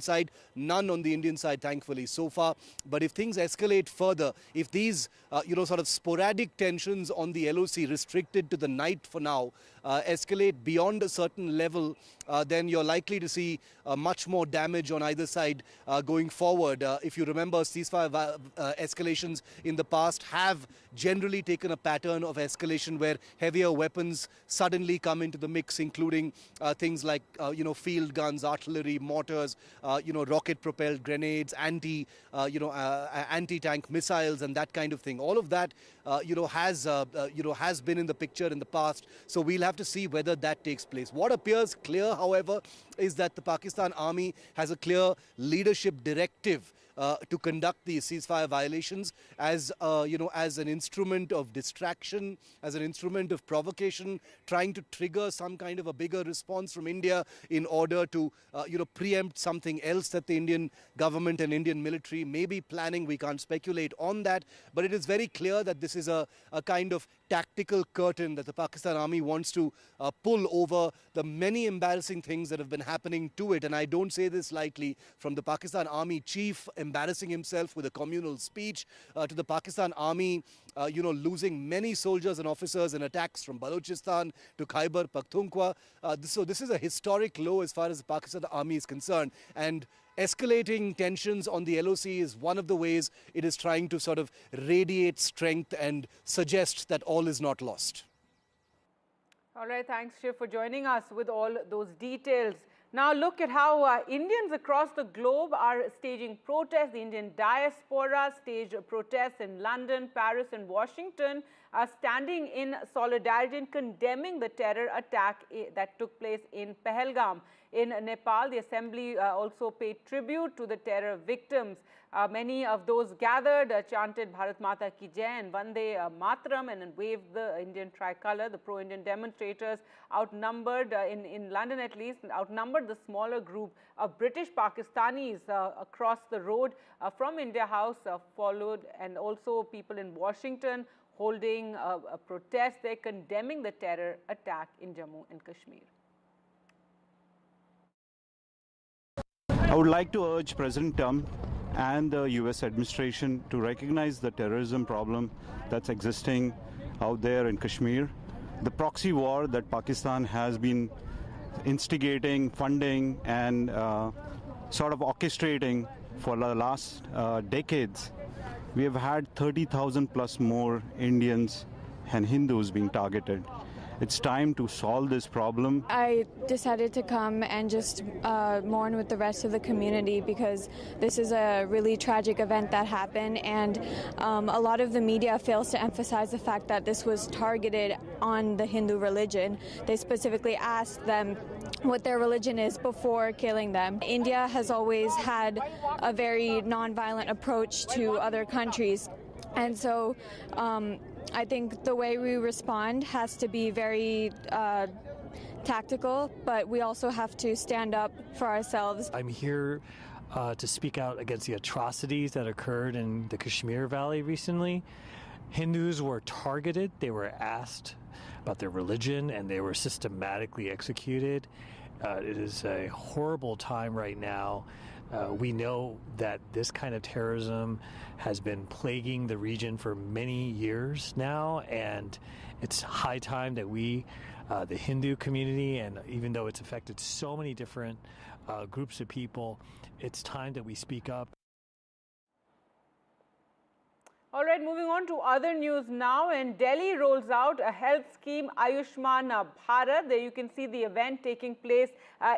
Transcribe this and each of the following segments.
side, none on the Indian side, thankfully, so far. But if things escalate further, if these, sort of sporadic tensions on the LOC, restricted to the night for now, escalate beyond a certain level, then you're likely to see much more damage on either side going forward. If you remember, ceasefire escalations in the past have generally taken a pattern of escalation where heavier weapons suddenly come into the mix, including things like, field guns, artillery, mortars, rocket-propelled grenades, anti-tank missiles and that kind of thing. All of that, has been in the picture in the past. So we'll have to see whether that takes place. What appears clear, however, is that the Pakistan Army has a clear leadership directive to conduct these ceasefire violations as an instrument of distraction, as an instrument of provocation, trying to trigger some kind of a bigger response from India in order to, preempt something else that the Indian government and Indian military may be planning. We can't speculate on that, but it is very clear that this is a kind of tactical curtain that the Pakistan Army wants to pull over the many embarrassing things that have been happening to it. And I don't say this lightly, from the Pakistan Army chief embarrassing himself with a communal speech to the Pakistan Army, losing many soldiers and officers in attacks from Balochistan to Khyber Pakhtunkhwa. So this is a historic low as far as the Pakistan Army is concerned. And escalating tensions on the LOC is one of the ways it is trying to sort of radiate strength and suggest that all is not lost. All right, thanks, Shiv, for joining us with all those details. Now look at how Indians across the globe are staging protests. The Indian diaspora staged protests in London, Paris and Washington, standing in solidarity and condemning the terror attack that took place in Pahalgam. In Nepal, the Assembly also paid tribute to the terror victims. Many of those gathered chanted Bharat Mata Ki Jai and Vande Mataram and waved the Indian tricolour. The pro-Indian demonstrators outnumbered, in London at least, outnumbered the smaller group of British Pakistanis across the road from India House, followed, and also people in Washington holding a protest there condemning the terror attack in Jammu and Kashmir. I would like to urge President Trump and the US administration to recognize the terrorism problem that's existing out there in Kashmir. The proxy war that Pakistan has been instigating, funding, and sort of orchestrating for the last decades. We have had 30,000 plus more Indians and Hindus being targeted. It's time to solve this problem. I decided to come and just mourn with the rest of the community because this is a really tragic event that happened, and a lot of the media fails to emphasize the fact that this was targeted on the Hindu religion. They specifically asked them what their religion is before killing them. India has always had a very nonviolent approach to other countries, and so I think the way we respond has to be very tactical, but we also have to stand up for ourselves. I'm here to speak out against the atrocities that occurred in the Kashmir Valley recently. Hindus were targeted, they were asked about their religion, and they were systematically executed. It is a horrible time right now. We know that this kind of terrorism has been plaguing the region for many years now, and it's high time that we, the Hindu community, and even though it's affected so many different groups of people, it's time that we speak up. All right, moving on to other news now. And Delhi rolls out a health scheme, Ayushman Bharat. There you can see the event taking place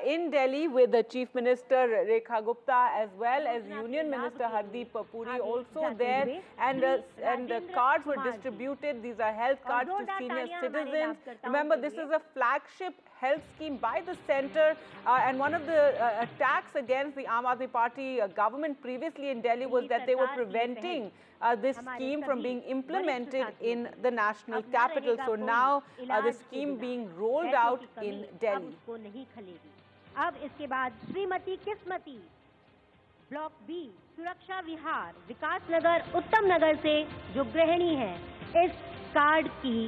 in Delhi with the Chief Minister Rekha Gupta as well as Union Minister Hardeep Puri also there. And cards were distributed. These are health cards to senior citizens. Remember, this is a flagship health scheme by the centre, and one of the attacks against the Aam Aadmi Party government previously in Delhi was that they were preventing this scheme from being implemented in the national capital. So now the scheme being rolled out in Delhi. अब इसके बाद Shrimati किस्मती block B सुरक्षा विहार विकास नगर उत्तम नगर से जो गृहिणी है इस कार्ड की,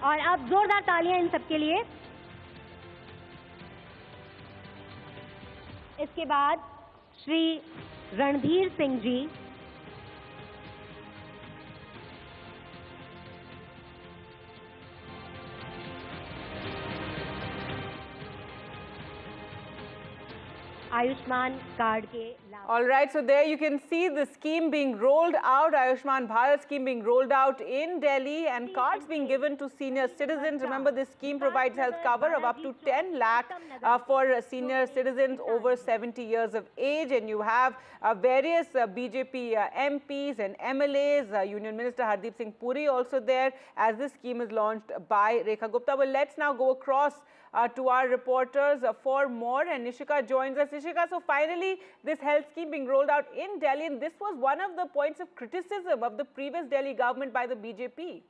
और अब जोरदार तालियां इन सबके लिए। इसके बाद श्री रणधीर सिंह जी, आयुष्मान कार्ड के लाभ। All right, so there you can see the scheme being rolled out, Ayushman Bharat scheme being rolled out in Delhi, and cards being given to senior citizens. Remember, this scheme provides health cover of up to 10 lakh for senior citizens over 70 years of age, and you have various BJP MPs and MLAs, Union Minister Hardeep Singh Puri also there as this scheme is launched by Rekha Gupta. Well, let's now go across to our reporters for more, and Nishika joins us. Nishika, so finally this health scheme being rolled out in Delhi, and this was one of the points of criticism of the previous Delhi government by the BJP.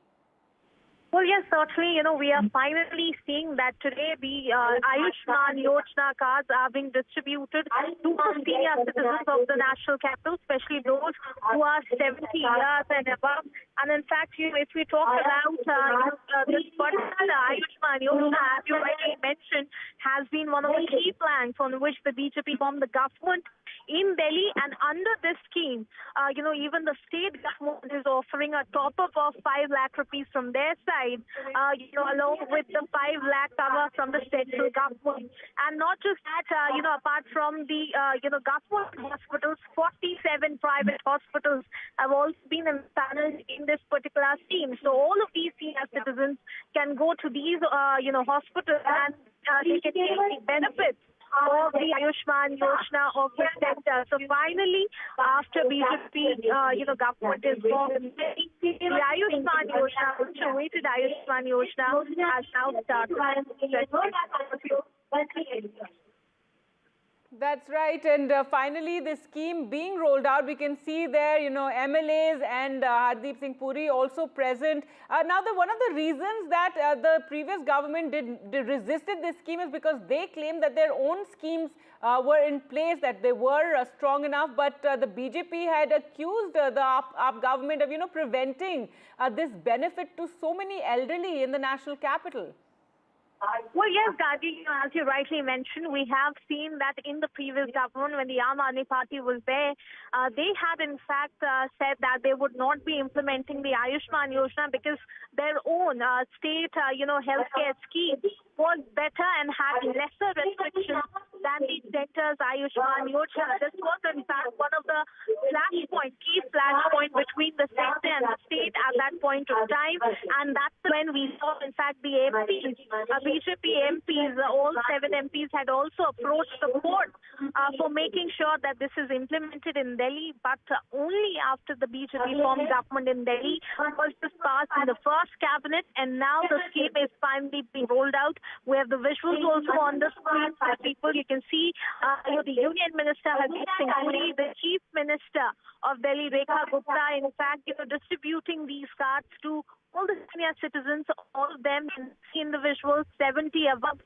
Well, yes, certainly, we are finally seeing that today the Ayushman Yojana cards are being distributed to the senior citizens of the national capital, especially those who are 70 years and above. And in fact, if we talk about this particular Ayushman Yojana, as you already mentioned, has been one of the key planks on which the BJP formed the government in Delhi. And under this scheme, even the state government is offering a top-up of 5 lakh rupees from their side, along with the 5 lakh cover from the central government. And not just that, apart from the, government hospitals, 47 private hospitals have also been empaneled in this particular scheme. So all of these senior citizens can go to these, hospitals and they can take the benefits of the Ayushman Yojana of the center. So finally, after BJP, government is formed, the Ayushman Yojana, which awaited Ayushman Yojana, has now started. That's right, and finally the scheme being rolled out. We can see there, MLAs and Hardeep Singh Puri also present. Now, one of the reasons that the previous government resisted this scheme is because they claimed that their own schemes were in place, that they were strong enough, but the BJP had accused the AAP government of, preventing this benefit to so many elderly in the national capital. Well, yes, Gadi, as you rightly mentioned, we have seen that in the previous government, when the Aam Aadmi Party was there, they had in fact said that they would not be implementing the Ayushman Yojana because their own state, healthcare scheme was better and had lesser restrictions than the center's Ayushman Yojana. This was in fact one of the key flashpoint between the center and the state at that point of time, and that's when we saw in fact the MPs, BJP MPs, all 7 MPs had also approached the court for making sure that this is implemented in Delhi, but only after the BJP formed government in Delhi was this passed in the first cabinet, and now the scheme is finally being rolled out. We have the visuals also on the screen for people. You can see the Union Minister Hardeep Singh Puri, the Chief Minister of Delhi Rekha Gupta, in fact, distributing these cards to all the senior citizens, all of them, you can see in the visuals, 70 above,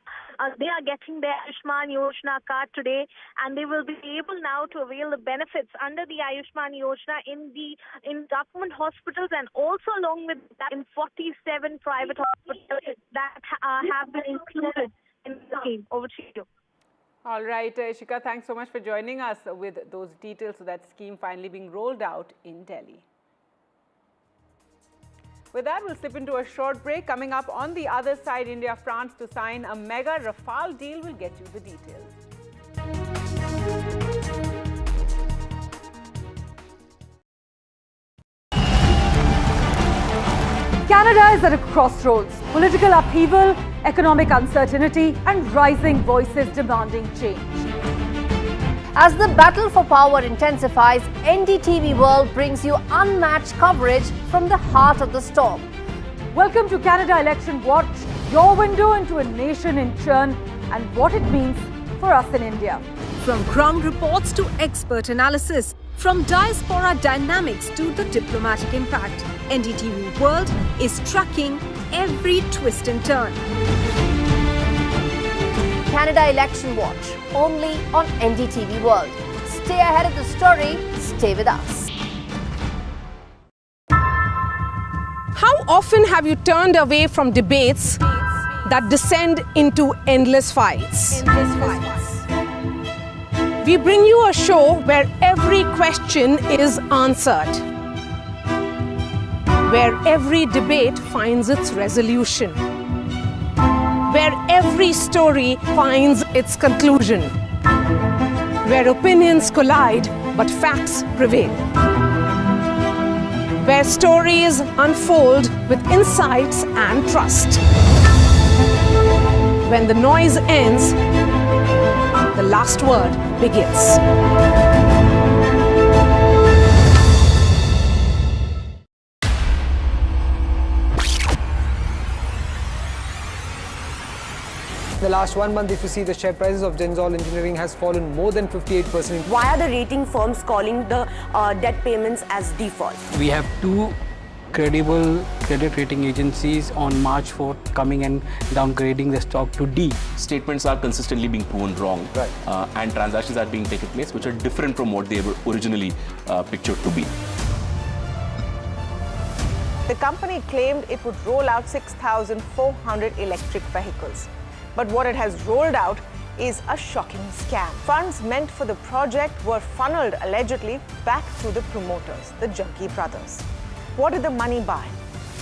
they are getting their Ayushman Yojana card today, and they will be able now to avail the benefits under the Ayushman Yojana in government hospitals, and also along with that in 47 private hospitals that have been included in the scheme. Over to you. All right, Ishika, thanks so much for joining us with those details of that scheme finally being rolled out in Delhi. With that, we'll slip into a short break. Coming up on the other side, India-France to sign a mega Rafale deal. We'll get you the details. Canada is at a crossroads. Political upheaval, economic uncertainty, and rising voices demanding change. As the battle for power intensifies, NDTV World brings you unmatched coverage from the heart of the storm. Welcome to Canada Election Watch, your window into a nation in churn and what it means for us in India. From ground reports to expert analysis, from diaspora dynamics to the diplomatic impact, NDTV World is tracking every twist and turn. Canada Election Watch, only on NDTV World. Stay ahead of the story, stay with us. How often have you turned away from debates that descend into endless fights? We bring you a show where every question is answered, where every debate finds its resolution, where every story finds its conclusion, where opinions collide but facts prevail, where stories unfold with insights and trust. When the noise ends, the last word begins. The last 1 month, if you see, the share prices of Jensol Engineering has fallen more than 58%. Why are the rating firms calling the debt payments as default? We have two credible credit rating agencies on March 4th coming and downgrading the stock to D. Statements are consistently being proven wrong, right. And transactions are being taken place which are different from what they were originally pictured to be. The company claimed it would roll out 6,400 electric vehicles. But what it has rolled out is a shocking scam. Funds meant for the project were funneled allegedly back to the promoters, the Junkie brothers. What did the money buy?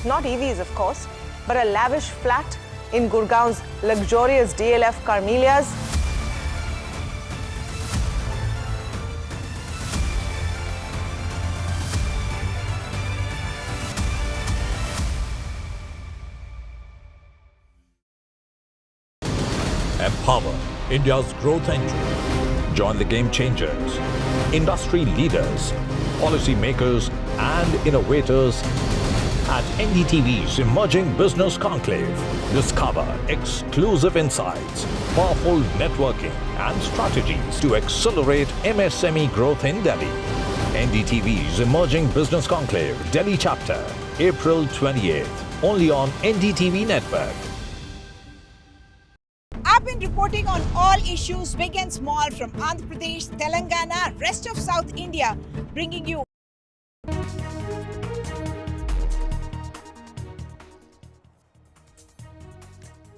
Not EVs, of course, but a lavish flat in Gurgaon's luxurious DLF Carmelias. Empower India's growth engine. Join the game changers, industry leaders, policy makers and innovators at NDTV's Emerging Business Conclave. Discover exclusive insights, powerful networking and strategies to accelerate MSME growth in Delhi. NDTV's Emerging Business Conclave, Delhi chapter, April 28th, only on NDTV Network. I've been reporting on all issues big and small from Andhra Pradesh, Telangana, rest of South India, bringing you.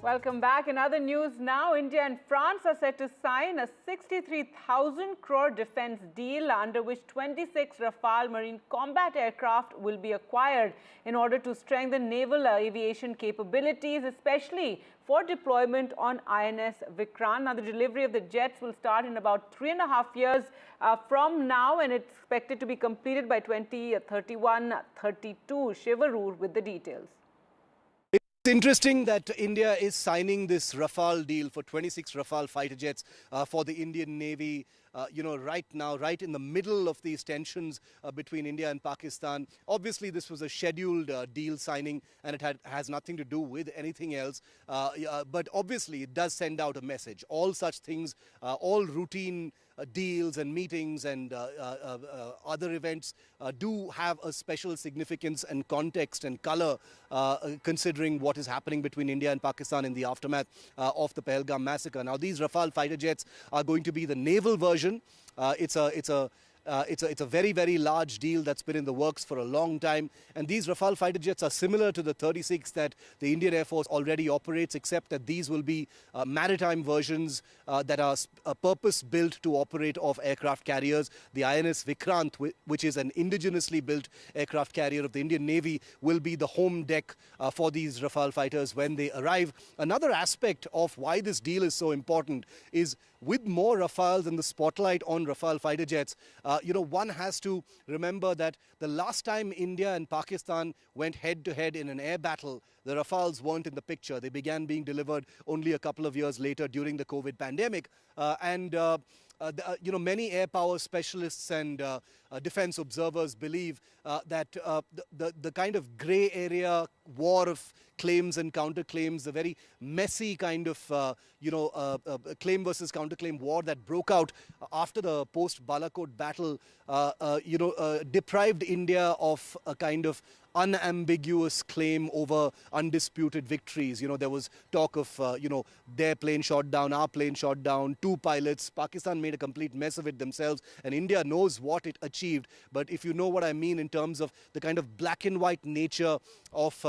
Welcome back. In other news now, India and France are set to sign a 63,000 crore defense deal under which 26 Rafale marine combat aircraft will be acquired in order to strengthen naval aviation capabilities, especially for deployment on INS Vikrant. Now, the delivery of the jets will start in about 3.5 years from now, and it's expected to be completed by 2031-32. Shivarur with the details. It's interesting that India is signing this Rafale deal for 26 Rafale fighter jets for the Indian Navy. Right now, right in the middle of these tensions between India and Pakistan. Obviously, this was a scheduled deal signing and it has nothing to do with anything else. But obviously, it does send out a message. All such things, all routine deals and meetings and other events do have a special significance and context and color considering what is happening between India and Pakistan in the aftermath of the Pahalgam massacre. Now, these Rafale fighter jets are going to be the naval version. It's a very, very large deal that's been in the works for a long time. And these Rafale fighter jets are similar to the 36 that the Indian Air Force already operates, except that these will be maritime versions that are purpose-built to operate off aircraft carriers. The INS Vikrant, which is an indigenously built aircraft carrier of the Indian Navy, will be the home deck for these Rafale fighters when they arrive. Another aspect of why this deal is so important is with more Rafales and the spotlight on Rafale fighter jets, one has to remember that the last time India and Pakistan went head-to-head in an air battle, the Rafales weren't in the picture. They began being delivered only a couple of years later during the COVID pandemic. Many air power specialists and defense observers believe that the kind of grey area war of claims and counterclaims, the very messy kind of, claim versus counterclaim war that broke out after the post-Balakot battle, deprived India of a kind of unambiguous claim over undisputed victories. There was talk of, their plane shot down, our plane shot down, 2 pilots. Pakistan made a complete mess of it themselves, and India knows what it achieved. But if you know what I mean in terms of the kind of black and white nature of,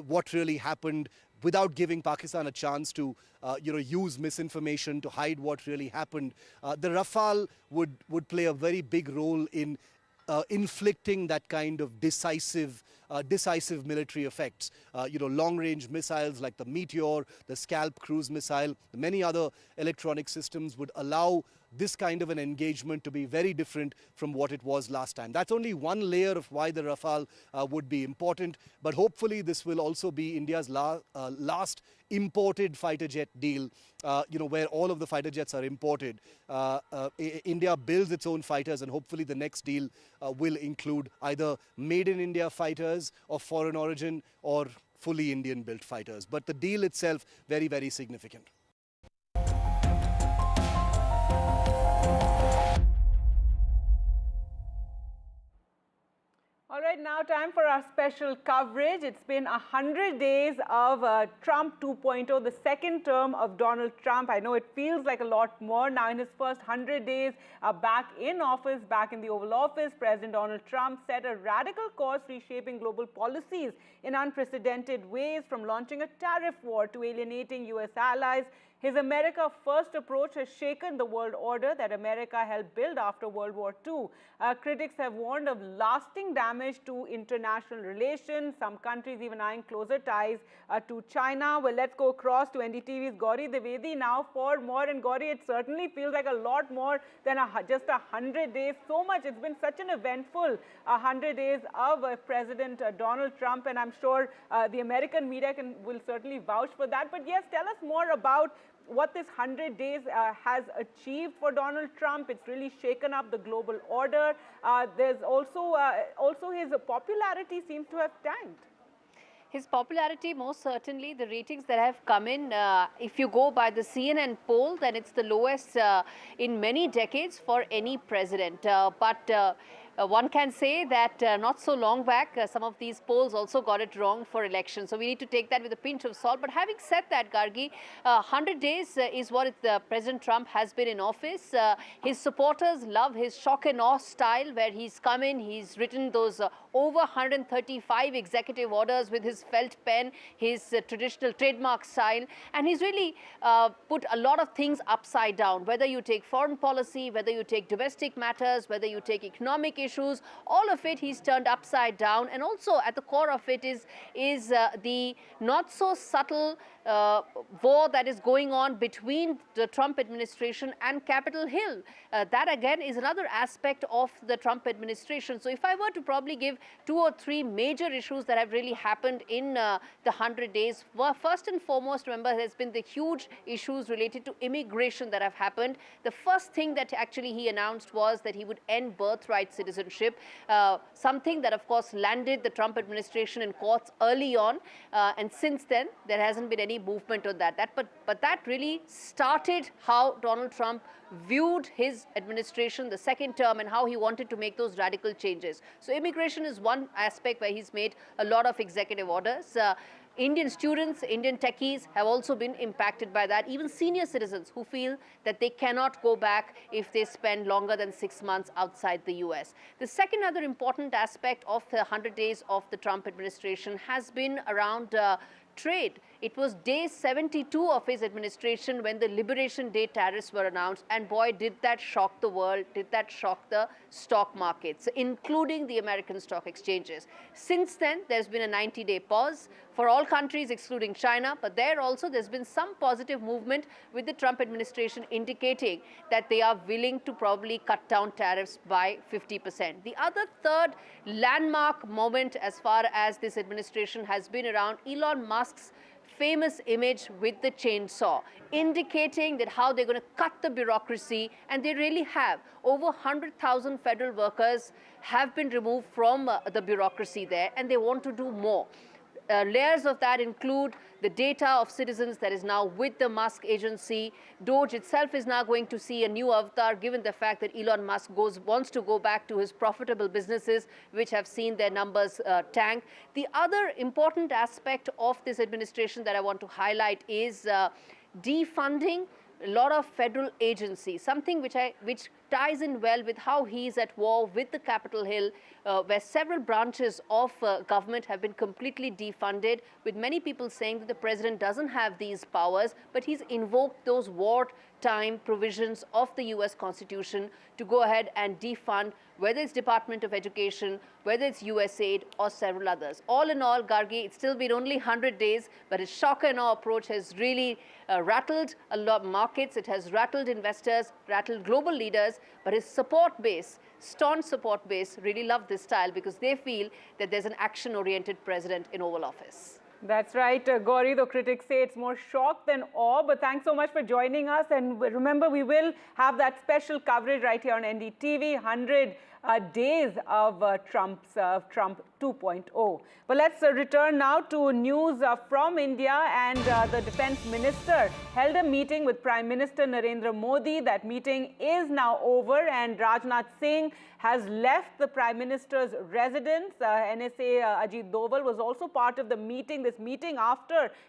what really happened, without giving Pakistan a chance to, use misinformation to hide what really happened. The Rafale would play a very big role in inflicting that kind of decisive military effects. Long-range missiles like the Meteor, the Scalp cruise missile, many other electronic systems would allow this kind of an engagement to be very different from what it was last time. That's only one layer of why the Rafale would be important, but hopefully this will also be India's last imported fighter jet deal, where all of the fighter jets are imported. India builds its own fighters, and hopefully the next deal will include either made in India fighters of foreign origin or fully Indian built fighters. But the deal itself, very, very significant. All right, now time for our special coverage. It's been 100 days of Trump 2.0, the second term of Donald Trump. I know it feels like a lot more. Now, in his first 100 days back in office, back in the Oval Office, President Donald Trump set a radical course reshaping global policies in unprecedented ways, from launching a tariff war to alienating U.S. allies. His America First approach has shaken the world order that America helped build after World War II. Critics have warned of lasting damage to international relations, some countries even eyeing closer ties to China. Well, let's go across to NDTV's Gauri Dwivedi now for more. And Gauri, it certainly feels like a lot more than just 100 days. So much. It's been such an eventful 100 days of President Donald Trump, and I'm sure the American media will certainly vouch for that. But yes, tell us more about what this 100 days has achieved for Donald Trump. It's really shaken up the global order. There's also his popularity seems to have tanked. His popularity, most certainly, the ratings that have come in, if you go by the CNN poll, then it's the lowest in many decades for any president. One can say that not so long back, some of these polls also got it wrong for elections. So we need to take that with a pinch of salt. But having said that, Gargi, 100 days is what President Trump has been in office. His supporters love his shock and awe style, where he's come in, he's written those over 135 executive orders with his felt pen, his traditional trademark style. And he's really put a lot of things upside down, whether you take foreign policy, whether you take domestic matters, whether you take economic issues, all of it he's turned upside down. And also at the core of it is the not so subtle war that is going on between the Trump administration and Capitol Hill. That again is another aspect of the Trump administration. So if I were to probably give 2 or 3 major issues that have really happened in the 100 days, well, first and foremost, remember, there's been the huge issues related to immigration that have happened. The first thing that actually he announced was that he would end birthright citizenship, something that of course landed the Trump administration in courts early on, and since then there hasn't been any movement on that. But that really started how Donald Trump viewed his administration, the second term, and how he wanted to make those radical changes. So immigration is one aspect where he's made a lot of executive orders. Indian students, Indian techies have also been impacted by that. Even senior citizens who feel that they cannot go back if they spend longer than 6 months outside the US. The second other important aspect of the 100 days of the Trump administration has been around trade. It was day 72 of his administration when the Liberation Day tariffs were announced, and boy, did that shock the world, did that shock the stock markets, including the American stock exchanges. Since then, there's been a 90-day pause for all countries excluding China, but there's been some positive movement with the Trump administration indicating that they are willing to probably cut down tariffs by 50%. The other third landmark moment as far as this administration has been around Elon Musk's famous image with the chainsaw, indicating that how they're going to cut the bureaucracy, and they really have. Over 100,000 federal workers have been removed from the bureaucracy there, and they want to do more. Layers of that include the data of citizens that is now with the Musk agency. Doge itself is now going to see a new avatar, given the fact that Elon Musk wants to go back to his profitable businesses, which have seen their numbers tank. The other important aspect of this administration that I want to highlight is defunding a lot of federal agencies, something which ties in well with how he's at war with the Capitol Hill, where several branches of government have been completely defunded, with many people saying that the president doesn't have these powers, but he's invoked those wartime provisions of the US Constitution to go ahead and defund, whether it's Department of Education, whether it's USAID or several others. All in all, Gargi, it's still been only 100 days, but his shock and awe approach has really rattled a lot of markets. It has rattled investors, rattled global leaders, but his support base, staunch support base, really love this style because they feel that there's an action-oriented president in Oval Office. That's right, Gauri, though critics say it's more shock than awe. But thanks so much for joining us. And remember, we will have that special coverage right here on NDTV, 100 days of Trump 2.0. But let's return now to news from India. And the defense minister held a meeting with Prime Minister Narendra Modi. That meeting is now over, and Rajnath Singh has left the Prime Minister's residence. NSA Ajit Doval was also part of the meeting. This meeting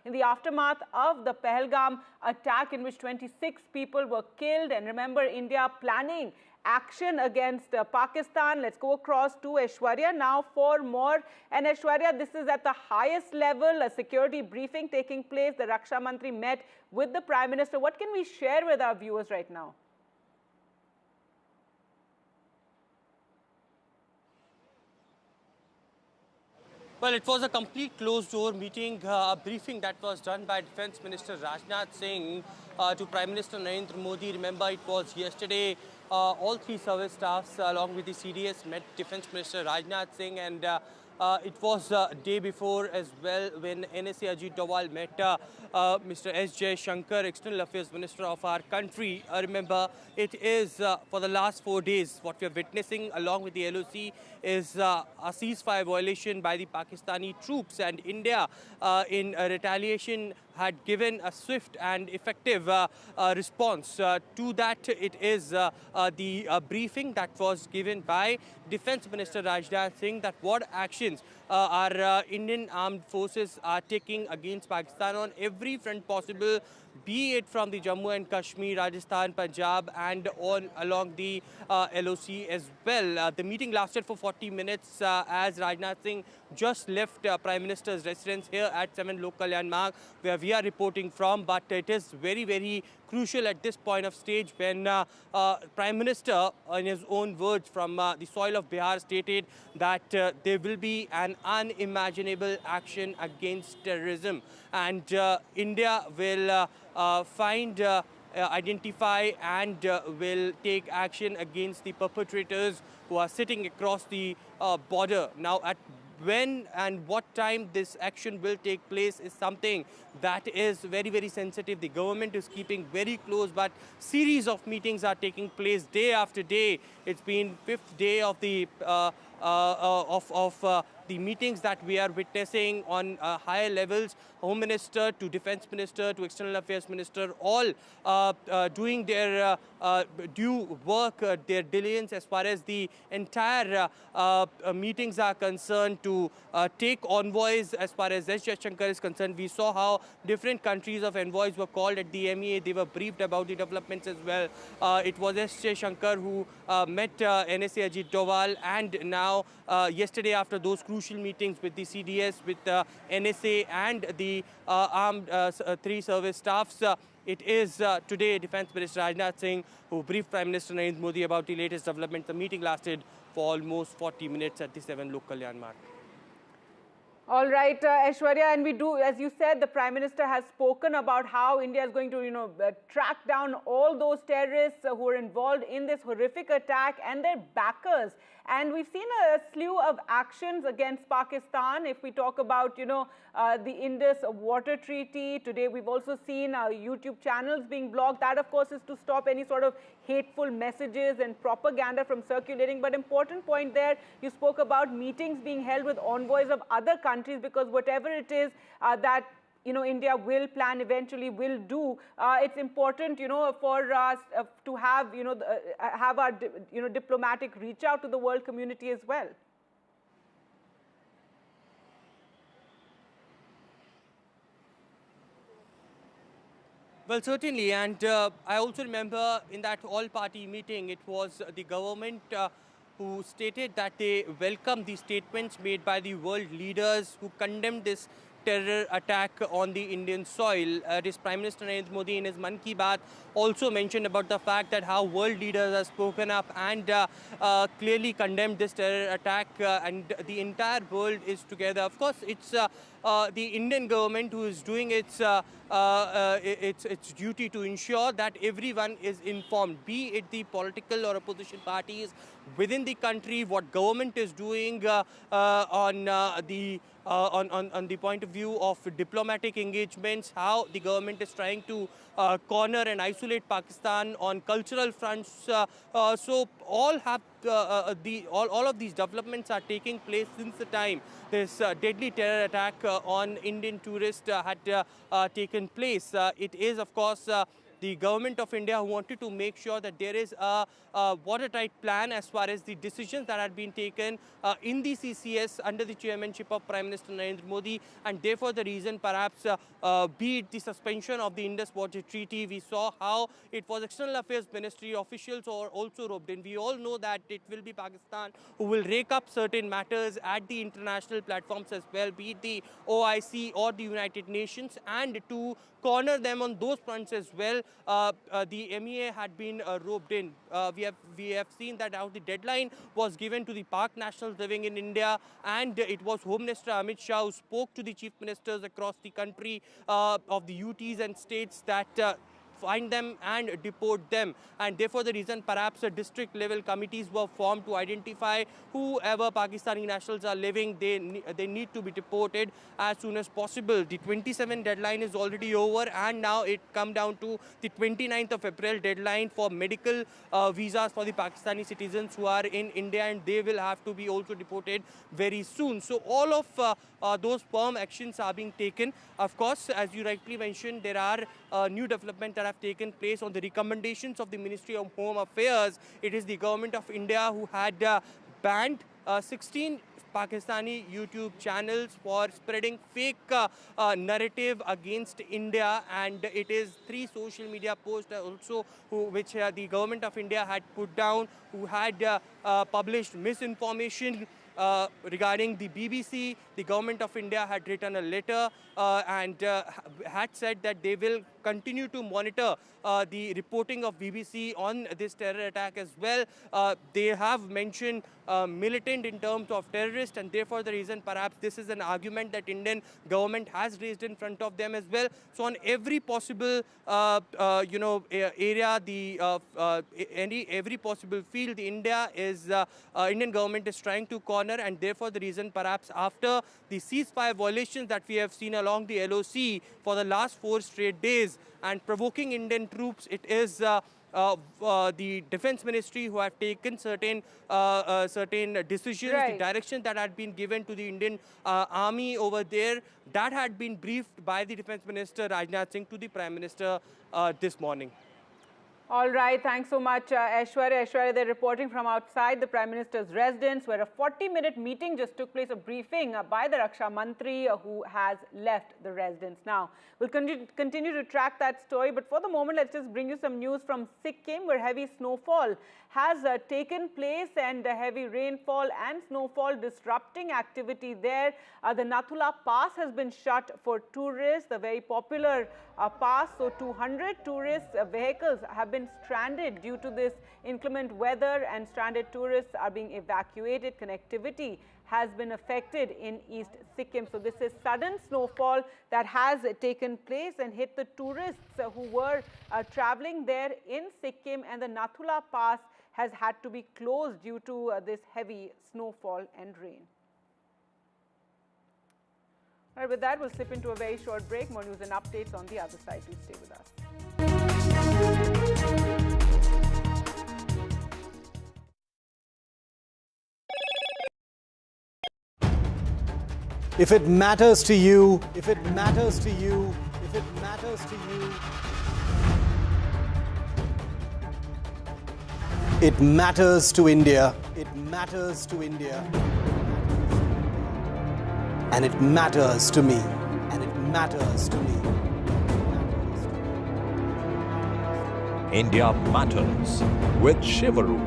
in the aftermath of the Pahalgam attack, in which 26 people were killed. And remember, India planning action against Pakistan. Let's go across to Aishwarya now for more. And Aishwarya, this is at the highest level, a security briefing taking place. The Raksha Mantri met with the Prime Minister. What can we share with our viewers right now? Well, it was a complete closed-door meeting, a briefing that was done by Defence Minister Rajnath Singh to Prime Minister Narendra Modi. Remember, it was yesterday. All three service staffs, along with the CDS, met Defence Minister Rajnath Singh, and it was a day before as well when NSA Ajit Doval met Mr. S. J. Shankar, External Affairs Minister of our country. Remember, it is for the last 4 days what we are witnessing along with the LOC is a ceasefire violation by the Pakistani troops, and India in retaliation had given a swift and effective response. To that, it is the briefing that was given by Defence Minister Rajnath Singh that what actions our Indian armed forces are taking against Pakistan on every front possible, be it from the Jammu and Kashmir, Rajasthan, Punjab, and on along the LOC as well. The meeting lasted for 40 minutes as Rajnath Singh just left Prime Minister's residence here at 7 Lok Kalyan Marg, where we are reporting from. But it is very, very crucial at this point of stage when Prime Minister, in his own words from the soil of Bihar, stated that there will be an unimaginable action against terrorism, and India will identify and will take action against the perpetrators who are sitting across the border. Now, at when and what time this action will take place is something that is very, very sensitive. The government is keeping very close, but series of meetings are taking place day after day. It's been 5th day of the the meetings that we are witnessing on higher levels. Home Minister to Defence Minister to External Affairs Minister, all doing their due work, their diligence as far as the entire meetings are concerned to take envoys as far as S. Shankar is concerned. We saw how different countries of envoys were called at the MEA. They were briefed about the developments as well. It was S. Shankar who met NSA Ajit Doval, and now yesterday after those crucial meetings with the CDS, with NSA and the armed three service staffs, it is today Defence Minister Rajnath Singh who briefed Prime Minister Narendra Modi about the latest developments. The meeting lasted for almost 40 minutes at the 7 Lok Kalyan Marg. All right, Aishwarya, and we do, as you said, the Prime Minister has spoken about how India is going to, track down all those terrorists who are involved in this horrific attack and their backers. And we've seen a slew of actions against Pakistan. If we talk about, the Indus Water Treaty, today we've also seen YouTube channels being blocked. That, of course, is to stop any sort of hateful messages and propaganda from circulating. But important point there, you spoke about meetings being held with envoys of other countries, because whatever it is that India will plan, eventually will do. It's important, for us to have, have our, diplomatic reach out to the world community as well. Well, certainly, and I also remember in that all-party meeting, it was the government who stated that they welcome the statements made by the world leaders who condemned this terror attack on the Indian soil. This Prime Minister Narendra Modi in his Mann Ki Baat also mentioned about the fact that how world leaders have spoken up and clearly condemned this terror attack and the entire world is together. Of course, it's the Indian government who is doing its duty to ensure that everyone is informed, be it the political or opposition parties within the country, what government is doing on the point of view of diplomatic engagements, how the government is trying to corner and isolate Pakistan on cultural fronts. So all have all of these developments are taking place since the time this deadly terror attack on Indian tourists had taken place. It is, of course, the government of India who wanted to make sure that there is a watertight plan as far as the decisions that had been taken in the CCS under the chairmanship of Prime Minister Narendra Modi, and therefore the reason perhaps be it the suspension of the Indus Water Treaty. We saw how it was External Affairs Ministry officials are also roped in. We all know that it will be Pakistan who will rake up certain matters at the international platforms as well, be it the OIC or the United Nations, and to corner them on those fronts as well. The MEA had been roped in. We have seen that how the deadline was given to the Pak nationals living in India, and it was Home Minister Amit Shah who spoke to the chief ministers across the country of the UTs and states that find them and deport them, and therefore the reason perhaps district level committees were formed to identify whoever Pakistani nationals are living, they need to be deported as soon as possible. The 27th deadline is already over, and now it come down to the 29th of April deadline for medical visas for the Pakistani citizens who are in India, and they will have to be also deported very soon. So all of those firm actions are being taken. Of course, as you rightly mentioned, there are new developments that have taken place on the recommendations of the Ministry of Home Affairs. It is the government of India who had banned 16 Pakistani YouTube channels for spreading fake narrative against India, and it is 3 social media posts also which the government of India had put down, who had published misinformation regarding the BBC. The government of India had written a letter and had said that they will continue to monitor the reporting of BBC on this terror attack as well. They have mentioned militant in terms of terrorist, and therefore the reason perhaps this is an argument that Indian government has raised in front of them as well. So on every possible area, every possible field, the Indian government is trying to corner, and therefore the reason perhaps after the ceasefire violations that we have seen along the LOC for the last 4 straight days and provoking Indian troops, it is the Defense Ministry who have taken certain decisions, Right. the directions that had been given to the Indian Army over there, that had been briefed by the Defense Minister Rajnath Singh to the Prime Minister this morning. All right, thanks so much, Aishwarya. Aishwarya, they're reporting from outside the Prime Minister's residence, where a 40-minute meeting just took place, a briefing by the Raksha Mantri, who has left the residence. Now, we'll continue to track that story, but for the moment, let's just bring you some news from Sikkim, where heavy snowfall has taken place, and heavy rainfall and snowfall disrupting activity there. The Nathula Pass has been shut for tourists, the very popular pass. So 200 tourist vehicles have been stranded due to this inclement weather, and stranded tourists are being evacuated. Connectivity has been affected in East Sikkim. So this is sudden snowfall that has taken place and hit the tourists who were traveling there in Sikkim, and the Nathula Pass has had to be closed due to this heavy snowfall and rain. All right, with that, we'll slip into a very short break. More news and updates on the other side. Please stay with us. If it matters to you, if it matters to you, if it matters to you, it matters to India. It matters to India. And it matters to me. And it matters to me. India Matters with Shivaru.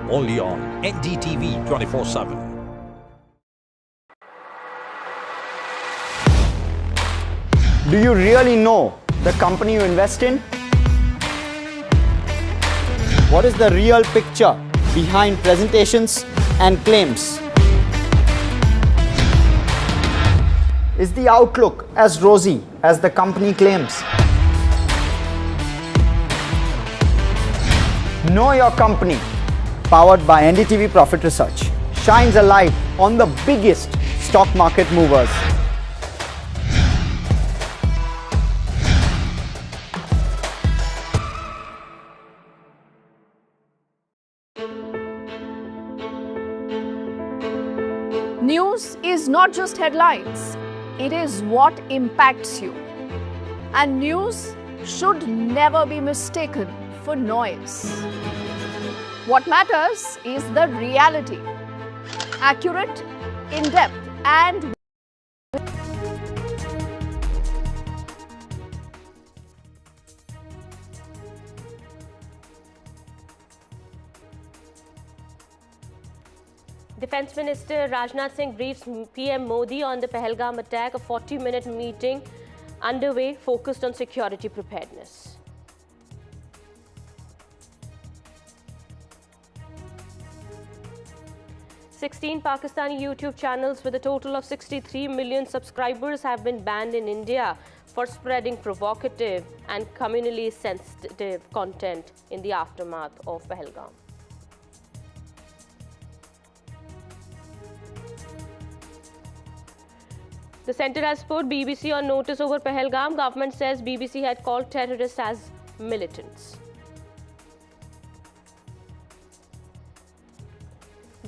Only on NDTV 24/7. Do you really know the company you invest in? What is the real picture behind presentations and claims? Is the outlook as rosy as the company claims? Know Your Company, powered by NDTV Profit Research, shines a light on the biggest stock market movers. News is not just headlines, it is what impacts you. And news should never be mistaken for noise. What matters is the reality. Accurate, in-depth, and Defence Minister Rajnath Singh briefs PM Modi on the Pahalgam attack. A 40-minute meeting underway focused on security preparedness. "16 Pakistani YouTube channels with a total of 63 million subscribers have been banned in India for spreading provocative and communally sensitive content in the aftermath of Pahalgam. The centre has put BBC on notice over Pahalgam. Government says BBC had called terrorists as militants.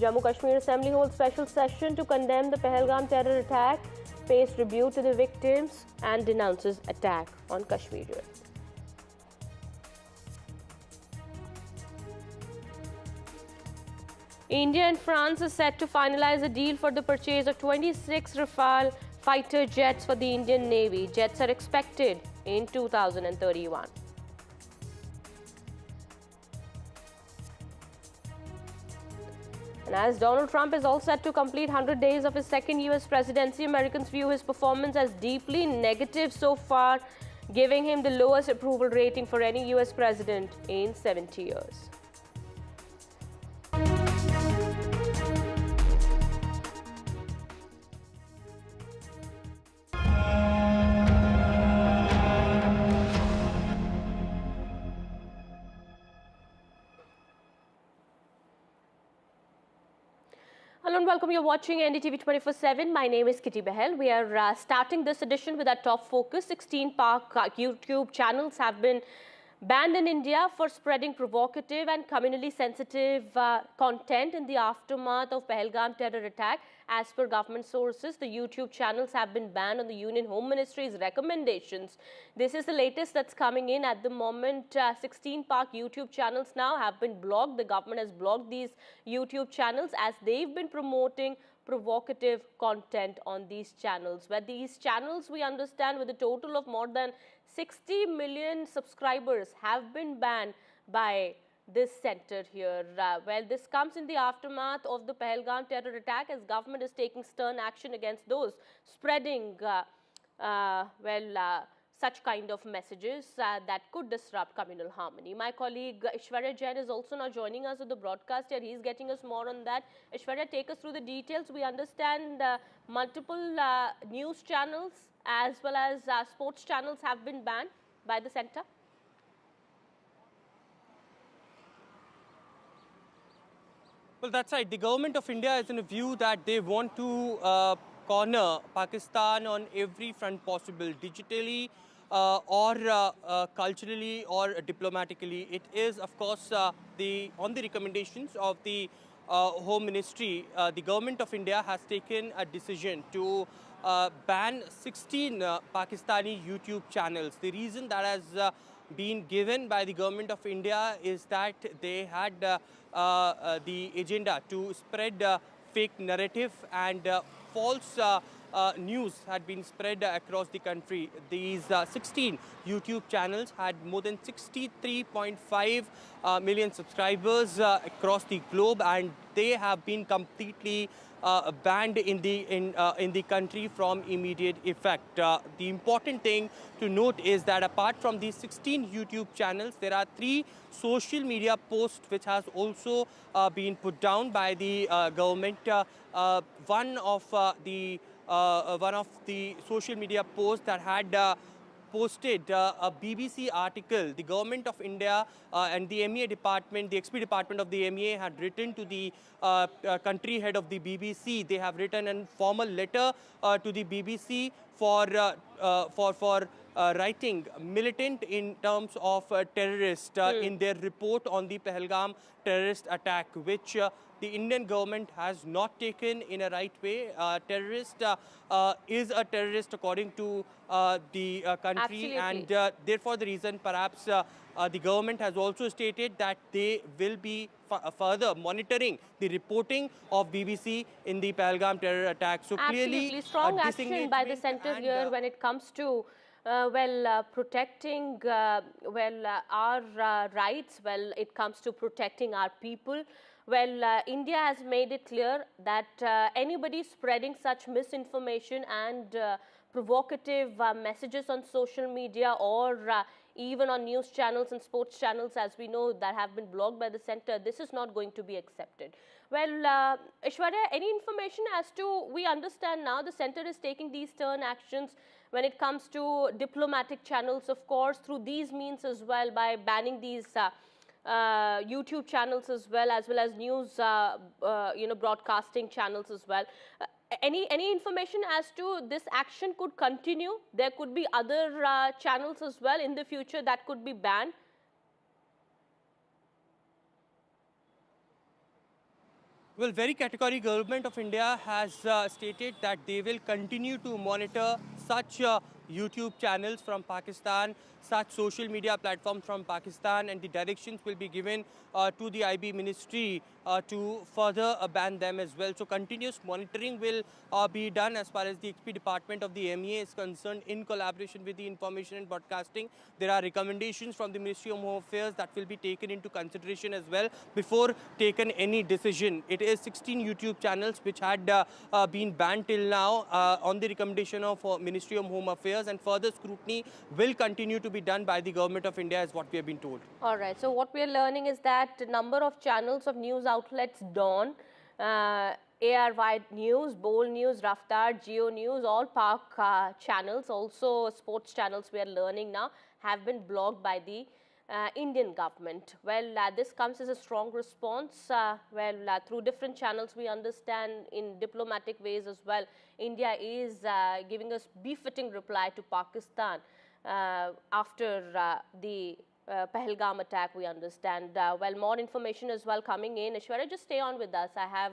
Jammu Kashmir Assembly holds special session to condemn the Pahalgam terror attack, pays tribute to the victims and denounces attack on Kashmir. India and France are set to finalize a deal for the purchase of 26 Rafale fighter jets for the Indian Navy. Jets are expected in 2031. And as Donald Trump is all set to complete 100 days of his second US presidency, Americans view his performance as deeply negative so far, giving him the lowest approval rating for any US president in 70 years. Hello and welcome. You're watching NDTV 24/7. My name is Kitty Behel. We are starting this edition with our top focus. 16 YouTube channels have been banned in India for spreading provocative and communally sensitive content in the aftermath of Pahalgam terror attack. As per government sources, the YouTube channels have been banned on the Union Home Ministry's recommendations. This is the latest that's coming in at the moment. 16 Pak YouTube channels now have been blocked. The government has blocked these YouTube channels as they've been promoting provocative content on these channels. Where these channels, we understand, with a total of more than 60 million subscribers, have been banned by this center here. Well, this comes in the aftermath of the Pahalgam terror attack, as government is taking stern action against those spreading such kind of messages that could disrupt communal harmony. My colleague Ishwarya Jain is also now joining us with the broadcast here. He's getting us more on that. Ishwarya, take us through the details. We understand multiple news channels as well as sports channels have been banned by the centre. Well, that's right. The government of India is in a view that they want to corner Pakistan on every front possible, digitally or culturally or diplomatically. It is, of course, on the recommendations of the Home Ministry, the government of India has taken a decision to ban 16 Pakistani YouTube channels. The reason that has been given by the government of India is that they had the agenda to spread fake narrative and false news had been spread across the country. These 16 YouTube channels had more than 63.5 million subscribers across the globe, and they have been completely banned in the country from immediate effect. The important thing to note is that apart from these 16 YouTube channels, there are 3 social media posts which has also been put down by the government. One of the social media posts that had posted a BBC article. The government of India and the MEA department, the XP department of the MEA had written to the country head of the BBC. They have written a formal letter to the BBC for writing militant in terms of terrorist in their report on the Pahalgam terrorist attack, which the Indian government has not taken in a right way. Terrorist is a terrorist according to the country. Absolutely. And therefore the reason perhaps the government has also stated that they will be further monitoring the reporting of BBC in the Pahalgam terror attack. So Absolutely. clearly Strong action by the centre here when it comes to protecting our rights, it comes to protecting our people. India has made it clear that anybody spreading such misinformation and provocative messages on social media or even on news channels and sports channels, as we know, that have been blocked by the centre, this is not going to be accepted. Aishwarya, any information as to, we understand now the centre is taking these stern actions when it comes to diplomatic channels, of course, through these means as well, by banning these YouTube channels as well as news broadcasting channels as well. Any information as to this action could continue? There could be other channels as well in the future that could be banned. Well, very categorically, government of India has stated that they will continue to monitor such YouTube channels from Pakistan, such social media platforms from Pakistan, and the directions will be given to the IB ministry to further ban them as well. So continuous monitoring will be done as far as the XP department of the MEA is concerned in collaboration with the Information and Broadcasting. There are recommendations from the Ministry of Home Affairs that will be taken into consideration as well before taken any decision. It is 16 YouTube channels which had been banned till now on the recommendation of Ministry of Home Affairs, and further scrutiny will continue to be done by the government of India, is what we have been told. All right. So what we are learning is that the number of channels of news outlets, Dawn, AR News, Bold News, Raftar, Geo News, all Pak channels, also sports channels we are learning now, have been blocked by the Indian government. This comes as a strong response. Through different channels we understand in diplomatic ways as well, India is giving us befitting reply to Pakistan after the Pahalgam attack, we understand. More information as well coming in. Aishwarya, just stay on with us. I have,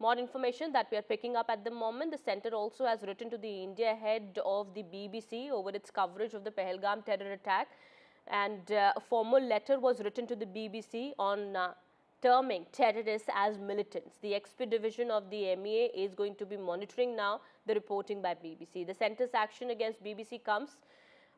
more information that we are picking up at the moment. The centre also has written to the India head of the BBC over its coverage of the Pahalgam terror attack. And a formal letter was written to the BBC on terming terrorists as militants. The XP division of the MEA is going to be monitoring now the reporting by BBC. The centre's action against BBC comes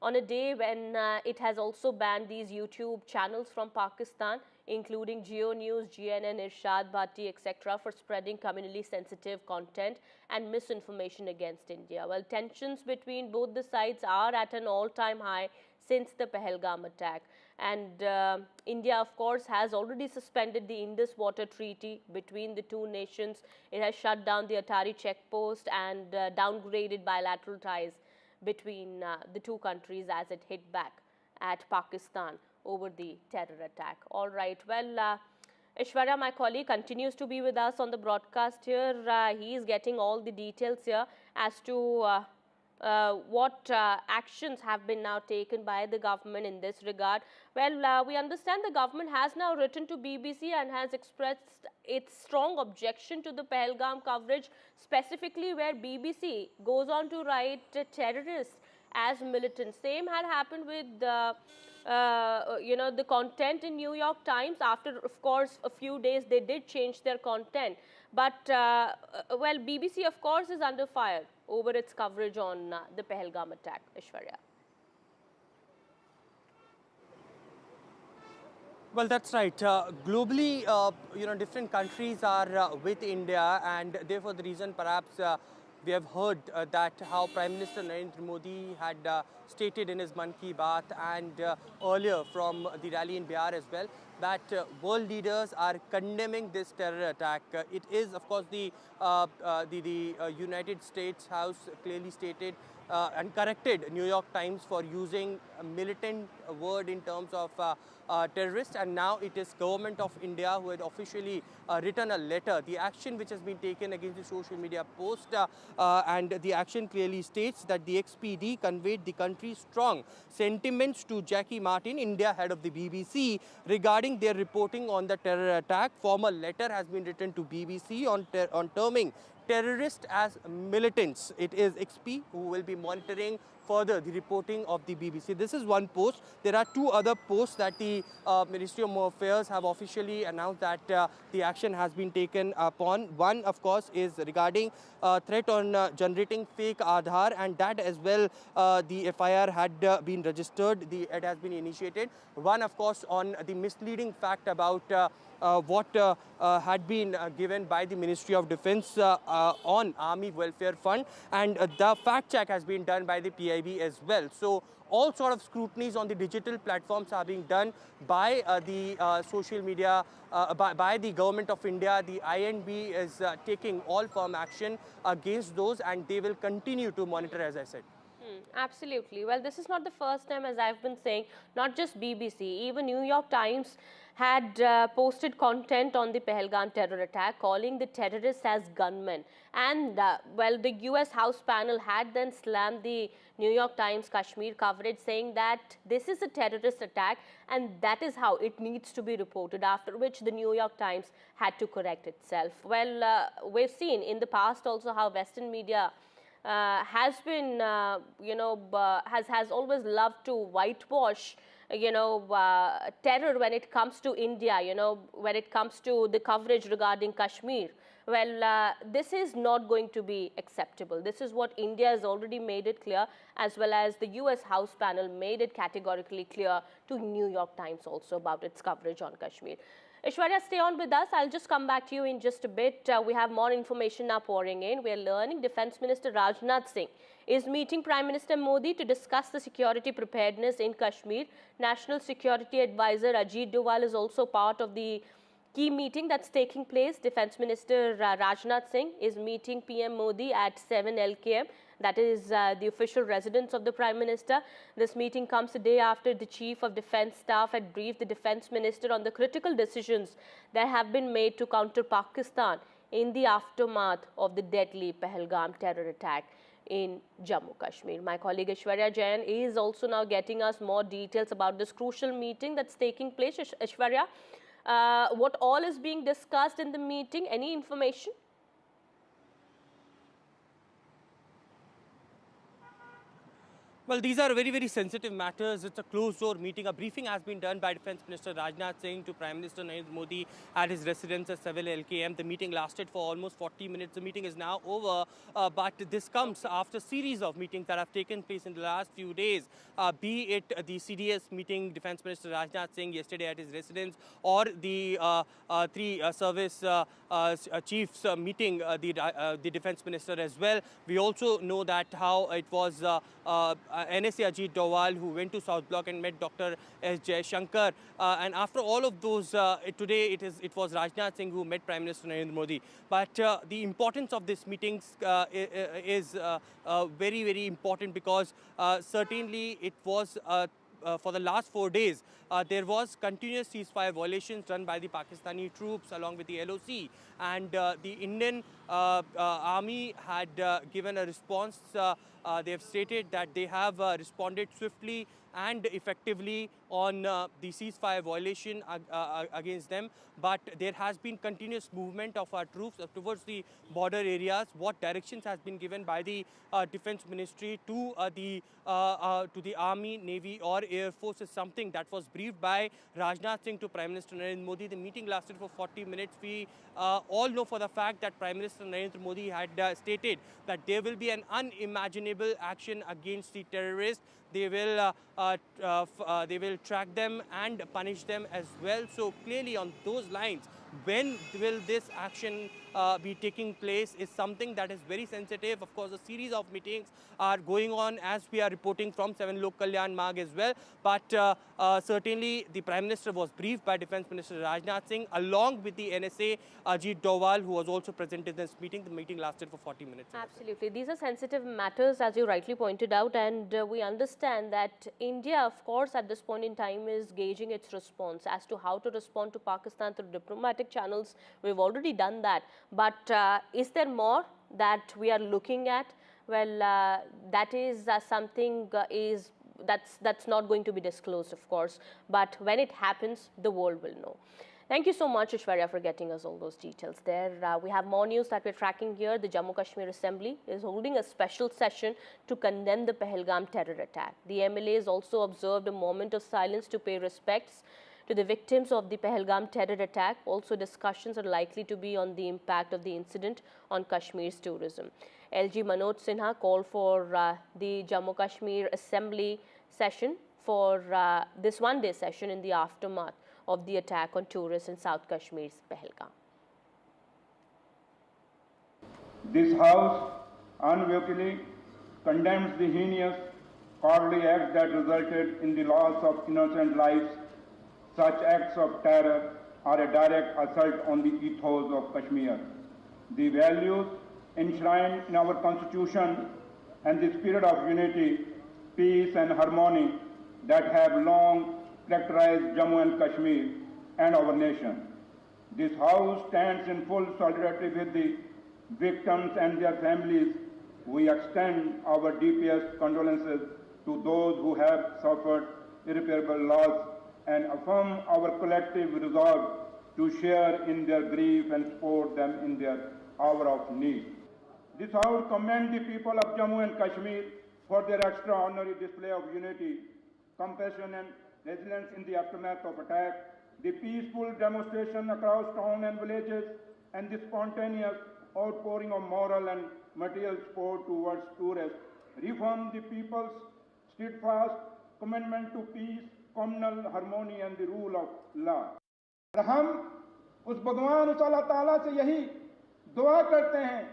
on a day when it has also banned these YouTube channels from Pakistan, including Geo News, GNN, Irshad Bhatti, etc., for spreading communally sensitive content and misinformation against India. Tensions between both the sides are at an all-time high since the Pahalgam attack. And India, of course, has already suspended the Indus Water Treaty between the two nations. It has shut down the Atari checkpost and downgraded bilateral ties between the two countries as it hit back at Pakistan over the terror attack. All right, Aishwarya, my colleague, continues to be with us on the broadcast here. He is getting all the details here as to what actions have been now taken by the government in this regard. We understand the government has now written to BBC and has expressed its strong objection to the Pahalgam coverage, specifically where BBC goes on to write terrorists as militant. Same had happened with the content in New York Times. After, of course, a few days, they did change their content. But, well, BBC, of course, is under fire over its coverage on the Pahalgam attack. Aishwarya. Well, that's right. Globally, different countries are with India, and therefore the reason perhaps we have heard that how Prime Minister Narendra Modi had stated in his Mann Ki Baat and earlier from the rally in Bihar as well, that world leaders are condemning this terror attack. It is, of course, the United States House clearly stated and corrected New York Times for using a militant word in terms of terrorists, and now it is government of India who had officially written a letter. The action which has been taken against the social media post and the action clearly states that the XPD conveyed the country's strong sentiments to Jackie Martin, India head of the BBC, regarding their reporting on the terror attack. Formal letter has been written to BBC on terming terrorists as militants. It is XP who will be monitoring further the reporting of the BBC. This is one post. There are two other posts that the Ministry of Home Affairs have officially announced that the action has been taken upon. One, of course, is regarding threat on generating fake Aadhaar, and that as well the FIR had been registered, it has been initiated. One, of course, on the misleading fact about what had been given by the Ministry of Defence on Army Welfare Fund, and the fact check has been done by the PIB as well. So all sort of scrutinies on the digital platforms are being done by the social media, by the government of India. The INB is taking all firm action against those, and they will continue to monitor, as I said. Absolutely. Well, this is not the first time, as I've been saying, not just BBC, even New York Times had posted content on the Pahalgam terror attack, calling the terrorists as gunmen. And, well, the US House panel had then slammed the New York Times Kashmir coverage, saying that this is a terrorist attack and that is how it needs to be reported, after which the New York Times had to correct itself. Well, we've seen in the past also how Western media has been, has always loved to whitewash, terror when it comes to India, when it comes to the coverage regarding Kashmir. Well, this is not going to be acceptable. This is what India has already made it clear, as well as the US House panel made it categorically clear to New York Times also about its coverage on Kashmir. Aishwarya, stay on with us. I'll just come back to you in just a bit. We have more information now pouring in. We are learning Defence Minister Rajnath Singh is meeting Prime Minister Modi to discuss the security preparedness in Kashmir. National Security Advisor Ajit Doval is also part of the key meeting that's taking place. Defence Minister Rajnath Singh is meeting PM Modi at 7 LKM. That is the official residence of the Prime Minister. This meeting comes a day after the Chief of Defence Staff had briefed the Defence Minister on the critical decisions that have been made to counter Pakistan in the aftermath of the deadly Pahalgam terror attack in Jammu Kashmir. My colleague Aishwarya Jain is also now getting us more details about this crucial meeting that's taking place. Aishwarya, what all is being discussed in the meeting? Any information? Well, these are very, very sensitive matters. It's a closed-door meeting. A briefing has been done by Defence Minister Rajnath Singh to Prime Minister Narendra Modi at his residence at 7 LKM. The meeting lasted for almost 40 minutes. The meeting is now over, but this comes after a series of meetings that have taken place in the last few days, be it the CDS meeting, Defence Minister Rajnath Singh yesterday at his residence, or the three service chiefs meeting the Defence Minister as well. We also know that how it was NSA Ajit Doval who went to South Block and met Dr. S. Jaishankar, and after all of those, today it was Rajnath Singh who met Prime Minister Narendra Modi. But the importance of this meetings is very, very important, because certainly it was for the last 4 days, there was continuous ceasefire violations done by the Pakistani troops along with the LOC, and the Indian army had given a response. They have stated that they have responded swiftly and effectively on the ceasefire violation against them. But there has been continuous movement of our troops towards the border areas. What directions has been given by the Defense Ministry to the Army, Navy or Air Force is something that was briefed by Rajnath Singh to Prime Minister Narendra Modi. The meeting lasted for 40 minutes. We all know for the fact that Prime Minister Narendra Modi had stated that there will be an unimaginable action against the terrorists. They will track them and punish them as well. So clearly on those lines, when will this action be taking place is something that is very sensitive. Of course, a series of meetings are going on as we are reporting from 7 Lok Kalyan Marg as well. But certainly the Prime Minister was briefed by Defence Minister Rajnath Singh along with the NSA Ajit Doval, who was also present in this meeting. The meeting lasted for 40 minutes. Absolutely. These are sensitive matters, as you rightly pointed out, and we understand that India, of course, at this point in time is gauging its response as to how to respond to Pakistan through diplomatic channels. We've already done that. But is there more that we are looking at? Well, that is something that's not going to be disclosed, of course. But when it happens, the world will know. Thank you so much, Ishwarya, for getting us all those details there. We have more news that we're tracking here. The Jammu Kashmir Assembly is holding a special session to condemn the Pahalgam terror attack. The MLAs also observed a moment of silence to pay respects to the victims of the Pahalgam terror attack. Also, discussions are likely to be on the impact of the incident on Kashmir's tourism. LG Manoj Sinha called for the Jammu Kashmir Assembly session for this one-day session in the aftermath of the attack on tourists in South Kashmir's Pahalgam. This House unequivocally condemns the heinous, cowardly act that resulted in the loss of innocent lives. Such acts of terror are a direct assault on the ethos of Kashmir. The values enshrined in our Constitution and the spirit of unity, peace and harmony that have long characterized Jammu and Kashmir and our nation. This House stands in full solidarity with the victims and their families. We extend our deepest condolences to those who have suffered irreparable loss and affirm our collective resolve to share in their grief and support them in their hour of need. This House commends the people of Jammu and Kashmir for their extraordinary display of unity, compassion and resilience in the aftermath of attack, the peaceful demonstration across town and villages, and the spontaneous outpouring of moral and material support towards tourists, reaffirm the people's steadfast commitment to peace, communal harmony and the rule of law. हम उस भगवान उस अल्लाह ताला से यही दुआ करते हैं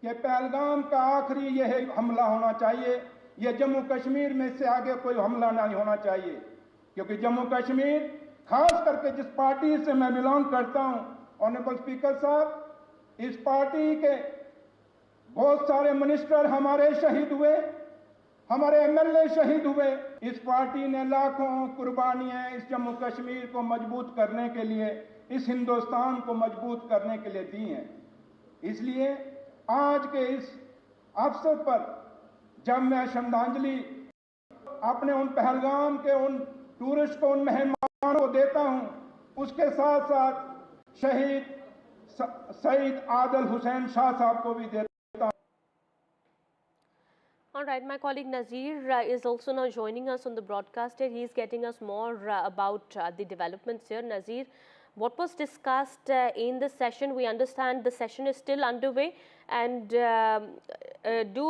कि पहलगाम का आखिरी यह हमला होना चाहिए, यह जम्मू कश्मीर में से आगे कोई हमला नहीं होना चाहिए, क्योंकि जम्मू कश्मीर खास करके जिस पार्टी से मैं बिलोंग करता हूं, ऑनरेबल स्पीकर साहब, इस पार्टी के बहुत सारे मिनिस्टर हमारे शहीद हुए, हमारे एमएलए शहीद हुए। इस पार्टी ने लाखों कुर्बानियां इस जम्मू कश्मीर को मजबूत करने के लिए, इस हिंदुस्तान को मजबूत करने के लिए दी हैं। इसलिए आज के इस अवसर पर जब मैं श्रद्धांजलि अपने उन पहलगाम के उन टूरिस्ट को, उन मेहमानों को देता हूं, उसके साथ साथ शहीद सईद आदिल हुसैन शाह साहब को भी देता हूं। All right, my colleague Nazir is also now joining us on the broadcast here. He is getting us more about the developments here. Nazir, what was discussed in the session? We understand the session is still underway, and do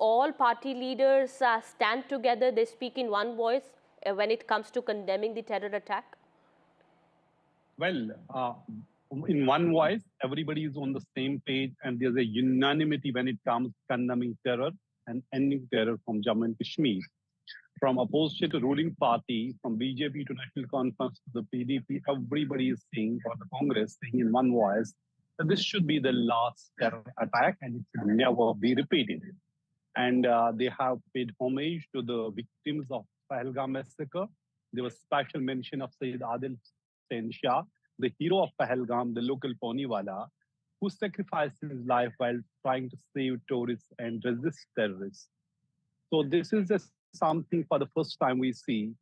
all party leaders stand together? They speak in one voice when it comes to condemning the terror attack? Well, in one voice, everybody is on the same page, and there's a unanimity when it comes to condemning terror and ending terror from Jammu and Kashmir. From opposition to ruling party, from BJP to National Conference to the PDP, everybody is saying, or the Congress saying in one voice, that this should be the last terror attack and it should never be repeated. And they have paid homage to the victims of Pahalgam massacre. There was special mention of Sayyid Adil Hussain Shah, the hero of Pahalgam, the local Poniwala, who sacrificed his life while trying to save tourists and resist terrorists. So this is a something for the first time we see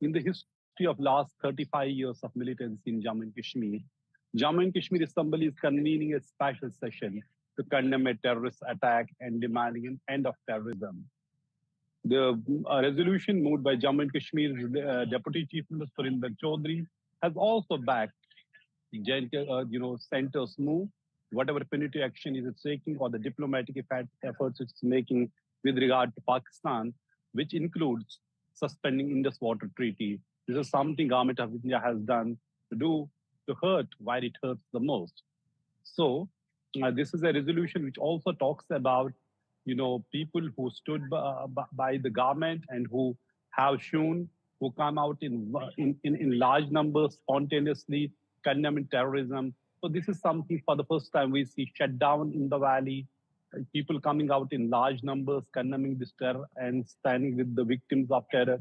in the history of last 35 years of militancy in Jammu and Kashmir. Jammu and Kashmir Assembly is convening a special session to condemn a terrorist attack and demanding an end of terrorism. The resolution moved by Jammu and Kashmir Deputy Chief Minister Chaudhary has also backed center's move, whatever punitive action is taking or the diplomatic efforts it's making with regard to Pakistan, which includes suspending Indus Water Treaty. This is something Government of India has done to hurt where it hurts the most. So this is a resolution which also talks about, people who stood by the government and who have shown, who come out in large numbers spontaneously condemning terrorism. So this is something for the first time we see shutdown in the valley, people coming out in large numbers condemning this terror and standing with the victims of terror.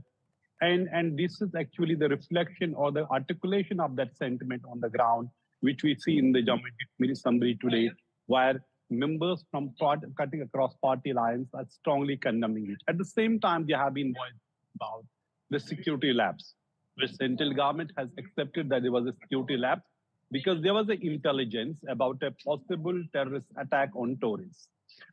And this is actually the reflection or the articulation of that sentiment on the ground, which we see in the Jammu and Kashmir Assembly today, where members from cutting across party lines are strongly condemning it. At the same time, there have been voices about the security lapse. The central government has accepted that there was a security lapse because there was an intelligence about a possible terrorist attack on tourists.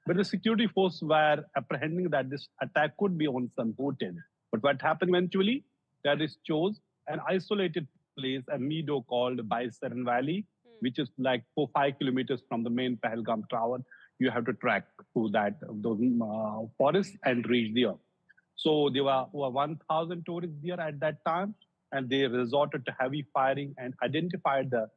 But the security forces were apprehending that this attack could be on some hotel. But what happened eventually? Terrorists chose an isolated place, a meadow called Baisaran Valley, which is like 4-5 kilometers from the main Pahalgam tower. You have to trek through those forests and reach there. So there were 1,000 tourists there at that time, and they resorted to heavy firing and identified the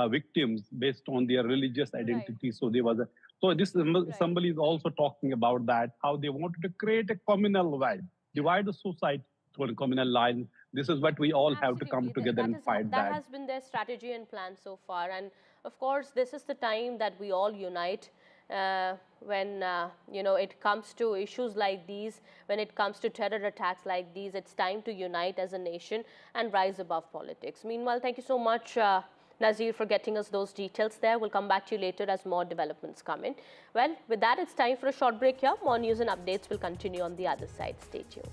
victims based on their religious identity. Right. So this assembly is also talking about that, how they wanted to create a communal vibe, divide the society through a communal line. This is what we all have to come together and fight that. That has been their strategy and plan so far. And of course, this is the time that we all unite when, it comes to issues like these, when it comes to terror attacks like these. It's time to unite as a nation and rise above politics. Meanwhile, thank you so much, Nazir, for getting us those details there. We'll come back to you later as more developments come in. Well, with that, it's time for a short break here. More news and updates will continue on the other side. Stay tuned.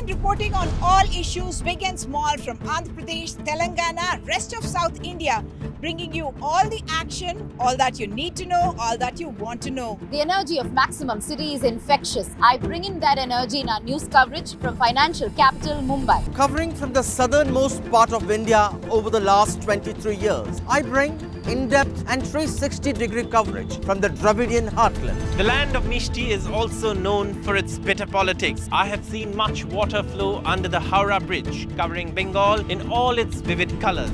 Reporting on all issues big and small from Andhra Pradesh, Telangana, rest of South India, bringing you all the action, all that you need to know, all that you want to know. The energy of Maximum City is infectious. I bring in that energy in our news coverage from financial capital Mumbai. Covering from the southernmost part of India over the last 23 years, I bring in-depth and 360-degree coverage from the Dravidian heartland. The land of Mishti is also known for its bitter politics. I have seen much water flow under the Howrah Bridge, covering Bengal in all its vivid colors.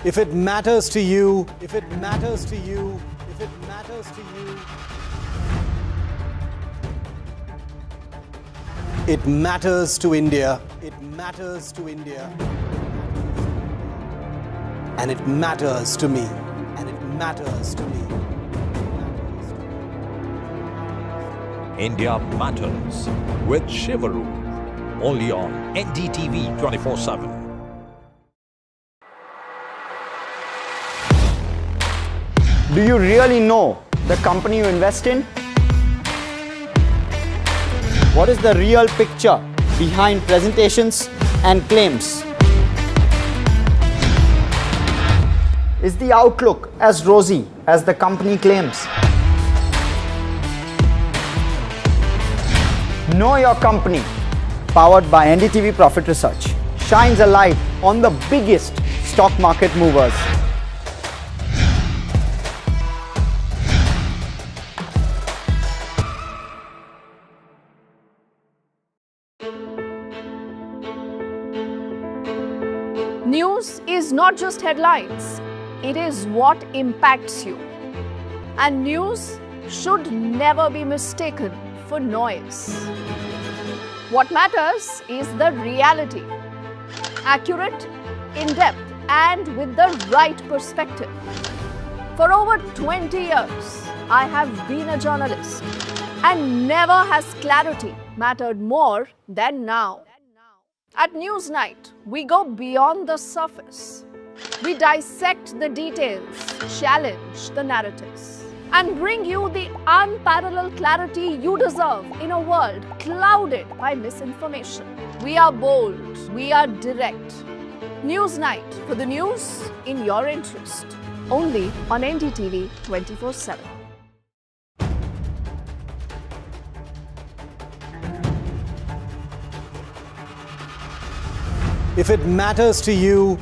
If it matters to you, if it matters to you, if it matters to you, it matters to India. It matters to India. And it matters to me. And it matters to me. India Matters with Shivaru. Only on NDTV 24/7. Do you really know the company you invest in? What is the real picture behind presentations and claims? Is the outlook as rosy as the company claims? Know Your Company, powered by NDTV Profit Research, shines a light on the biggest stock market movers. news is not just headlines, it is what impacts you. And news should never be mistaken for noise. What matters is the reality. Accurate, in-depth, and with the right perspective. For over 20 years, I have been a journalist, and never has clarity mattered more than now. At Newsnight, we go beyond the surface. We dissect the details, challenge the narratives, and bring you the unparalleled clarity you deserve in a world clouded by misinformation. We are bold, we are direct. Newsnight, for the news in your interest. Only on NDTV 24/7. If it matters to you,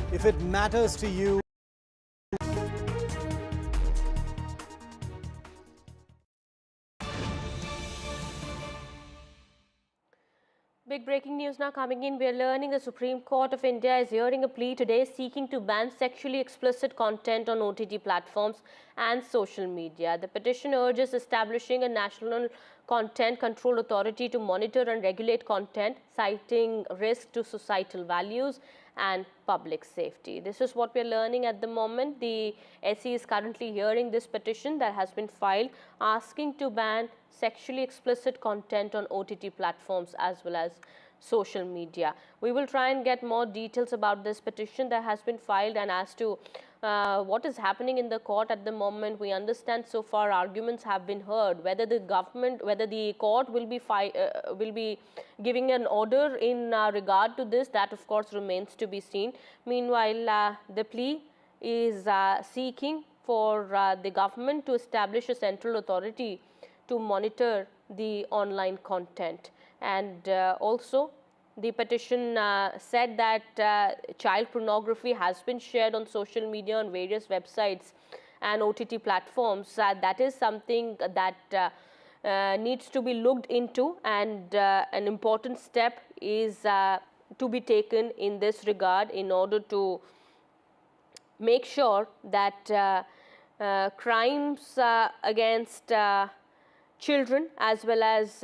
Big breaking news now coming in. We are learning the Supreme Court of India is hearing a plea today seeking to ban sexually explicit content on OTT platforms and social media. The petition urges establishing a national content control authority to monitor and regulate content, citing risk to societal values and public safety. This is what we are learning at the moment. The SE is currently hearing this petition that has been filed asking to ban sexually explicit content on OTT platforms as well as social media. We will try and get more details about this petition that has been filed and as to what is happening in the court at the moment. We understand so far arguments have been heard. Whether the court will be giving an order in regard to this, that of course remains to be seen. Meanwhile, the plea is seeking for the government to establish a central authority to monitor the online content, and also the petition said that child pornography has been shared on social media on various websites and OTT platforms. That is something that needs to be looked into, and an important step is to be taken in this regard in order to make sure that crimes against children as well as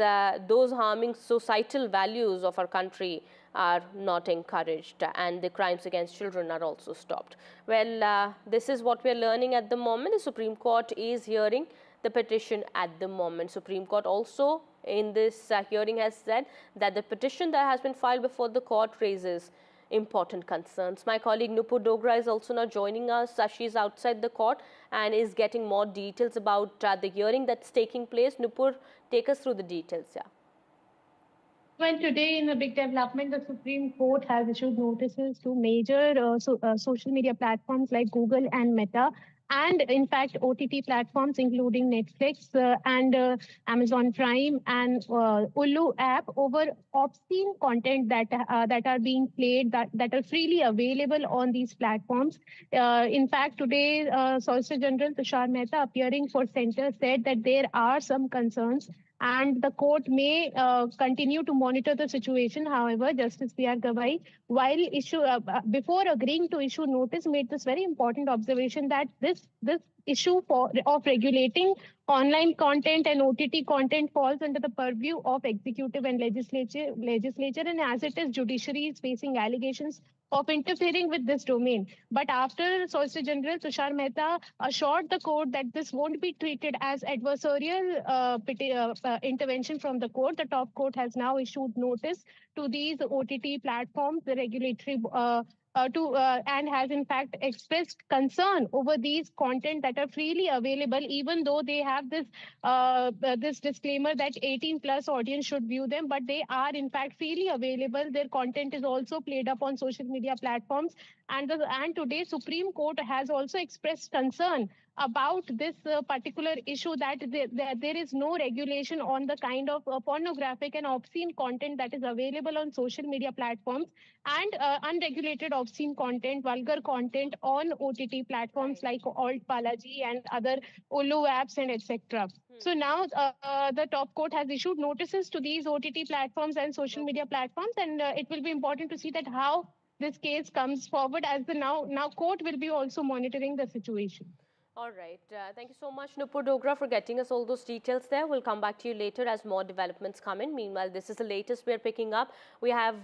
those harming societal values of our country are not encouraged, and the crimes against children are also stopped. Well, this is what we are learning at the moment. The Supreme Court is hearing the petition at the moment. Supreme Court also in this hearing has said that the petition that has been filed before the court raises important concerns. My colleague Nupur Dogra is also now joining us. She is outside the court and is getting more details about the hearing that's taking place. Nupur, take us through the details. Yeah. Well, today in a big development, the Supreme Court has issued notices to major social media platforms like Google and Meta, and in fact OTT platforms including Netflix and Amazon Prime and Ulu app over obscene content that are being played that are freely available on these platforms. In fact, today Solicitor General Tushar Mehta, appearing for Centre, said that there are some concerns and the court may continue to monitor the situation. However, Justice P.R. Gavai, while before agreeing to issue notice, made this very important observation that this issue of regulating online content and OTT content falls under the purview of executive and legislature, and as it is, judiciary is facing allegations of interfering with this domain. But after Solicitor General Tushar Mehta assured the court that this won't be treated as adversarial intervention from the court, the top court has now issued notice to these OTT platforms, the regulatory and has in fact expressed concern over these content that are freely available, even though they have this this disclaimer that 18+ audience should view them, but they are in fact freely available. Their content is also played up on social media platforms, and today Supreme Court has also expressed concern about this particular issue, that there is no regulation on the kind of pornographic and obscene content that is available on social media platforms, and unregulated obscene content, vulgar content on OTT platforms like Alt Balaji and other Ulu apps and etc. So now the top court has issued notices to these OTT platforms and social media platforms, and it will be important to see that how this case comes forward, as the now court will be also monitoring the situation. All right. Thank you so much, Nupur Dogra, for getting us all those details there. We'll come back to you later as more developments come in. Meanwhile, this is the latest we're picking up. We are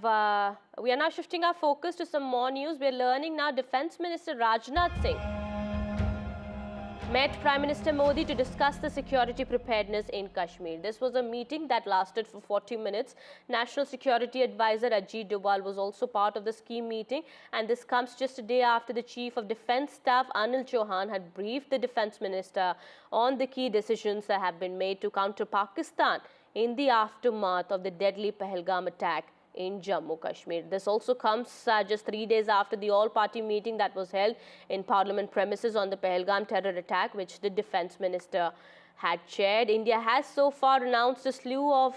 now shifting our focus to some more news. We're learning now Defence Minister Rajnath Singh met Prime Minister Modi to discuss the security preparedness in Kashmir. This was a meeting that lasted for 40 minutes. National Security Advisor Ajit Doval was also part of the scheme meeting, and this comes just a day after the Chief of Defence Staff Anil Chauhan had briefed the Defence Minister on the key decisions that have been made to counter Pakistan in the aftermath of the deadly Pahalgam attack in Jammu Kashmir. This also comes just 3 days after the all-party meeting that was held in Parliament premises on the Pahalgam terror attack, which the Defence Minister had chaired. India has so far announced a slew of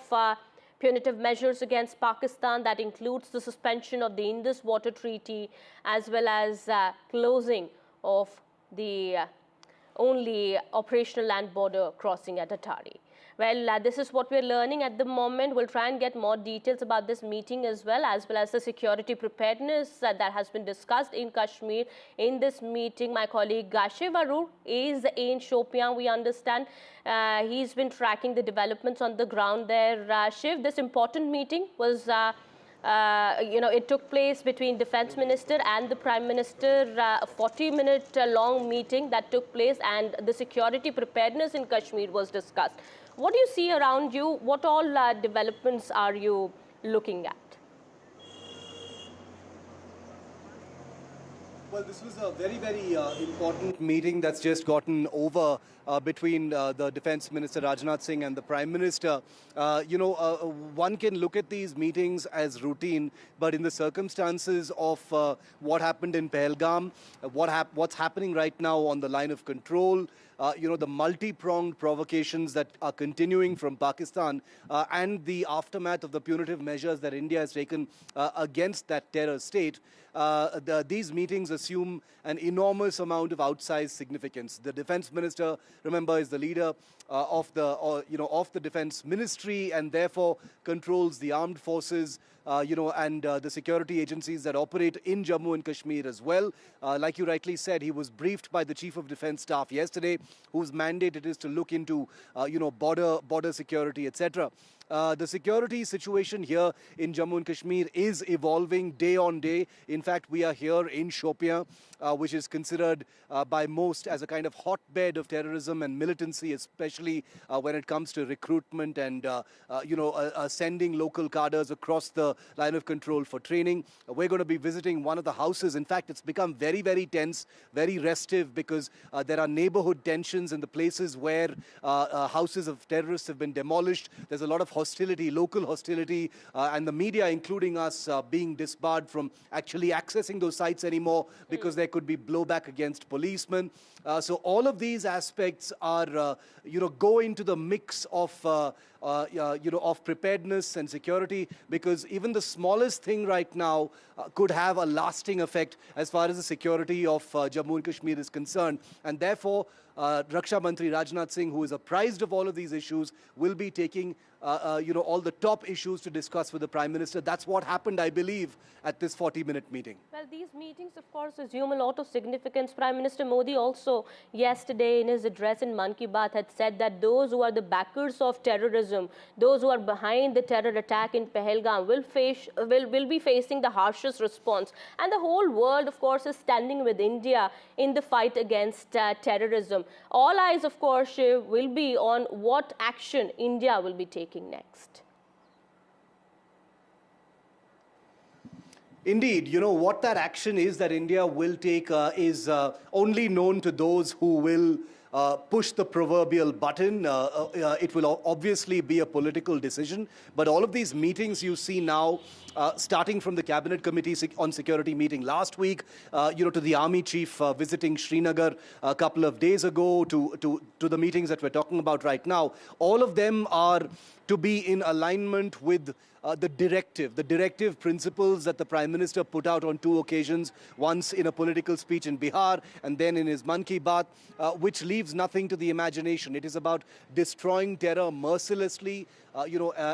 punitive measures against Pakistan that includes the suspension of the Indus Water Treaty as well as closing of the only operational land border crossing at Atari. Well, this is what we're learning at the moment. We'll try and get more details about this meeting as well as the security preparedness that has been discussed in Kashmir. In this meeting, my colleague Shiv Arur is in Shopian, we understand. He's been tracking the developments on the ground there. Shiv, this important meeting was it took place between Defence Minister and the Prime Minister, a 40-minute long meeting that took place, and the security preparedness in Kashmir was discussed. What do you see around you? What all developments are you looking at? Well, this was a very, very important meeting that's just gotten over between the Defence Minister Rajnath Singh and the Prime Minister. One can look at these meetings as routine, but in the circumstances of what happened in Pahalgam, what's happening right now on the line of control, the multi-pronged provocations that are continuing from Pakistan and the aftermath of the punitive measures that India has taken against that terror state, these meetings assume an enormous amount of outsized significance. The Defence Minister, remember, is the leader of the Defence Ministry and therefore controls the armed forces, and the security agencies that operate in Jammu and Kashmir as well. Like you rightly said, he was briefed by the Chief of Defence Staff yesterday, whose mandate it is to look into, border security, etc. The security situation here in Jammu and Kashmir is evolving day on day. In fact, we are here in Shopian, which is considered by most as a kind of hotbed of terrorism and militancy, especially when it comes to recruitment and, sending local cadres across the line of control for training. We're going to be visiting one of the houses. In fact, it's become very, very tense, very restive, because there are neighborhood tensions in the places where houses of terrorists have been demolished. There's a lot of hostility, local hostility, and the media, including us, being disbarred from actually accessing those sites anymore because there could be blowback against policemen. So all of these aspects are, go into the mix of, of preparedness and security, because even the smallest thing right now could have a lasting effect as far as the security of Jammu and Kashmir is concerned. And therefore, Raksha Mantri Rajnath Singh, who is apprised of all of these issues, will be taking all the top issues to discuss with the Prime Minister. That's what happened, I believe, at this 40-minute meeting. Well, these meetings, of course, assume a lot of significance. Prime Minister Modi also yesterday in his address in Man Ki Baat had said that those who are the backers of terrorism, those who are behind the terror attack in Pahalgam will be facing the harshest response. And the whole world, of course, is standing with India in the fight against terrorism. All eyes, of course, will be on what action India will be taking next. Indeed, what that action is that India will take is only known to those who will push the proverbial button. It will obviously be a political decision, but all of these meetings you see now, starting from the Cabinet Committee on Security meeting last week, to the Army Chief visiting Srinagar a couple of days ago, to the meetings that we're talking about right now, all of them are to be in alignment with the directive principles that the Prime Minister put out on 2 occasions, once in a political speech in Bihar and then in his Man Ki Baat, which leave leaves nothing to the imagination. It is about destroying terror mercilessly,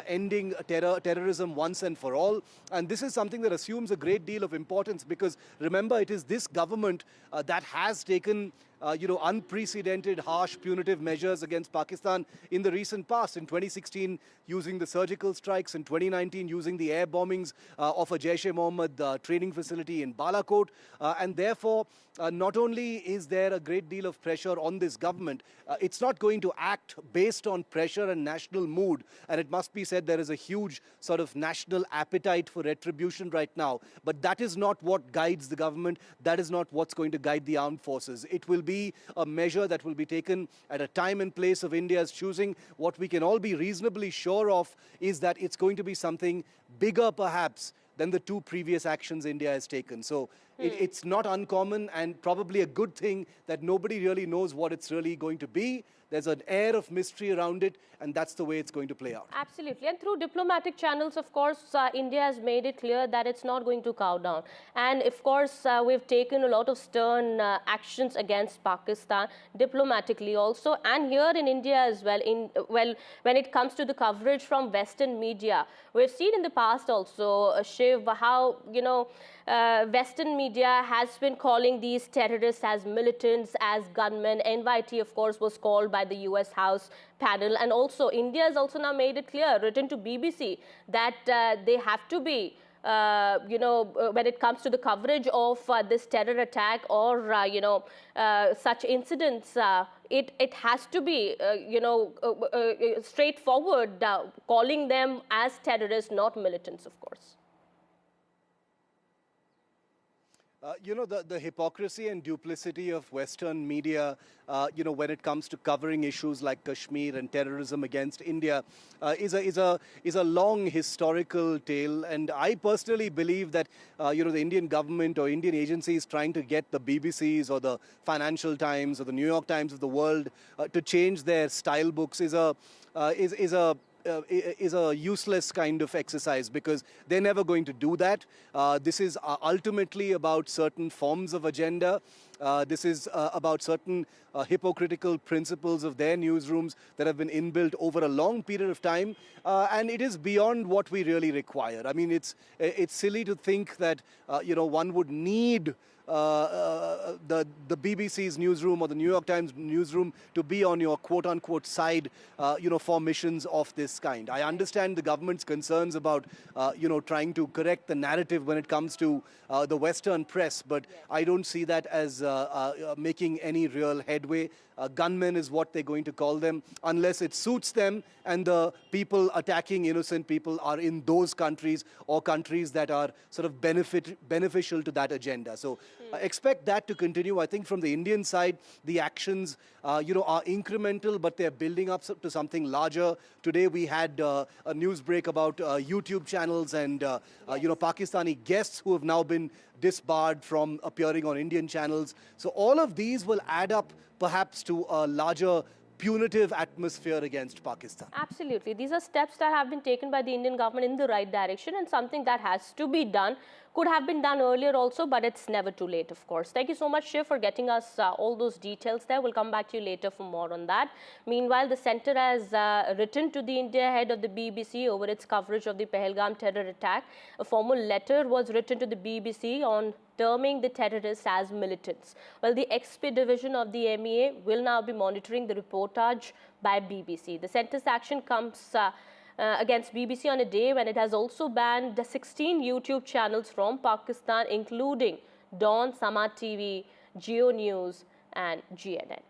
ending terrorism once and for all. And this is something that assumes a great deal of importance because, remember, it is this government that has taken unprecedented, harsh, punitive measures against Pakistan in the recent past. In 2016, using the surgical strikes. In 2019, using the air bombings of a Jaish-e-Mohammed training facility in Balakot. And therefore, not only is there a great deal of pressure on this government, it's not going to act based on pressure and national mood. And it must be said there is a huge sort of national appetite for retribution right now. But that is not what guides the government. That is not what's going to guide the armed forces. It will be a measure that will be taken at a time and place of India's choosing. What we can all be reasonably sure of is that it's going to be something bigger perhaps than the two previous actions India has taken. So it's not uncommon and probably a good thing that nobody really knows what it's really going to be. There's an air of mystery around it, and that's the way it's going to play out. Absolutely. And through diplomatic channels, of course, India has made it clear that it's not going to cow down. And of course, we've taken a lot of stern actions against Pakistan, diplomatically also, and here in India as well. When it comes to the coverage from Western media, we've seen in the past also, Shiv, how, Western media has been calling these terrorists as militants, as gunmen. NYT, of course, was called by the US House panel. And also, India has also now made it clear, written to BBC, that they have to be, when it comes to the coverage of this terror attack or, such incidents, it has to be, straightforward, calling them as terrorists, not militants, of course. The hypocrisy and duplicity of Western media, when it comes to covering issues like Kashmir and terrorism against India, is a long historical tale. And I personally believe that, the Indian government or Indian agencies trying to get the BBCs or the Financial Times or the New York Times of the world to change their style books is a useless kind of exercise because they're never going to do that. This is ultimately about certain forms of agenda. This is about certain hypocritical principles of their newsrooms that have been inbuilt over a long period of time, and it is beyond what we really require. I mean, it's silly to think that one would need the BBC's newsroom or the New York Times newsroom to be on your quote-unquote side, for missions of this kind. I understand the government's concerns about, trying to correct the narrative when it comes to the Western press, but I don't see that as making any real headway. Gunmen is what they're going to call them, unless it suits them and the people attacking innocent people are in those countries or countries that are sort of beneficial to that agenda. So expect that to continue. I think from the Indian side, the actions, are incremental, but they're building up to something larger. Today we had a news break about YouTube channels and, Pakistani guests who have now been disbarred from appearing on Indian channels. So all of these will add up perhaps to a larger punitive atmosphere against Pakistan. Absolutely. These are steps that have been taken by the Indian government in the right direction and something that has to be done. Could have been done earlier also, but it's never too late, of course. Thank you so much, Shiv, for getting us all those details there. We'll come back to you later for more on that. Meanwhile, the centre has written to the India head of the BBC over its coverage of the Pahalgam terror attack. A formal letter was written to the BBC on terming the terrorists as militants. Well, the XP division of the MEA will now be monitoring the reportage by BBC. The centre's action comes against BBC on a day when it has also banned 16 YouTube channels from Pakistan, including Dawn, Sama TV, Geo News and GNN.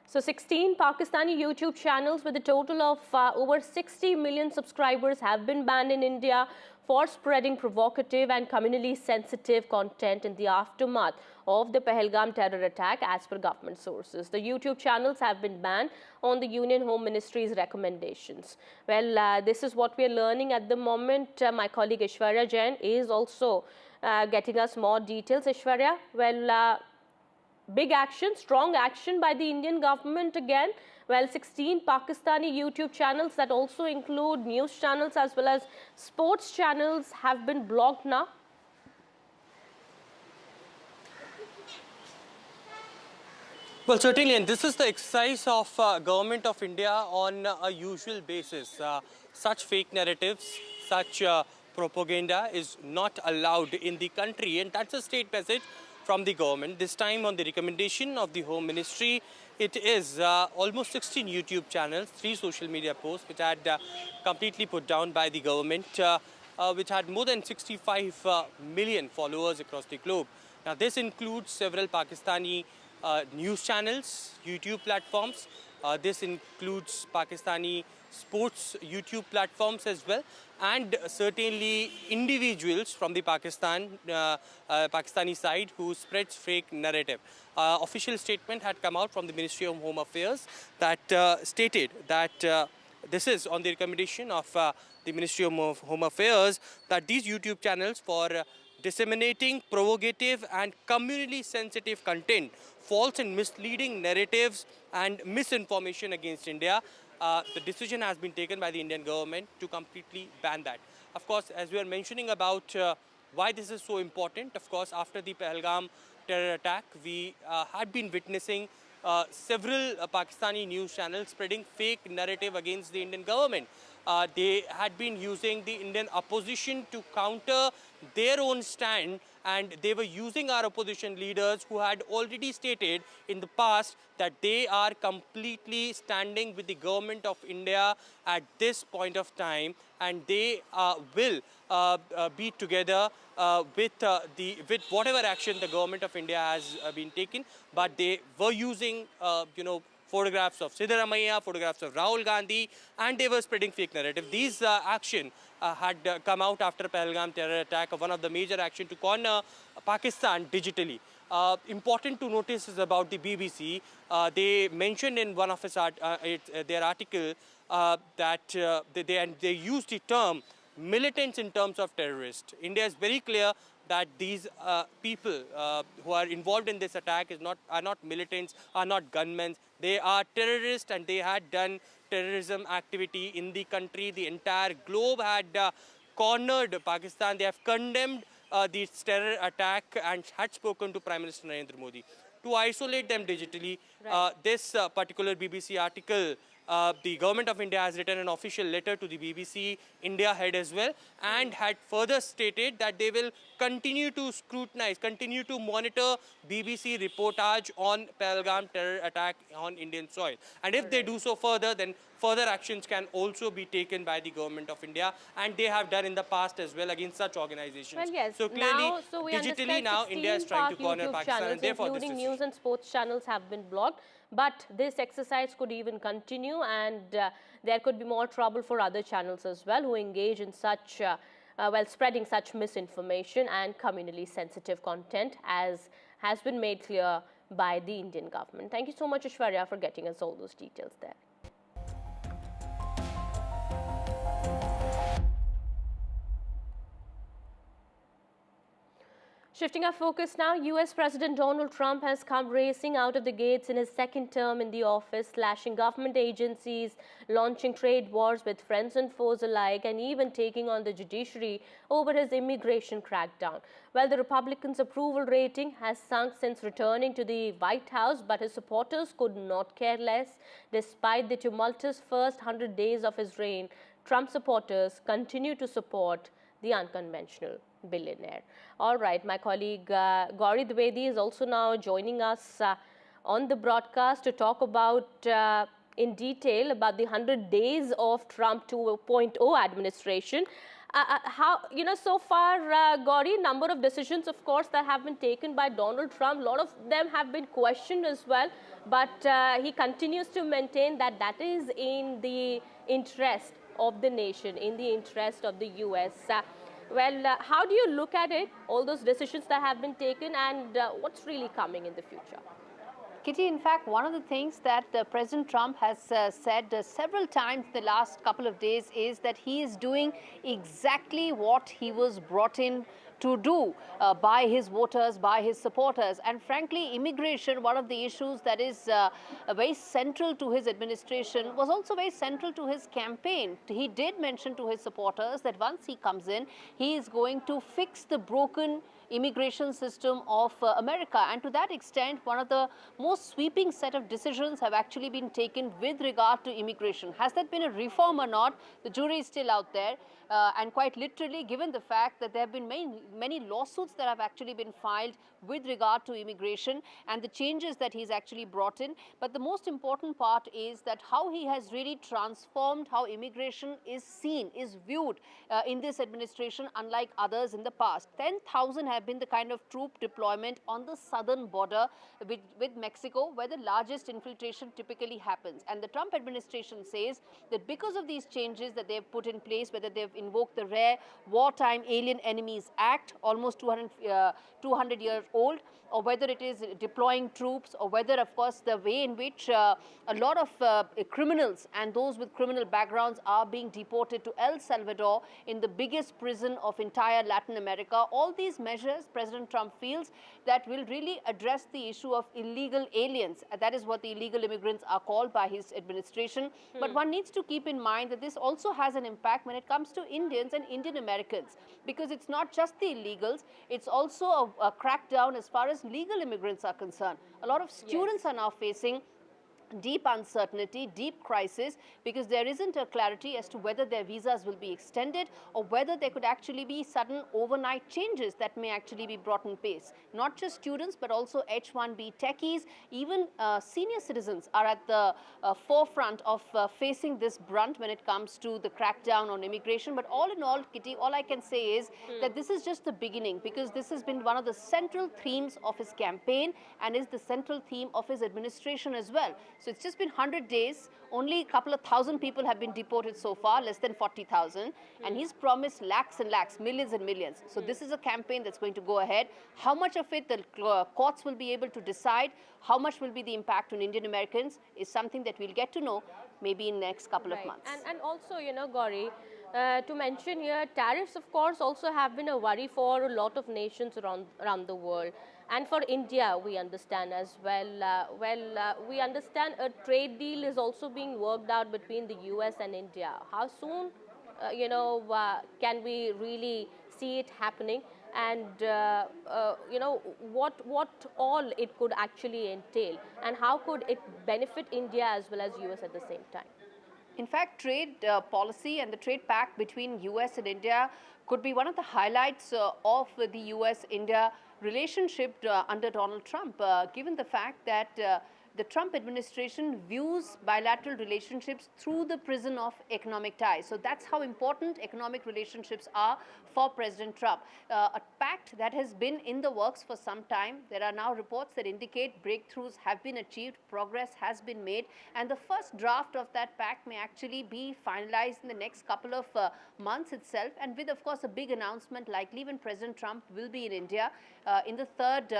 So 16 Pakistani YouTube channels with a total of over 60 million subscribers have been banned in India for spreading provocative and communally sensitive content in the aftermath of the Pahalgam terror attack, as per government sources. The YouTube channels have been banned on the Union Home Ministry's recommendations. Well, this is what we are learning at the moment. My colleague Aishwarya Jain is also getting us more details. Aishwarya, well, big action, strong action by the Indian government again. Well, 16 Pakistani YouTube channels that also include news channels as well as sports channels have been blocked now. Well, certainly, and this is the exercise of Government of India on a usual basis. Such fake narratives, such propaganda is not allowed in the country, and that's a state message from the government. This time on the recommendation of the Home Ministry, it is almost 16 YouTube channels, 3 social media posts which had completely put down by the government, which had more than 65 million followers across the globe. Now, this includes several Pakistani news channels, YouTube platforms. This includes Pakistani sports YouTube platforms as well, and certainly individuals from the Pakistani side who spreads fake narrative. Official statement had come out from the Ministry of Home Affairs that stated that this is on the recommendation of the Ministry of Home Affairs, that these YouTube channels for disseminating provocative and communally sensitive content, false and misleading narratives and misinformation against India, the decision has been taken by the Indian government to completely ban that. Of course, as we are mentioning about why this is so important, of course, after the Pahalgam terror attack, we had been witnessing several Pakistani news channels spreading fake narrative against the Indian government. They had been using the Indian opposition to counter their own stand, and they were using our opposition leaders who had already stated in the past that they are completely standing with the government of India at this point of time, and they will be together with whatever action the government of India has been taken. But they were using, photographs of Siddaramaiah, photographs of Rahul Gandhi, and they were spreading fake narrative. These action had come out after Pahalgam terror attack, of one of the major action to corner Pakistan digitally. Important to notice is about the BBC. They mentioned in one of their article that they used the term militants in terms of terrorists. India is very clear that these people who are involved in this attack are not militants, are not gunmen. They are terrorists, and they had done terrorism activity in the country. The entire globe had cornered Pakistan. They have condemned this terror attack and had spoken to Prime Minister Narendra Modi to isolate them digitally. Right. This particular BBC article, the government of India has written an official letter to the BBC India head as well, and had further stated that they will continue to scrutinize, continue to monitor BBC reportage on Pahalgam terror attack on Indian soil. And if they do so further, then further actions can also be taken by the government of India, and they have done in the past as well against such organizations. Well, yes. So clearly, digitally now India is trying to corner Pakistan, channels, and therefore this including decision. news and sports channels, have been blocked. But this exercise could even continue, and there could be more trouble for other channels as well who engage in such, spreading such misinformation and communally sensitive content, as has been made clear by the Indian government. Thank you so much, Aishwarya, for getting us all those details there. Shifting our focus now, US President Donald Trump has come racing out of the gates in his second term in the office, slashing government agencies, launching trade wars with friends and foes alike, and even taking on the judiciary over his immigration crackdown. Well, the Republicans' approval rating has sunk since returning to the White House, but his supporters could not care less. Despite the tumultuous first 100 days of his reign, Trump supporters continue to support the unconventional billionaire. All right, my colleague Gauri Dwivedi is also now joining us on the broadcast to talk about in detail about the 100 days of Trump 2.0 administration. So far, Gauri, number of decisions, of course, that have been taken by Donald Trump. A lot of them have been questioned as well, but he continues to maintain that that is in the interest of the nation, in the interest of the US. How do you look at it, all those decisions that have been taken, and what's really coming in the future? Kitty, in fact, one of the things that President Trump has said several times the last couple of days is that he is doing exactly what he was brought in to do by his voters, by his supporters. And frankly, immigration, one of the issues that is very central to his administration, was also very central to his campaign. He did mention to his supporters that once he comes in, he is going to fix the broken immigration system of America. And to that extent, one of the most sweeping set of decisions have actually been taken with regard to immigration. Has that been a reform or not? The jury is still out there. And quite literally, given the fact that there have been many lawsuits that have actually been filed with regard to immigration and the changes that he's actually brought in. But the most important part is that how he has really transformed how immigration is seen, is viewed in this administration, unlike others in the past. 10,000 have been the kind of troop deployment on the southern border with Mexico, where the largest infiltration typically happens. And the Trump administration says that because of these changes that they've put in place, whether they've invoked the rare Wartime Alien Enemies Act, almost 200 years old, or whether it is deploying troops, or whether, of course, the way in which a lot of criminals and those with criminal backgrounds are being deported to El Salvador, in the biggest prison of entire Latin America. All these measures, President Trump feels that will really address the issue of illegal aliens. That is what the illegal immigrants are called by his administration. But one needs to keep in mind that this also has an impact when it comes to Indians and Indian Americans, because it's not just the illegals, it's also a crackdown as far as legal immigrants are concerned. A lot of students are now facing deep uncertainty, deep crisis, because there isn't a clarity as to whether their visas will be extended or whether there could actually be sudden overnight changes that may actually be brought in place. Not just students, but also H-1B techies, even senior citizens are at the forefront of facing this brunt when it comes to the crackdown on immigration. But all in all, Kitty, all I can say is that this is just the beginning, because this has been one of the central themes of his campaign and is the central theme of his administration as well. So it's just been 100 days, only a couple of thousand people have been deported so far, less than 40,000, and he's promised lakhs and lakhs, millions and millions. So this is a campaign that's going to go ahead. How much of it the courts will be able to decide, how much will be the impact on Indian Americans, is something that we'll get to know maybe in the next couple of months. And also, you know, Gauri, to mention here, tariffs, of course, also have been a worry for a lot of nations around the world. And for India, we understand as well. We understand a trade deal is also being worked out between the US and India. How soon, can we really see it happening? And, what all it could actually entail? And how could it benefit India as well as US at the same time? In fact, trade policy and the trade pact between US and India could be one of the highlights of the US-India relationship under Donald Trump, given the fact that the Trump administration views bilateral relationships through the prism of economic ties. So that's how important economic relationships are for President Trump. A pact that has been in the works for some time. There are now reports that indicate breakthroughs have been achieved, progress has been made, and the first draft of that pact may actually be finalized in the next couple of months itself, and with, of course, a big announcement likely when President Trump will be in India in the third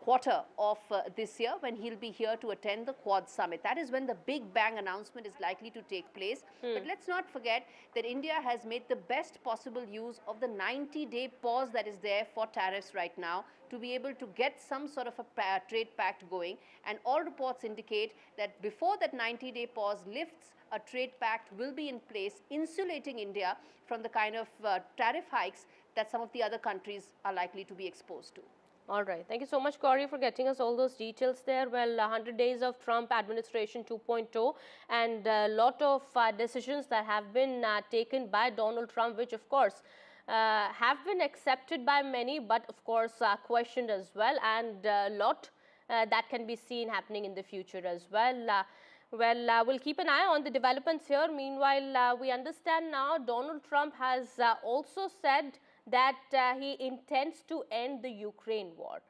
quarter of this year, when he'll be here to attend the Quad Summit. That is when the big bang announcement is likely to take place. But let's not forget that India has made the best possible use of the 90-day pause that is there for tariffs right now to be able to get some sort of a trade pact going. And all reports indicate that before that 90-day pause lifts, a trade pact will be in place, insulating India from the kind of tariff hikes that some of the other countries are likely to be exposed to. All right. Thank you so much, Gauri, for getting us all those details there. Well, 100 days of Trump administration 2.0 and a lot of decisions that have been taken by Donald Trump, which, of course, have been accepted by many, but, of course, questioned as well, and a lot that can be seen happening in the future as well. We'll keep an eye on the developments here. Meanwhile, we understand now Donald Trump has also said that he intends to end the Ukraine war.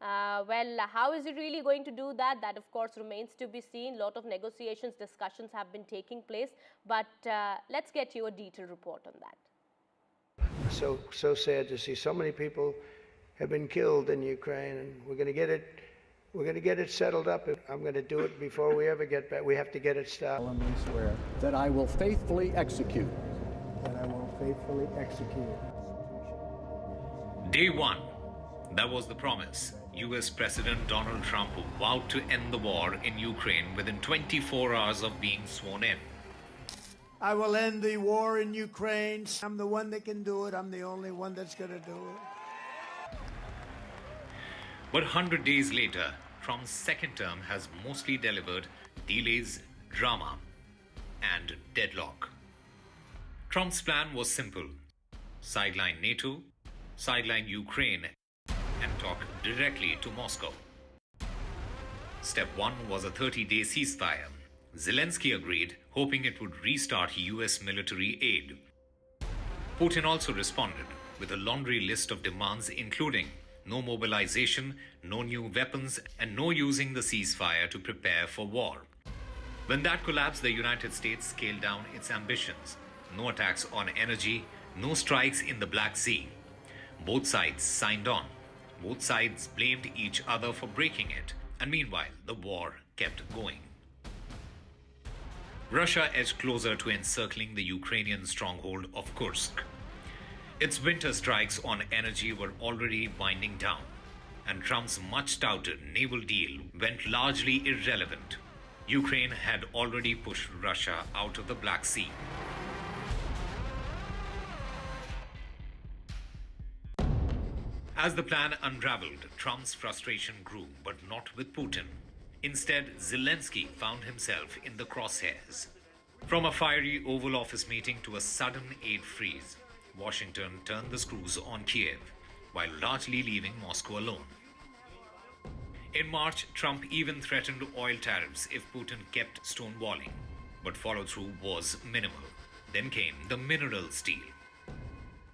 How is he really going to do that? That, of course, remains to be seen. A lot of negotiations, discussions have been taking place. But let's get you a detailed report on that. So sad to see so many people have been killed in Ukraine, and we're going to get it. We're going to get it settled up. I'm going to do it before we ever get back. We have to get it stopped. I swear that I will faithfully execute. That I will faithfully execute. Day one. That was the promise. US President Donald Trump vowed to end the war in Ukraine within 24 hours of being sworn in. I will end the war in Ukraine. I'm the one that can do it. I'm the only one that's going to do it. But 100 days later, Trump's second term has mostly delivered delays, drama, and deadlock. Trump's plan was simple: sideline NATO, sideline Ukraine, and talk directly to Moscow. Step 1 was a 30-day ceasefire. Zelensky agreed, hoping it would restart US military aid. Putin also responded with a laundry list of demands, including no mobilization, no new weapons, and no using the ceasefire to prepare for war. When that collapsed, the United States scaled down its ambitions. No attacks on energy, no strikes in the Black Sea. Both sides signed on. Both sides blamed each other for breaking it, and meanwhile, the war kept going. Russia edged closer to encircling the Ukrainian stronghold of Kursk. Its winter strikes on energy were already winding down, and Trump's much-touted naval deal went largely irrelevant. Ukraine had already pushed Russia out of the Black Sea. As the plan unraveled, Trump's frustration grew, but not with Putin. Instead, Zelensky found himself in the crosshairs. From a fiery Oval Office meeting to a sudden aid freeze, Washington turned the screws on Kiev, while largely leaving Moscow alone. In March, Trump even threatened oil tariffs if Putin kept stonewalling, but follow-through was minimal. Then came the minerals deal.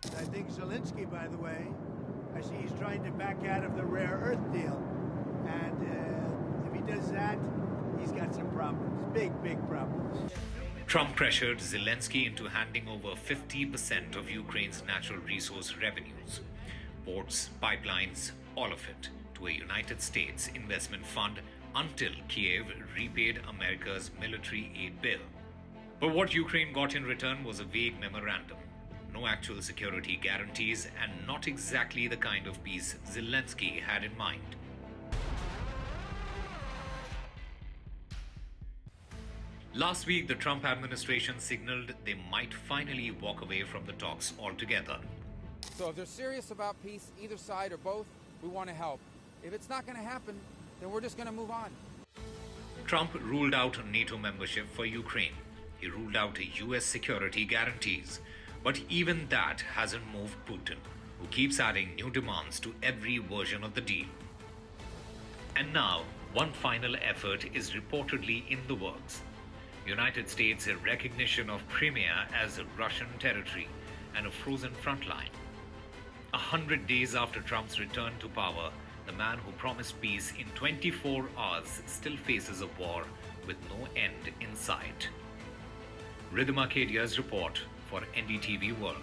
I think Zelensky, by the way, I see he's trying to back out of the rare earth deal. And if he does that, he's got some problems, big problems. Trump pressured Zelensky into handing over 50% of Ukraine's natural resource revenues, ports, pipelines, all of it, to a United States investment fund until Kiev repaid America's military aid bill. But what Ukraine got in return was a vague memorandum. No actual security guarantees, and not exactly the kind of peace Zelensky had in mind. Last week, the Trump administration signaled they might finally walk away from the talks altogether. So if they're serious about peace, either side or both, we want to help. If it's not going to happen, then we're just going to move on. Trump ruled out NATO membership for Ukraine. He ruled out US security guarantees. But even that hasn't moved Putin, who keeps adding new demands to every version of the deal. And now, one final effort is reportedly in the works. United States' recognition of Crimea as a Russian territory and a frozen front line. 100 days after Trump's return to power, the man who promised peace in 24 hours still faces a war with no end in sight. Rhythm Arcadia's report for NDTV World.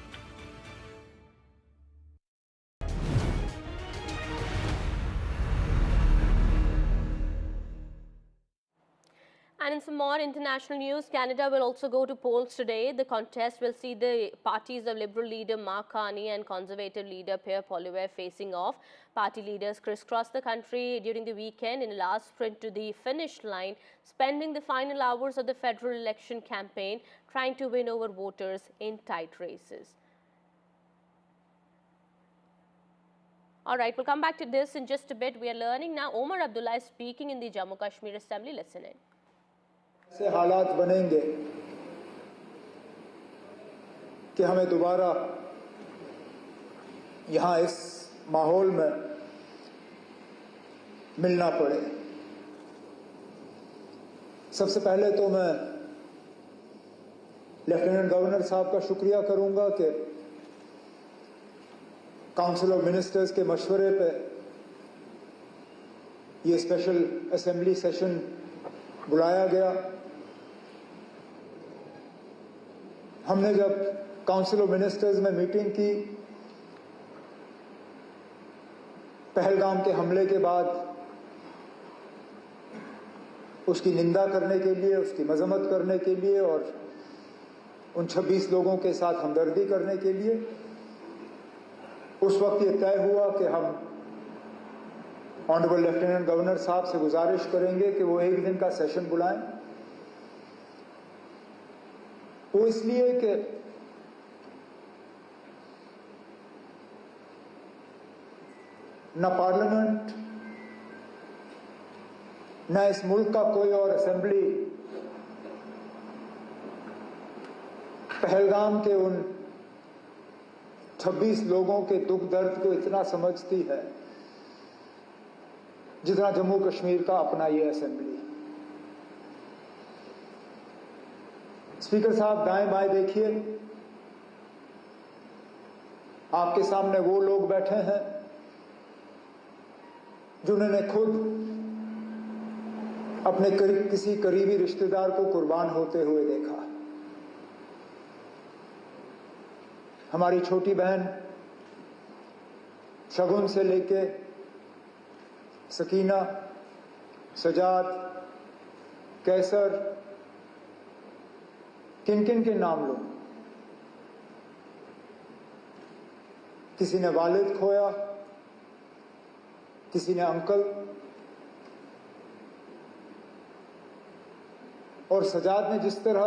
And in some more international news, Canada will also go to polls today. The contest will see the parties of Liberal leader Mark Carney and Conservative leader Pierre Poilievre facing off. Party leaders crisscrossed the country during the weekend in a last sprint to the finish line, spending the final hours of the federal election campaign trying to win over voters in tight races. All right, we'll come back to this in just a bit. We are learning now. Omar Abdullah is speaking in the Jammu Kashmir Assembly. Listen in. से हालात बनेंगे कि हमें दोबारा यहाँ इस माहौल में मिलना पड़े। सबसे पहले तो मैं लेफ्टिनेंट गवर्नर साहब का शुक्रिया करूंगा कि काउंसिल ऑफ मिनिस्टर्स के मशवरे पे ये स्पेशल असेंबली सेशन बुलाया गया। हमने जब काउंसिल ऑफ मिनिस्टर्स में मीटिंग की, पहलगाम के हमले के बाद उसकी निंदा करने के लिए, उसकी मजम्मत करने के लिए और उन 26 लोगों के साथ हमदर्दी करने के लिए उस वक्त ये तय हुआ कि हम ऑनरेबल लेफ्टिनेंट गवर्नर साहब से गुजारिश करेंगे कि वो एक दिन का सेशन बुलाएं। वो इसलिए कि न पार्लियामेंट न इस मुल्क का कोई और असेंबली पहलगाम के उन 26 लोगों के दुख दर्द को इतना समझती है जितना जम्मू कश्मीर का अपना ये असेंबली। स्पीकर साहब, दाएं बाएं देखिए, आपके सामने वो लोग बैठे हैं जिन्होंने खुद अपने किसी करीबी रिश्तेदार को कुर्बान होते हुए देखा। हमारी छोटी बहन शगुन से लेके सकीना, सजाद, कैसर, किन किन के नाम लो। किसी ने वालिद खोया, किसी ने अंकल, और सजाद ने जिस तरह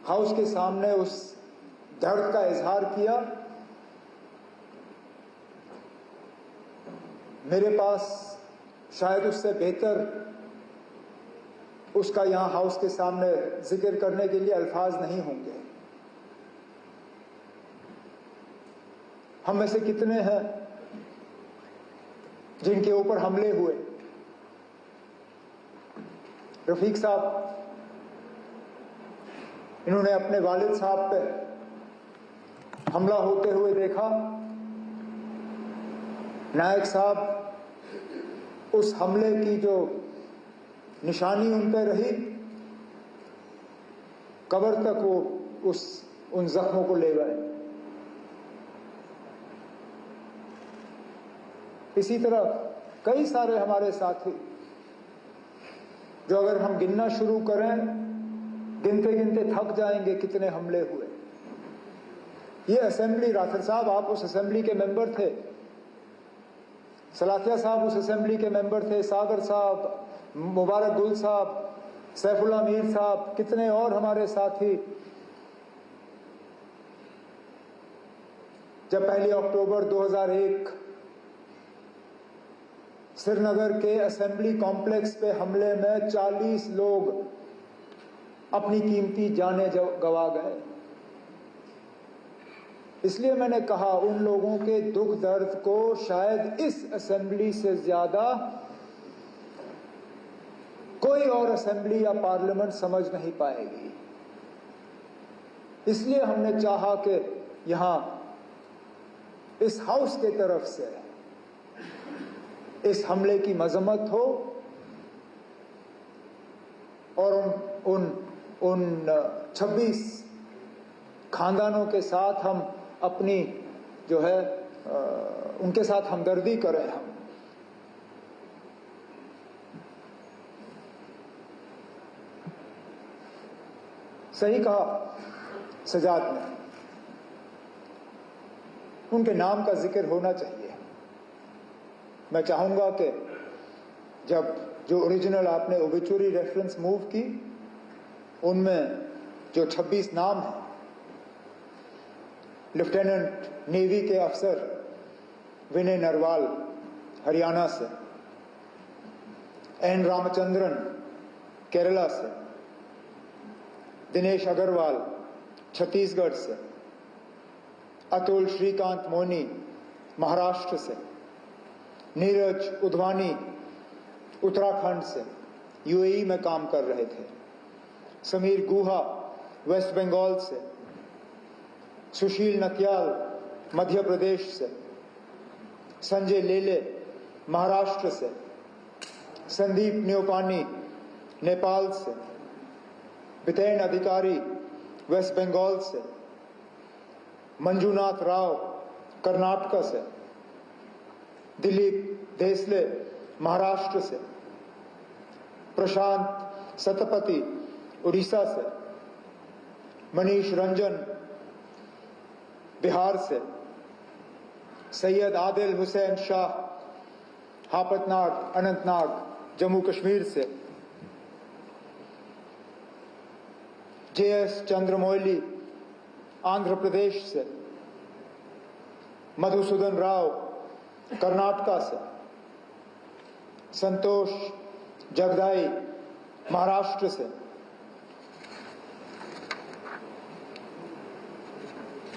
हाउस के सामने उस दर्द का इजहार किया, मेरे पास शायद उससे बेहतर उसका यहां हाउस के सामने जिक्र करने के लिए अल्फाज नहीं होंगे। हम में से कितने हैं जिनके ऊपर हमले हुए? रफीक साहब, इन्होंने अपने वालिद साहब पे हमला होते हुए देखा। नायक साहब, उस हमले की जो निशानी उन पे रही, कब्र तक वो उन जख्मों को ले गए। इसी तरह कई सारे हमारे साथी जो अगर हम गिनना शुरू करें, गिनते गिनते थक जाएंगे कितने हमले हुए। ये असेंबली, राठौर साहब आप उस असेंबली के मेंबर थे, सलाथिया साहब उस असेंबली के मेंबर थे, सागर साहब, मुबारक गुल साहब, सैफुल्ला मीर साहब, कितने और हमारे साथी जब 1 अक्टूबर 2001 श्रीनगर के असेंबली कॉम्प्लेक्स पे हमले में 40 लोग अपनी कीमती जानें गवा गए। इसलिए मैंने कहा उन लोगों के दुख दर्द को शायद इस असेंबली से ज्यादा कोई और असेंबली या पार्लियामेंट समझ नहीं पाएगी। इसलिए हमने चाहा कि यहां इस हाउस के तरफ से इस हमले की मजम्मत हो और उन 26 खानदानों के साथ हम अपनी जो है उनके साथ हमदर्दी करें। हम सही कहा सजाद ने, उनके नाम का जिक्र होना चाहिए। मैं चाहूंगा कि जब जो ओरिजिनल आपने ओबिचुरी रेफरेंस मूव की, उनमें जो 26 नाम हैं, लेफ्टिनेंट नेवी के अफसर विनय नरवाल हरियाणा से, एन रामचंद्रन केरला से, दिनेश अग्रवाल छत्तीसगढ़ से, अतुल श्रीकांत मोनी महाराष्ट्र से, नीरज उधवानी उत्तराखंड से यूएई में काम कर रहे थे, समीर गुहा वेस्ट बंगाल से, सुशील नकियाल मध्य प्रदेश से, संजय लेले महाराष्ट्र से, संदीप न्योपानी नेपाल से, बितेन अधिकारी वेस्ट बंगाल से, मंजूनाथ राव कर्नाटक से, दिलीप देसले महाराष्ट्र से, प्रशांत सतपति उड़ीसा से, मनीष रंजन बिहार से, सैयद आदिल हुसैन शाह हापतनाग अनंतनाग जम्मू कश्मीर से, JS चंद्रमौली आंध्र प्रदेश से, मधुसूदन राव कर्नाटका से, संतोष जगदाई महाराष्ट्र से,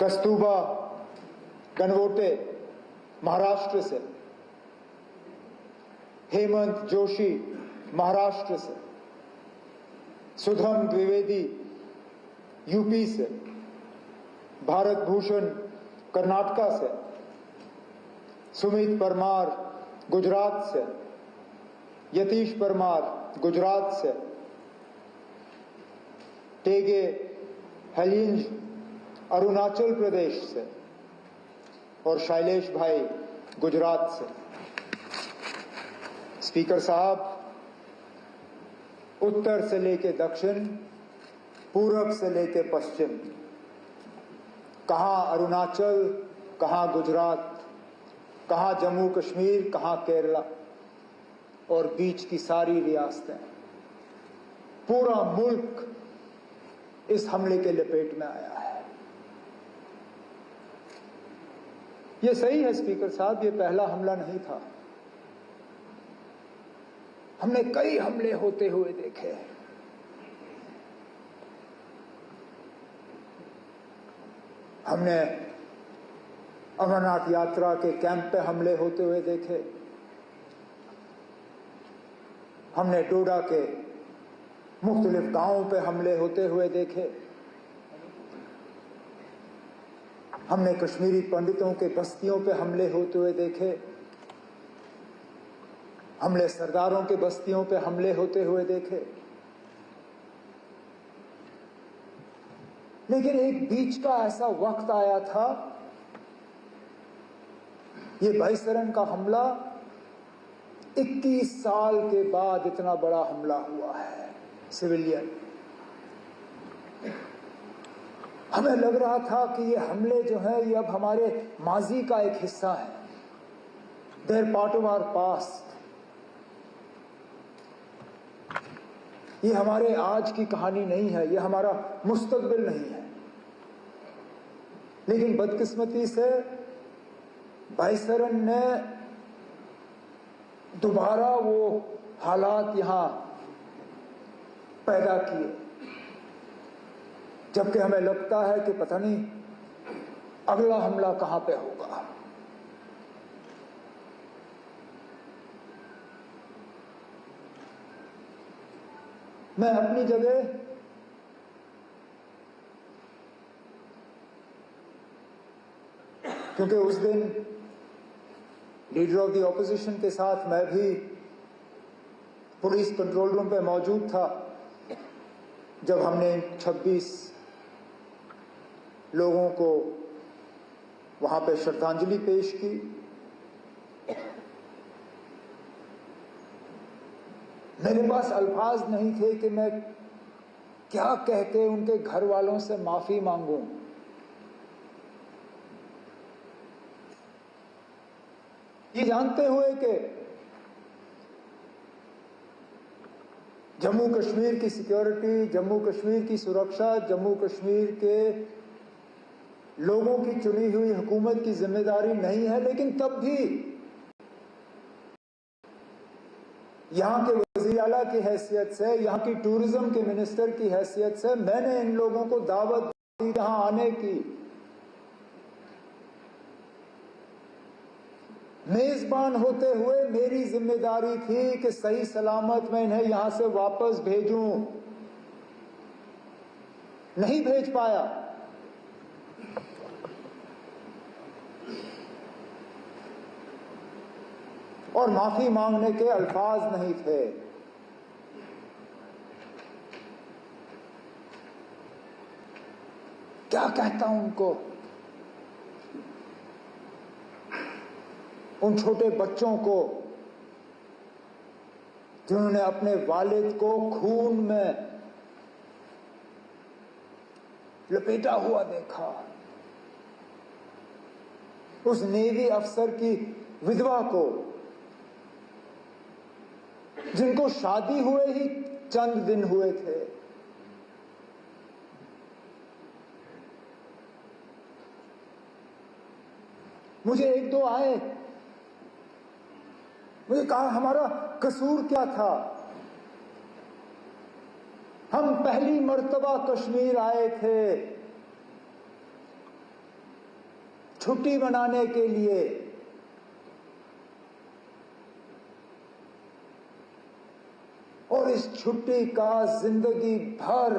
कस्तूरबा गणवोटे महाराष्ट्र से, हेमंत जोशी महाराष्ट्र से, सुधम द्विवेदी यूपी से, भारत भूषण कर्नाटका से, सुमित परमार गुजरात से, यतीश परमार गुजरात से, टेगे हलिंज अरुणाचल प्रदेश से और शैलेश भाई गुजरात से। स्पीकर साहब, उत्तर से लेके दक्षिण, पूरब से लेके पश्चिम, कहां अरुणाचल, कहां गुजरात, कहां जम्मू कश्मीर, कहां केरला और बीच की सारी रियासतें, पूरा मुल्क इस हमले के लपेट में आया है। ये सही है स्पीकर साहब, ये पहला हमला नहीं था। हमने कई हमले होते हुए देखे हैं। हमने अमरनाथ यात्रा के कैंप पे हमले होते हुए देखे, हमने डोडा के मुख्तलिफ गांवों पे हमले होते हुए देखे, हमने कश्मीरी पंडितों के बस्तियों पे हमले होते हुए देखे, हमने सरदारों के बस्तियों पे हमले होते हुए देखे। लेकिन एक बीच का ऐसा वक्त आया था, ये बाईसरन का हमला 21 साल के बाद इतना बड़ा हमला हुआ है सिविलियन। हमें लग रहा था कि ये हमले जो है ये अब हमारे माजी का एक हिस्सा है, their part of our past. ये हमारे आज की कहानी नहीं है, ये हमारा मुस्तकबिल नहीं है। लेकिन बदकिस्मती से बाईसरन ने दोबारा वो हालात यहां पैदा किए, जबकि हमें लगता है कि पता नहीं अगला हमला कहां पे होगा। मैं अपनी जगह क्योंकि उस दिन लीडर ऑफ द ऑपोजिशन के साथ मैं भी पुलिस कंट्रोल रूम पे मौजूद था जब हमने 26 लोगों को वहां पे श्रद्धांजलि पेश की। मेरे पास अल्फाज नहीं थे कि मैं क्या कह के उनके घर वालों से माफी मांगूं। ये जानते हुए कि जम्मू कश्मीर की सिक्योरिटी, जम्मू कश्मीर की सुरक्षा, जम्मू कश्मीर के लोगों की चुनी हुई हुकूमत की जिम्मेदारी नहीं है, लेकिन तब भी यहां के वज़ीर आला की हैसियत से, यहां की टूरिज्म के मिनिस्टर की हैसियत से मैंने इन लोगों को दावत दी यहां आने की। मेजबान होते हुए मेरी जिम्मेदारी थी कि सही सलामत मैं इन्हें यहां से वापस भेजूं, नहीं भेज पाया। और माफी मांगने के अल्फाज नहीं थे। क्या कहता हूं उनको, उन छोटे बच्चों को जिन्होंने अपने वालिद को खून में लपेटा हुआ देखा, उस नेवी अफसर की विधवा को जिनको शादी हुए ही चंद दिन हुए थे, मुझे एक दो आए मुझे कहा हमारा कसूर क्या था? हम पहली मर्तबा कश्मीर आए थे छुट्टी मनाने के लिए, और इस छुट्टी का जिंदगी भर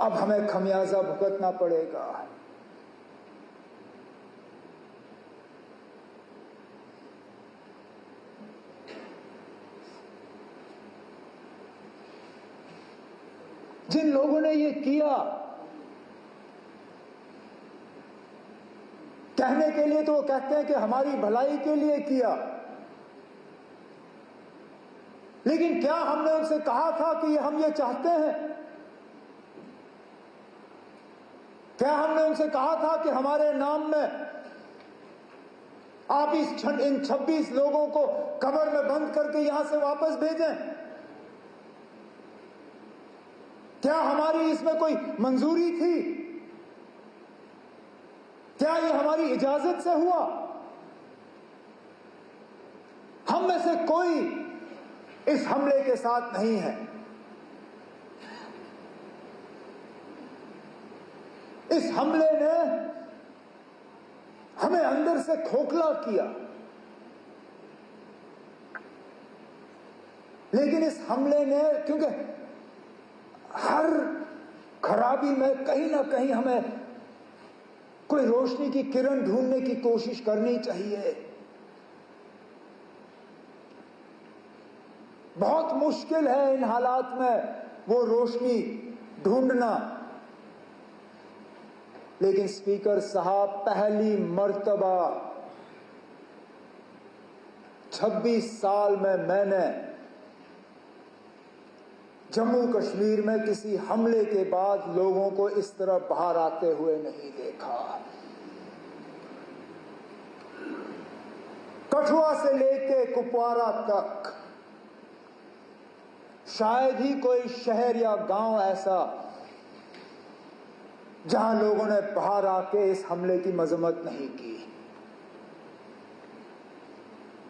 अब हमें खमियाजा भुगतना पड़ेगा। जिन लोगों ने ये किया, कहने के लिए तो वो कहते हैं कि हमारी भलाई के लिए किया, लेकिन क्या हमने उनसे कहा था कि हम ये चाहते हैं? क्या हमने उनसे कहा था कि हमारे नाम में आप इन 26 लोगों को कब्र में बंद करके यहां से वापस भेजें? क्या हमारी इसमें कोई मंजूरी थी? क्या ये हमारी इजाजत से हुआ? हम में से कोई इस हमले के साथ नहीं है। इस हमले ने हमें अंदर से खोखला किया, लेकिन इस हमले ने, क्योंकि हर खराबी में कहीं ना कहीं हमें कोई रोशनी की किरण ढूंढने की कोशिश करनी चाहिए। बहुत मुश्किल है इन हालात में वो रोशनी ढूंढना, लेकिन स्पीकर साहब, पहली मर्तबा 26 साल में मैंने जम्मू कश्मीर में किसी हमले के बाद लोगों को इस तरह बाहर आते हुए नहीं देखा। कठुआ से लेके कुपवारा तक शायद ही कोई शहर या गांव ऐसा जहां लोगों ने बाहर आके इस हमले की मजम्मत नहीं की,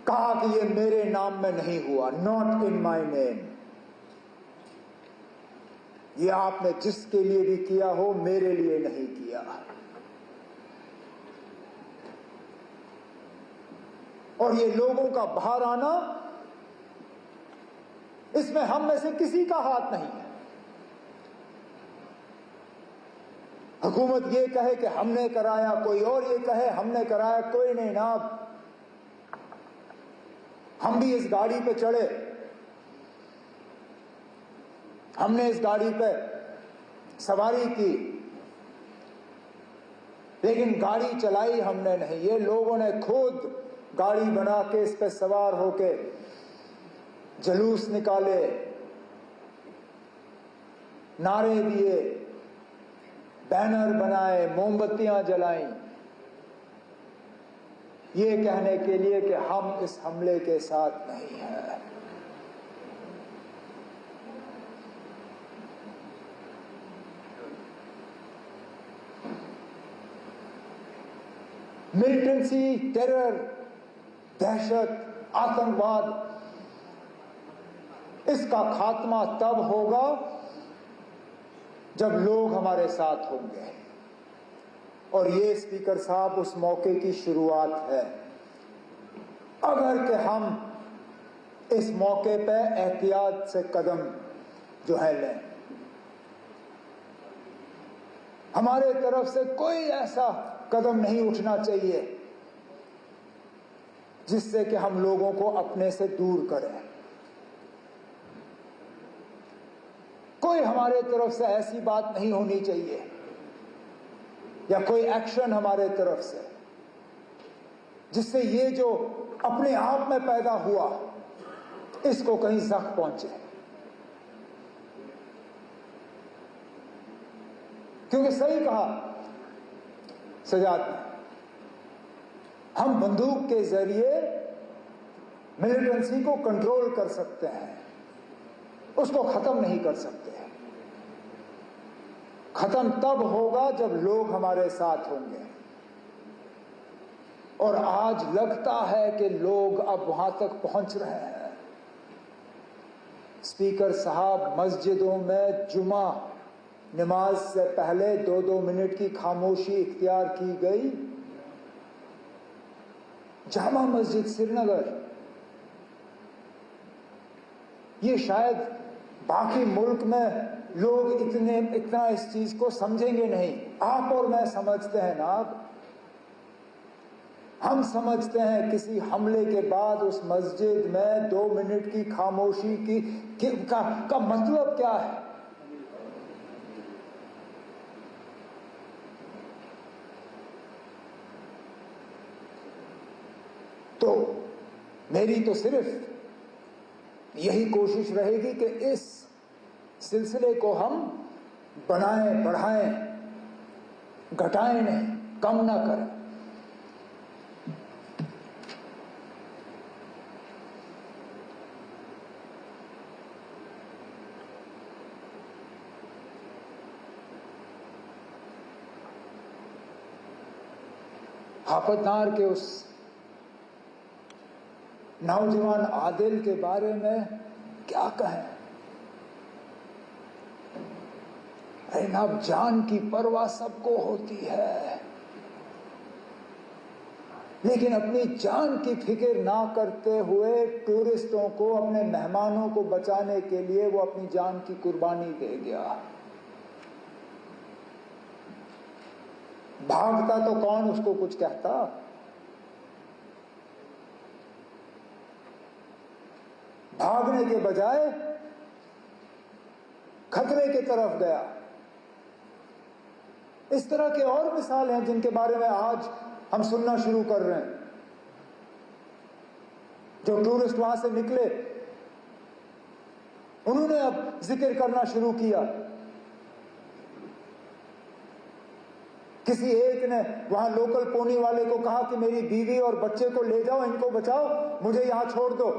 कहा कि ये मेरे नाम में नहीं हुआ, नॉट इन माय नेम। ये आपने जिसके लिए भी किया हो, मेरे लिए नहीं किया। और ये लोगों का बाहर आना, इसमें हम में से किसी का हाथ नहीं है। हुकूमत ये कहे कि हमने कराया, कोई और ये कहे हमने कराया, कोई नहीं ना। हम भी इस गाड़ी पे चढ़े, हमने इस गाड़ी पे सवारी की, लेकिन गाड़ी चलाई हमने नहीं। ये लोगों ने खुद गाड़ी बना के इस पे सवार होके जुलूस निकाले, नारे दिए, बैनर बनाए, मोमबत्तियां जलाई, ये कहने के लिए कि हम इस हमले के साथ नहीं हैं। मिलिटेंसी, टेरर, दहशत, आतंकवाद, इसका खात्मा तब होगा जब लोग हमारे साथ होंगे। और ये स्पीकर साहब उस मौके की शुरुआत है। अगर कि हम इस मौके पे एहतियात से कदम जो है लें, हमारे तरफ से कोई ऐसा कदम नहीं उठना चाहिए जिससे कि हम लोगों को अपने से दूर करें। कोई हमारे तरफ से ऐसी बात नहीं होनी चाहिए या कोई एक्शन हमारे तरफ से जिससे ये जो अपने आप में पैदा हुआ इसको कहीं जख्म पहुंचे। क्योंकि सही कहा सजाद ने, हम बंदूक के जरिए मिलिटेंसी को कंट्रोल कर सकते हैं, उसको खत्म नहीं कर सकते। खत्म तब होगा जब लोग हमारे साथ होंगे। और आज लगता है कि लोग अब वहां तक पहुंच रहे हैं। स्पीकर साहब, मस्जिदों में जुमा नमाज से पहले 2-2 मिनट की खामोशी इख्तियार की गई। जामा मस्जिद श्रीनगर, ये शायद बाकी मुल्क में लोग इतना इस चीज को समझेंगे नहीं। आप और मैं समझते हैं ना। हम समझते हैं किसी हमले के बाद उस मस्जिद में 2 मिनट की खामोशी का मतलब क्या है। तो मेरी तो सिर्फ यही कोशिश रहेगी कि इस सिलसिले को हम बनाएं, बढ़ाएं, घटाएं नहीं, कम ना करें। हापतनार के उस नौजवान आदिल के बारे में क्या कहें। अरे ना, जान की परवाह सबको होती है, लेकिन अपनी जान की फिक्र ना करते हुए टूरिस्टों को, अपने मेहमानों को बचाने के लिए वो अपनी जान की कुर्बानी दे गया। भागता तो कौन उसको कुछ कहता। भागने के बजाय खतरे की तरफ गया। इस तरह के और मिसाल हैं जिनके बारे में आज हम सुनना शुरू कर रहे हैं। जो टूरिस्ट वहां से निकले, उन्होंने अब जिक्र करना शुरू किया। किसी एक ने वहां लोकल पोनी वाले को कहा कि मेरी बीवी और बच्चे को ले जाओ, इनको बचाओ, मुझे यहां छोड़ दो।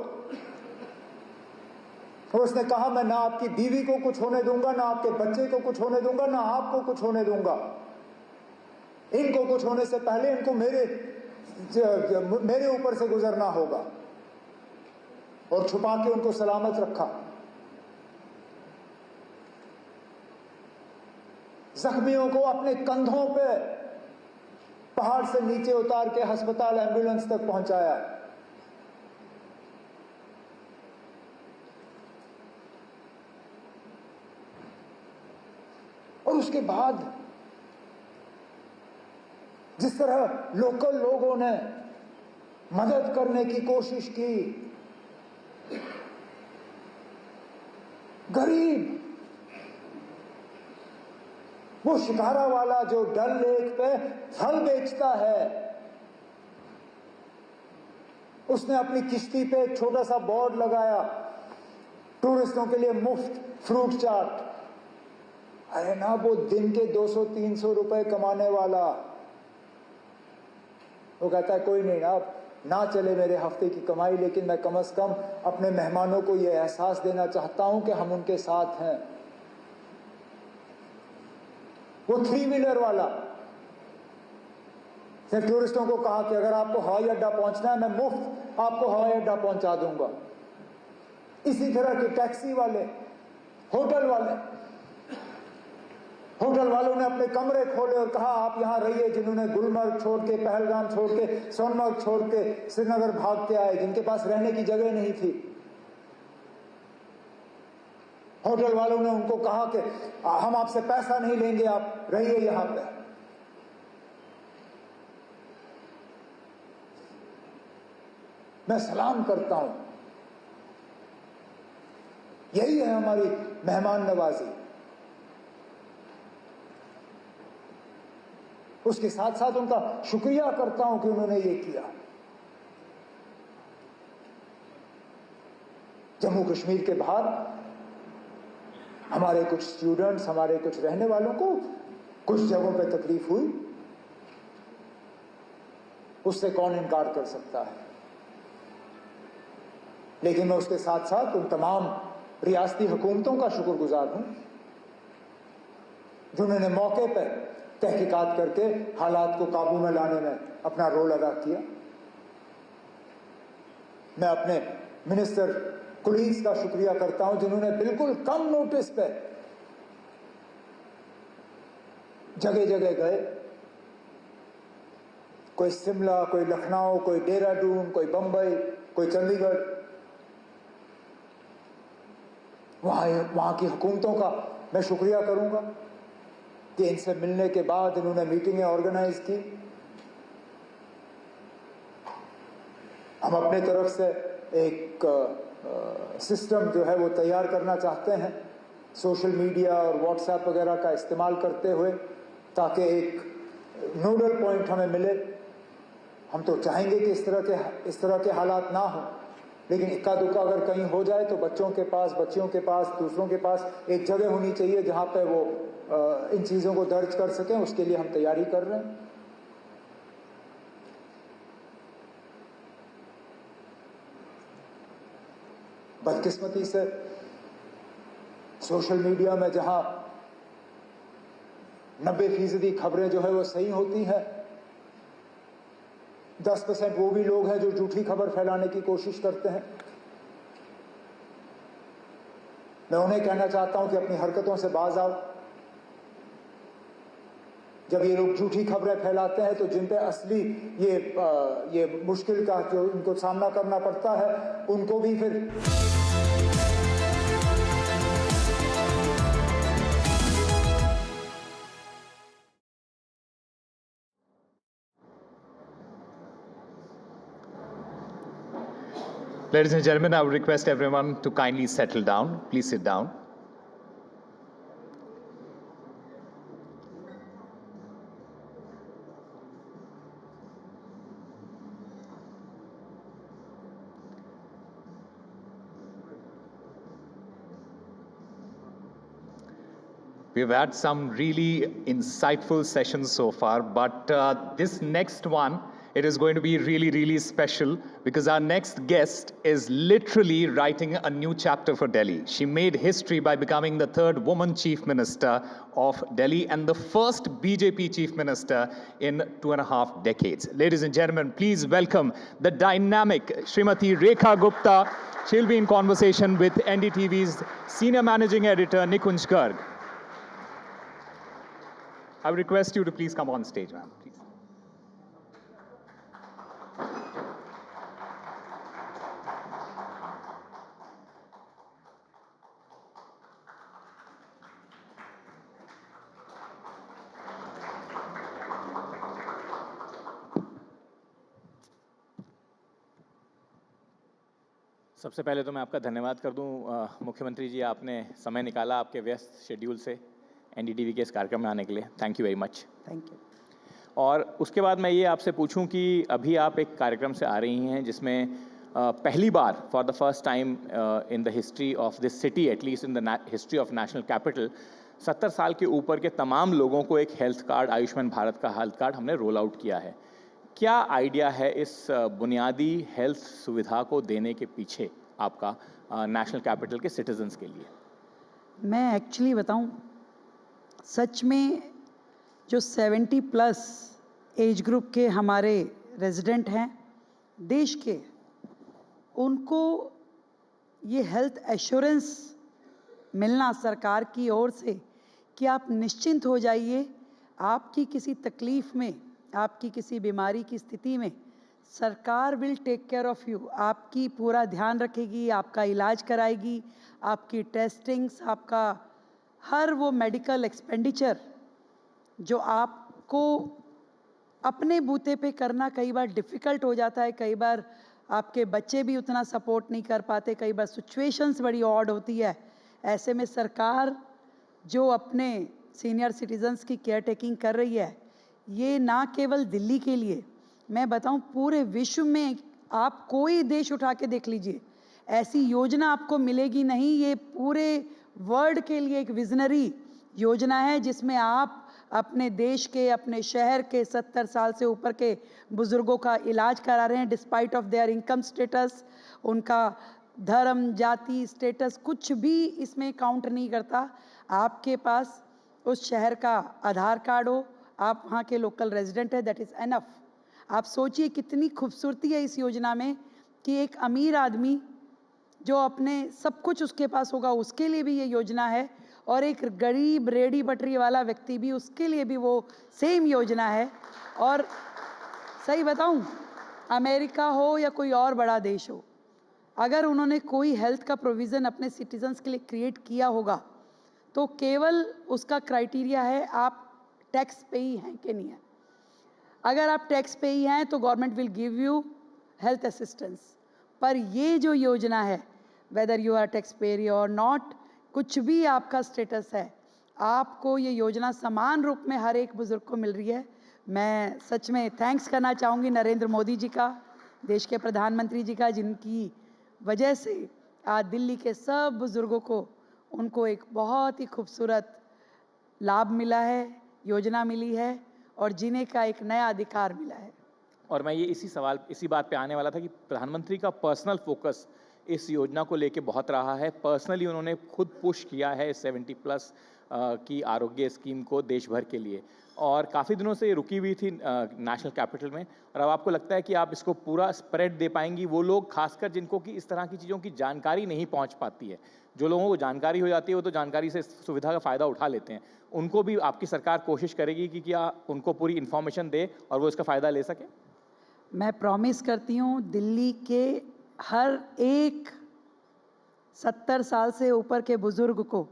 और उसने कहा, मैं ना आपकी बीवी को कुछ होने दूंगा, ना आपके बच्चे को कुछ होने दूंगा, ना आपको कुछ होने दूंगा। इनको कुछ होने से पहले इनको मेरे ऊपर से गुजरना होगा। और छुपा के उनको सलामत रखा। जख्मियों को अपने कंधों पे पहाड़ से नीचे उतार के अस्पताल, एम्बुलेंस तक पहुंचाया। और उसके बाद जिस तरह लोकल लोगों ने मदद करने की कोशिश की, गरीब वो शिकारा वाला जो डल लेक पे फल बेचता है, उसने अपनी किश्ती पे एक छोटा सा बोर्ड लगाया, टूरिस्टों के लिए मुफ्त फ्रूट चाट। अरे ना, वो दिन के 200-300 रुपए कमाने वाला, वो कहता है कोई नहीं ना, ना चले मेरे हफ्ते की कमाई, लेकिन मैं कम से कम अपने मेहमानों को यह एहसास देना चाहता हूं कि हम उनके साथ हैं। वो 3 व्हीलर वाला ने टूरिस्टों को कहा कि अगर आपको हवाई अड्डा पहुंचना है, मैं मुफ्त आपको हवाई अड्डा पहुंचा दूंगा। इसी तरह के टैक्सी वाले, होटल वालों ने अपने कमरे खोले और कहा आप यहां रहिए। जिन्होंने गुलमर्ग छोड़ के, पहलगाम छोड़ के, सोनमर्ग छोड़ के श्रीनगर भाग के आए, जिनके पास रहने की जगह नहीं थी, होटल वालों ने उनको कहा कि हम आपसे पैसा नहीं लेंगे, आप रहिए यहां पे। मैं सलाम करता हूं। यही है हमारी मेहमान नवाजी। उसके साथ साथ उनका शुक्रिया करता हूं कि उन्होंने ये किया। जम्मू कश्मीर के बाहर हमारे कुछ स्टूडेंट्स, हमारे कुछ रहने वालों को कुछ जगहों पे तकलीफ हुई, उससे कौन इनकार कर सकता है। लेकिन मैं उसके साथ साथ उन तमाम रियासती हुकूमतों का शुक्रगुजार हूं जिन्होंने मौके पर तहकीकात करके हालात को काबू में लाने में अपना रोल अदा किया। मैं अपने मिनिस्टर कुलीग्स का शुक्रिया करता हूं जिन्होंने बिल्कुल कम नोटिस पे जगह जगह गए, कोई शिमला, कोई लखनऊ, कोई देहरादून, कोई बंबई, कोई चंडीगढ़, वहां की हुकूमतों का मैं शुक्रिया करूंगा कि इनसे मिलने के बाद इन्होंने मीटिंगें ऑर्गेनाइज की। हम अपने तरफ से एक सिस्टम जो है वो तैयार करना चाहते हैं सोशल मीडिया और व्हाट्सएप वगैरह का इस्तेमाल करते हुए, ताकि एक नोडल पॉइंट हमें मिले। हम तो चाहेंगे कि इस तरह के हालात ना हो, लेकिन इक्का दुक्का अगर कहीं हो जाए तो बच्चियों के पास, दूसरों के पास एक जगह होनी चाहिए जहां पे वो इन चीजों को दर्ज कर सकें। उसके लिए हम तैयारी कर रहे हैं। बदकिस्मती से सोशल मीडिया में जहां 90% खबरें जो है वो सही होती हैं, 10% वो भी लोग हैं जो झूठी खबर फैलाने की कोशिश करते हैं। मैं उन्हें कहना चाहता हूं कि अपनी हरकतों से बाज आओ। जब ये लोग झूठी खबरें फैलाते हैं तो जिन पे असली ये मुश्किल का जो इनको सामना करना पड़ता है, उनको भी फिर Ladies and gentlemen, I would request everyone to kindly settle down. Please sit down. We've had some really insightful sessions so far, but this next one, it is going to be really, really special because our next guest is literally writing a new chapter for Delhi. She made history by becoming the 3rd woman Chief Minister of Delhi and the first BJP Chief Minister in 2.5 decades. Ladies and gentlemen, please welcome the dynamic Srimati Rekha Gupta. She'll be in conversation with NDTV's Senior Managing Editor, Nikunj Garg. I would request you to please come on stage, ma'am, please. सबसे पहले तो मैं आपका धन्यवाद कर दूं मुख्यमंत्री जी, आपने समय निकाला आपके व्यस्त शेड्यूल से एनडीटीवी के इस कार्यक्रम में आने के लिए। Thank you very much. Thank you. और उसके बाद मैं ये आपसे पूछूं कि अभी आप एक कार्यक्रम से आ रही हैं जिसमें पहली बार for the first time in the history of this city, at least in the history of national capital, 70 साल के ऊपर के तमाम लोगों को एक हेल्थ कार्ड, आयुष्मान भारत का हेल्थ कार्ड हमने रोल आउट किया है। क्या आइडिया है इस बुनियादी हेल्थ सुविधा को देने के पीछे आपका नेशनल कैपिटल के सिटीजन्स के लिए? मैं एक्चुअली बताऊं, सच में जो 70+ एज ग्रुप के हमारे रेजिडेंट हैं देश के, उनको ये हेल्थ एश्योरेंस मिलना सरकार की ओर से कि आप निश्चिंत हो जाइए, आपकी किसी तकलीफ़ में, आपकी किसी बीमारी की स्थिति में सरकार will take care of you, आपकी पूरा ध्यान रखेगी, आपका इलाज कराएगी, आपकी टेस्टिंग्स, आपका हर वो मेडिकल एक्सपेंडिचर जो आपको अपने बूते पे करना कई बार डिफ़िकल्ट हो जाता है, कई बार आपके बच्चे भी उतना सपोर्ट नहीं कर पाते, कई बार सिचुएशंस बड़ी ऑड होती है। ऐसे में सरकार जो अपने सीनियर सिटीजन्स की केयर टेकिंग कर रही है, ये ना केवल दिल्ली के लिए, मैं बताऊं पूरे विश्व में आप कोई देश उठा के देख लीजिए, ऐसी योजना आपको मिलेगी नहीं। ये पूरे वर्ल्ड के लिए एक विजनरी योजना है जिसमें आप अपने देश के, अपने शहर के 70 साल से ऊपर के बुज़ुर्गों का इलाज करा रहे हैं despite of their income status. उनका धर्म, जाति, स्टेटस कुछ भी इसमें काउंट नहीं करता। आपके पास उस शहर का आधार कार्ड हो, आप वहाँ के लोकल रेजिडेंट है, दैट इज़ एनफ। आप सोचिए कितनी खूबसूरती है इस योजना में कि एक अमीर आदमी जो अपने सब कुछ उसके पास होगा उसके लिए भी ये योजना है, और एक गरीब रेडी बटरी वाला व्यक्ति भी, उसके लिए भी वो सेम योजना है। और सही बताऊं, अमेरिका हो या कोई और बड़ा देश हो, अगर उन्होंने कोई हेल्थ का प्रोविज़न अपने सिटीजन्स के लिए क्रिएट किया होगा तो केवल उसका क्राइटेरिया है आप टैक्स पेई हैं कि नहीं है। अगर आप टैक्स पेई हैं तो government will give you health assistance. पर ये जो योजना है, whether you are tax payer और नॉट, कुछ भी आपका स्टेटस है, आपको ये योजना समान रूप में हर एक बुजुर्ग को मिल रही है। मैं सच में थैंक्स करना चाहूँगी नरेंद्र मोदी जी का, देश के प्रधानमंत्री जी का, जिनकी वजह से आज दिल्ली के सब बुजुर्गों को उनको एक बहुत ही खूबसूरत लाभ मिला है, योजना मिली है और जीने का एक नया अधिकार मिला है। और मैं ये इसी बात पे आने वाला था कि प्रधानमंत्री का पर्सनल फोकस इस योजना को लेके बहुत रहा है। पर्सनली उन्होंने खुद पुश किया है 70+ की आरोग्य स्कीम को देश भर के लिए, और काफ़ी दिनों से ये रुकी हुई थी नेशनल कैपिटल में, और अब आपको लगता है कि आप इसको पूरा स्प्रेड दे पाएंगी। वो लोग खासकर जिनको कि इस तरह की चीज़ों की जानकारी नहीं पहुंच पाती है, जो लोगों को जानकारी हो जाती है वो तो जानकारी से सुविधा का फ़ायदा उठा लेते हैं, उनको भी आपकी सरकार कोशिश करेगी कि क्या उनको पूरी इन्फॉर्मेशन दे और वो इसका फ़ायदा ले सके? मैं प्रॉमिस करती हूँ दिल्ली के हर एक 70 साल से ऊपर के बुजुर्ग को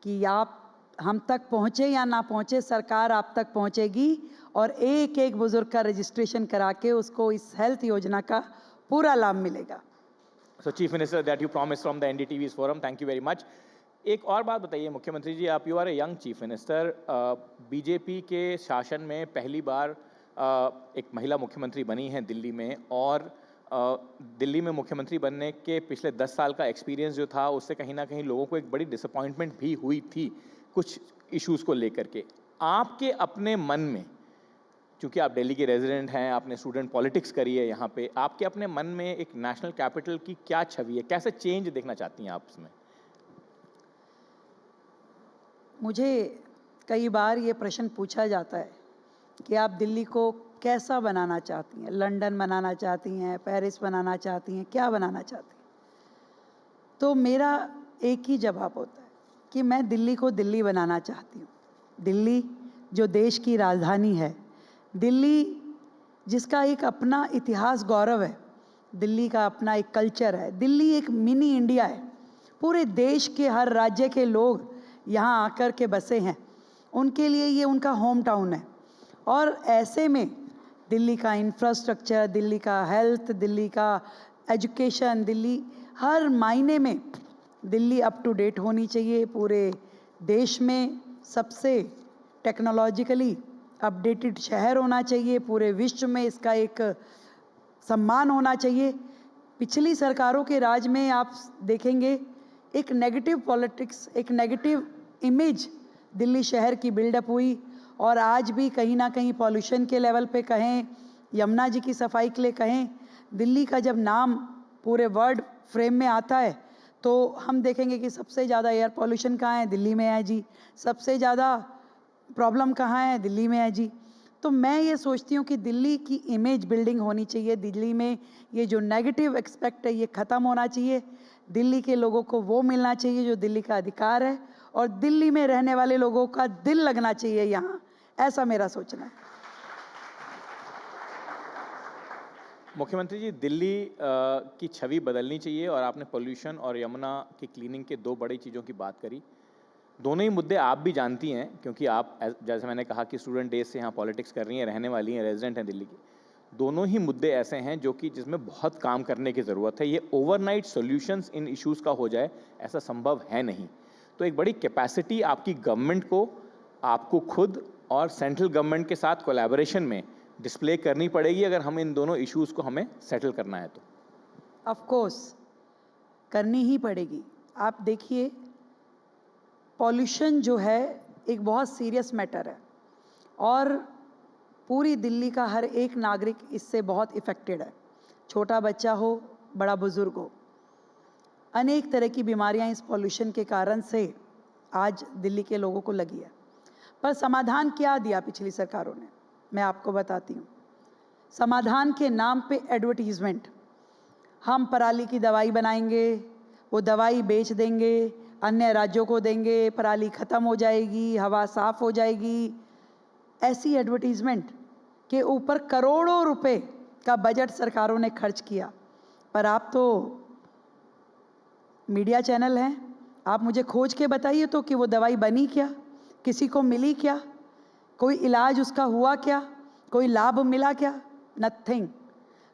कि आप हम तक पहुँचे या ना पहुँचे, सरकार आप तक पहुँचेगी और एक एक बुजुर्ग का रजिस्ट्रेशन करा के उसको इस हेल्थ योजना का पूरा लाभ मिलेगा। So Chief Minister, that you promised from the NDTV's forum, thank you very much. एक और बात बताइए मुख्यमंत्री जी, आप you are a young chief minister, BJP के शासन में पहली बार एक महिला मुख्यमंत्री बनी है दिल्ली में, और दिल्ली में मुख्यमंत्री बनने के पिछले 10 साल का एक्सपीरियंस जो था उससे कहीं ना कहीं लोगों को एक बड़ी डिसअपॉइंटमेंट भी हुई थी कुछ इश्यूज़ को लेकर के। आपके अपने मन में, क्योंकि आप दिल्ली के रेजिडेंट हैं, आपने स्टूडेंट पॉलिटिक्स करी है यहाँ पे, आपके अपने मन में एक नेशनल कैपिटल की क्या छवि है, कैसे चेंज देखना चाहती हैं आप इसमें? मुझे कई बार ये प्रश्न पूछा जाता है कि आप दिल्ली को कैसा बनाना चाहती हैं, लंदन बनाना चाहती हैं, पेरिस बनाना चाहती हैं, क्या बनाना चाहती हैं? तो मेरा एक ही जवाब होता है कि मैं दिल्ली को दिल्ली बनाना चाहती हूँ। दिल्ली जो देश की राजधानी है, दिल्ली जिसका एक अपना इतिहास गौरव है, दिल्ली का अपना एक कल्चर है, दिल्ली एक मिनी इंडिया है। पूरे देश के हर राज्य के लोग यहाँ आकर के बसे हैं, उनके लिए ये उनका होम टाउन है। और ऐसे में दिल्ली का इंफ्रास्ट्रक्चर, दिल्ली का हेल्थ, दिल्ली का एजुकेशन, दिल्ली हर मायने में दिल्ली अप टू डेट होनी चाहिए। पूरे देश में सबसे टेक्नोलॉजिकली अपडेटेड शहर होना चाहिए, पूरे विश्व में इसका एक सम्मान होना चाहिए। पिछली सरकारों के राज में आप देखेंगे एक नेगेटिव पॉलिटिक्स, एक नेगेटिव इमेज दिल्ली शहर की बिल्डअप हुई, और आज भी कहीं ना कहीं पॉल्यूशन के लेवल पे कहें, यमुना जी की सफाई के लिए कहें, दिल्ली का जब नाम पूरे वर्ल्ड फ्रेम में आता है तो हम देखेंगे कि सबसे ज़्यादा एयर पॉल्यूशन कहाँ है, दिल्ली में है जी। सबसे ज़्यादा प्रॉब्लम कहाँ है, दिल्ली में है जी। तो मैं ये सोचती हूँ कि दिल्ली की इमेज बिल्डिंग होनी चाहिए। दिल्ली में ये जो नेगेटिव एक्सपेक्ट है ये ख़त्म होना चाहिए। दिल्ली के लोगों को वो मिलना चाहिए जो दिल्ली का अधिकार है, और दिल्ली में रहने वाले लोगों का दिल लगना चाहिए यहाँ, ऐसा मेरा सोचना है। मुख्यमंत्री जी, दिल्ली की छवि बदलनी चाहिए, और आपने पोल्यूशन और यमुना की क्लीनिंग के दो बड़ी चीज़ों की बात करी। दोनों ही मुद्दे आप भी जानती हैं, क्योंकि आप जैसे मैंने कहा कि स्टूडेंट डेज से यहाँ पॉलिटिक्स कर रही हैं, रहने वाली हैं, रेजिडेंट हैं दिल्ली की। दोनों ही मुद्दे ऐसे हैं जो कि जिसमें बहुत काम करने की ज़रूरत है। ये ओवरनाइट सॉल्यूशंस इन इश्यूज़ का हो जाए ऐसा संभव है नहीं। तो एक बड़ी कैपेसिटी आपकी गवर्नमेंट को, आपको खुद और सेंट्रल गवर्नमेंट के साथ कोलैबोरेशन में डिस्प्ले करनी पड़ेगी अगर हम इन दोनों इश्यूज़ को हमें सेटल करना है तो। ऑफ कोर्स करनी ही पड़ेगी। आप देखिए, पॉल्यूशन जो है एक बहुत सीरियस मैटर है, और पूरी दिल्ली का हर एक नागरिक इससे बहुत इफ़ेक्टेड है। छोटा बच्चा हो, बड़ा बुजुर्ग हो, अनेक तरह की बीमारियां इस पॉल्यूशन के कारण से आज दिल्ली के लोगों को लगी है। पर समाधान क्या दिया पिछली सरकारों ने, मैं आपको बताती हूँ। समाधान के नाम पे एडवर्टीजमेंट, हम पराली की दवाई बनाएंगे, वो दवाई बेच देंगे, अन्य राज्यों को देंगे, पराली ख़त्म हो जाएगी, हवा साफ हो जाएगी। ऐसी एडवर्टीजमेंट के ऊपर करोड़ों रुपए का बजट सरकारों ने खर्च किया। पर आप तो मीडिया चैनल हैं, आप मुझे खोज के बताइए तो कि वो दवाई बनी क्या, किसी को मिली क्या, कोई इलाज उसका हुआ क्या, कोई लाभ मिला क्या? नथिंग।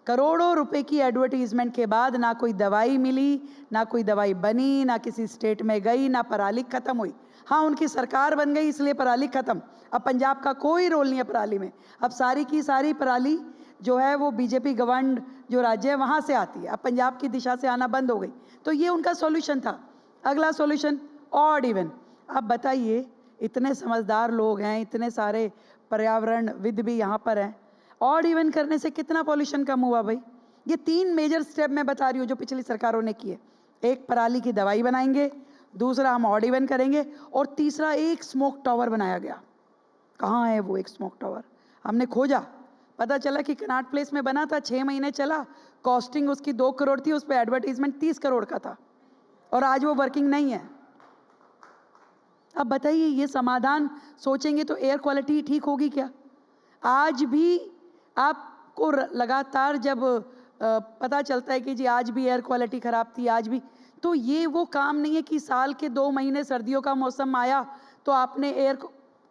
करोड़ों रुपए की एडवर्टीजमेंट के बाद ना कोई दवाई मिली, ना कोई दवाई बनी, ना किसी स्टेट में गई, ना पराली खत्म हुई। हाँ, उनकी सरकार बन गई इसलिए पराली खत्म। अब पंजाब का कोई रोल नहीं है पराली में। अब सारी की सारी पराली जो है वो बीजेपी गवर्नड जो राज्य है वहाँ से आती है। अब पंजाब की दिशा से आना बंद हो गई। तो ये उनका सॉल्यूशन था। अगला सॉल्यूशन ऑड इवन। अब बताइए, इतने समझदार लोग हैं, इतने सारे पर्यावरणविद भी यहाँ पर हैं, ऑड इवन करने से कितना पॉल्यूशन कम हुआ भाई? ये 3 मेजर स्टेप मैं बता रही हूँ जो पिछली सरकारों ने किए। एक, पराली की दवाई बनाएंगे, दूसरा हम ऑड इवन करेंगे, और तीसरा एक स्मोक टावर बनाया गया। कहाँ है वो एक स्मोक टावर? हमने खोजा, पता चला कि कनाट प्लेस में बना था, 6 महीने चला, कॉस्टिंग उसकी 2 करोड़ थी, उस पर एडवर्टीजमेंट 30 करोड़ का था, और आज वो वर्किंग नहीं है। अब बताइए, ये समाधान सोचेंगे तो एयर क्वालिटी ठीक होगी क्या? आज भी आपको लगातार जब पता चलता है कि जी आज भी एयर क्वालिटी ख़राब थी, आज भी, तो ये वो काम नहीं है कि साल के 2 महीने सर्दियों का मौसम आया तो आपने एयर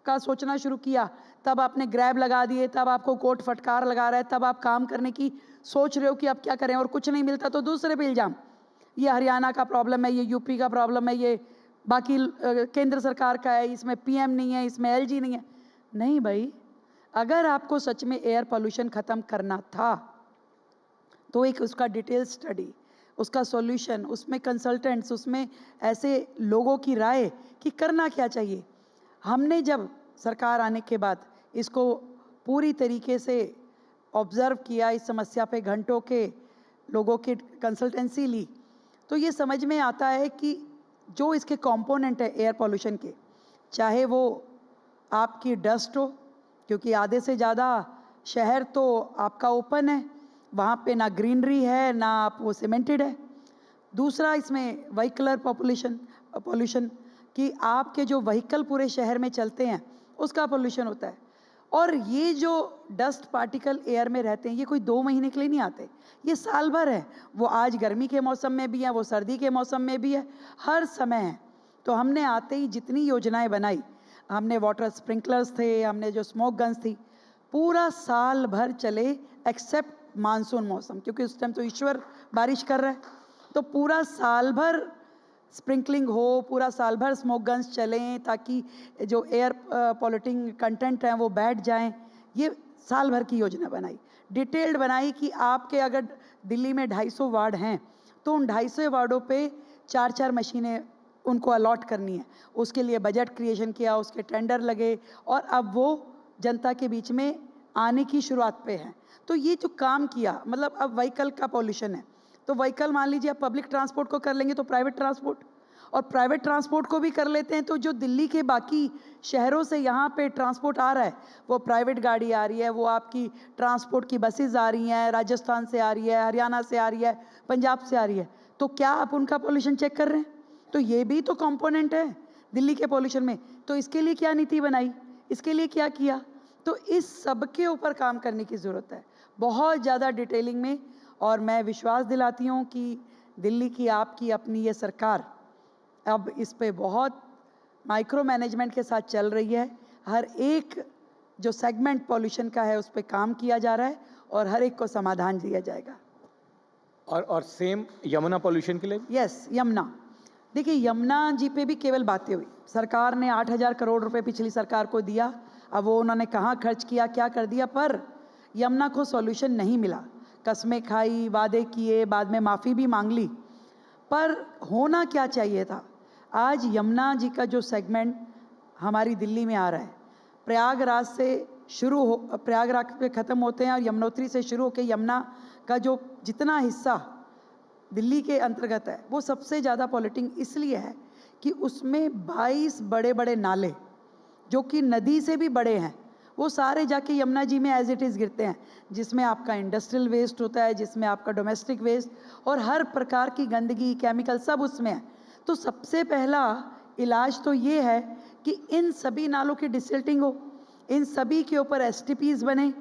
का सोचना शुरू किया, तब आपने ग्रैब लगा दिए, तब आपको कोट फटकार लगा रहा है, तब आप काम करने की सोच रहे हो कि अब क्या करें, और कुछ नहीं मिलता तो दूसरे पे इल्ज़ाम, ये हरियाणा का प्रॉब्लम है, ये यूपी का प्रॉब्लम है, ये बाकी केंद्र सरकार का है, इसमें पीएम नहीं है, इसमें एलजी नहीं है। नहीं भाई, अगर आपको सच में एयर पोल्यूशन ख़त्म करना था तो एक उसका डिटेल स्टडी, उसका सॉल्यूशन, उसमें कंसल्टेंट्स, उसमें ऐसे लोगों की राय कि करना क्या चाहिए। हमने जब सरकार आने के बाद इसको पूरी तरीके से ऑब्ज़र्व किया, इस समस्या पे घंटों के लोगों की कंसल्टेंसी ली, तो ये समझ में आता है कि जो इसके कंपोनेंट है एयर पोल्यूशन के, चाहे वो आपकी डस्ट हो, क्योंकि आधे से ज़्यादा शहर तो आपका ओपन है, वहाँ पे ना ग्रीनरी है, ना आप वो सीमेंटेड है। दूसरा, इसमें व्हीकलर पोल्यूशन कि आपके जो व्हीकल पूरे शहर में चलते हैं उसका पोल्यूशन होता है। और ये जो डस्ट पार्टिकल एयर में रहते हैं, ये कोई 2 महीने के लिए नहीं आते, ये साल भर है। वो आज गर्मी के मौसम में भी है, वो सर्दी के मौसम में भी है, हर समय है। तो हमने आते ही जितनी योजनाएं बनाई, हमने वाटर स्प्रिंकलर्स थे, हमने जो स्मोक गन्स थी, पूरा साल भर चले एक्सेप्ट मानसून मौसम, क्योंकि उस टाइम तो ईश्वर बारिश कर रहा है। तो पूरा साल भर स्प्रिंकलिंग हो, पूरा साल भर स्मोक गन्स चलें ताकि जो एयर पॉल्यूटिंग कंटेंट हैं वो बैठ जाएं। ये साल भर की योजना बनाई, डिटेल्ड बनाई कि आपके अगर दिल्ली में 250 वार्ड हैं तो उन 250 वार्डों पे 4-4 मशीनें उनको अलॉट करनी है। उसके लिए बजट क्रिएशन किया, उसके टेंडर लगे, और अब वो जनता के बीच में आने की शुरुआत पे है। तो ये जो काम किया, मतलब अब व्हीकल का पॉल्यूशन है, तो व्हीकल मान लीजिए आप पब्लिक ट्रांसपोर्ट को कर लेंगे तो प्राइवेट ट्रांसपोर्ट, और प्राइवेट ट्रांसपोर्ट को भी कर लेते हैं तो जो दिल्ली के बाकी शहरों से यहाँ पे ट्रांसपोर्ट आ रहा है, वो प्राइवेट गाड़ी आ रही है, वो आपकी ट्रांसपोर्ट की बसेस आ रही हैं, राजस्थान से आ रही है, हरियाणा से आ रही है, पंजाब से आ रही है। तो क्या आप उनका पॉल्यूशन चेक कर रहे हैं? तो ये भी तो कंपोनेंट है दिल्ली के पॉल्यूशन में। तो इसके लिए क्या नीति बनाई, इसके लिए क्या किया? तो इस सब के ऊपर काम करने की ज़रूरत है, बहुत ज़्यादा डिटेलिंग में। और मैं विश्वास दिलाती हूँ कि दिल्ली की आपकी अपनी ये सरकार अब इस पे बहुत माइक्रो मैनेजमेंट के साथ चल रही है। हर एक जो सेगमेंट पॉल्यूशन का है उस पे काम किया जा रहा है और हर एक को समाधान दिया जाएगा। और सेम यमुना पॉल्यूशन के लिए? यस, यमुना। देखिए, यमुना जी पे भी केवल बातें हुई। सरकार ने 8,000 करोड़ रुपए पिछली सरकार को दिया, अब वो उन्होंने कहाँ खर्च किया, क्या कर दिया, पर यमुना को सॉल्यूशन नहीं मिला। कस्में खाई, वादे किए, बाद में माफ़ी भी मांग ली, पर होना क्या चाहिए था? आज यमुना जी का जो सेगमेंट हमारी दिल्ली में आ रहा है, प्रयागराज से शुरू हो, प्रयागराज पे ख़त्म होते हैं और यमुनोत्री से शुरू होकर यमुना का जो जितना हिस्सा दिल्ली के अंतर्गत है, वो सबसे ज़्यादा पॉल्यूटिंग इसलिए है कि उसमें 22 बड़े बड़े नाले जो कि नदी से भी बड़े हैं, वो सारे जाके यमुना जी में एज इट इज़ गिरते हैं, जिसमें आपका इंडस्ट्रियल वेस्ट होता है, जिसमें आपका डोमेस्टिक वेस्ट और हर प्रकार की गंदगी, केमिकल सब उसमें है। तो सबसे पहला इलाज तो ये है कि इन सभी नालों की डिसिल्टिंग हो, इन सभी के ऊपर STPs बने।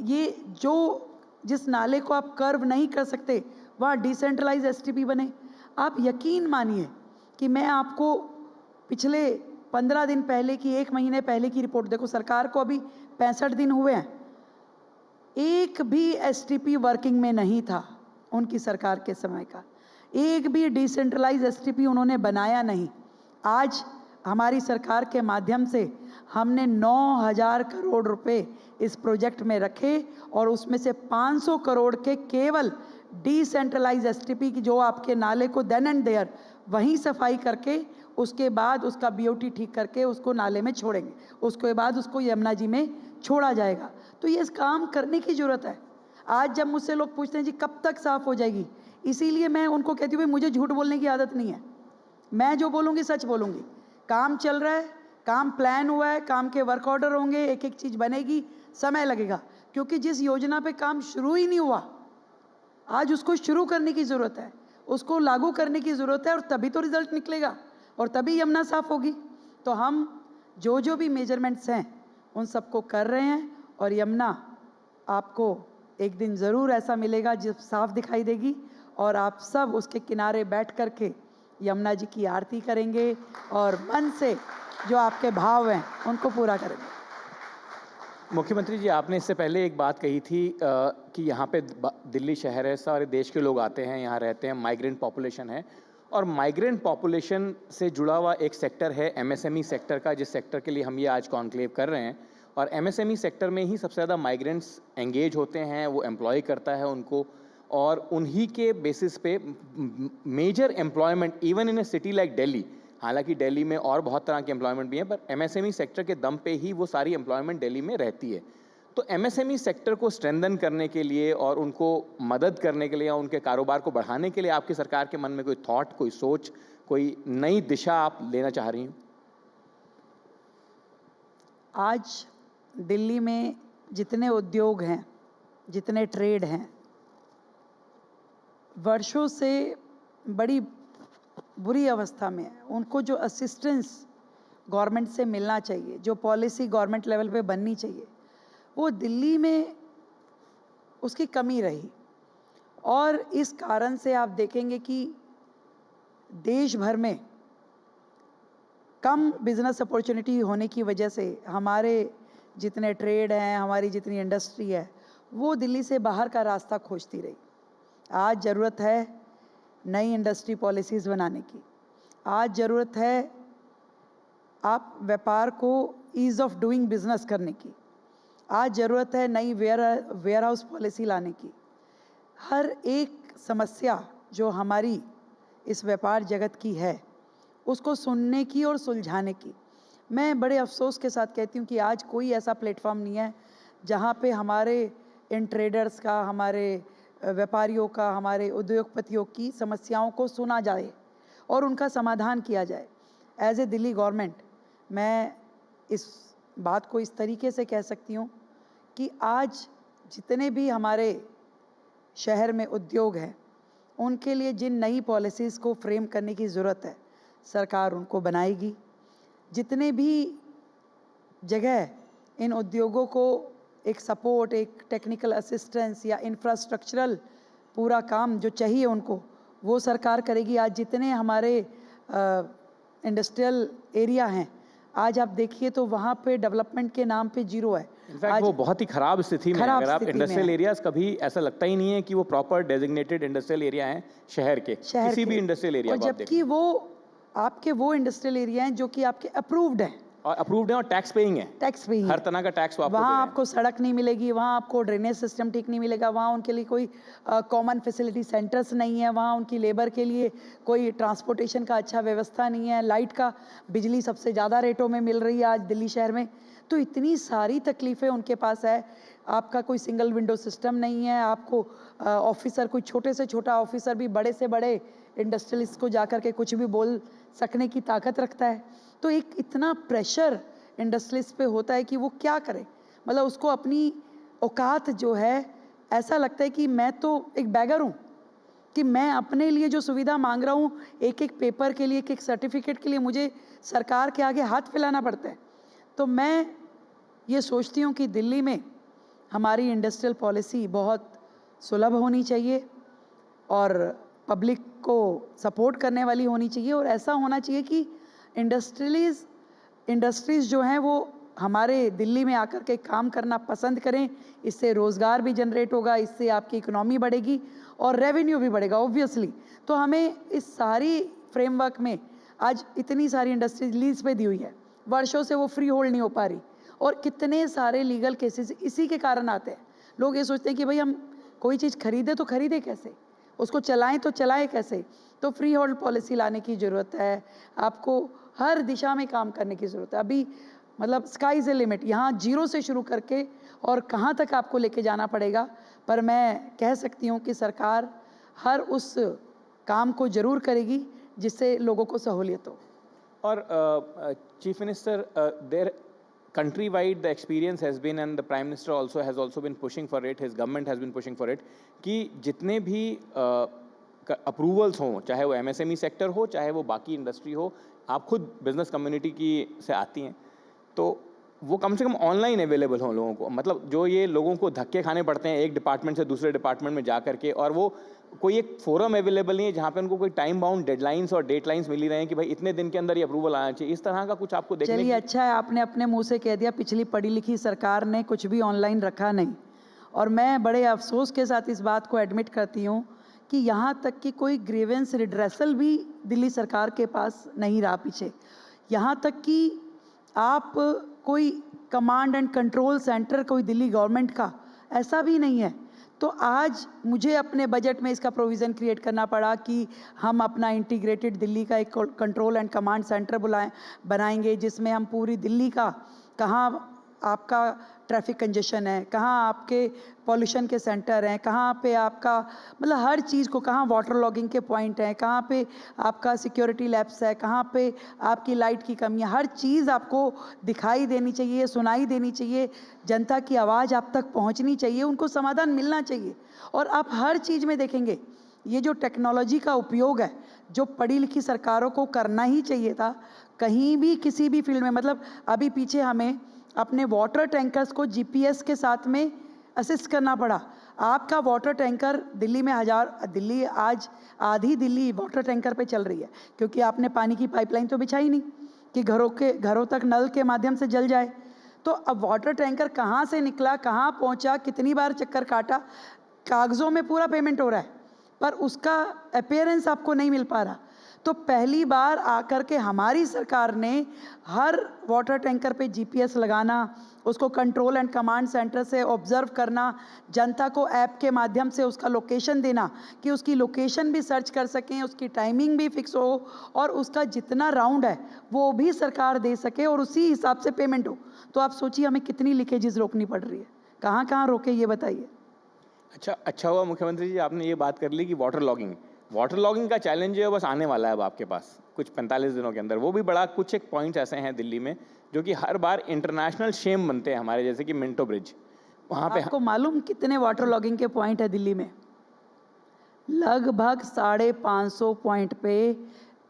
ये जो जिस नाले को आप कर्व नहीं कर सकते वहाँ डिसेंट्रलाइज STP बने। आप यकीन मानिए कि मैं आपको पिछले 15 दिन पहले की, 1 महीने पहले की रिपोर्ट, देखो सरकार को अभी 65 दिन हुए हैं, एक भी STP वर्किंग में नहीं था उनकी सरकार के समय का, एक भी डिसेंट्रलाइज STP उन्होंने बनाया नहीं। आज हमारी सरकार के माध्यम से हमने 9,000 करोड़ रुपए इस प्रोजेक्ट में रखे और उसमें से 500 करोड़ के केवल डिसेंट्रलाइज STP की, जो आपके नाले को देन एंड देयर वहीं सफाई करके उसके बाद उसका BOT ठीक करके उसको नाले में छोड़ेंगे, उसके बाद उसको यमुना जी में छोड़ा जाएगा। तो ये इस काम करने की ज़रूरत है। आज जब मुझसे लोग पूछते हैं जी कब तक साफ़ हो जाएगी, इसीलिए मैं उनको कहती हूँ भाई मुझे झूठ बोलने की आदत नहीं है, मैं जो बोलूँगी सच बोलूँगी। काम चल रहा है, काम प्लान हुआ है, काम के वर्क ऑर्डर होंगे, एक एक चीज़ बनेगी, समय लगेगा, क्योंकि जिस योजना पे काम शुरू ही नहीं हुआ आज उसको शुरू करने की ज़रूरत है, उसको लागू करने की ज़रूरत है, और तभी तो रिजल्ट निकलेगा और तभी यमुना साफ़ होगी। तो हम जो भी मेजरमेंट्स हैं उन सबको कर रहे हैं और यमुना आपको एक दिन ज़रूर ऐसा मिलेगा जब साफ़ दिखाई देगी और आप सब उसके किनारे बैठ कर के यमुना जी की आरती करेंगे और मन से जो आपके भाव हैं उनको पूरा करेंगे। मुख्यमंत्री जी, आपने इससे पहले एक बात कही थी कि यहाँ पे दिल्ली शहर है, सारे देश के लोग आते हैं, यहाँ रहते हैं, माइग्रेंट पॉपुलेशन है, और माइग्रेंट पॉपुलेशन से जुड़ा हुआ एक सेक्टर है MSME सेक्टर का, जिस सेक्टर के लिए हम ये आज कॉन्क्लेव कर रहे हैं। और MSME सेक्टर में ही सबसे ज़्यादा माइग्रेंट्स एंगेज होते हैं, वो एम्प्लॉय करता है उनको, और उन्हीं के बेसिस पे major employment even in a city like Delhi, हालांकि दिल्ली में और बहुत तरह के एम्प्लॉयमेंट भी हैं, पर MSME सेक्टर के दम पे ही वो सारी एम्प्लॉयमेंट दिल्ली में रहती है। तो MSME सेक्टर को स्ट्रेंथन करने के लिए और उनको मदद करने के लिए या उनके कारोबार को बढ़ाने के लिए आपकी सरकार के मन में कोई थॉट, कोई सोच, कोई नई दिशा आप लेना चाह रही हैं? आज दिल्ली में जितने उद्योग हैं, जितने ट्रेड हैं, वर्षों से बड़ी बुरी अवस्था में है। उनको जो असिस्टेंस गवर्नमेंट से मिलना चाहिए, जो पॉलिसी गवर्नमेंट लेवल पे बननी चाहिए, वो दिल्ली में उसकी कमी रही। और इस कारण से आप देखेंगे कि देश भर में कम बिजनेस अपॉर्चुनिटी होने की वजह से हमारे जितने ट्रेड हैं, हमारी जितनी इंडस्ट्री है, वो दिल्ली से बाहर का रास्ता खोजती रही। आज ज़रूरत है नई इंडस्ट्री पॉलिसीज़ बनाने की। आज ज़रूरत है आप व्यापार को ईज़ ऑफ डूइंग बिजनेस करने की। आज ज़रूरत है नई वेयर हाउस पॉलिसी लाने की। हर एक समस्या जो हमारी इस व्यापार जगत की है उसको सुनने की और सुलझाने की। मैं बड़े अफसोस के साथ कहती हूँ कि आज कोई ऐसा प्लेटफॉर्म नहीं है जहाँ पे हमारे इन ट्रेडर्स का, हमारे व्यापारियों का, हमारे उद्योगपतियों की समस्याओं को सुना जाए और उनका समाधान किया जाए। एज ए दिल्ली गवर्नमेंट मैं इस बात को इस तरीके से कह सकती हूँ कि आज जितने भी हमारे शहर में उद्योग हैं उनके लिए जिन नई पॉलिसीज़ को फ्रेम करने की ज़रूरत है, सरकार उनको बनाएगी। जितने भी जगह इन उद्योगों को एक सपोर्ट, एक टेक्निकल असिस्टेंस या इंफ्रास्ट्रक्चरल पूरा काम जो चाहिए उनको, वो सरकार करेगी। आज जितने हमारे इंडस्ट्रियल एरिया हैं, आज आप देखिए तो वहाँ पे डेवलपमेंट के नाम पे जीरो है। इनफैक्ट वो बहुत ही खराब स्थिति में है। अगर आप इंडस्ट्रियल एरियाज, कभी ऐसा लगता ही नहीं है कि वो प्रॉपर डेजिग्नेटेड इंडस्ट्रियल एरिया हैं शहर के, किसी भी इंडस्ट्रियल एरिया को आप जबकि वो आपके वो इंडस्ट्रियल एरिया हैं जो कि आपके अप्रूव्ड हैं और टैक्स पेइंग है, टैक्स पेइंग हर तरह का टैक्स आपको वहाँ आपको सड़क नहीं मिलेगी, वहाँ आपको ड्रेनेज सिस्टम ठीक नहीं मिलेगा, वहाँ उनके लिए कोई कॉमन फैसिलिटी सेंटर्स नहीं है, वहाँ उनकी लेबर के लिए कोई ट्रांसपोर्टेशन का अच्छा व्यवस्था नहीं है, लाइट का, बिजली सबसे ज़्यादा रेटों में मिल रही है आज दिल्ली शहर में। तो इतनी सारी तकलीफ़ें उनके पास है। आपका कोई सिंगल विंडो सिस्टम नहीं है, आपको ऑफिसर, कोई छोटे से छोटा ऑफिसर भी बड़े से बड़े इंडस्ट्रियलिस्ट को जाकर के कुछ भी बोल सकने की ताकत रखता है। तो एक इतना प्रेशर इंडस्ट्रियलिस्ट पे होता है कि वो क्या करे, मतलब उसको अपनी औकात जो है, ऐसा लगता है कि मैं तो एक बैगर हूँ, कि मैं अपने लिए जो सुविधा मांग रहा हूँ, एक एक पेपर के लिए, एक एक सर्टिफिकेट के लिए मुझे सरकार के आगे हाथ फैलाना पड़ता है। तो मैं ये सोचती हूँ कि दिल्ली में हमारी इंडस्ट्रियल पॉलिसी बहुत सुलभ होनी चाहिए और पब्लिक को सपोर्ट करने वाली होनी चाहिए, और ऐसा होना चाहिए कि इंडस्ट्रीज़ जो हैं वो हमारे दिल्ली में आकर के काम करना पसंद करें। इससे रोज़गार भी जनरेट होगा, इससे आपकी इकोनॉमी बढ़ेगी और रेवेन्यू भी बढ़ेगा ऑब्वियसली। तो हमें इस सारी फ्रेमवर्क में आज इतनी सारी इंडस्ट्रीज लीज पे दी हुई है, वर्षों से वो फ्री होल्ड नहीं हो पा रही, और कितने सारे लीगल केसेस इसी के कारण आते हैं। लोग ये सोचते हैं कि भाई हम कोई चीज़ खरीदे तो खरीदे कैसे, उसको चलाएं तो चलाएं कैसे। तो फ्री होल्ड पॉलिसी लाने की ज़रूरत है, आपको हर दिशा में काम करने की ज़रूरत है। अभी मतलब स्काई इज़ ए लिमिट, यहाँ जीरो से शुरू करके और कहाँ तक आपको लेके जाना पड़ेगा। पर मैं कह सकती हूँ कि सरकार हर उस काम को ज़रूर करेगी जिससे लोगों को सहूलियत हो। और chief minister, there countrywide the experience has been, and the prime minister has also been pushing for it, his government has been pushing for it, कि जितने भी अप्रूवल्स हों, चाहे वो MSME सेक्टर हो, चाहे वो बाकी इंडस्ट्री हो, आप खुद बिजनेस कम्युनिटी की से आती हैं, तो वो कम से कम ऑनलाइन अवेलेबल हों लोगों को। मतलब जो ये लोगों को धक्के खाने पड़ते हैं एक डिपार्टमेंट से दूसरे डिपार्टमेंट में जा करके, और वो कोई एक फोरम अवेलेबल नहीं है जहाँ पे उनको कोई टाइम बाउंड डेडलाइंस और डेटलाइंस मिली रहे हैं कि भाई इतने दिन के अंदर ये अप्रूवल आना चाहिए, इस तरह का कुछ आपको देखने। चलिए अच्छा है, आपने अपने मुंह से कह दिया, पिछली पढ़ी लिखी सरकार ने कुछ भी ऑनलाइन रखा नहीं। और मैं बड़े अफसोस के साथ इस बात को एडमिट करती हूँ कि यहाँ तक कि कोई ग्रीवेंस रिड्रेसल भी दिल्ली सरकार के पास नहीं रहा पीछे। यहाँ तक कि आप कोई कमांड एंड कंट्रोल सेंटर कोई दिल्ली गवर्नमेंट का ऐसा भी नहीं है। तो आज मुझे अपने बजट में इसका प्रोविज़न क्रिएट करना पड़ा कि हम अपना इंटीग्रेटेड दिल्ली का एक कंट्रोल एंड कमांड सेंटर बनाएंगे, जिसमें हम पूरी दिल्ली का कहाँ आपका ट्रैफिक कंजेशन है, कहाँ आपके पॉल्यूशन के सेंटर हैं, कहाँ पे आपका मतलब हर चीज़ को, कहाँ वाटर लॉगिंग के पॉइंट हैं, कहाँ पे आपका सिक्योरिटी लैब्स है, कहाँ पे आपकी लाइट की कमी है, हर चीज़ आपको दिखाई देनी चाहिए, सुनाई देनी चाहिए, जनता की आवाज़ आप तक पहुंचनी चाहिए, उनको समाधान मिलना चाहिए। और आप हर चीज़ में देखेंगे ये जो टेक्नोलॉजी का उपयोग है, जो पढ़ी लिखी सरकारों को करना ही चाहिए था, कहीं भी किसी भी फील्ड में। मतलब अभी पीछे हमें अपने वाटर टैंकर्स को GPS के साथ में असिस्ट करना पड़ा। आपका वाटर टैंकर दिल्ली में दिल्ली आज आधी दिल्ली वाटर टैंकर पे चल रही है, क्योंकि आपने पानी की पाइपलाइन तो बिछाई नहीं कि घरों तक नल के माध्यम से जल जाए। तो अब वाटर टैंकर कहाँ से निकला, कहाँ पहुँचा, कितनी बार चक्कर काटा, कागज़ों में पूरा पेमेंट हो रहा है, पर उसका अपीयरेंस आपको नहीं मिल पा रहा। तो पहली बार आकर के हमारी सरकार ने हर वाटर टैंकर पे GPS लगाना, उसको कंट्रोल एंड कमांड सेंटर से ऑब्जर्व करना, जनता को ऐप के माध्यम से उसका लोकेशन देना कि उसकी लोकेशन भी सर्च कर सकें, उसकी टाइमिंग भी फिक्स हो और उसका जितना राउंड है वो भी सरकार दे सके और उसी हिसाब से पेमेंट हो। तो आप सोचिए हमें कितनी लीकेजेस रोकनी पड़ रही है, कहाँ कहाँ रोके ये बताइए। अच्छा हुआ मुख्यमंत्री जी आपने ये बात कर ली कि वाटर लॉगिंग का चैलेंज है बस आने वाला है अब आपके पास कुछ 45 दिनों के अंदर। वो भी बड़ा कुछ एक पॉइंट्स ऐसे हैं दिल्ली में जो कि हर बार इंटरनेशनल शेम बनते हैं हमारे, जैसे कि मिंटो ब्रिज। वहाँ पे आपको मालूम कितने वाटर लॉगिंग के पॉइंट है दिल्ली में? लगभग 550 पॉइंट पे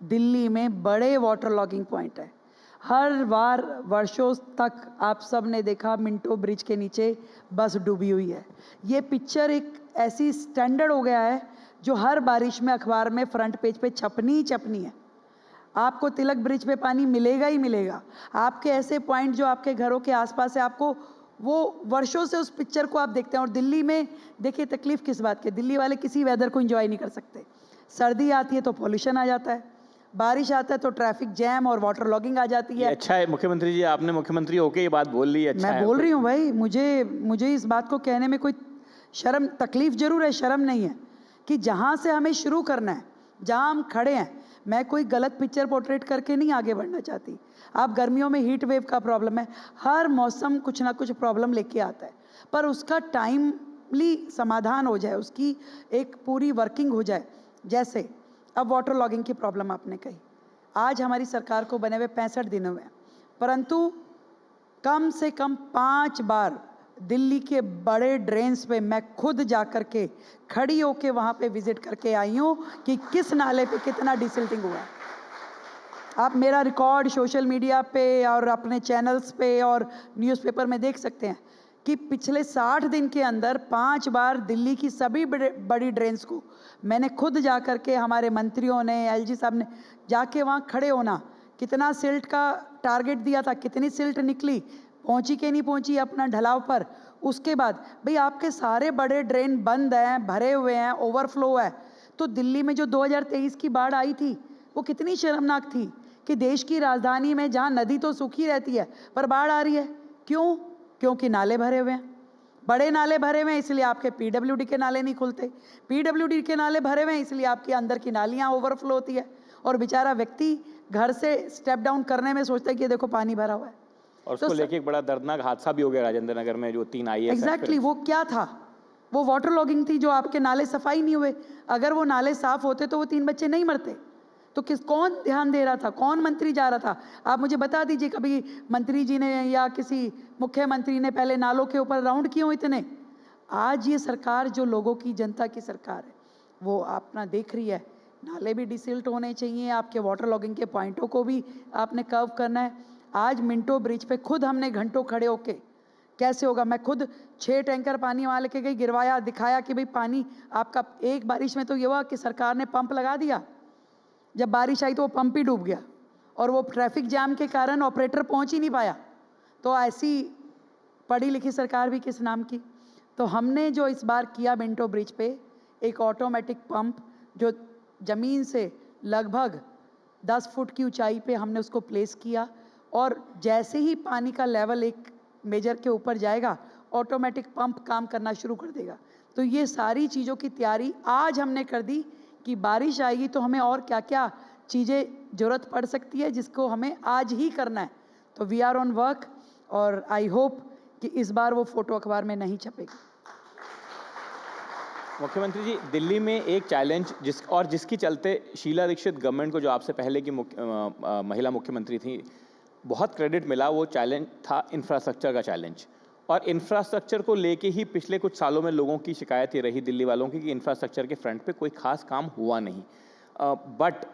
दिल्ली में बड़े वाटर लॉगिंग पॉइंट है। हर बार वर्षों तक आप सब ने देखा मिंटो ब्रिज के नीचे बस डूबी हुई है। ये पिक्चर एक ऐसी स्टैंडर्ड हो गया है जो हर बारिश में अखबार में फ्रंट पेज पे छपनी ही छपनी है। आपको तिलक ब्रिज पे पानी मिलेगा ही मिलेगा। आपके ऐसे पॉइंट जो आपके घरों के आसपास है, आपको वो वर्षों से उस पिक्चर को आप देखते हैं। और दिल्ली में देखिए तकलीफ किस बात की, दिल्ली वाले किसी वेदर को एंजॉय नहीं कर सकते। सर्दी आती है तो पॉल्यूशन आ जाता है, बारिश आता है तो ट्रैफिक जैम और वाटर लॉगिंग आ जाती है। अच्छा है मुख्यमंत्री जी, आपने मुख्यमंत्री होके ये बात बोल ली। अच्छा मैं बोल रही हूँ भाई, मुझे इस बात को कहने में कोई शर्म, तकलीफ जरूर है, शर्म नहीं है कि जहाँ से हमें शुरू करना है, जहाँ हम खड़े हैं, मैं कोई गलत पिक्चर पोर्ट्रेट करके नहीं आगे बढ़ना चाहती। आप गर्मियों में हीट वेव का प्रॉब्लम है, हर मौसम कुछ ना कुछ प्रॉब्लम लेके आता है, पर उसका टाइमली समाधान हो जाए, उसकी एक पूरी वर्किंग हो जाए। जैसे अब वाटर लॉगिंग की प्रॉब्लम आपने कही, आज हमारी सरकार को बने हुए 65 दिन हुए, परंतु कम से कम 5 बार दिल्ली के बड़े ड्रेन्स पे मैं खुद जा कर के खड़ी होके वहाँ पे विजिट करके आई हूँ कि किस नाले पे कितना डिसिल्टिंग हुआ है। आप मेरा रिकॉर्ड सोशल मीडिया पे और अपने चैनल्स पे और न्यूज़पेपर में देख सकते हैं कि पिछले 60 दिन के अंदर 5 बार दिल्ली की सभी बड़ी ड्रेन्स को मैंने खुद जा कर के, हमारे मंत्रियों ने, एलजी साहब ने जाके वहाँ खड़े होना, कितना सिल्ट का टारगेट दिया था, कितनी सिल्ट निकली, पहुँची कि नहीं पहुँची अपना ढलाव पर। उसके बाद भाई आपके सारे बड़े ड्रेन बंद हैं, भरे हुए हैं, ओवरफ्लो है। तो दिल्ली में जो 2023 की बाढ़ आई थी वो कितनी शर्मनाक थी कि देश की राजधानी में जहाँ नदी तो सूखी रहती है पर बाढ़ आ रही है। क्यों? क्योंकि नाले भरे हुए हैं, बड़े नाले भरे हुए हैं, इसलिए आपके पीडब्ल्यूडी के नाले नहीं खुलते। पीडब्ल्यूडी के नाले भरे हुए हैं इसलिए आपकी अंदर की नालियाँ ओवरफ्लो होती है और बेचारा व्यक्ति घर से स्टेप डाउन करने में सोचता है कि देखो पानी भरा हुआ है। और उसको लेके एक बड़ा दर्दनाक हादसा भी हो गया राजेंद्र नगर में, जो 3 IAS एग्जैक्टली वो क्या था? वो वाटर लॉगिंग थी, जो आपके नाले सफाई नहीं हुए। अगर वो नाले साफ होते तो वो 3 बच्चे नहीं मरते। तो कौन ध्यान दे रहा था? कौन मंत्री जा रहा था? आप मुझे बता दीजिए, कभी मंत्री जी ने या किसी मुख्यमंत्री ने पहले नालों के ऊपर राउंड किए हो इतने? आज ये सरकार जो लोगों की, जनता की सरकार है, वो अपना देख रही है। नाले भी डिसिल्ट होने चाहिए, आपके वाटर लॉगिंग के पॉइंटों को भी आपने कर्व करना है। आज मिंटो ब्रिज पे खुद हमने घंटों खड़े होके, कैसे होगा, मैं खुद 6 टैंकर पानी वहाँ लेके गई, गिरवाया, दिखाया कि भाई पानी आपका। एक बारिश में तो ये हुआ कि सरकार ने पंप लगा दिया, जब बारिश आई तो वो पंप ही डूब गया और वो ट्रैफिक जाम के कारण ऑपरेटर पहुंच ही नहीं पाया। तो ऐसी पढ़ी लिखी सरकार भी किस नाम की। तो हमने जो इस बार किया मिंटो ब्रिज पे, एक ऑटोमेटिक पंप जो ज़मीन से लगभग 10 फुट की ऊंचाई पे हमने उसको प्लेस किया, और जैसे ही पानी का लेवल एक मेजर के ऊपर जाएगा, ऑटोमेटिक पंप काम करना शुरू कर देगा। तो ये सारी चीज़ों की तैयारी आज हमने कर दी कि बारिश आएगी तो हमें और क्या क्या चीज़ें ज़रूरत पड़ सकती है, जिसको हमें आज ही करना है। तो वी आर ऑन वर्क, और आई होप कि इस बार वो फोटो अखबार में नहीं छपेगी। मुख्यमंत्री जी, दिल्ली में एक चैलेंज जिसकी चलते शीला दीक्षित गवर्नमेंट को, जो आपसे पहले की महिला मुख्यमंत्री थी, बहुत क्रेडिट मिला, वो चैलेंज था इंफ्रास्ट्रक्चर का चैलेंज। और इंफ्रास्ट्रक्चर को लेके ही पिछले कुछ सालों में लोगों की शिकायत ये रही दिल्ली वालों की कि इंफ्रास्ट्रक्चर के फ्रंट पे कोई खास काम हुआ नहीं। बट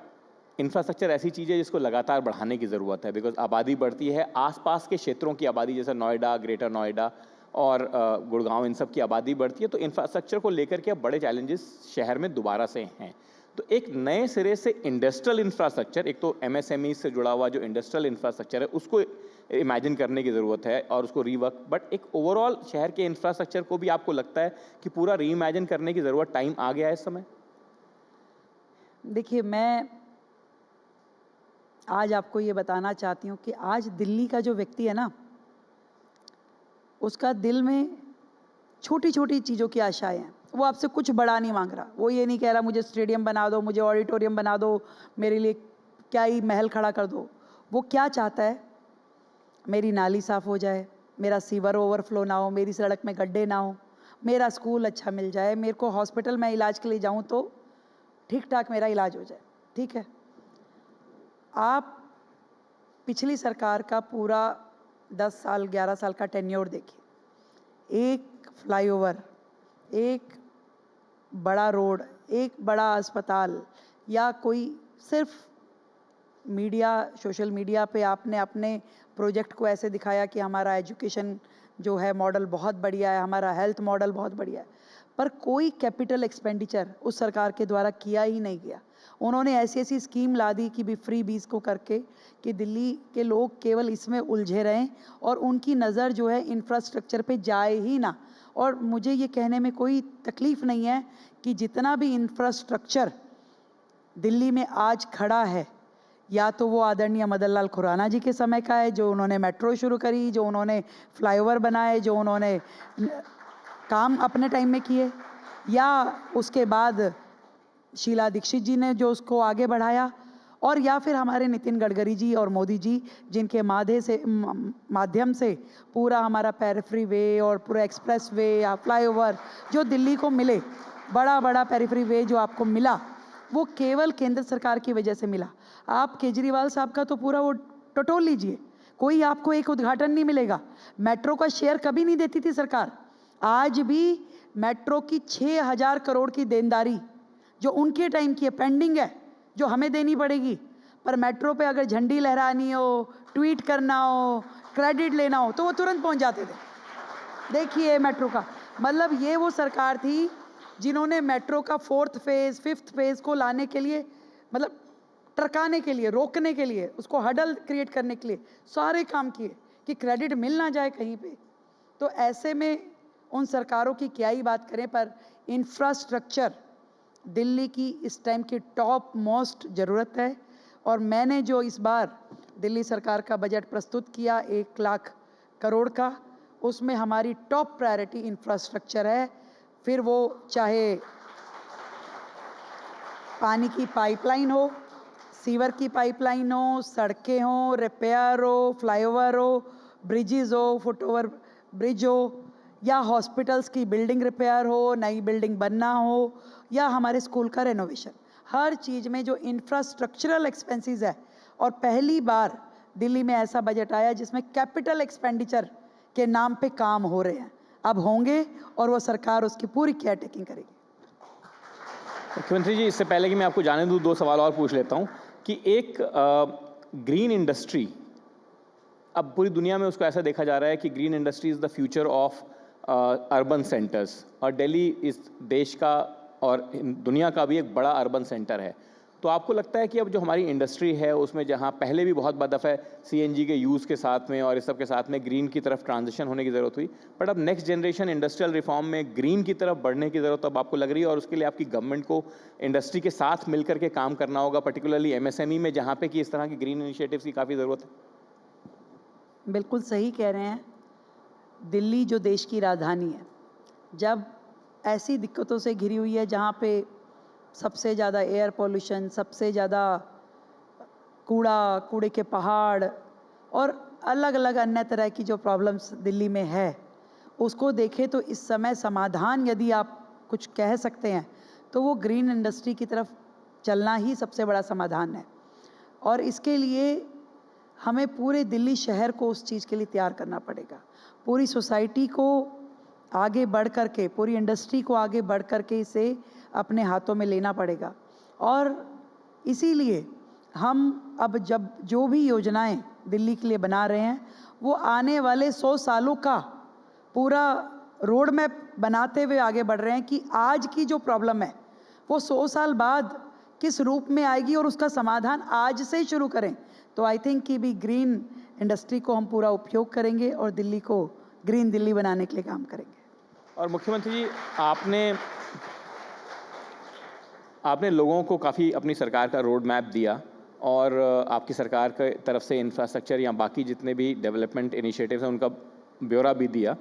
इंफ्रास्ट्रक्चर ऐसी चीज़ है जिसको लगातार बढ़ाने की ज़रूरत है, बिकॉज आबादी बढ़ती है, आसपास के क्षेत्रों की आबादी, जैसे नोएडा, ग्रेटर नोएडा और गुड़गांव, इन सब की आबादी बढ़ती है। तो इंफ्रास्ट्रक्चर को लेकर के अब बड़े चैलेंजेस शहर में दोबारा से हैं। तो एक नए सिरे से इंडस्ट्रियल इंफ्रास्ट्रक्चर, एक तो MSME से जुड़ा हुआ जो इंडस्ट्रियल इंफ्रास्ट्रक्चर है उसको इमेजिन करने की ज़रूरत है और उसको रीवर्क, बट एक ओवरऑल शहर के इंफ्रास्ट्रक्चर को भी आपको लगता है कि पूरा रीइमेजिन करने की ज़रूरत, टाइम आ गया है इस समय? देखिए, मैं आज आपको ये बताना चाहती हूँ कि आज दिल्ली का जो व्यक्ति है ना, उसका दिल में छोटी छोटी चीज़ों की आशाएं हैं। वो आपसे कुछ बड़ा नहीं मांग रहा। वो ये नहीं कह रहा मुझे स्टेडियम बना दो, मुझे ऑडिटोरियम बना दो, मेरे लिए क्या ही महल खड़ा कर दो। वो क्या चाहता है? मेरी नाली साफ़ हो जाए, मेरा सीवर ओवरफ्लो ना हो, मेरी सड़क में गड्ढे ना हो, मेरा स्कूल अच्छा मिल जाए, मेरे को हॉस्पिटल में इलाज के लिए जाऊँ तो ठीक ठाक मेरा इलाज हो जाए। ठीक है, आप पिछली सरकार का पूरा 10 साल 11 साल का टेन्योर देखिए। एक फ्लाईओवर, एक बड़ा रोड, एक बड़ा अस्पताल, या कोई सिर्फ मीडिया, सोशल मीडिया पे आपने अपने प्रोजेक्ट को ऐसे दिखाया कि हमारा एजुकेशन जो है मॉडल बहुत बढ़िया है, हमारा हेल्थ मॉडल बहुत बढ़िया है, पर कोई कैपिटल एक्सपेंडिचर उस सरकार के द्वारा किया ही नहीं गया। उन्होंने ऐसी ऐसी स्कीम ला दी कि भी फ्री बीज को करके कि दिल्ली के लोग केवल इसमें उलझे रहें और उनकी नज़र जो है इंफ्रास्ट्रक्चर पे जाए ही ना। और मुझे ये कहने में कोई तकलीफ़ नहीं है कि जितना भी इंफ्रास्ट्रक्चर दिल्ली में आज खड़ा है, या तो वो आदरणीय मदन लाल खुराना जी के समय का है, जो उन्होंने मेट्रो शुरू करी, जो उन्होंने फ्लाईओवर बनाए, जो उन्होंने काम अपने टाइम में किए, या उसके बाद शीला दीक्षित जी ने जो उसको आगे बढ़ाया, और या फिर हमारे नितिन गडकरी जी और मोदी जी जिनके माध्यम से पूरा हमारा पेरिफेरी वे और पूरा एक्सप्रेस वे या फ्लाईओवर जो दिल्ली को मिले, बड़ा बड़ा पेरिफेरी वे जो आपको मिला, वो केवल केंद्र सरकार की वजह से मिला। आप केजरीवाल साहब का तो पूरा वो टटोल लीजिए, कोई आपको एक उद्घाटन नहीं मिलेगा। मेट्रो का शेयर कभी नहीं देती थी सरकार। आज भी मेट्रो की 6,000 करोड़ की देनदारी जो उनके टाइम की है पेंडिंग है, जो हमें देनी पड़ेगी। पर मेट्रो पे अगर झंडी लहरानी हो, ट्वीट करना हो, क्रेडिट लेना हो तो वो तुरंत पहुंच जाते थे। देखिए मेट्रो का मतलब ये वो सरकार थी जिन्होंने मेट्रो का 4th फेज 5th फेज को लाने के लिए, मतलब टरकाने के लिए, रोकने के लिए, उसको हडल क्रिएट करने के लिए सारे काम किए कि क्रेडिट मिल ना जाए कहीं पे। तो ऐसे में उन सरकारों की क्या ही बात करें, पर इंफ्रास्ट्रक्चर दिल्ली की इस टाइम की टॉप मोस्ट ज़रूरत है। और मैंने जो इस बार दिल्ली सरकार का बजट प्रस्तुत किया 1 लाख करोड़ का, उसमें हमारी टॉप प्रायोरिटी इंफ्रास्ट्रक्चर है। फिर वो चाहे पानी की पाइपलाइन हो, सीवर की पाइपलाइन हो, सड़कें हो, रिपेयर हो, फ्लाईओवर हो, ब्रिजेस हो, फुटओवर ब्रिज हो, या हॉस्पिटल्स की बिल्डिंग रिपेयर हो, नई बिल्डिंग बनना हो, या हमारे स्कूल का रेनोवेशन, हर चीज़ में जो इंफ्रास्ट्रक्चरल एक्सपेंसेस है। और पहली बार दिल्ली में ऐसा बजट आया जिसमें कैपिटल एक्सपेंडिचर के नाम पे काम हो रहे हैं, अब होंगे और वो सरकार उसकी पूरी केयर टेकिंग करेगी। मुख्यमंत्री जी, इससे पहले कि मैं आपको जाने दूँ, 2 सवाल और पूछ लेता हूँ कि एक ग्रीन इंडस्ट्री, अब पूरी दुनिया में उसको ऐसा देखा जा रहा है कि green industry is the future of urban centres, और दिल्ली इस देश का और दुनिया का भी एक बड़ा अर्बन सेंटर है। तो आपको लगता है कि अब जो हमारी इंडस्ट्री है उसमें जहाँ पहले भी बहुत दफ़ा CNG के यूज़ के साथ में और इस सब के साथ में ग्रीन की तरफ ट्रांजिशन होने की ज़रूरत हुई, बट अब नेक्स्ट जनरेशन इंडस्ट्रियल रिफॉर्म में ग्रीन की तरफ बढ़ने की ज़रूरत अब आपको लग रही है, और उसके लिए आपकी गवर्नमेंट को इंडस्ट्री के साथ मिलकर के काम करना होगा, पर्टिकुलरली MSME में जहाँ पे कि इस तरह की ग्रीन इनिशिएटिव्स की काफ़ी ज़रूरत है? बिल्कुल सही कह रहे हैं। दिल्ली जो देश की राजधानी है, जब ऐसी दिक्कतों से घिरी हुई है जहाँ पे सबसे ज़्यादा एयर पोल्यूशन, सबसे ज़्यादा कूड़े के पहाड़ और अलग अलग अन्य तरह की जो प्रॉब्लम्स दिल्ली में है, उसको देखें तो इस समय समाधान यदि आप कुछ कह सकते हैं तो वो ग्रीन इंडस्ट्री की तरफ चलना ही सबसे बड़ा समाधान है। और इसके लिए हमें पूरे दिल्ली शहर को उस चीज़ के लिए तैयार करना पड़ेगा, पूरी सोसाइटी को आगे बढ़ कर के, पूरी इंडस्ट्री को आगे बढ़ कर के इसे अपने हाथों में लेना पड़ेगा। और इसीलिए हम अब जब जो भी योजनाएं दिल्ली के लिए बना रहे हैं वो आने वाले 100 सालों का पूरा रोड मैप बनाते हुए आगे बढ़ रहे हैं कि आज की जो प्रॉब्लम है वो 100 साल बाद किस रूप में आएगी और उसका समाधान आज से ही शुरू करें। तो आई थिंक कि भी ग्रीन इंडस्ट्री को हम पूरा उपयोग करेंगे और दिल्ली को ग्रीन दिल्ली बनाने के लिए काम करेंगे। और मुख्यमंत्री जी, आपने लोगों को काफ़ी अपनी सरकार का रोड मैप दिया और आपकी सरकार की तरफ से इंफ्रास्ट्रक्चर या बाकी जितने भी डेवलपमेंट इनिशिएटिव्स हैं उनका ब्यौरा भी दिया,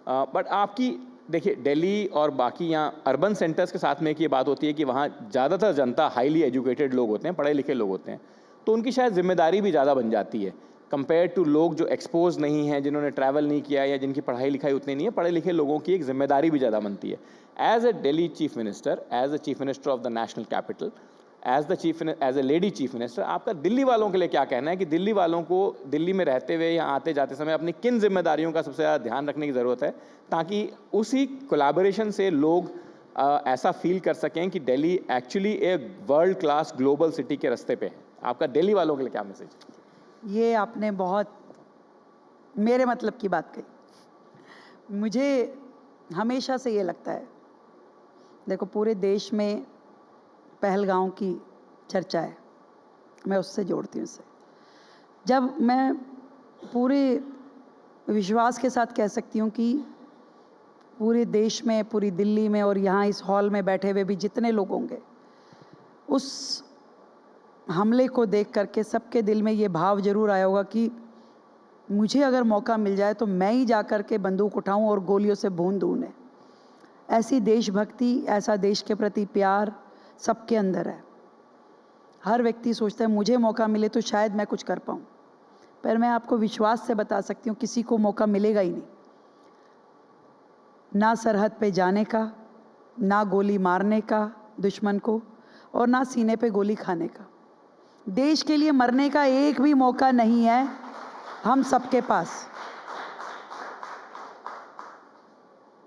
बट आपकी देखिए दिल्ली और बाकी यहाँ अर्बन सेंटर्स के साथ में एक ये बात होती है कि वहाँ ज़्यादातर जनता हाईली एजुकेटेड लोग होते हैं, पढ़े लिखे लोग होते हैं, तो उनकी शायद जिम्मेदारी भी ज़्यादा बन जाती है कंपेयर टू लोग जो एक्सपोज नहीं हैं, जिन्होंने ट्रैवल नहीं किया या जिनकी पढ़ाई लिखाई उतनी नहीं है। पढ़े लिखे लोगों की एक जिम्मेदारी भी ज़्यादा बनती है। As a Delhi chief minister, as a chief minister of the national capital, as a lady chief minister, आपका दिल्ली वालों के लिए क्या कहना है कि दिल्ली वालों को दिल्ली में रहते हुए या आते जाते समय अपनी किन जिम्मेदारियों का सबसे ज़्यादा ध्यान रखने की ज़रूरत है ताकि उसी कोलैबोरेशन से लोग ऐसा फील कर सकें कि दिल्ली एक्चुअली एक वर्ल्ड क्लास ग्लोबल सिटी के रास्ते पे है। आपका दिल्ली वालों के लिए क्या मैसेज? ये आपने बहुत मेरे मतलब की बात कही। मुझे हमेशा से ये लगता है, देखो पूरे देश में पहलगाम की चर्चा है, मैं उससे जोड़ती हूँ इसे। जब मैं पूरे विश्वास के साथ कह सकती हूँ कि पूरे देश में, पूरी दिल्ली में और यहाँ इस हॉल में बैठे हुए भी जितने लोग होंगे, उस हमले को देख करके सबके दिल में ये भाव जरूर आया होगा कि मुझे अगर मौका मिल जाए तो मैं ही जा कर के बंदूक उठाऊं और गोलियों से भून दूं उन्हें। ऐसी देशभक्ति, ऐसा देश के प्रति प्यार सबके अंदर है। हर व्यक्ति सोचता है मुझे मौका मिले तो शायद मैं कुछ कर पाऊं, पर मैं आपको विश्वास से बता सकती हूँ किसी को मौका मिलेगा ही नहीं, ना सरहद पे जाने का, ना गोली मारने का दुश्मन को, और ना सीने पे गोली खाने का। देश के लिए मरने का एक भी मौका नहीं है। हम सबके पास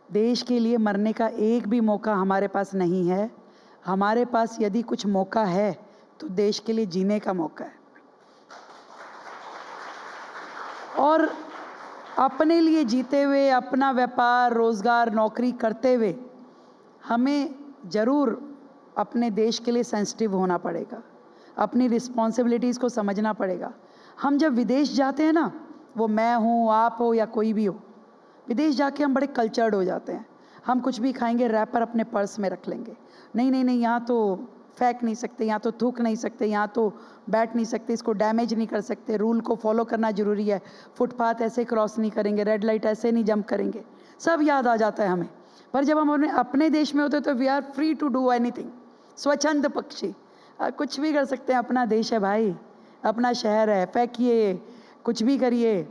देश के लिए मरने का एक भी मौका हमारे पास नहीं है। हमारे पास यदि कुछ मौका है तो देश के लिए जीने का मौका है, और अपने लिए जीते हुए, अपना व्यापार, रोजगार, नौकरी करते हुए हमें ज़रूर अपने देश के लिए सेंसिटिव होना पड़ेगा, अपनी रिस्पॉन्सिबिलिटीज़ को समझना पड़ेगा। हम जब विदेश जाते हैं ना, वो मैं हूँ, आप हो या कोई भी हो, विदेश जाके हम बड़े कल्चर्ड हो जाते हैं। हम कुछ भी खाएंगे रैपर अपने पर्स में रख लेंगे, नहीं नहीं नहीं, यहाँ तो फेंक नहीं सकते, यहाँ तो थूक नहीं सकते, यहाँ तो बैठ नहीं सकते, इसको डैमेज नहीं कर सकते, रूल को फॉलो करना ज़रूरी है, फुटपाथ ऐसे क्रॉस नहीं करेंगे, रेड लाइट ऐसे नहीं जंप करेंगे, सब याद आ जाता है हमें। पर जब हम अपने देश में होते तो we are free to do anything, स्वच्छंद पक्षी, कुछ भी कर सकते हैं, अपना देश है भाई, अपना शहर है, फेंकिए, कुछ भी करिए।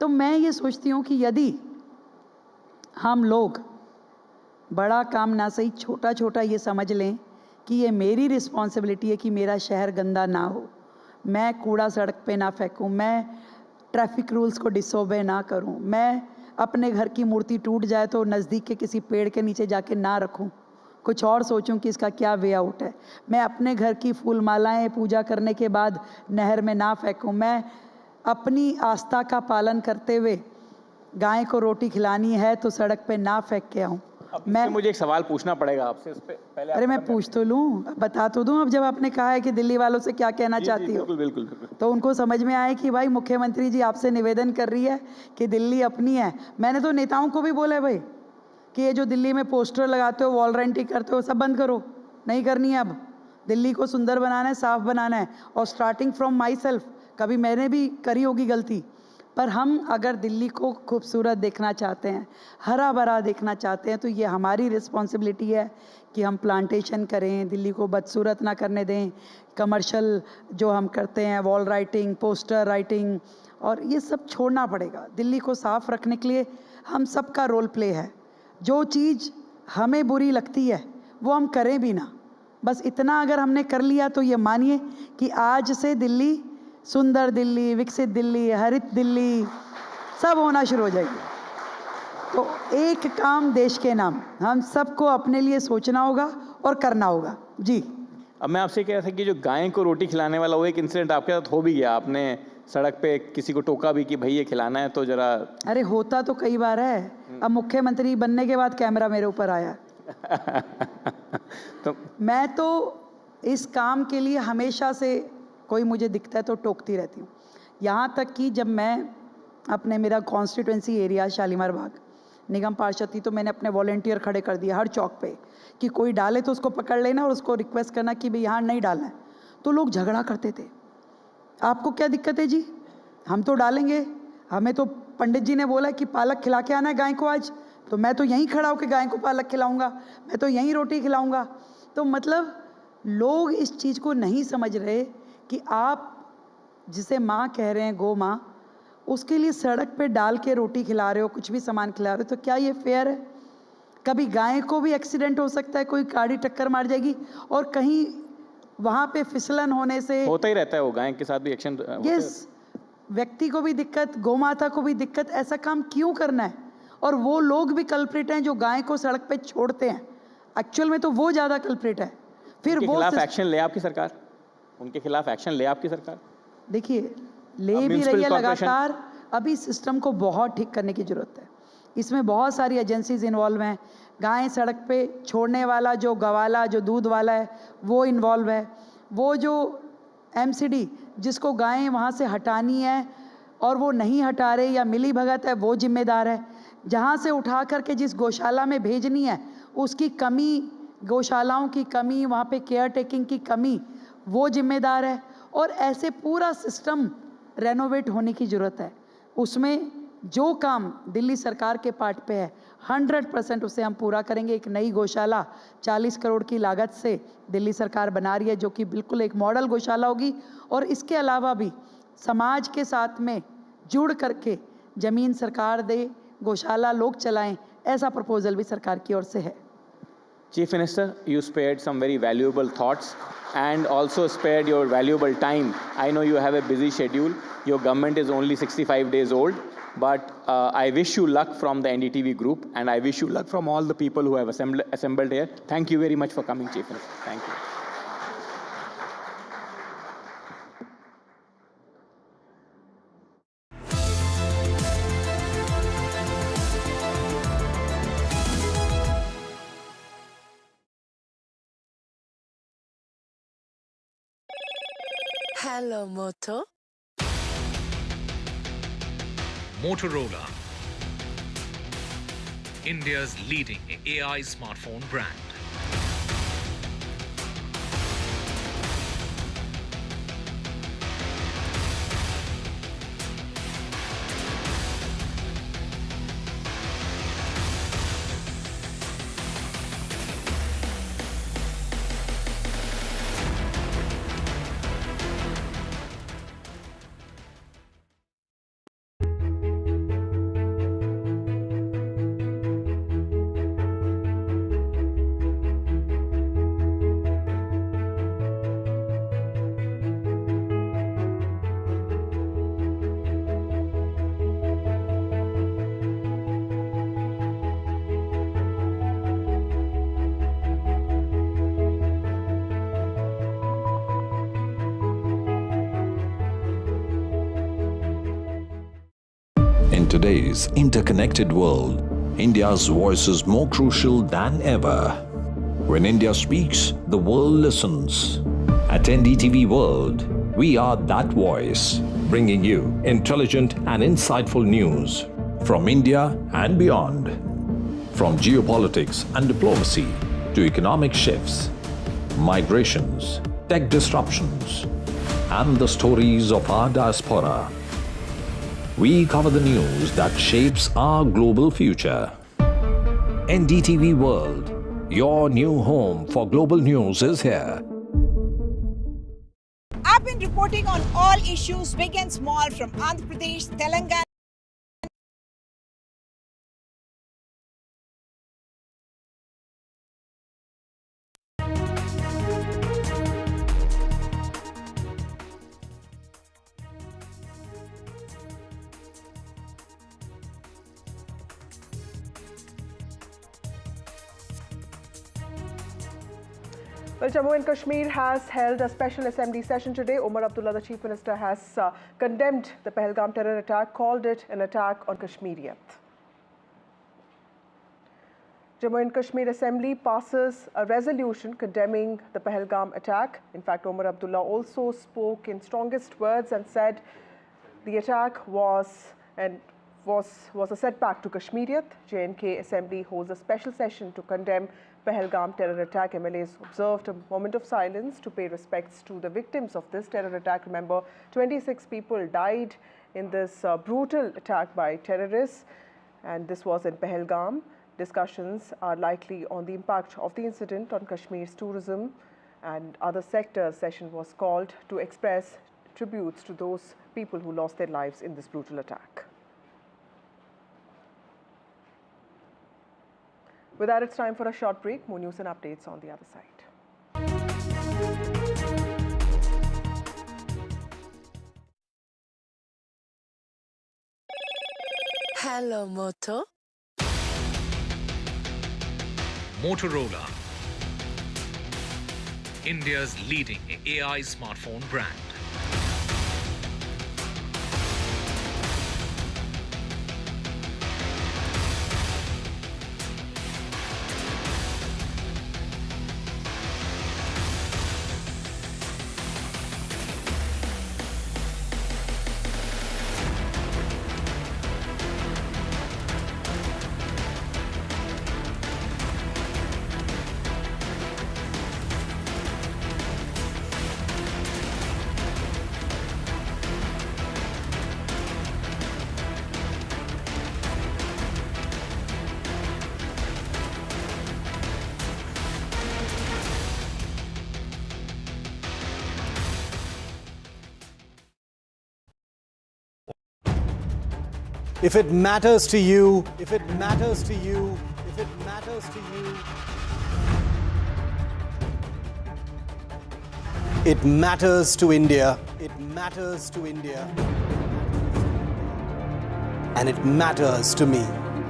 तो मैं ये सोचती हूँ कि यदि हम लोग बड़ा काम ना सही, छोटा छोटा ये समझ लें कि ये मेरी रिस्पॉन्सिबिलिटी है कि मेरा शहर गंदा ना हो, मैं कूड़ा सड़क पे ना फेंकूं, मैं ट्रैफिक रूल्स को डिसोबे ना करूं, मैं अपने घर की मूर्ति टूट जाए तो नज़दीक के किसी पेड़ के नीचे जाके ना रखूं, कुछ और सोचूं कि इसका क्या वे आउट है, मैं अपने घर की फूल मालाएँ पूजा करने के बाद नहर में ना फेंकूं, मैं अपनी आस्था का पालन करते हुए गाय को रोटी खिलानी है तो सड़क पे ना फेंक के आऊँ। मैं मुझे एक सवाल पूछना पड़ेगा आपसे, इस पे पहले अरे मैं पूछ तो लूँ, बता तो दूँ। अब जब आपने कहा है कि दिल्ली वालों से क्या कहना चाहती हो, बिल्कुल बिल्कुल बिल्कुल, तो उनको समझ में आए कि भाई मुख्यमंत्री जी आपसे निवेदन कर रही है कि दिल्ली अपनी है। मैंने तो नेताओं को भी बोला है भाई कि ये जो दिल्ली में पोस्टर लगाते हो, वॉल रेंटिंग करते हो, सब बंद करो, नहीं करनी है। अब दिल्ली को सुंदर बनाना है, साफ बनाना है, और स्टार्टिंग फ्रॉम माई सेल्फ। कभी मैंने भी करी होगी गलती, पर हम अगर दिल्ली को खूबसूरत देखना चाहते हैं, हरा भरा देखना चाहते हैं, तो ये हमारी रिस्पॉन्सिबिलिटी है कि हम प्लांटेशन करें, दिल्ली को बदसूरत ना करने दें। कमर्शियल जो हम करते हैं, वॉल राइटिंग, पोस्टर राइटिंग, और ये सब छोड़ना पड़ेगा। दिल्ली को साफ़ रखने के लिए हम सबका रोल प्ले है। जो चीज़ हमें बुरी लगती है वो हम करें भी ना, बस इतना अगर हमने कर लिया तो ये मानिए कि आज से दिल्ली सुंदर दिल्ली, विकसित दिल्ली, हरित दिल्ली सब होना शुरू हो जाएगी। तो एक काम देश के नाम, हम सबको अपने लिए सोचना होगा और करना होगा। जी, अब मैं आपसे कह रहा था कि जो गाय को रोटी खिलाने वाला वो एक इंसिडेंट आपके साथ हो भी गया, आपने सड़क पे किसी को टोका भी कि भाई ये खिलाना है तो जरा। अरे होता तो कई बार है, अब मुख्यमंत्री बनने के बाद कैमरा मेरे ऊपर आया। तो मैं तो इस काम के लिए हमेशा से, कोई मुझे दिखता है तो टोकती रहती हूँ। यहाँ तक कि जब मैं अपने, मेरा कॉन्स्टिट्यूंसी एरिया शालीमार बाग, निगम पार्षद थी, तो मैंने अपने वॉलेंटियर खड़े कर दिए हर चौक पे कि कोई डाले तो उसको पकड़ लेना और उसको रिक्वेस्ट करना कि भाई यहाँ नहीं डालना है। तो लोग झगड़ा करते थे, आपको क्या दिक्कत है जी, हम तो डालेंगे, हमें तो पंडित जी ने बोला कि पालक खिला के आना है गाय को आज, तो मैं तो यहीं खड़ा होकर गाय को पालक खिलाऊंगा, मैं तो यहीं रोटी खिलाऊंगा। तो मतलब लोग इस चीज़ को नहीं समझ रहे कि आप जिसे माँ कह रहे हैं, गो माँ, उसके लिए सड़क पे डाल के रोटी खिला रहे हो, कुछ भी सामान खिला रहे हो, तो क्या ये फेयर है? कभी गाय को भी एक्सीडेंट हो सकता है, कोई गाड़ी टक्कर मार जाएगी, और कहीं वहाँ पे फिसलन होने से होता ही रहता है, वो गाय के साथ भी एक्शन। यस, व्यक्ति को भी दिक्कत, गौ माता को भी दिक्कत। ऐसा काम क्यों करना है? और वो लोग भी कल्प्रिट हैं जो गाय को सड़क पे छोड़ते हैं, एक्चुअल में तो वो ज़्यादा कल्प्रिट है। फिर वो खिलाफ एक्शन ले आपकी सरकार, उनके खिलाफ एक्शन ले आपकी सरकार? देखिए, ले भी रही है लगातार। अभी सिस्टम को बहुत ठीक करने की ज़रूरत है, इसमें बहुत सारी एजेंसीज इन्वॉल्व हैं। गाय सड़क पे छोड़ने वाला जो गवाला, जो दूध वाला है, वो इन्वॉल्व है। वो जो एमसीडी जिसको गायें वहाँ से हटानी है और वो नहीं हटा रहे या मिली भगत है, वो जिम्मेदार है। जहाँ से उठा करके जिस गौशाला में भेजनी है उसकी कमी, गौशालाओं की कमी, वहाँ पे केयर टेकिंग की कमी, वो जिम्मेदार है। और ऐसे पूरा सिस्टम रेनोवेट होने की ज़रूरत है। उसमें जो काम दिल्ली सरकार के पार्ट पे है 100% उसे हम पूरा करेंगे। एक नई गौशाला 40 करोड़ की लागत से दिल्ली सरकार बना रही है, जो कि बिल्कुल एक मॉडल गौशाला होगी। और इसके अलावा भी समाज के साथ में जुड़ करके ज़मीन सरकार दे, गौशाला लोग चलाएं, ऐसा प्रपोजल भी सरकार की ओर से है। Chief Minister, you spared some very valuable thoughts and also spared your valuable time. I know you have a busy schedule. Your government is only 65 days old. But I wish you luck from the NDTV group, and I wish you luck from all the people who have assembled here. Thank you very much for coming, Chief Minister. Thank you. Hello, Moto. Motorola, India's leading AI smartphone brand. In today's interconnected world, India's voice is more crucial than ever. When India speaks, the world listens. At NDTV World, we are that voice, bringing you intelligent and insightful news from India and beyond. From geopolitics and diplomacy to economic shifts, migrations, tech disruptions, and the stories of our diaspora. We cover the news that shapes our global future. NDTV World, your new home for global news is here. I've been reporting on all issues, big and small, from Andhra Pradesh, Telangana. Well, Jammu and Kashmir has held a special assembly session today. Omar Abdullah, the Chief Minister, has condemned the Pahalgam terror attack, called it an attack on Kashmiriyat. Jammu and Kashmir Assembly passes a resolution condemning the Pahalgam attack. In fact, Omar Abdullah also spoke in strongest words and said the attack was a setback to Kashmiriyat. J&K Assembly holds a special session to condemn Pahalgam terror attack. MLAs observed a moment of silence to pay respects to the victims of this terror attack. Remember, 26 people died in this brutal attack by terrorists, and this was in Pahalgam. Discussions are likely on the impact of the incident on Kashmir's tourism and other sectors. Session was called to express tributes to those people who lost their lives in this brutal attack. With that, it's time for a short break. More news and updates on the other side. Hello, Moto. Motorola, India's leading AI smartphone brand. If it matters to you, if it matters to you, if it matters to you. It matters to India. It matters to India. And it matters to me.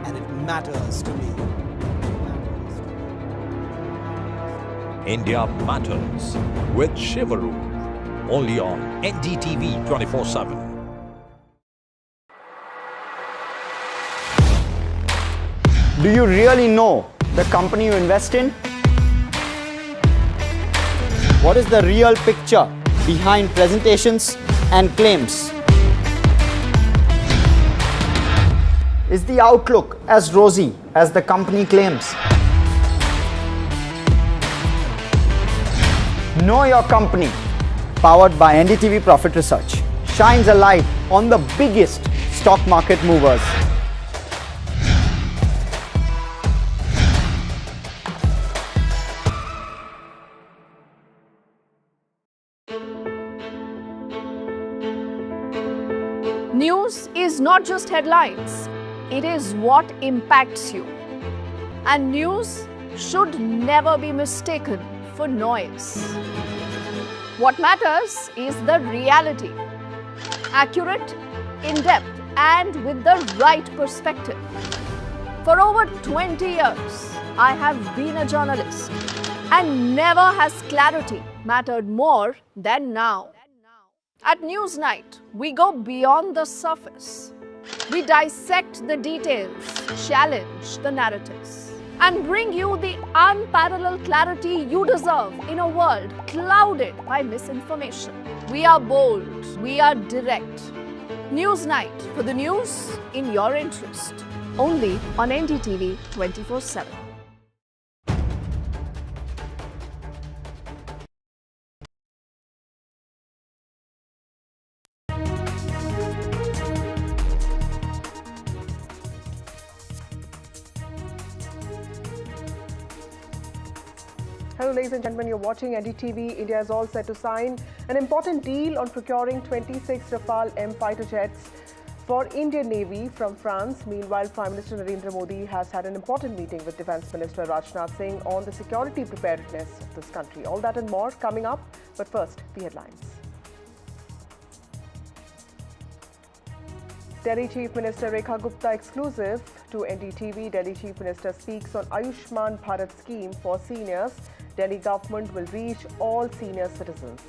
And it matters to me. India Matters with Shivaru. Only on NDTV 24/7. Do you really know the company you invest in? What is the real picture behind presentations and claims? Is the outlook as rosy as the company claims? Know Your Company, powered by NDTV Profit Research, shines a light on the biggest stock market movers. News is not just headlines, it is what impacts you. And news should never be mistaken for noise. What matters is the reality. Accurate, in-depth, and with the right perspective. For over 20 years, I have been a journalist, and never has clarity mattered more than now. At Newsnight, we go beyond the surface. We dissect the details, challenge the narratives, and bring you the unparalleled clarity you deserve in a world clouded by misinformation. We are bold, we are direct. Newsnight, for the news in your interest. Only on NDTV 24/7. Hello ladies and gentlemen, you're watching NDTV. India is all set to sign an important deal on procuring 26 Rafale M fighter jets for Indian Navy from France. Meanwhile, Prime Minister Narendra Modi has had an important meeting with Defence Minister Rajnath Singh on the security preparedness of this country. All that and more coming up, but first, the headlines. Delhi Chief Minister Rekha Gupta exclusive to NDTV. Delhi Chief Minister speaks on Ayushman Bharat scheme for seniors. Delhi government will reach all senior citizens.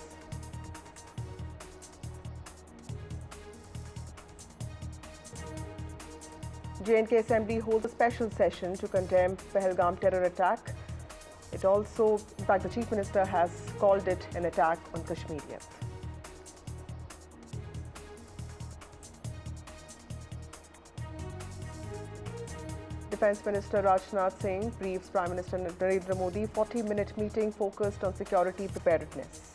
J&K Assembly holds a special session to condemn Pahalgam terror attack. It also, in fact, the Chief Minister has called it an attack on Kashmirians. Defence Minister Rajnath Singh briefs Prime Minister Narendra Modi. 40-minute meeting focused on security preparedness.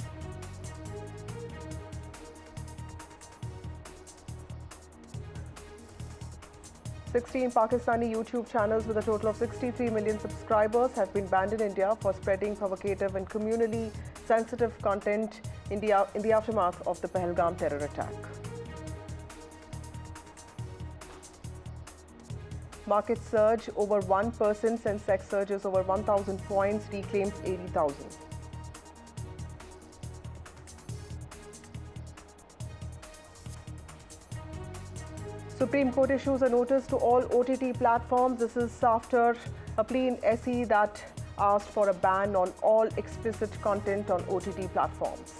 "16 Pakistani YouTube channels with a total of 63 million subscribers have been banned in India for spreading provocative and communally sensitive content in the aftermath of the Pahalgam terror attack. Market surge over 1%, Sensex surges over 1,000 points, reclaims 80,000. Supreme Court issues a notice to all OTT platforms. This is after a plea in SE that asked for a ban on all explicit content on OTT platforms.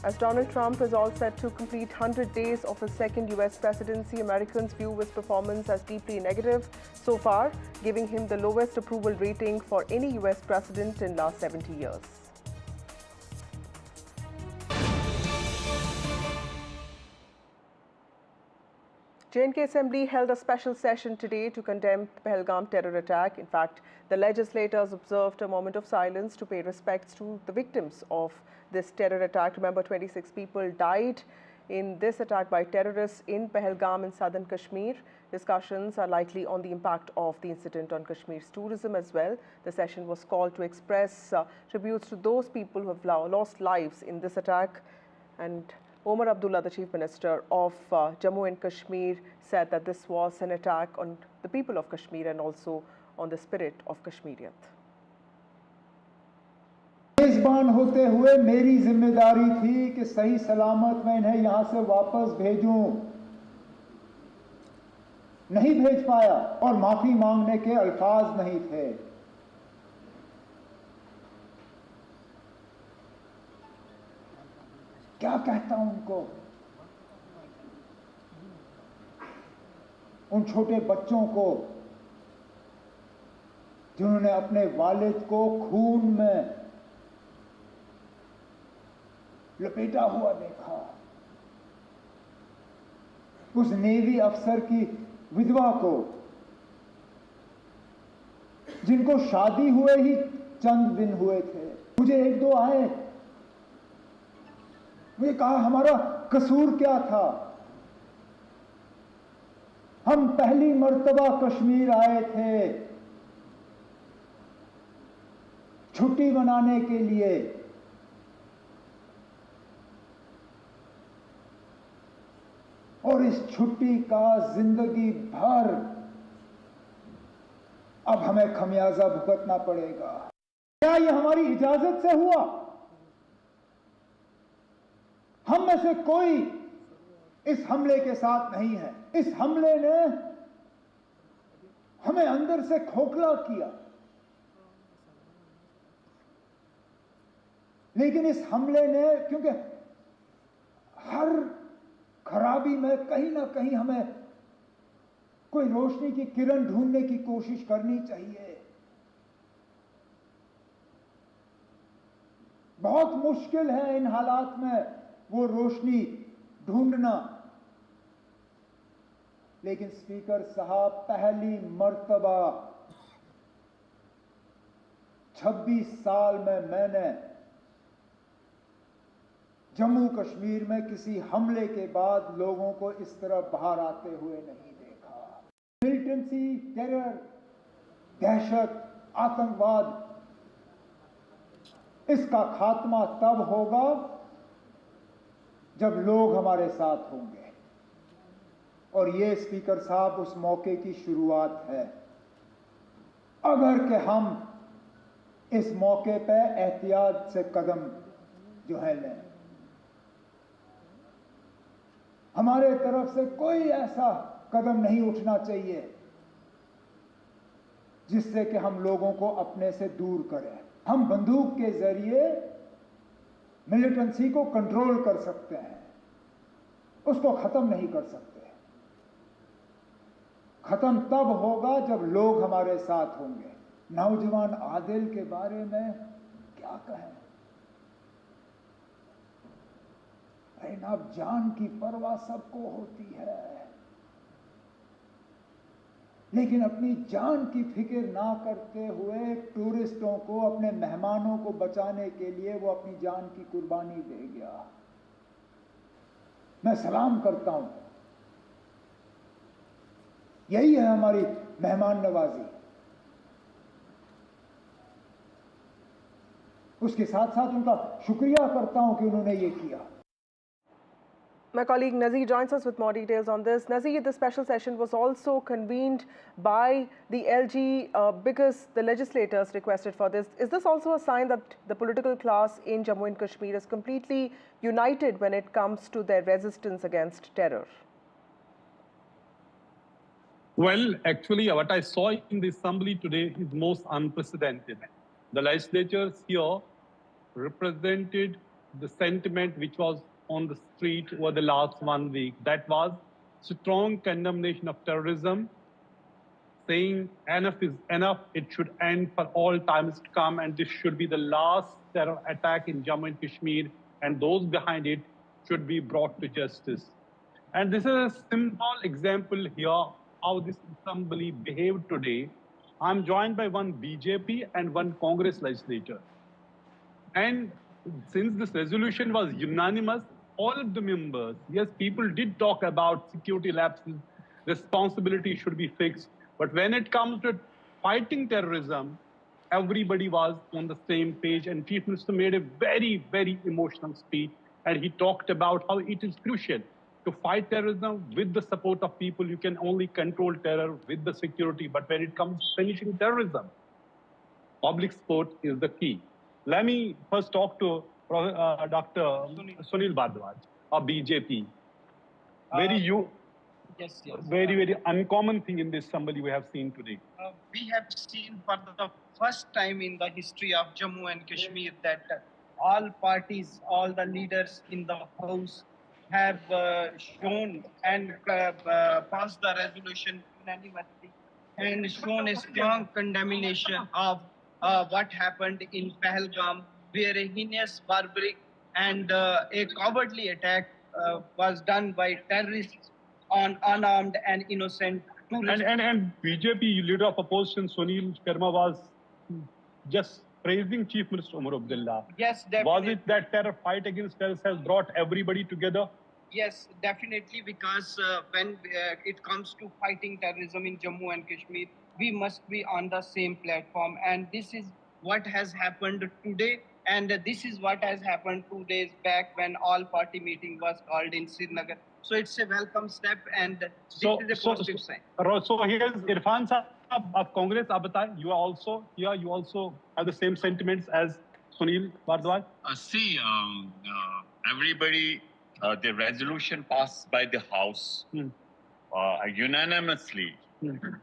As Donald Trump is all set to complete 100 days of his second US presidency, Americans view his performance as deeply negative so far, giving him the lowest approval rating for any US president in last 70 years. J&K Assembly held a special session today to condemn the Pahalgam terror attack. In fact, the legislators observed a moment of silence to pay respects to the victims of this terror attack. Remember, 26 people died in this attack by terrorists in Pahalgam in southern Kashmir. Discussions are likely on the impact of the incident on Kashmir's tourism as well. The session was called to express tributes to those people who have lost lives in this attack. And Omar Abdullah, the Chief Minister of Jammu and Kashmir, said that this was an attack on the people of Kashmir and also on the spirit of Kashmiriyat. मेजबान होते हुए मेरी जिम्मेदारी थी कि सही सलामत मैं इन्हें यहां से वापस भेजूं, नहीं भेज पाया और माफी मांगने के अल्फाज नहीं थे। क्या कहता हूं उनको, उन छोटे बच्चों को जिन्होंने अपने वालिद को खून में लपेटा हुआ देखा, उस नेवी अफसर की विधवा को जिनको शादी हुए ही चंद दिन हुए थे। मुझे एक दो आए, मुझे कहा हमारा कसूर क्या था, हम पहली मर्तबा कश्मीर आए थे छुट्टी मनाने के लिए, और इस छुट्टी का जिंदगी भर अब हमें खमियाजा भुगतना पड़ेगा। क्या यह हमारी इजाजत से हुआ? हम में से कोई इस हमले के साथ नहीं है। इस हमले ने हमें अंदर से खोखला किया, लेकिन इस हमले ने, क्योंकि हर खराबी में कहीं ना कहीं हमें कोई रोशनी की किरण ढूंढने की कोशिश करनी चाहिए। बहुत मुश्किल है इन हालात में वो रोशनी ढूंढना, लेकिन स्पीकर साहब पहली मर्तबा 26 साल में मैंने जम्मू कश्मीर में किसी हमले के बाद लोगों को इस तरह बाहर आते हुए नहीं देखा। मिलिटेंसी, टेरर, दहशत, आतंकवाद, इसका खात्मा तब होगा जब लोग हमारे साथ होंगे, और ये स्पीकर साहब उस मौके की शुरुआत है। अगर कि हम इस मौके पे एहतियात से कदम जो है लें, हमारे तरफ से कोई ऐसा कदम नहीं उठना चाहिए जिससे कि हम लोगों को अपने से दूर करें। हम बंदूक के जरिए मिलिटेंसी को कंट्रोल कर सकते हैं, उसको खत्म नहीं कर सकते। खत्म तब होगा जब लोग हमारे साथ होंगे। नौजवान आदिल के बारे में क्या कहें? अरे नाब, जान की परवाह सबको होती है, लेकिन अपनी जान की फिक्र ना करते हुए टूरिस्टों को, अपने मेहमानों को बचाने के लिए वो अपनी जान की कुर्बानी दे गया। मैं सलाम करता हूं। यही है हमारी मेहमान नवाजी। उसके साथ साथ उनका शुक्रिया करता हूं कि उन्होंने ये किया। My colleague Nazir joins us with more details on this. Nazir, the special session was also convened by the LG because the legislators requested for this. Is this also a sign that the political class in Jammu and Kashmir is completely united when it comes to their resistance against terror? Well, actually, what I saw in the assembly today is most unprecedented. The legislators here represented the sentiment which was on the street over the last 1 week. That was strong condemnation of terrorism, saying enough is enough, it should end for all times to come, and this should be the last terror attack in Jammu and Kashmir, and those behind it should be brought to justice. And this is a simple example here how this assembly behaved today. I'm joined by one BJP and one Congress legislator. And since this resolution was unanimous, all of the members, yes, people did talk about security lapses, responsibility should be fixed. But when it comes to fighting terrorism, everybody was on the same page. And Chief Minister made a very, very emotional speech. And he talked about how it is crucial to fight terrorism with the support of people. You can only control terror with the security. But when it comes to finishing terrorism, public support is the key. Let me first talk to Dr. Sunil Bhardwaj of BJP. Very uncommon thing in this assembly we have seen today. We have seen for the first time in the history of Jammu and Kashmir that all parties, all the leaders in the House have shown and passed the resolution unanimously and shown a strong condemnation of what happened in Pahalgam, where a heinous, barbaric and a cowardly attack was done by terrorists on unarmed and innocent tourists. And BJP leader of opposition Sunil Sharma was just praising Chief Minister Umar Abdullah. Yes, definitely. Was it that terror fight against terrorists has brought everybody together? Yes, definitely, because when it comes to fighting terrorism in Jammu and Kashmir, we must be on the same platform. And this is what has happened today. And this is what has happened 2 days back when all-party meeting was called in Srinagar. So it's a welcome step, and this is a positive sign. So here's Irfan Sahab of Congress. You are also here. You also have the same sentiments as Sunil Bhardwaj. Everybody, the resolution passed by the House unanimously,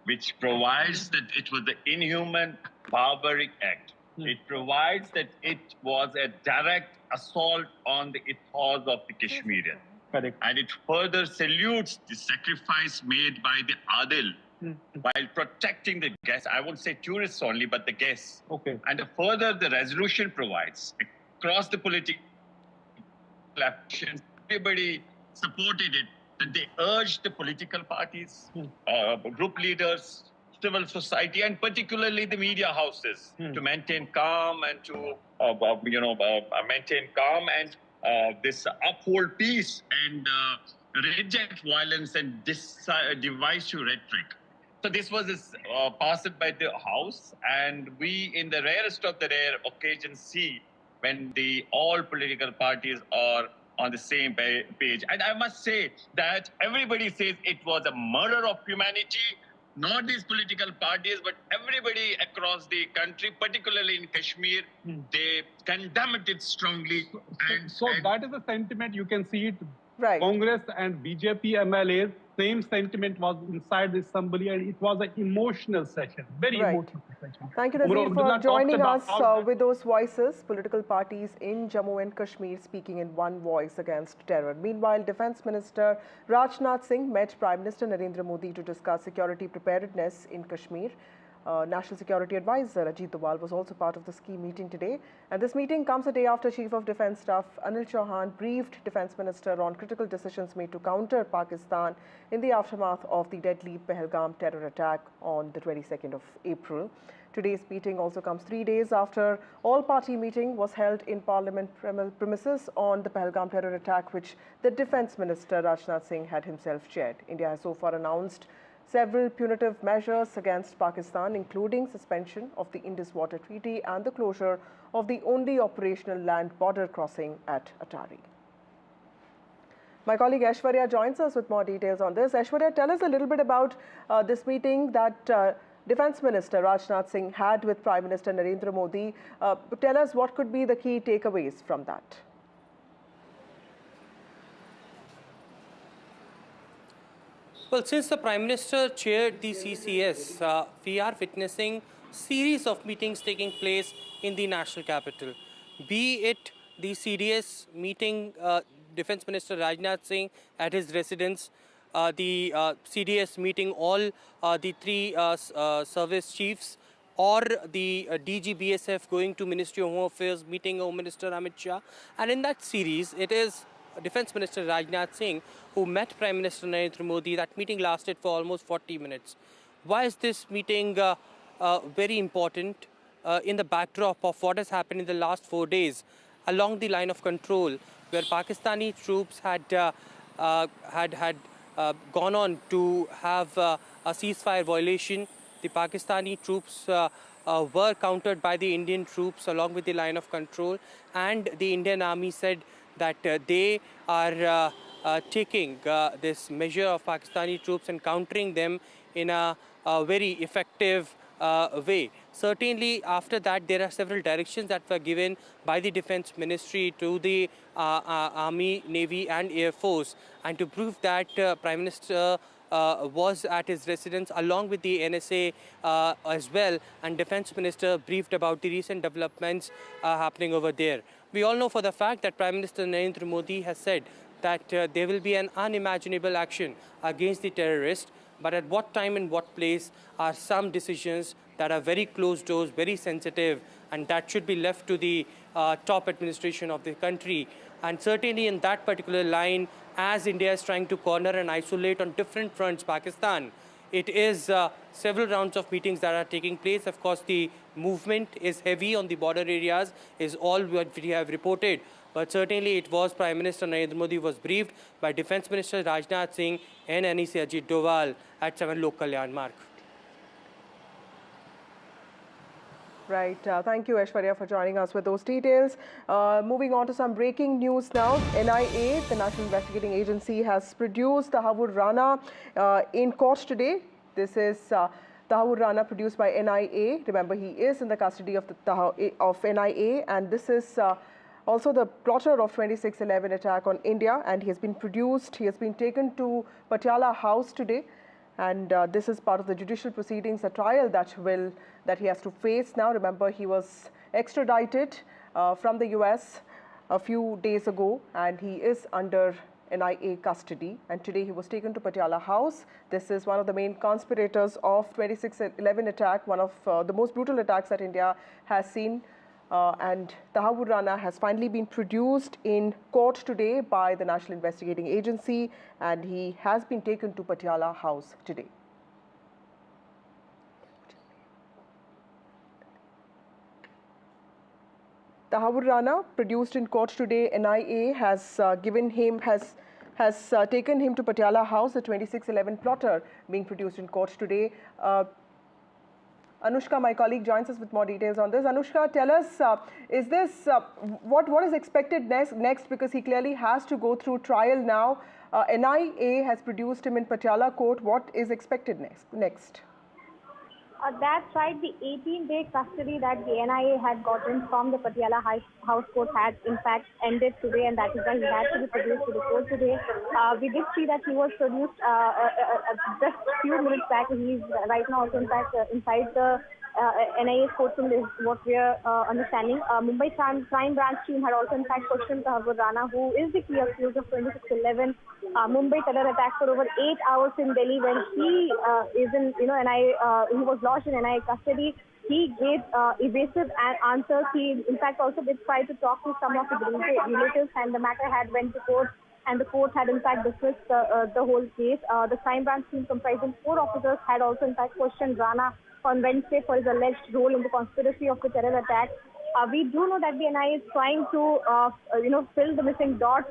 which provides that it was the inhuman, barbaric act. It provides that it was a direct assault on the ethos of the Kashmirian. Correct. And it further salutes the sacrifice made by the Adil while protecting the guests. I won't say tourists only, but the guests. Okay. And further, the resolution provides across the political action, everybody supported it, that they urged the political parties, group leaders, civil society, and particularly the media houses to maintain calm and to maintain calm and this uphold peace and reject violence and divisive rhetoric. So this was passed by the House, and we, in the rarest of the rare occasions, see when all political parties are on the same page. And I must say that everybody says it was a murder of humanity. Not these political parties, but everybody across the country, particularly in Kashmir, they condemned it strongly. So that is the sentiment. You can see it. Right. Congress and BJP MLAs, same sentiment was inside the assembly, and it was an emotional session, very emotional session. Thank you, Nazir, for joining us with those voices. Political parties in Jammu and Kashmir speaking in one voice against terror. Meanwhile, Defence Minister Rajnath Singh met Prime Minister Narendra Modi to discuss security preparedness in Kashmir. National Security Advisor Ajit Doval was also part of this key meeting today. And this meeting comes a day after Chief of Defence Staff Anil Chauhan briefed Defence Minister on critical decisions made to counter Pakistan in the aftermath of the deadly Pahalgam terror attack on the 22nd of April. Today's meeting also comes 3 days after all-party meeting was held in Parliament premises on the Pahalgam terror attack, which the Defence Minister Rajnath Singh had himself chaired. India has so far announced several punitive measures against Pakistan, including suspension of the Indus Water Treaty and the closure of the only operational land border crossing at Atari. My colleague Aishwarya joins us with more details on this. Aishwarya, tell us a little bit about this meeting that Defence Minister Rajnath Singh had with Prime Minister Narendra Modi. Tell us what could be the key takeaways from that. Well, since the Prime Minister chaired the CCS, we are witnessing series of meetings taking place in the national capital. Be it the CDS meeting, Defence Minister Rajnath Singh at his residence, the CDS meeting all the three service chiefs, or the DGBSF going to Ministry of Home Affairs, meeting Home Minister Amit Shah. And in that series, it is Defence Minister Rajnath Singh who met Prime Minister Narendra Modi. That meeting lasted for almost 40 minutes. Why is this meeting very important in the backdrop of what has happened in the last 4 days along the line of control, where Pakistani troops had gone on to have a ceasefire violation? The Pakistani troops were countered by the Indian troops along with the line of control, and the Indian army said that they are taking this measure of Pakistani troops and countering them in a very effective way. Certainly, after that, there are several directions that were given by the Defense Ministry to the Army, Navy and Air Force. And to prove that, Prime Minister was at his residence along with the NSA as well, and Defense Minister briefed about the recent developments happening over there. We all know for the fact that Prime Minister Narendra Modi has said that there will be an unimaginable action against the terrorists, but at what time and what place are some decisions that are very closed doors, very sensitive, and that should be left to the top administration of the country. And certainly in that particular line, as India is trying to corner and isolate on different fronts Pakistan, it is several rounds of meetings that are taking place. Of course, the movement is heavy on the border areas, is all what we have reported. But certainly it was Prime Minister Narendra Modi was briefed by Defense Minister Rajnath Singh and NCERT Doval at 7 Lok Kalyan Marg. Right. Thank you, Aishwarya, for joining us with those details. Moving on to some breaking news now. NIA, the National Investigating Agency, has produced Tahawur Rana in court today. This is Tahawur Rana produced by NIA. Remember, he is in the custody of NIA, and this is also the plotter of 26/11 attack on India, and he has been produced. He has been taken to Patiala House today, and this is part of the judicial proceedings, a trial that he has to face now. Remember, he was extradited from the US a few days ago, and he is under NIA custody, and today he was taken to Patiala House. This is one of the main conspirators of 26/11 attack, one of the most brutal attacks that India has seen. And Tahawur Rana has finally been produced in court today by the National Investigating Agency, and he has been taken to Patiala House today. Tahawur Rana produced in court today. NIA has taken him to Patiala House, the 26/11 plotter being produced in court today. Anushka, my colleague, joins us with more details on this. Anushka, tell us, is this what is expected next? Because he clearly has to go through trial now. NIA has produced him in Patiala court. What is expected next? That's right. The 18-day custody that the NIA had gotten from the Patiala House Court had in fact ended today, and that is why he had to be produced to the court today. We did see that he was produced just a few minutes back. He's right now also in fact inside the NIA courtroom is what we are understanding. Mumbai Crime Branch team had also in fact questioned Tahawur Rana, who is the key accused of 26/11 Mumbai terror attack for over 8 hours in Delhi, when he is in NIA. He was lodged in NIA custody. He gave evasive answers. He in fact also did try to talk to some of his relatives, and the matter had went to court, and the court had in fact dismissed the whole case. The crime branch team comprising 4 officers had also in fact questioned Rana on Wednesday for his alleged role in the conspiracy of the terror attack. We do know that the NIA is trying to, fill the missing dots.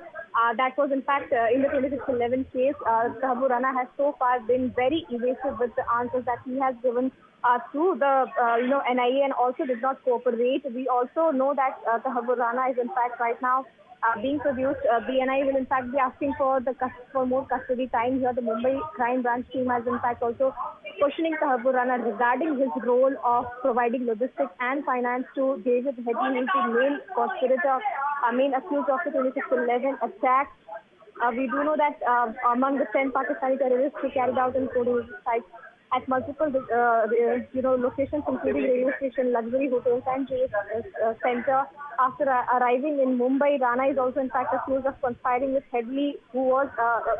That was in fact in the 26/11 case. Tahawur Rana has so far been very evasive with the answers that he has given to the NIA, and also did not cooperate. We also know that Tahawur Rana is in fact right now being produced. The NIA will in fact be asking for more custody time here. The Mumbai Crime Branch team has in fact also questioning Tahawur Rana regarding his role of providing logistics and finance to David Hedi, the main conspirator, main accused of the 26/11 attack. We do know that among the 10 Pakistani terrorists who carried out encoding sites at multiple locations, including radio station, luxury hotels and tourist center. After arriving in Mumbai, Rana is also in fact accused of conspiring with Headley, who was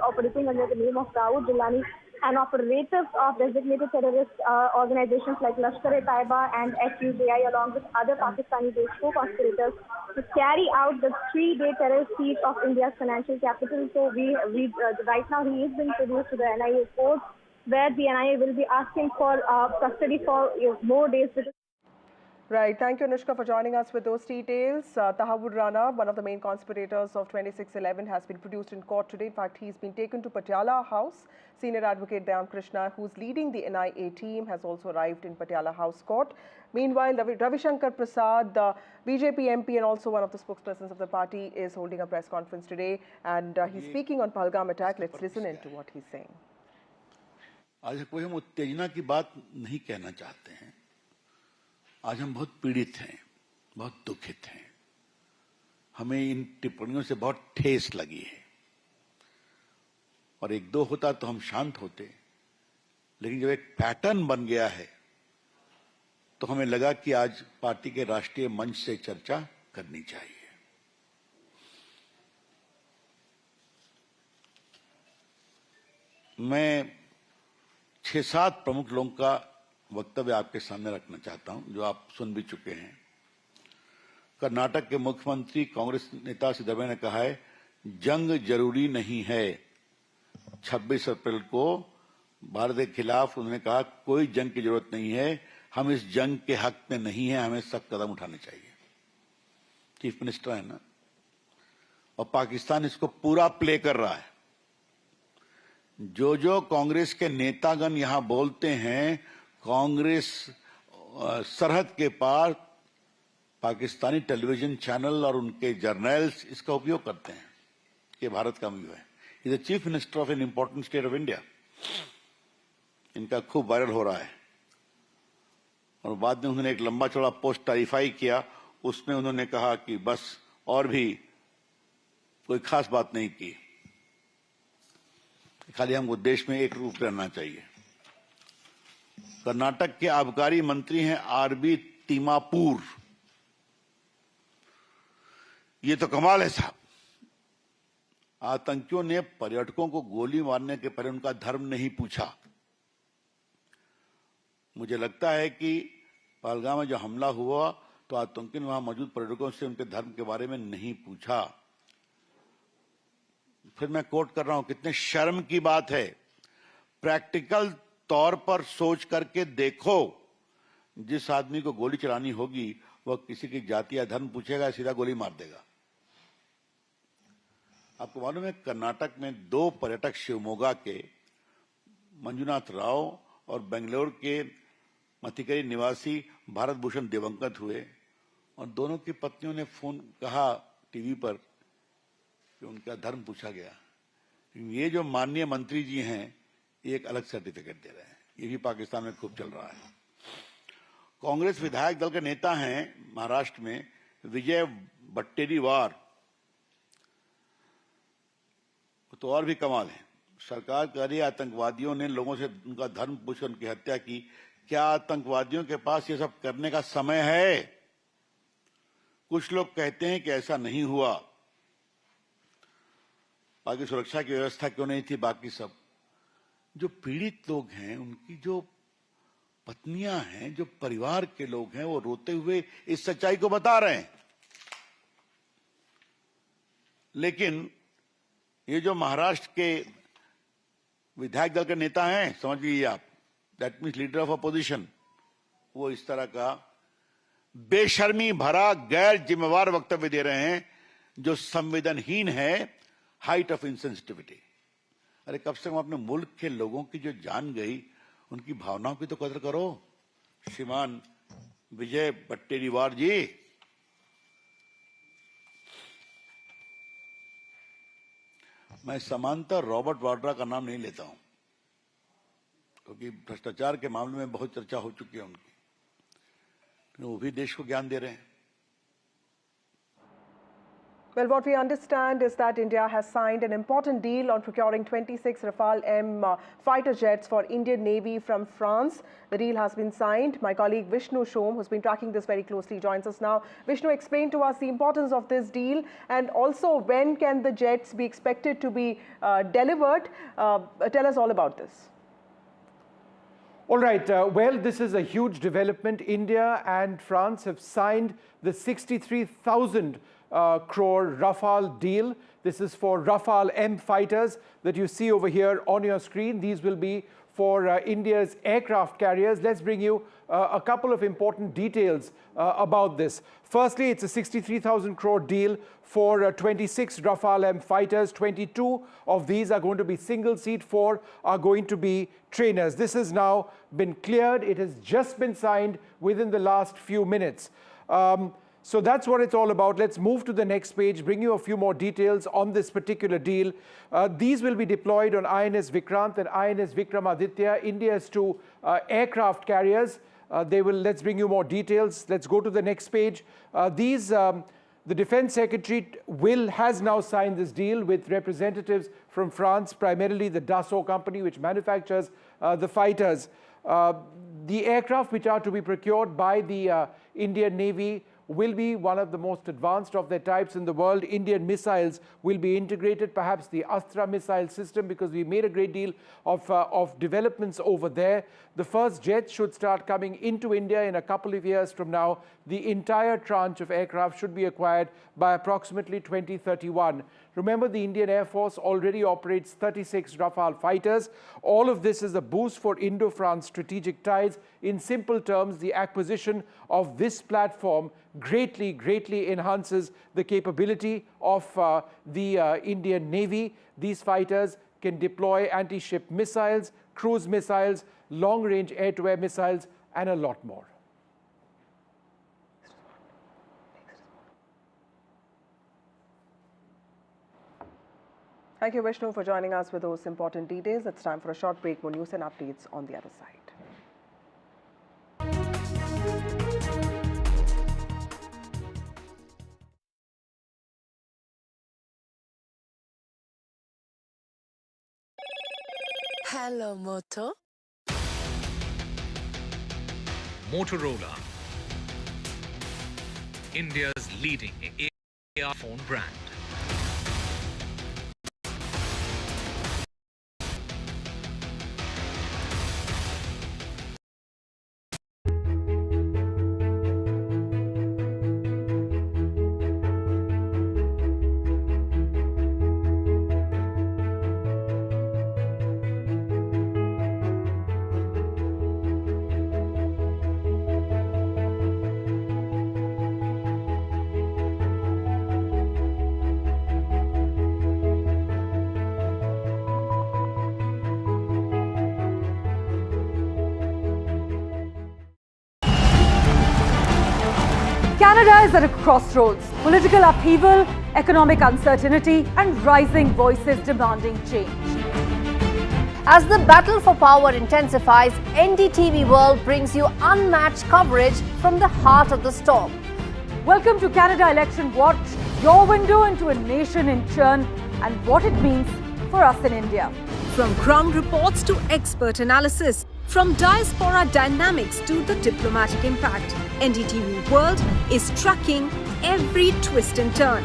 operating under the name of Dawood Jilani, and operatives of designated terrorist organizations like Lashkar-e-Taiba and SUJI, along with other Pakistani-based co-conspirators, to carry out the 3-day terror siege of India's financial capital. So right now he is being produced to the NIA court, where the NIA will be asking for custody for more days. Right. Thank you, Anushka, for joining us with those details. Tahawur Rana, one of the main conspirators of 2611, has been produced in court today. In fact, he's been taken to Patiala House. Senior advocate Dayan Krishna, who's leading the NIA team, has also arrived in Patiala House Court. Meanwhile, Ravi Shankar Prasad, the BJP MP and also one of the spokespersons of the party, is holding a press conference today. And he's speaking on Pahalgam attack. Let's listen into what he's saying. आज कोई हम उत्तेजना की बात नहीं कहना चाहते हैं। आज हम बहुत पीड़ित हैं, बहुत दुखित हैं। हमें इन टिप्पणियों से बहुत ठेस लगी है और एक दो होता तो हम शांत होते, लेकिन जब एक पैटर्न बन गया है तो हमें लगा कि आज पार्टी के राष्ट्रीय मंच से चर्चा करनी चाहिए। मैं 6-7 प्रमुख लोगों का वक्तव्य आपके सामने रखना चाहता हूं, जो आप सुन भी चुके हैं। कर्नाटक के मुख्यमंत्री कांग्रेस नेता सिद्धरामैया ने कहा है, जंग जरूरी नहीं है। 26 अप्रैल को भारत के खिलाफ उन्होंने कहा, कोई जंग की जरूरत नहीं है, हम इस जंग के हक में नहीं है, हमें सख्त कदम उठाने चाहिए। चीफ मिनिस्टर है ना, और पाकिस्तान इसको पूरा प्ले कर रहा है। जो कांग्रेस के नेतागण यहां बोलते हैं, कांग्रेस सरहद के पार पाकिस्तानी टेलीविजन चैनल और उनके जर्नल्स इसका उपयोग करते हैं कि भारत का व्यू है। Is the chief minister of an important state of India. इनका खूब वायरल हो रहा है और बाद में उन्होंने एक लंबा चौड़ा पोस्ट टारीफाई किया। उसमें उन्होंने कहा कि बस और भी कोई खास बात नहीं की, खाली हमको देश में एक रूप रहना चाहिए। कर्नाटक के आबकारी मंत्री हैं आरबी तिमापुर। ये तो कमाल है साहब। आतंकियों ने पर्यटकों को गोली मारने के पहले उनका धर्म नहीं पूछा। मुझे लगता है कि पहलगाम में जो हमला हुआ तो आतंकियों ने वहां मौजूद पर्यटकों से उनके धर्म के बारे में नहीं पूछा। फिर मैं कोट कर रहा हूं, कितने शर्म की बात है। प्रैक्टिकल तौर पर सोच करके देखो, जिस आदमी को गोली चलानी होगी वह किसी की जाति या धर्म पूछेगा, सीधा गोली मार देगा। आपको मालूम है, कर्नाटक में 2 पर्यटक शिवमोगा के मंजुनाथ राव और बेंगलोर के मथिकरी निवासी भारत भूषण दिवंगत हुए और दोनों की पत्नियों ने फोन कहा टीवी पर कि उनका धर्म पूछा गया। ये जो माननीय मंत्री जी हैं, ये एक अलग सर्टिफिकेट दे रहे हैं। ये भी पाकिस्तान में खूब चल रहा है। कांग्रेस विधायक दल के नेता हैं महाराष्ट्र में विजय वट्टेरीवार, तो और भी कमाल है। सरकार कह रही है आतंकवादियों ने लोगों से उनका धर्म पूछकर उनकी हत्या की। क्या आतंकवादियों के पास ये सब करने का समय है? कुछ लोग कहते हैं कि ऐसा नहीं हुआ। बाकी सुरक्षा की व्यवस्था क्यों नहीं थी? बाकी सब जो पीड़ित लोग हैं, उनकी जो पत्नियां हैं, जो परिवार के लोग हैं, वो रोते हुए इस सच्चाई को बता रहे हैं। लेकिन ये जो महाराष्ट्र के विधायक दल के नेता हैं, समझ लीजिए आप, that means leader of opposition, वो इस तरह का बेशर्मी भरा गैर जिम्मेवार वक्तव्य दे रहे हैं जो संवेदनहीन है, हाइट ऑफ इनसेंसिटिविटी। अरे कम से कम अपने मुल्क के लोगों की जो जान गई, उनकी भावनाओं की तो कदर करो। श्रीमान विजय वट्टेरीवार जी, मैं समांतर रॉबर्ट वाड्रा का नाम नहीं लेता हूं, क्योंकि भ्रष्टाचार के मामले में बहुत चर्चा हो चुकी है उनकी, वो भी देश को ज्ञान दे रहे हैं। Well, what we understand is that India has signed an important deal on procuring 26 Rafale M fighter jets for Indian Navy from France. The deal has been signed. My colleague Vishnu Shom, who's been tracking this very closely, joins us now. Vishnu, explain to us the importance of this deal and also when can the jets be expected to be delivered. Tell us all about this. All right. Well, this is a huge development. India and France have signed the 63,000 crore Rafale deal. This is for Rafale M fighters that you see over here on your screen. These will be for India's aircraft carriers. Let's bring you a couple of important details about this. Firstly, it's a 63,000 crore deal for 26 Rafale M fighters. 22 of these are going to be single seat, 4 are going to be trainers. This has now been cleared. It has just been signed within the last few minutes. So that's what it's all about. Let's move to the next page, bring you a few more details on this particular deal. These will be deployed on INS Vikrant and INS Vikramaditya, India's 2 aircraft carriers. Let's bring you more details. Let's go to the next page. The Defense Secretary has now signed this deal with representatives from France, primarily the Dassault company, which manufactures the fighters. The aircraft which are to be procured by the Indian Navy will be one of the most advanced of their types in the world. Indian missiles will be integrated, perhaps the Astra missile system, because we made a great deal of developments over there. The first jets should start coming into India in a couple of years from now. The entire tranche of aircraft should be acquired by approximately 2031. Remember, the Indian Air Force already operates 36 Rafale fighters. All of this is a boost for Indo-France strategic ties. In simple terms, the acquisition of this platform greatly enhances the capability of the Indian Navy. These fighters can deploy anti-ship missiles, cruise missiles, long-range air-to-air missiles, and a lot more. Thank you, Vishnu, for joining us with those important details. It's time for a short break. More news and updates on the other side. Hello, Moto. Motorola, India's leading AR phone brand. Canada is at a crossroads. Political upheaval, economic uncertainty, and rising voices demanding change. As the battle for power intensifies, NDTV World brings you unmatched coverage from the heart of the storm. Welcome to Canada Election Watch, your window into a nation in churn and what it means for us in India. From ground reports to expert analysis, from diaspora dynamics to the diplomatic impact, NDTV World is tracking every twist and turn.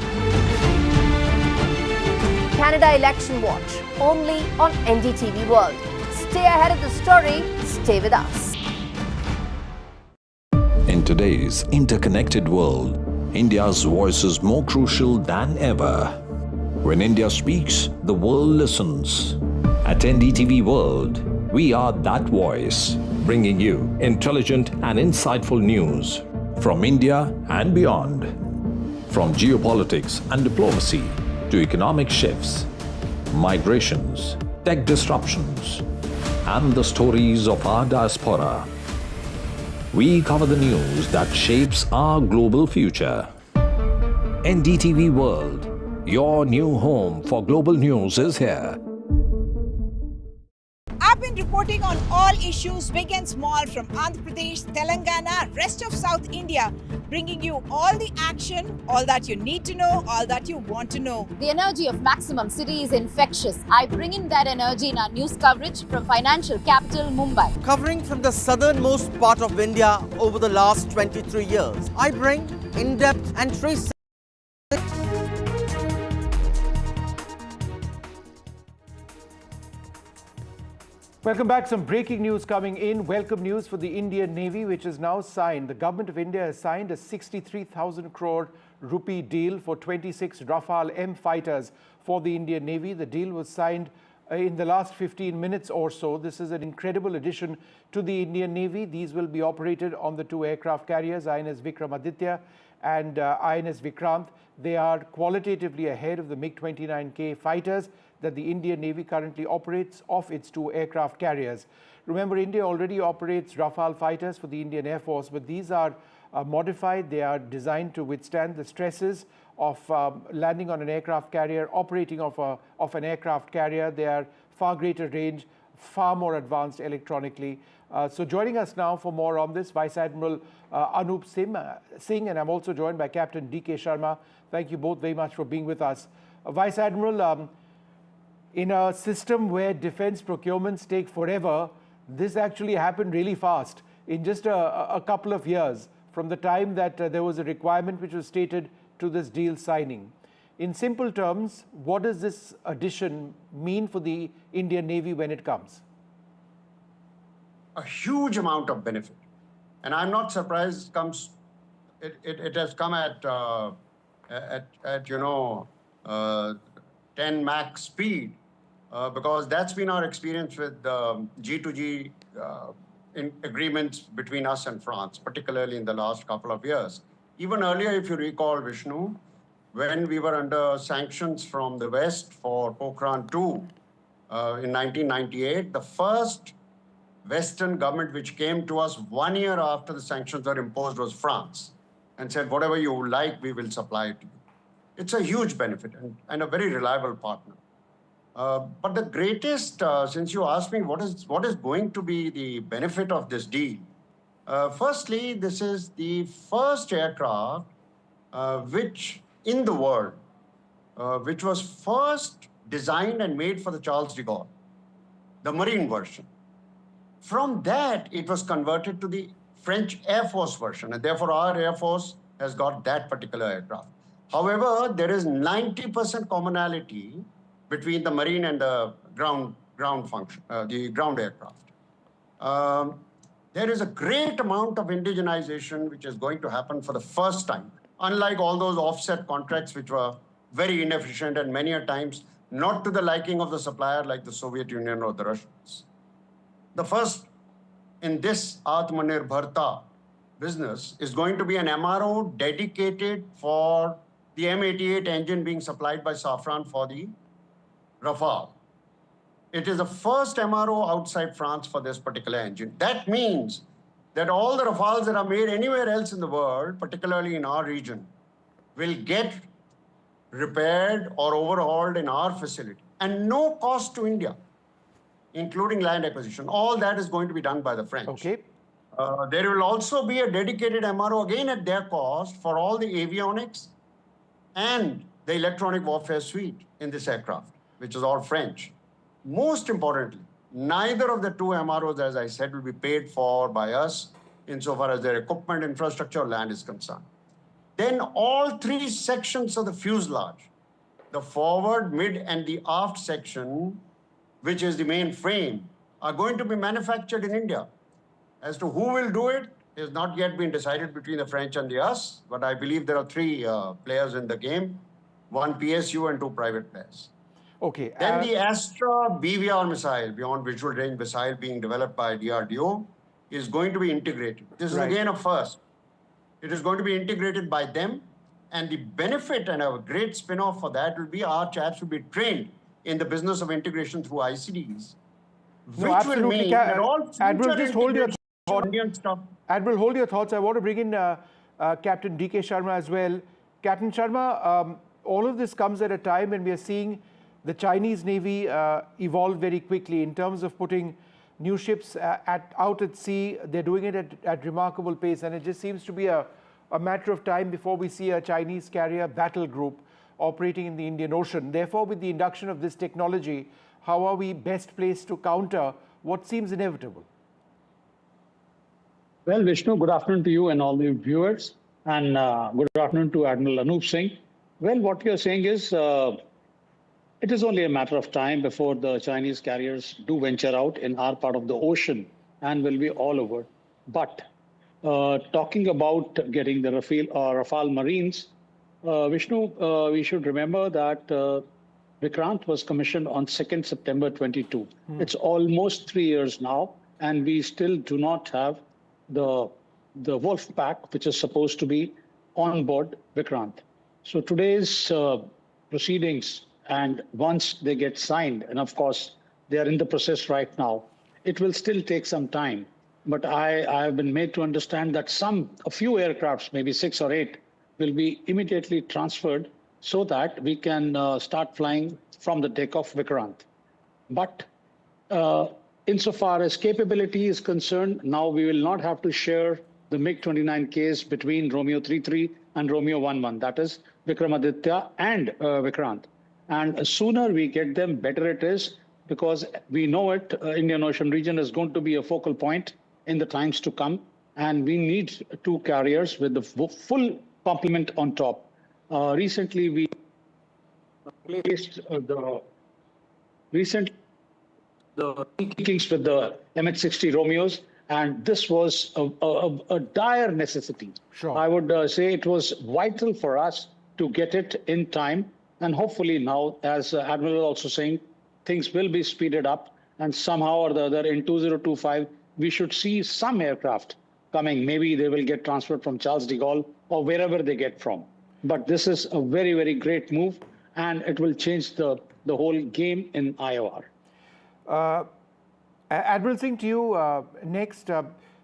Canada Election Watch, only on NDTV World. Stay ahead of the story, stay with us. In today's interconnected world, India's voice is more crucial than ever. When India speaks, the world listens. At NDTV World, we are that voice, bringing you intelligent and insightful news from India and beyond. From geopolitics and diplomacy to economic shifts, migrations, tech disruptions, and the stories of our diaspora. We cover the news that shapes our global future. NDTV World, your new home for global news, is here. I've been reporting on all issues big and small from Andhra Pradesh, Telangana, rest of South India, bringing you all the action, all that you need to know, all that you want to know. The energy of Maximum City is infectious. I bring in that energy in our news coverage from financial capital Mumbai. Covering from the southernmost part of India over the last 23 years, I bring in-depth and trace. Welcome back. Some breaking news coming in. Welcome news for the Indian Navy, which is now signed. The government of India has signed a 63,000 crore rupee deal for 26 Rafale M fighters for the Indian Navy. The deal was signed in the last 15 minutes or so. This is an incredible addition to the Indian Navy. These will be operated on the 2 aircraft carriers, INS Vikramaditya and INS Vikrant. They are qualitatively ahead of the MiG-29K fighters that the Indian Navy currently operates off its 2 aircraft carriers. Remember, India already operates Rafale fighters for the Indian Air Force, but these are modified. They are designed to withstand the stresses of landing on an aircraft carrier, operating off an aircraft carrier. They are far greater range, far more advanced electronically. So joining us now for more on this, Vice Admiral Anup Singh, and I'm also joined by Captain DK Sharma. Thank you both very much for being with us. Vice Admiral, in a system where defense procurements take forever, this actually happened really fast in just a couple of years from the time that there was a requirement which was stated to this deal signing. In simple terms, what does this addition mean for the Indian Navy when it comes? A huge amount of benefit. And I'm not surprised it has come at 10 Mach speed, because that's been our experience with G2G agreements between us and France, particularly in the last couple of years. Even earlier, if you recall, Vishnu, when we were under sanctions from the West for Pokhran II in 1998, the first Western government which came to us 1 year after the sanctions were imposed was France, and said, whatever you like, we will supply it to you. It's a huge benefit and a very reliable partner. But the greatest, since you asked me what is going to be the benefit of this deal, firstly, this is the first aircraft which in the world, which was first designed and made for the Charles de Gaulle, the Marine version. From that, it was converted to the French Air Force version, and therefore our Air Force has got that particular aircraft. However, there is 90% commonality between the Marine and the ground function, the ground aircraft. There is a great amount of indigenization which is going to happen for the first time, unlike all those offset contracts which were very inefficient and many a times not to the liking of the supplier like the Soviet Union or the Russians. The first in this Atmanirbharta business is going to be an MRO dedicated for the M88 engine being supplied by Safran for the Rafale. It is the first MRO outside France for this particular engine. That means that all the Rafales that are made anywhere else in the world, particularly in our region, will get repaired or overhauled in our facility. And no cost to India, including land acquisition. All that is going to be done by the French. Okay. There will also be a dedicated MRO, again at their cost, for all the avionics and the electronic warfare suite in this aircraft, which is all French. Most importantly, neither of the two MROs, as I said, will be paid for by us insofar as their equipment, infrastructure, or land is concerned. Then all 3 sections of the fuselage, the forward, mid, and the aft section, which is the main frame, are going to be manufactured in India. As to who will do it has not yet been decided between the French and the us, but I believe there are 3 players in the game, 1 PSU and 2 private players. Okay. Then the Astra BVR missile, Beyond Visual Range Missile, being developed by DRDO, is going to be integrated. This is again a first. It is going to be integrated by them, and the benefit and a great spin-off for that will be our chaps will be trained in the business of integration through ICDs, which will mean that all Admiral, just hold your stuff. Admiral, hold your thoughts. I want to bring in Captain DK Sharma as well. Captain Sharma, all of this comes at a time when we are seeing the Chinese Navy evolve very quickly in terms of putting new ships out at sea. They're doing it at remarkable pace, and it just seems to be a matter of time before we see a Chinese carrier battle group operating in the Indian Ocean. Therefore, with the induction of this technology, how are we best placed to counter what seems inevitable? Well, Vishnu, good afternoon to you and all the viewers, and good afternoon to Admiral Anup Singh. Well, what you're saying is it is only a matter of time before the Chinese carriers do venture out in our part of the ocean and will be all over. But talking about getting the Rafale Marines, Vishnu, we should remember that Vikrant was commissioned on 2nd September 22. It's almost 3 years now, and we still do not have the wolf pack, which is supposed to be on board Vikrant. So today's proceedings, and once they get signed, and of course they are in the process right now, it will still take some time. But I have been made to understand that a few aircrafts, maybe 6 or 8, will be immediately transferred so that we can start flying from the deck of Vikrant. But insofar as capability is concerned, now we will not have to share the MiG-29Ks between Romeo 33 and Romeo 11, that is Vikramaditya and Vikrant. And the sooner we get them, better it is, because we know it, Indian Ocean region is going to be a focal point in the times to come, and we need 2 carriers with the full complement on top. Recently, we placed the meetings with the MH-60 Romeos, and this was a dire necessity. Sure. I would say it was vital for us to get it in time, and hopefully now, as Admiral was also saying, things will be speeded up, and somehow or the other in 2025, we should see some aircraft coming. Maybe they will get transferred from Charles de Gaulle or wherever they get from. But this is a very, very great move, and it will change the whole game in IOR. Admiral Singh, to you next.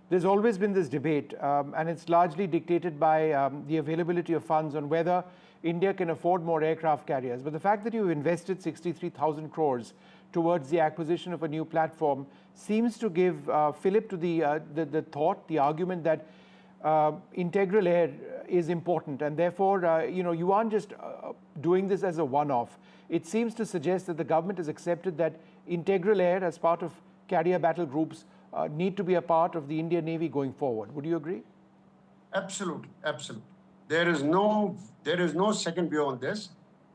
There's always been this debate, and it's largely dictated by the availability of funds on whether India can afford more aircraft carriers. But the fact that you've invested 63,000 crores towards the acquisition of a new platform seems to give fillip to the argument that integral air is important, and therefore, you aren't just doing this as a one-off. It seems to suggest that the government has accepted that integral air as part of carrier battle groups need to be a part of the Indian Navy going forward. Would you agree? Absolutely, absolutely. There is no second view on this.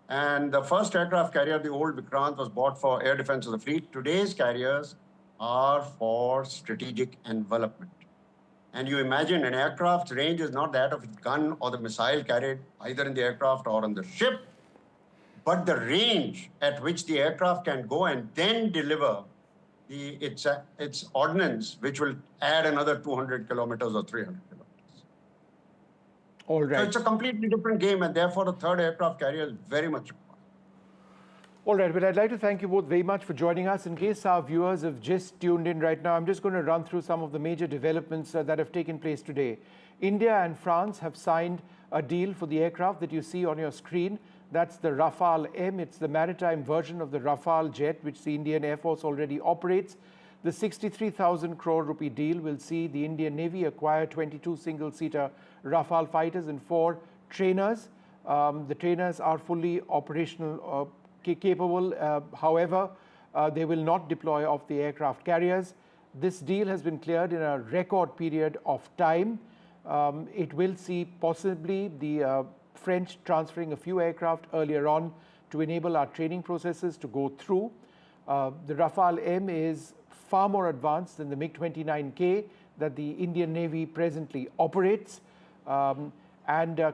And the first aircraft carrier, the old Vikrant, was bought for air defense of the fleet. Today's carriers are for strategic envelopment. And you imagine an aircraft's range is not that of a gun or the missile carried either in the aircraft or on the ship, but the range at which the aircraft can go and then deliver its ordnance, which will add another 200 kilometers or 300 kilometers. All right. So it's a completely different game, and therefore the third aircraft carrier is very much required. All right, but I'd like to thank you both very much for joining us. In case our viewers have just tuned in right now, I'm just going to run through some of the major developments that have taken place today. India and France have signed a deal for the aircraft that you see on your screen. That's the Rafale M. It's the maritime version of the Rafale jet, which the Indian Air Force already operates. The 63,000 crore rupee deal will see the Indian Navy acquire 22 single-seater Rafale fighters and 4 trainers. The trainers are fully operational, capable. However, they will not deploy off the aircraft carriers. This deal has been cleared in a record period of time. It will see possibly the French transferring a few aircraft earlier on to enable our training processes to go through. The Rafale M is far more advanced than the MiG-29K that the Indian Navy presently operates, and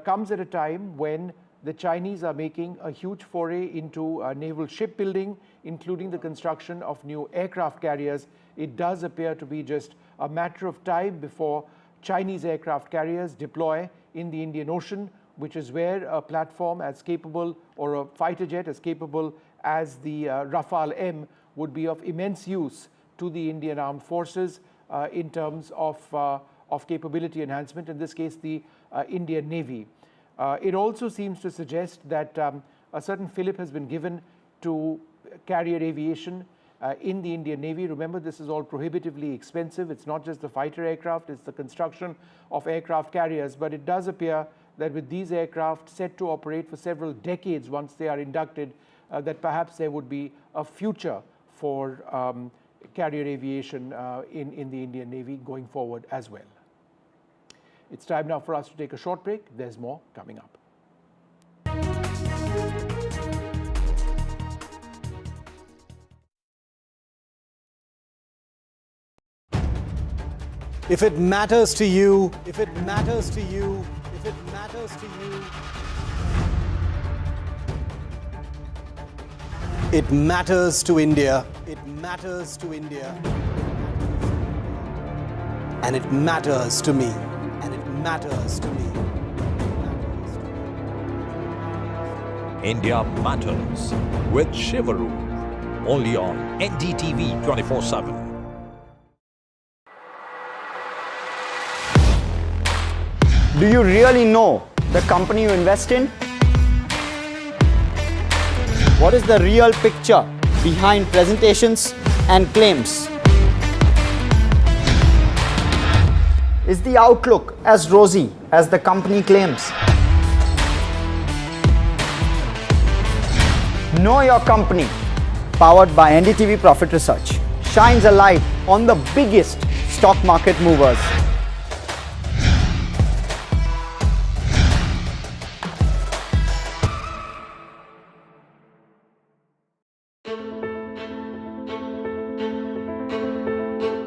comes at a time when the Chinese are making a huge foray into naval shipbuilding, including the construction of new aircraft carriers. It does appear to be just a matter of time before Chinese aircraft carriers deploy in the Indian Ocean, which is where a platform as capable, or a fighter jet as capable as the Rafale M would be of immense use to the Indian Armed Forces in terms of capability enhancement, in this case the Indian Navy. It also seems to suggest that a certain fillip has been given to carrier aviation in the Indian Navy. Remember, this is all prohibitively expensive. It's not just the fighter aircraft, it's the construction of aircraft carriers. But it does appear that with these aircraft set to operate for several decades once they are inducted, that perhaps there would be a future for carrier aviation in the Indian Navy going forward as well. It's time now for us to take a short break. There's more coming up. If it matters to you, if it matters to you, if it matters to you. It matters to India. It matters to India. And it matters to me. And it matters to me. India Matters with Shivaru. Only on NDTV 24/7. Do you really know the company you invest in? What is the real picture behind presentations and claims? Is the outlook as rosy as the company claims? Know Your Company, powered by NDTV Profit Research, shines a light on the biggest stock market movers.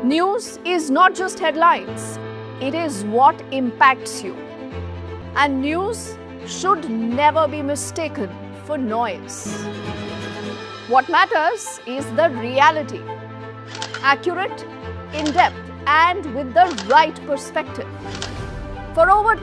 News is not just headlines, it is what impacts you. And news should never be mistaken for noise. What matters is the reality. Accurate, in-depth, and with the right perspective. For over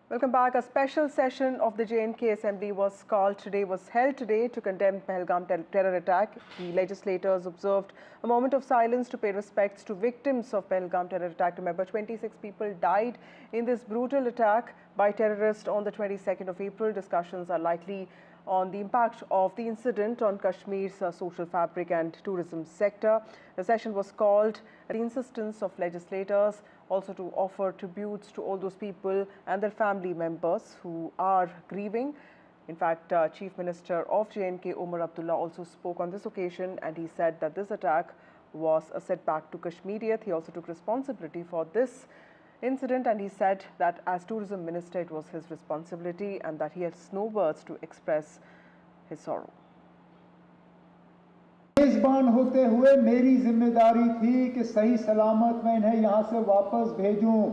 Welcome back. A special session of the J&K Assembly was held today to condemn Pahalgam terror attack. The legislators observed a moment of silence to pay respects to victims of Pahalgam terror attack. Remember, 26 people died in this brutal attack by terrorists on the 22nd of April. Discussions are likely on the impact of the incident on Kashmir's social fabric and tourism sector. The session was called at the insistence of legislators, also to offer tributes to all those people and their family members who are grieving. In fact, Chief Minister of J&K, Omar Abdullah, also spoke on this occasion, and he said that this attack was a setback to Kashmiriyat. He also took responsibility for this incident, and he said that as tourism minister it was his responsibility and that he has no words to express his sorrow. मेजबान होते हुए मेरी जिम्मेदारी थी कि सही सलामत मैं इन्हें यहां से वापस भेजूं,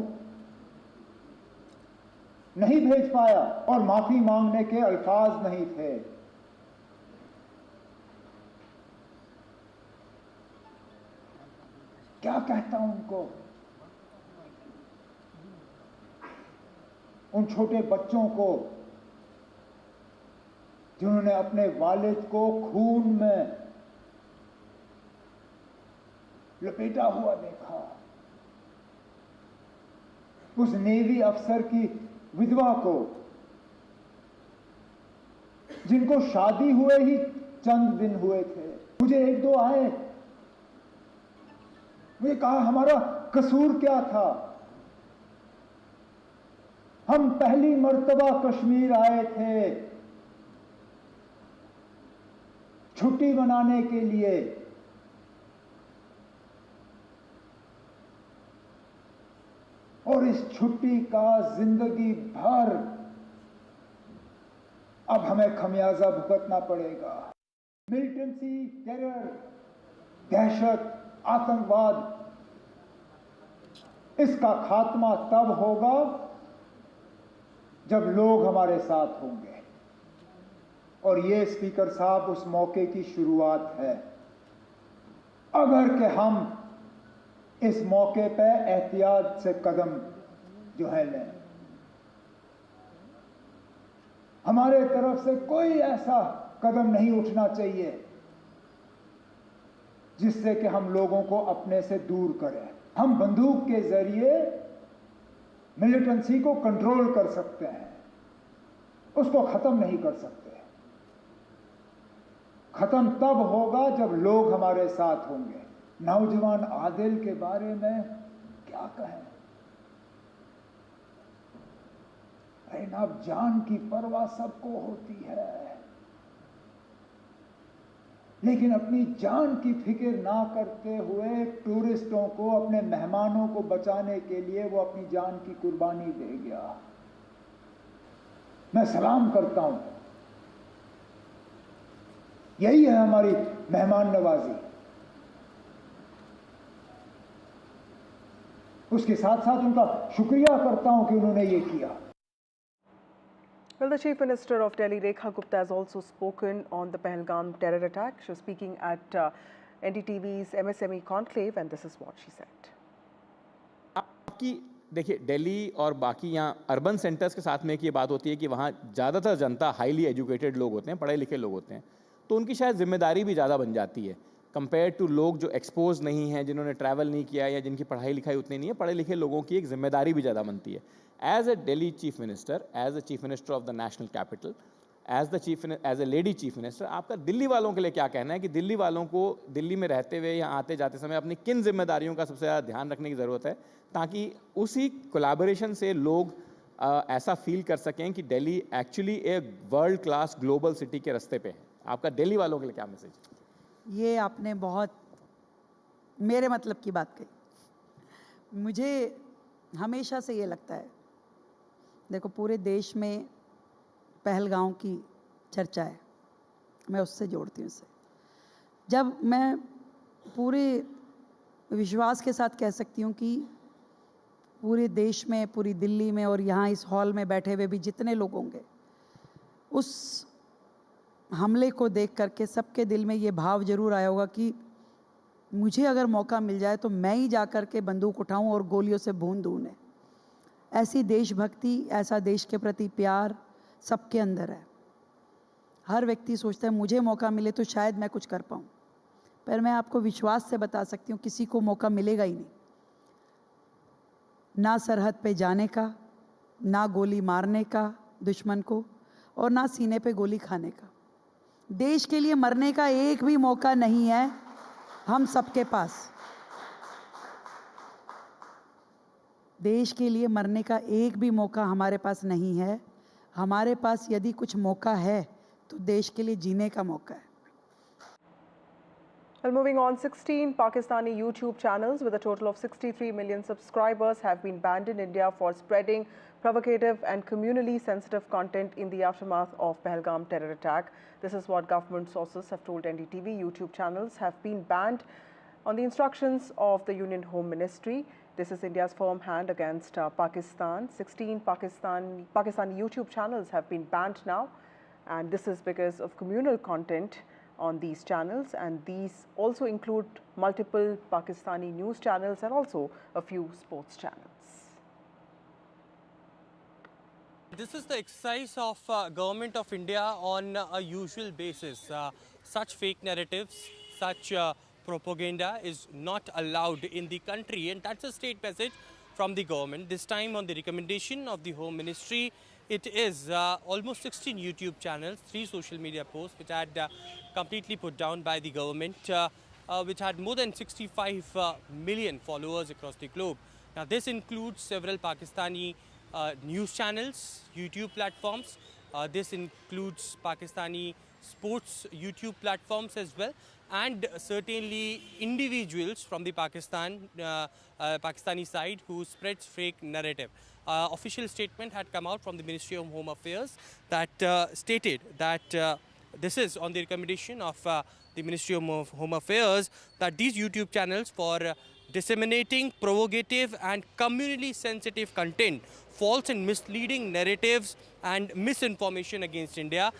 नहीं भेज पाया और माफी मांगने के अल्फाज नहीं थे। क्या कहता हूं उनको, उन छोटे बच्चों को जिन्होंने अपने वालिद को खून में लपेटा हुआ देखा, उस नेवी अफसर की विधवा को जिनको शादी हुए ही चंद दिन हुए थे। मुझे एक दो आए, मुझे कहा हमारा कसूर क्या था, हम पहली मर्तबा कश्मीर आए थे छुट्टी मनाने के लिए, और इस छुट्टी का जिंदगी भर अब हमें खमियाजा भुगतना पड़ेगा। मिलिटेंसी, टेरर, दहशत, आतंकवाद, इसका खात्मा तब होगा जब लोग हमारे साथ होंगे, और ये स्पीकर साहब उस मौके की शुरुआत है। अगर कि हम इस मौके पे एहतियात से कदम जो है लें, हमारे तरफ से कोई ऐसा कदम नहीं उठना चाहिए जिससे कि हम लोगों को अपने से दूर करें। हम बंदूक के जरिए मिलिटेंसी को कंट्रोल कर सकते हैं, उसको खत्म नहीं कर सकते। खत्म तब होगा जब लोग हमारे साथ होंगे। नौजवान आदिल के बारे में क्या कहें, अब जान की परवाह सबको होती है, लेकिन अपनी जान की फिक्र ना करते हुए टूरिस्टों को, अपने मेहमानों को बचाने के लिए वो अपनी जान की कुर्बानी दे गया। मैं सलाम करता हूं, यही है हमारी मेहमान नवाजी। उसके साथ साथ उनका शुक्रिया करता हूं कि उन्होंने ये किया। Well, the Chief Minister of Delhi, Rekha Gupta, has also spoken on the Pahalgam terror attack. She was speaking at NDTV's MSME conclave, and this is what she said. आपकी देखिए, दिल्ली और बाकी यहाँ अर्बन सेंटर्स के साथ में एक ये बात होती है कि वहाँ ज़्यादातर जनता हाईली एजुकेटेड लोग होते हैं, पढ़े लिखे लोग होते हैं, तो उनकी शायद जिम्मेदारी भी ज़्यादा बन जाती है कंपेयर टू लोग जो एक्सपोज नहीं हैं, जिन्होंने ट्रैवल नहीं किया या जिनकी पढ़ाई लिखाई उतनी नहीं है। पढ़े लिखे लोगों की एक जिम्मेदारी भी ज़्यादा बनती है। As a Delhi chief minister, as a chief minister of the national capital, as a lady chief minister, आपका दिल्ली वालों के लिए क्या कहना है कि दिल्ली वालों को दिल्ली में रहते हुए या आते जाते समय अपनी किन जिम्मेदारियों का सबसे ज़्यादा ध्यान रखने की ज़रूरत है, ताकि उसी कोलैबोरेशन से लोग ऐसा फील कर सकें कि दिल्ली एक्चुअली एक वर्ल्ड क्लास ग्लोबल सिटी के रास्ते पे है। आपका दिल्ली वालों के लिए क्या मैसेज? ये आपने बहुत मेरे मतलब की बात कही। मुझे हमेशा से ये लगता है, देखो पूरे देश में पहलगाम की चर्चा है, मैं उससे जोड़ती हूँ इसे। जब मैं पूरे विश्वास के साथ कह सकती हूँ कि पूरे देश में, पूरी दिल्ली में और यहाँ इस हॉल में बैठे हुए भी जितने लोग होंगे, उस हमले को देख करके सबके दिल में ये भाव जरूर आया होगा कि मुझे अगर मौका मिल जाए तो मैं ही जा कर के बंदूक उठाऊं और गोलियों से भून दूं उन्हें। ऐसी देशभक्ति, ऐसा देश के प्रति प्यार सबके अंदर है। हर व्यक्ति सोचता है मुझे मौका मिले तो शायद मैं कुछ कर पाऊं, पर मैं आपको विश्वास से बता सकती हूँ किसी को मौका मिलेगा ही नहीं, ना सरहद पे जाने का, ना गोली मारने का दुश्मन को, और ना सीने पे गोली खाने का। देश के लिए मरने का एक भी मौका नहीं है हम सबके पास। देश के लिए मरने का एक भी मौका हमारे पास नहीं है। हमारे पास यदि कुछ मौका है तो देश के लिए जीने का मौका है। Well, moving on, 16 Pakistani YouTube channels with a total of 63 million subscribers have been banned in India for spreading provocative and communally sensitive content in the aftermath of Pahalgam terror attack. This is what government sources have told NDTV. YouTube channels have been banned on the instructions of the Union Home Ministry. This is India's firm hand against Pakistan. 16 Pakistani YouTube channels have been banned now, and this is because of communal content on these channels, and these also include multiple Pakistani news channels and also a few sports channels. This is the exercise of Government of India on a usual basis. Such fake narratives, such propaganda is not allowed in the country, and that's a state message from the government. This time on the recommendation of the Home Ministry, it is almost 16 YouTube channels, 3 social media posts which had completely put down by the government, which had more than 65 million followers across the globe. Now this includes several Pakistani news channels, YouTube platforms. This includes Pakistani sports YouTube platforms as well, and certainly individuals from the Pakistani side who spreads fake narrative. Official statement had come out from the Ministry of Home Affairs that stated that this is on the recommendation of the Ministry of Home Affairs, that these YouTube channels for disseminating provocative and communally sensitive content, false and misleading narratives and misinformation against India,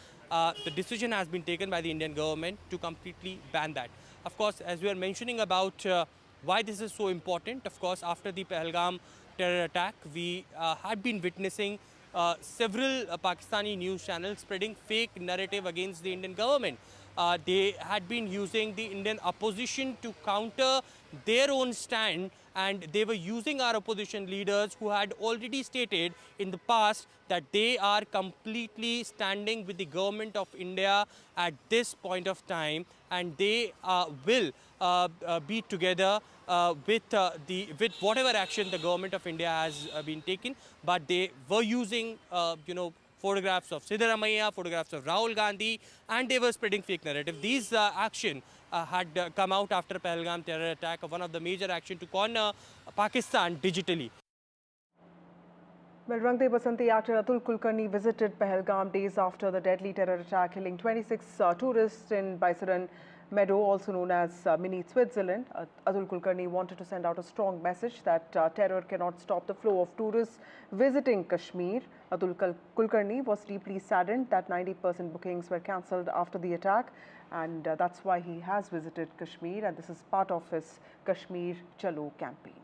the decision has been taken by the Indian government to completely ban that. Of course, as we are mentioning about why this is so important, of course, after the Pahalgam terror attack, we had been witnessing several Pakistani news channels spreading fake narrative against the Indian government. They had been using the Indian opposition to counter their own stand, and they were using our opposition leaders who had already stated in the past that they are completely standing with the government of India at this point of time, and they will be together with whatever action the government of India has been taken. But they were using photographs of Siddaramaiah, photographs of Rahul Gandhi, and they were spreading fake narrative. These action had come out after Pahalgam terror attack, of one of the major action to corner Pakistan digitally. Well, Rang De Basanti actor Atul Kulkarni visited Pahalgam days after the deadly terror attack, killing 26 tourists in Baisaran Meadow, also known as Mini Switzerland. Atul Kulkarni wanted to send out a strong message that terror cannot stop the flow of tourists visiting Kashmir. Atul Kulkarni was deeply saddened that 90% bookings were cancelled after the attack, and that's why he has visited Kashmir, and this is part of his Kashmir Chalo campaign.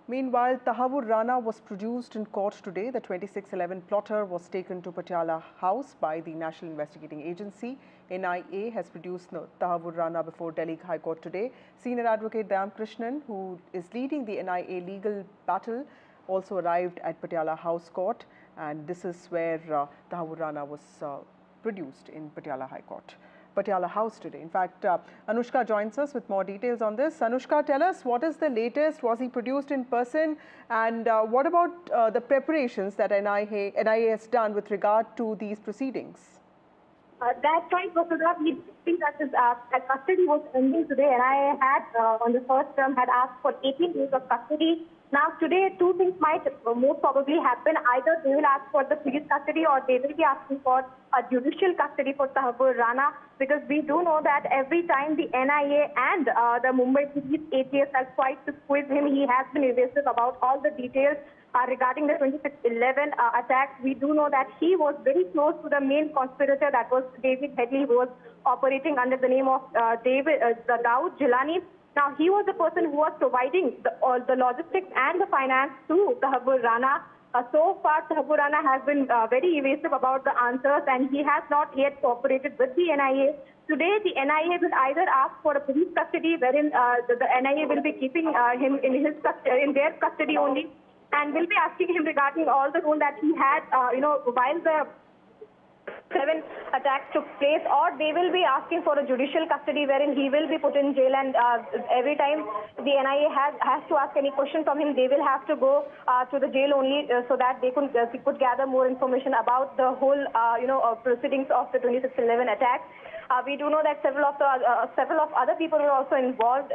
Meanwhile, Tahawur Rana was produced in court today. The 2611 plotter was taken to Patiala House by the National Investigating Agency. NIA has produced Tahawur Rana before Delhi High Court today. Senior advocate Dayam Krishnan, who is leading the NIA legal battle, also arrived at Patiala House Court, and this is where Tahawur Rana was produced in Patiala High Court. Patiala House today. In fact, Anushka joins us with more details on this. Anushka, tell us, what is the latest? Was he produced in person? And what about the preparations that NIA has done with regard to these proceedings? That's right, Vasudha. We think that his custody was ending today. NIA had, on the first term, had asked for 18 days of custody. Now, today, two things might most probably happen. Either they will ask for the police custody, or they will be asking for a judicial custody for Tahawur Rana, because we do know that every time the NIA and the Mumbai Police ATS has tried to squeeze him, he has been evasive about all the details regarding the 2611 attacks. We do know that he was very close to the main conspirator, that was David Headley, who was operating under the name of Dawood Jilani. Now, he was the person who was providing the logistics and the finance to Tahawur Rana. So far, Tahawur Rana has been very evasive about the answers, and he has not yet cooperated with the NIA. Today, the NIA will either ask for a police custody, wherein the NIA will be keeping him in their custody only, and will be asking him regarding all the role that he had, while the 7 attacks took place, or they will be asking for a judicial custody wherein he will be put in jail, and every time the NIA has to ask any question from him, they will have to go to the jail only, so that they could gather more information about the whole proceedings of the 2611 attack. We do know that several of other people were also involved.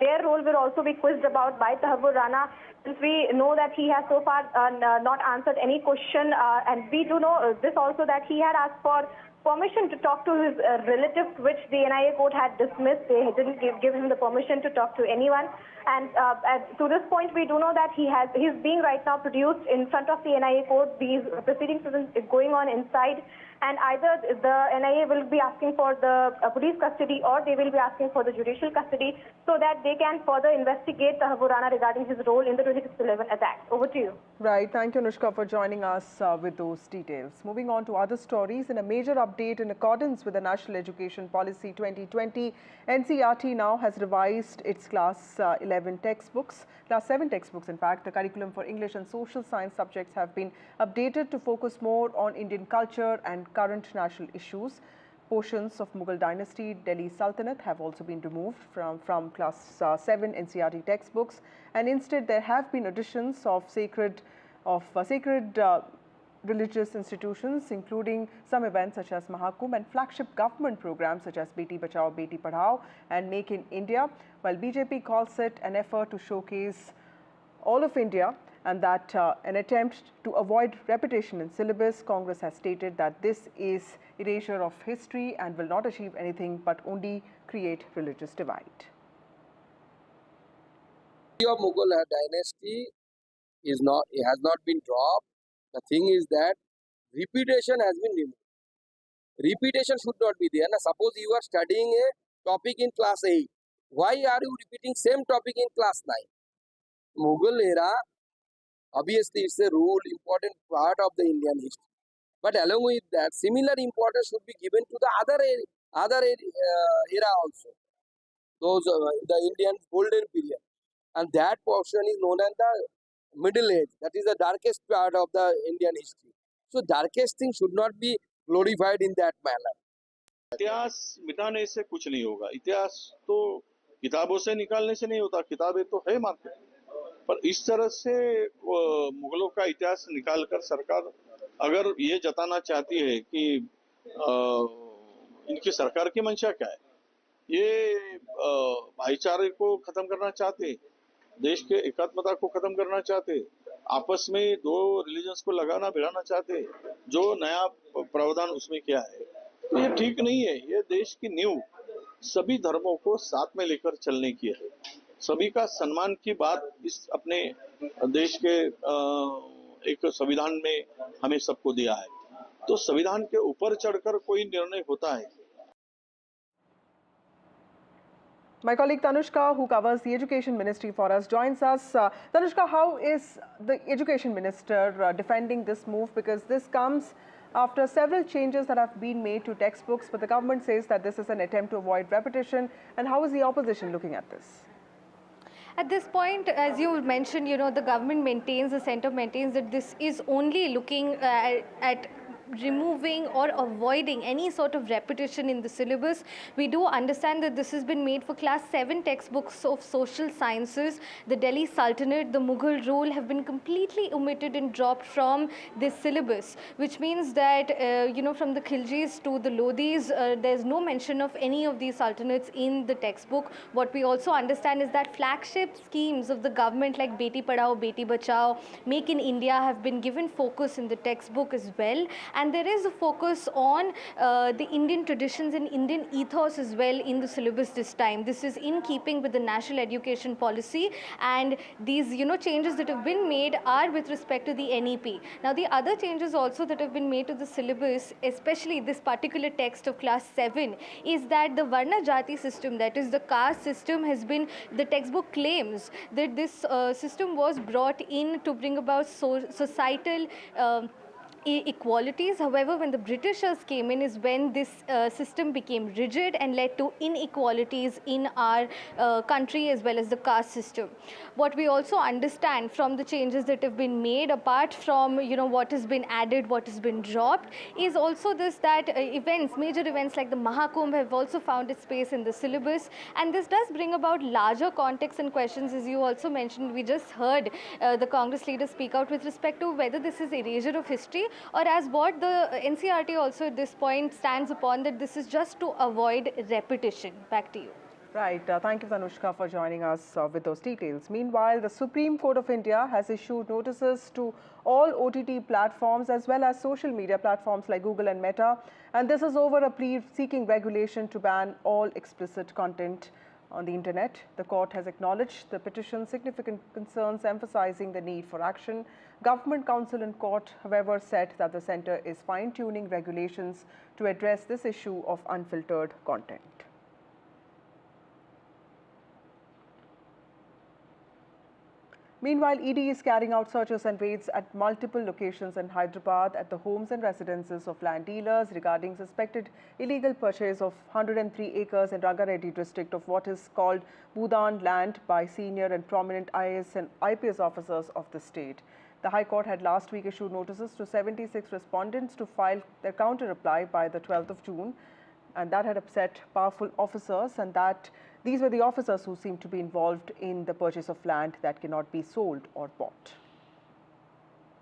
Their role will also be quizzed about by Tahawur Rana, since we know that he has so far not answered any question, and we do know this also, that he had asked for permission to talk to his relatives, which the NIA court had dismissed. They didn't give him the permission to talk to anyone. And to this point, we do know that he's being right now produced in front of the NIA court. These proceedings is going on inside, and either the NIA will be asking for the police custody, or they will be asking for the judicial custody, so that they can further investigate Tahawur Rana regarding his role in the 2611 attack. Over to you. Right. Thank you, Anushka, for joining us with those details. Moving on to other stories. In a major update in accordance with the National Education Policy 2020, NCERT now has revised its Class 11 textbooks. Class 7 textbooks, in fact. The curriculum for English and social science subjects have been updated to focus more on Indian culture and current national issues. Portions of Mughal dynasty, Delhi Sultanate have also been removed from Class 7 NCERT textbooks, and instead there have been additions of sacred religious institutions, including some events such as Mahakumbh and flagship government programs such as Beti Bachao, Beti Padhao and Make in India, while BJP calls it an effort to showcase all of India and that an attempt to avoid repetition in syllabus. Congress has stated that this is erasure of history and will not achieve anything but only create religious divide. The Mughal dynasty has not been dropped. The thing is that repetition has been removed. Repetition should not be there. Now, suppose you are studying a topic in class 8. Why are you repeating same topic in class 9? Mughal era, obviously it's a rule, important part of the Indian history. But along with that, similar importance should be given to the other era also. Those the Indian golden period, and that portion is known as the Middle Age. That is the darkest part of the Indian history. So darkest thing should not be glorified in that manner. इतिहास मिटाने से कुछ नहीं होगा. इतिहास तो किताबों से निकालने से नहीं होता. किताबें तो है मार्केट में. पर इस तरह से मुगलों का इतिहास निकालकर सरकार अगर ये जताना चाहती है कि इनकी सरकार की मंशा क्या है, ये भाईचारे को खत्म करना चाहते, देश के एकात्मता को खत्म करना चाहते, आपस में दो रिलीजन्स को लगाना भिड़ाना चाहते, जो नया प्रावधान उसमें किया है तो ये ठीक नहीं है। ये देश की नींव सभी धर्मों को साथ में लेकर चलने की है। सभी का सम्मान की बात इस अपने देश के एक संविधान में हमें सबको दिया है। तो संविधान के ऊपर चढ़कर कोई निर्णय होता है। My colleague Tanushka, who covers the Education Ministry for us, joins us. Tanushka, how is the Education Minister defending this move? Because this comes after several changes that have been made to textbooks, but the government says that this is an attempt to avoid repetition. And how is the opposition looking at this? At this point, as you mentioned, the government maintains, the centre maintains that this is only looking at removing or avoiding any sort of repetition in the syllabus. We do understand that this has been made for class 7 textbooks of social sciences. The Delhi Sultanate, the Mughal rule have been completely omitted and dropped from this syllabus, which means that, from the Khiljis to the Lodhis, there's no mention of any of these sultanates in the textbook. What we also understand is that flagship schemes of the government like Beti Padhao, Beti Bachao, Make in India have been given focus in the textbook as well. And there is a focus on the Indian traditions and Indian ethos as well in the syllabus this time. This is in keeping with the national education policy, and these changes that have been made are with respect to the NEP. Now the other changes also that have been made to the syllabus, especially this particular text of class 7, is that the Varna Jati system, that is the caste system, has been, the textbook claims that this system was brought in to bring about societal equalities. However, when the Britishers came in is when this system became rigid and led to inequalities in our country as well as the caste system. What we also understand from the changes that have been made, apart from what has been added, what has been dropped, is also this, that major events like the Mahakumbh have also found its space in the syllabus, and this does bring about larger context and questions. As you also mentioned, we just heard the Congress leader speak out with respect to whether this is erasure of history, or as what the NCERT also at this point stands upon, that this is just to avoid repetition. Back to you. Right. Thank you, Tanushka, for joining us with those details. Meanwhile, the Supreme Court of India has issued notices to all OTT platforms as well as social media platforms like Google and Meta. And this is over a plea seeking regulation to ban all explicit content on the internet. The court has acknowledged the petition's significant concerns, emphasizing the need for action. Government counsel in court, however, said that the centre is fine-tuning regulations to address this issue of unfiltered content. Meanwhile, ED is carrying out searches and raids at multiple locations in Hyderabad at the homes and residences of land dealers regarding suspected illegal purchase of 103 acres in Rangareddy district of what is called Bhudan land by senior and prominent IAS and IPS officers of the state. The High Court had last week issued notices to 76 respondents to file their counter-reply by the 12th of June, and that had upset powerful officers, and that these were the officers who seemed to be involved in the purchase of land that cannot be sold or bought.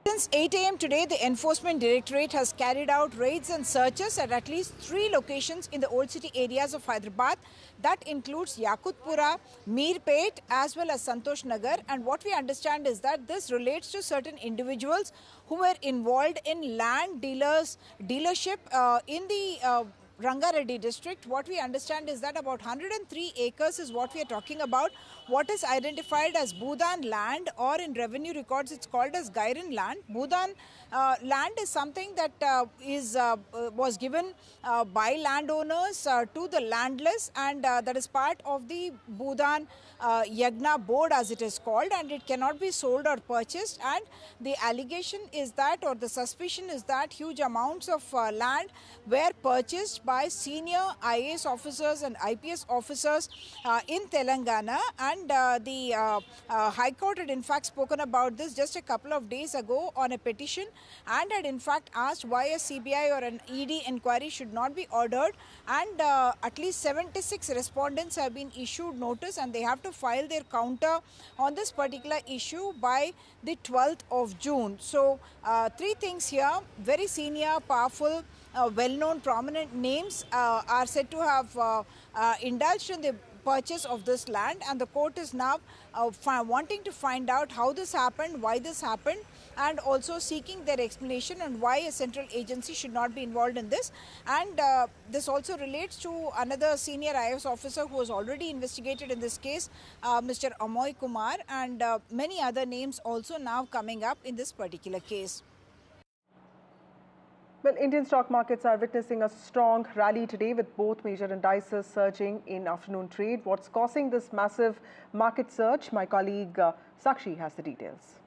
Since 8 a.m. today, the Enforcement Directorate has carried out raids and searches at least 3 locations in the old city areas of Hyderabad. That includes Yakutpura, Meerpet as well as Santosh Nagar. And what we understand is that this relates to certain individuals who were involved in land dealership in the Rangareddy district. What we understand is that about 103 acres is what we are talking about. What is identified as Bhudan land, or in revenue records it's called as Gairan land. Bhudan land is something that was given by landowners to the landless, and that is part of the Bhudan Yagna board as it is called, and it cannot be sold or purchased. And the allegation is that, or the suspicion is that, huge amounts of land were purchased by senior IAS officers and IPS officers in Telangana, and the High Court had in fact spoken about this just a couple of days ago on a petition, and had in fact asked why a CBI or an ED inquiry should not be ordered, and at least 76 respondents have been issued notice, and they have to file their counter on this particular issue by the 12th of June. So 3 things here: very senior, powerful, well-known, prominent names are said to have indulged in the purchase of this land, and the court is now wanting to find out how this happened, why this happened, and also seeking their explanation and why a central agency should not be involved in this. And this also relates to another senior IAS officer who was already investigated in this case, Mr. Amoy Kumar, and many other names also now coming up in this particular case. Well, Indian stock markets are witnessing a strong rally today with both major indices surging in afternoon trade. What's causing this massive market surge? My colleague Sakshi has the details.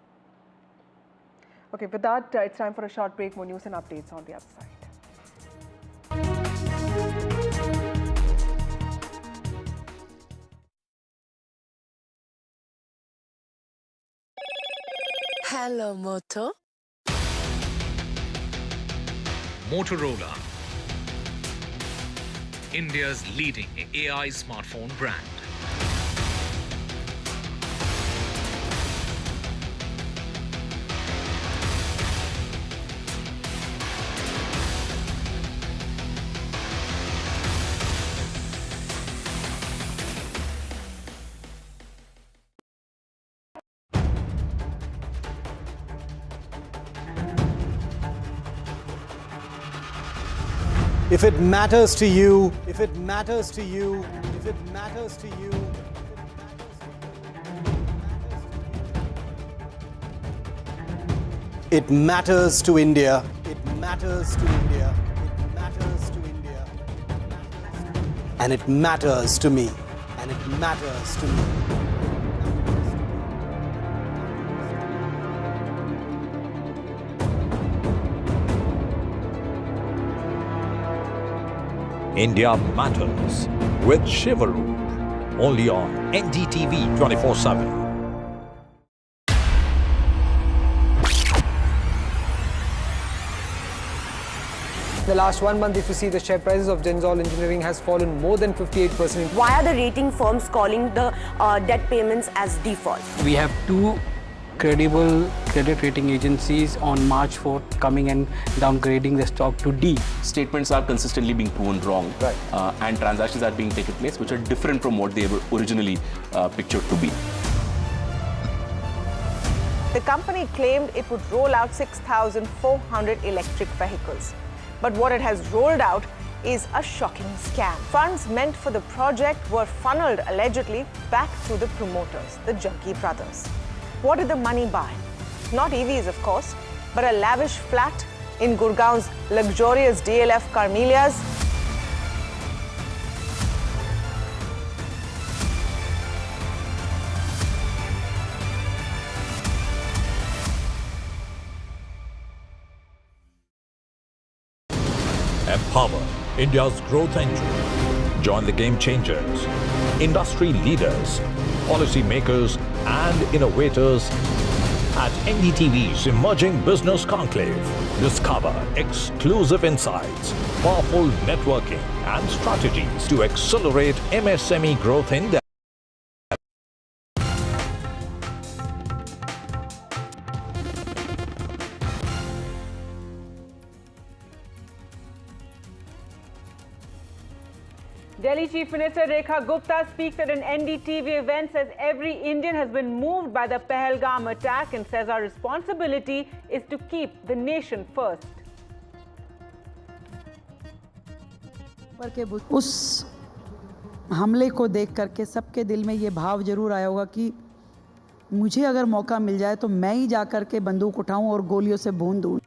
Okay, with that, it's time for a short break. More news and updates on the other side. Hello, Moto. Motorola, India's leading AI smartphone brand. If it matters to you, if it matters to you, if it matters to you, it matters to India. It matters to India. It matters to India. And it matters to me. And it matters to me. India Matters with Shivaru, only on NDTV 24/7. The last 1 month, if you see, the share prices of Naval Engineering has fallen more than 58%. Why are the rating firms calling the debt payments as default? We have two credible credit rating agencies on March 4th coming and downgrading the stock to D. Statements are consistently being proven wrong, and transactions are being taken place which are different from what they were originally pictured to be. The company claimed it would roll out 6,400 electric vehicles. But what it has rolled out is a shocking scam. Funds meant for the project were funneled allegedly back to the promoters, the Junkie brothers. What did the money buy? Not EVs, of course, but a lavish flat in Gurgaon's luxurious DLF Carmelias. Empower India's growth engine. Join the game changers, industry leaders, policy makers, and innovators at NDTV's Emerging Business Conclave. Discover exclusive insights, powerful networking, and strategies to accelerate MSME growth in India. Delhi Chief Minister Rekha Gupta speaks at an NDTV event, says every Indian has been moved by the Pahalgam attack and says our responsibility is to keep the nation first. उस हमले को देख करके सबके दिल में ये भाव जरूर आया होगा कि मुझे अगर मौका मिल जाए तो मैं ही जा करके बंदूक उठाऊं और गोलियों से भून दूं.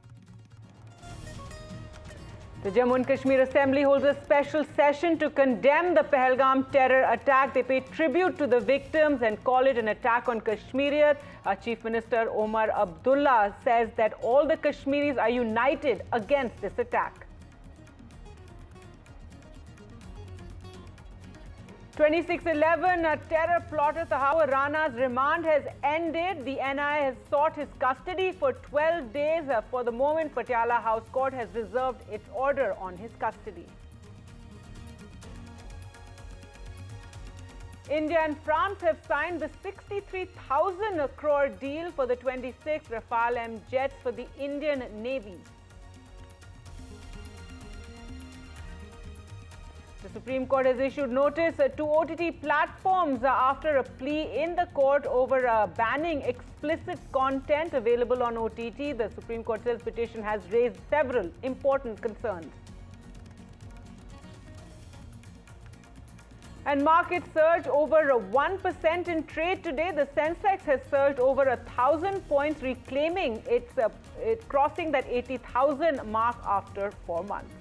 The Jammu and Kashmir Assembly holds a special session to condemn the Pahalgam terror attack. They pay tribute to the victims and call it an attack on Kashmiriyat. Our Chief Minister Omar Abdullah says that all the Kashmiris are united against this attack. 26/11, terror plotter Tahawur Rana's remand has ended. The NIA has sought his custody for 12 days. For the moment, Patiala House Court has reserved its order on his custody. India and France have signed the 63,000 crore deal for the 26 Rafale M jets for the Indian Navy. The Supreme Court has issued notice to OTT platforms after a plea in the court over banning explicit content available on OTT. The Supreme Court says petition has raised several important concerns. And markets surge over 1% in trade today. The Sensex has surged over 1,000 points, reclaiming its crossing that 80,000 mark after 4 months.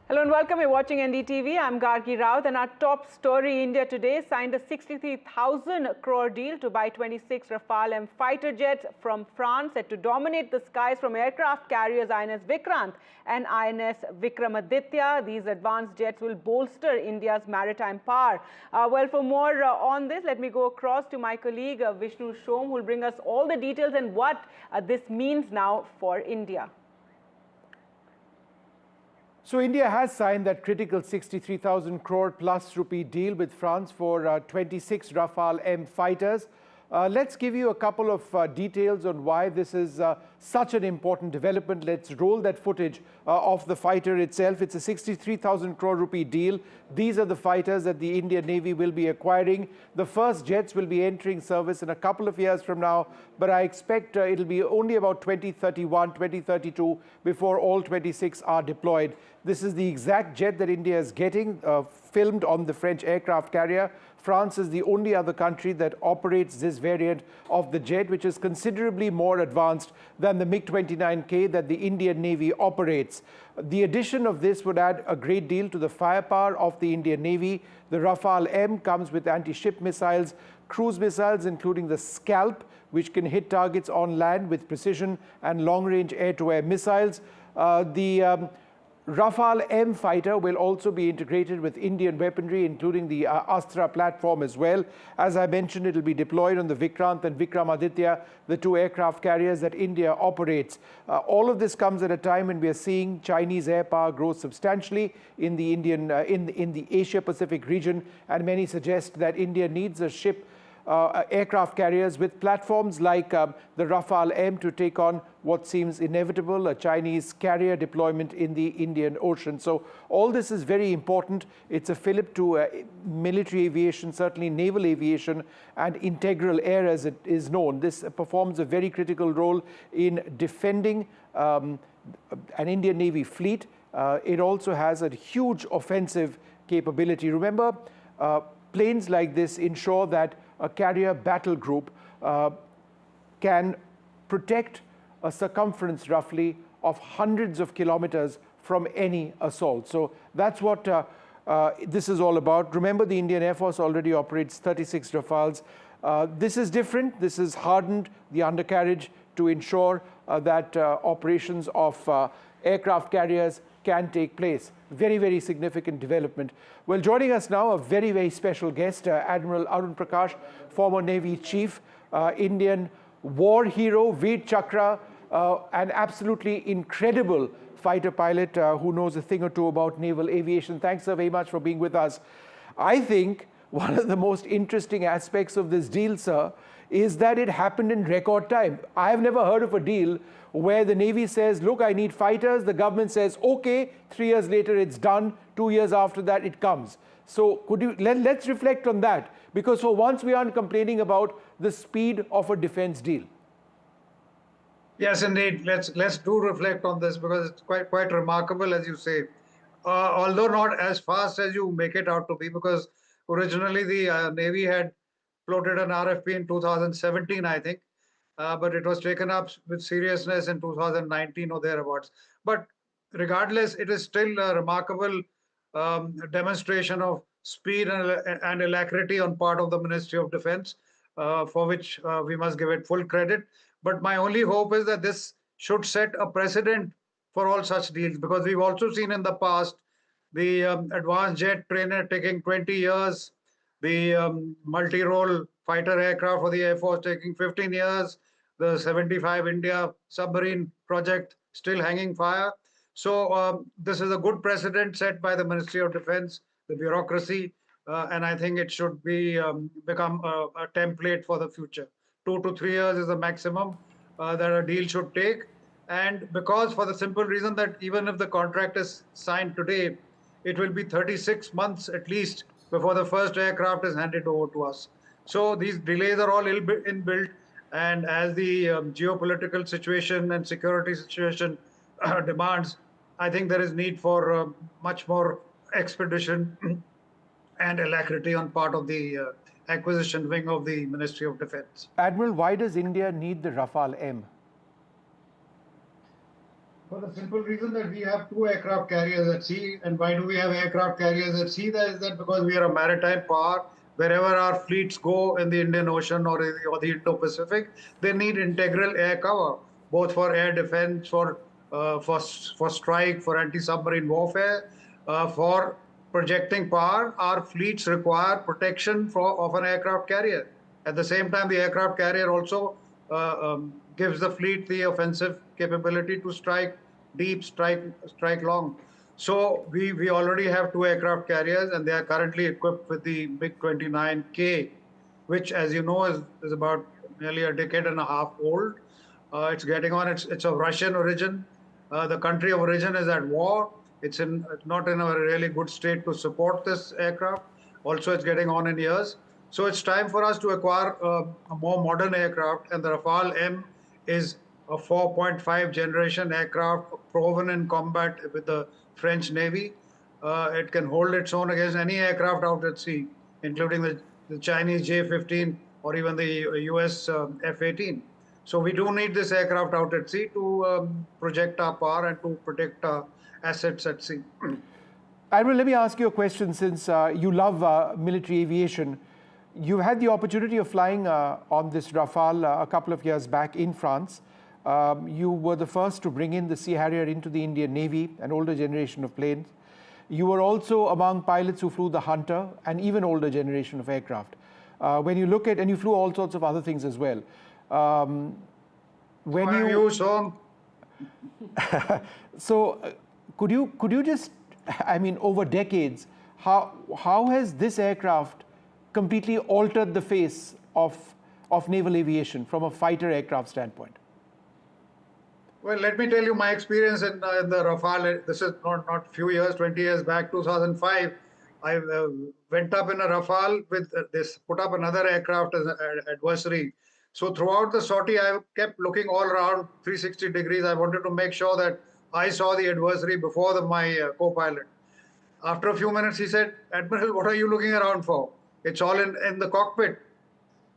Hello and welcome. You're watching NDTV. I'm Gargi Raut, and our top story: India today signed a 63,000 crore deal to buy 26 Rafale M fighter jets from France, set to dominate the skies from aircraft carriers INS Vikrant and INS Vikramaditya. These advanced jets will bolster India's maritime power. Well, for more on this, let me go across to my colleague Vishnu Shom, who will bring us all the details and what this means now for India. So India has signed that critical 63,000 crore plus rupee deal with France for 26 Rafale M fighters. Let's give you a couple of details on why this is such an important development. Let's roll that footage of the fighter itself. It's a 63,000 crore rupee deal. These are the fighters that the Indian Navy will be acquiring. The first jets will be entering service in a couple of years from now, but I expect it'll be only about 2031, 2032 before all 26 are deployed. This is the exact jet that India is getting, filmed on the French aircraft carrier. France is the only other country that operates this variant of the jet, which is considerably more advanced than the MiG-29K that the Indian Navy operates. The addition of this would add a great deal to the firepower of the Indian Navy. The Rafale M comes with anti-ship missiles, cruise missiles, including the Scalp, which can hit targets on land with precision, and long-range air-to-air missiles. The Rafale M fighter will also be integrated with Indian weaponry, including the Astra platform as well. As I mentioned, it will be deployed on the Vikrant and Vikramaditya, the two aircraft carriers that India operates. All of this comes at a time when we are seeing Chinese air power grow substantially in the in the Asia-Pacific region, and many suggest that India needs a ship aircraft carriers with platforms like the Rafale M to take on what seems inevitable, a Chinese carrier deployment in the Indian Ocean. So all this is very important. It's a fillip to military aviation, certainly naval aviation, and integral air as it is known. This performs a very critical role in defending an Indian Navy fleet. It also has a huge offensive capability. Remember, planes like this ensure that a carrier battle group can protect a circumference roughly of hundreds of kilometers from any assault. So that's what this is all about. Remember, the Indian Air Force already operates 36 Rafales. This is different. This has hardened the undercarriage to ensure that operations of aircraft carriers can take place. Very, very significant development. Well, joining us now, a very, very special guest, Admiral Arun Prakash, former Navy Chief, Indian war hero, Veer Chakra, an absolutely incredible fighter pilot who knows a thing or two about naval aviation. Thanks so very much for being with us. I think one of the most interesting aspects of this deal, sir, is that it happened in record time. I've never heard of a deal where the Navy says, look, I need fighters. The government says, okay, 3 years later it's done. 2 years after that it comes. So could you let's reflect on that, because for once we aren't complaining about the speed of a defense deal. Yes, indeed. Let's do reflect on this, because it's quite remarkable, as you say. Although not as fast as you make it out to be, because originally the Navy had floated an RFP in 2017, I think, but it was taken up with seriousness in 2019 or thereabouts. But regardless, it is still a remarkable demonstration of speed and alacrity on part of the Ministry of Defense, for which we must give it full credit. But my only hope is that this should set a precedent for all such deals, because we've also seen in the past the advanced jet trainer taking 20 years, the multi-role fighter aircraft for the Air Force taking 15 years, the 75 India submarine project still hanging fire. So this is a good precedent set by the Ministry of Defense the bureaucracy, and I think it should be become a template for the future. 2 to 3 years is the maximum that a deal should take. And because for the simple reason that even if the contract is signed today, it will be 36 months at least before the first aircraft is handed over to us. So these delays are all inbuilt, and as the geopolitical situation and security situation demands, I think there is need for much more expedition and alacrity on part of the acquisition wing of the Ministry of Defense. Admiral, why does India need the Rafale M? For the simple reason that we have 2 aircraft carriers at sea. And why do we have aircraft carriers at sea? That is that because we are a maritime power. Wherever our fleets go in the Indian Ocean or the Indo-Pacific, they need integral air cover, both for air defense, for strike, for anti-submarine warfare, for projecting power. Our fleets require protection of an aircraft carrier. At the same time, the aircraft carrier also gives the fleet the offensive capability to strike deep, strike long. So we already have 2 aircraft carriers, and they are currently equipped with the MiG-29K, which, as you know, is about nearly a decade and a half old. It's getting on. It's of Russian origin. The country of origin is at war. It's not in a really good state to support this aircraft. Also, it's getting on in years. So it's time for us to acquire a more modern aircraft, and the Rafale M is a 4.5 generation aircraft proven in combat with the French Navy. It can hold its own against any aircraft out at sea, including the Chinese J-15 or even the US F-18. So we do need this aircraft out at sea to project our power and to protect our assets at sea. Admiral, let me ask you a question, since you love military aviation. You had the opportunity of flying on this Rafale a couple of years back in France. You were the first to bring in the Sea Harrier into the Indian Navy, an older generation of planes. You were also among pilots who flew the Hunter, an even older generation of aircraft. When you look at, and you flew all sorts of other things as well. So could you just, I mean, over decades, how has this aircraft completely altered the face of naval aviation from a fighter aircraft standpoint? Well, let me tell you my experience in the Rafale. This is not few years, 20 years back, 2005. I went up in a Rafale with this, put up another aircraft as an adversary. So throughout the sortie, I kept looking all around 360 degrees. I wanted to make sure that I saw the adversary before my co-pilot. After a few minutes, he said, "Admiral, what are you looking around for? It's all in the cockpit."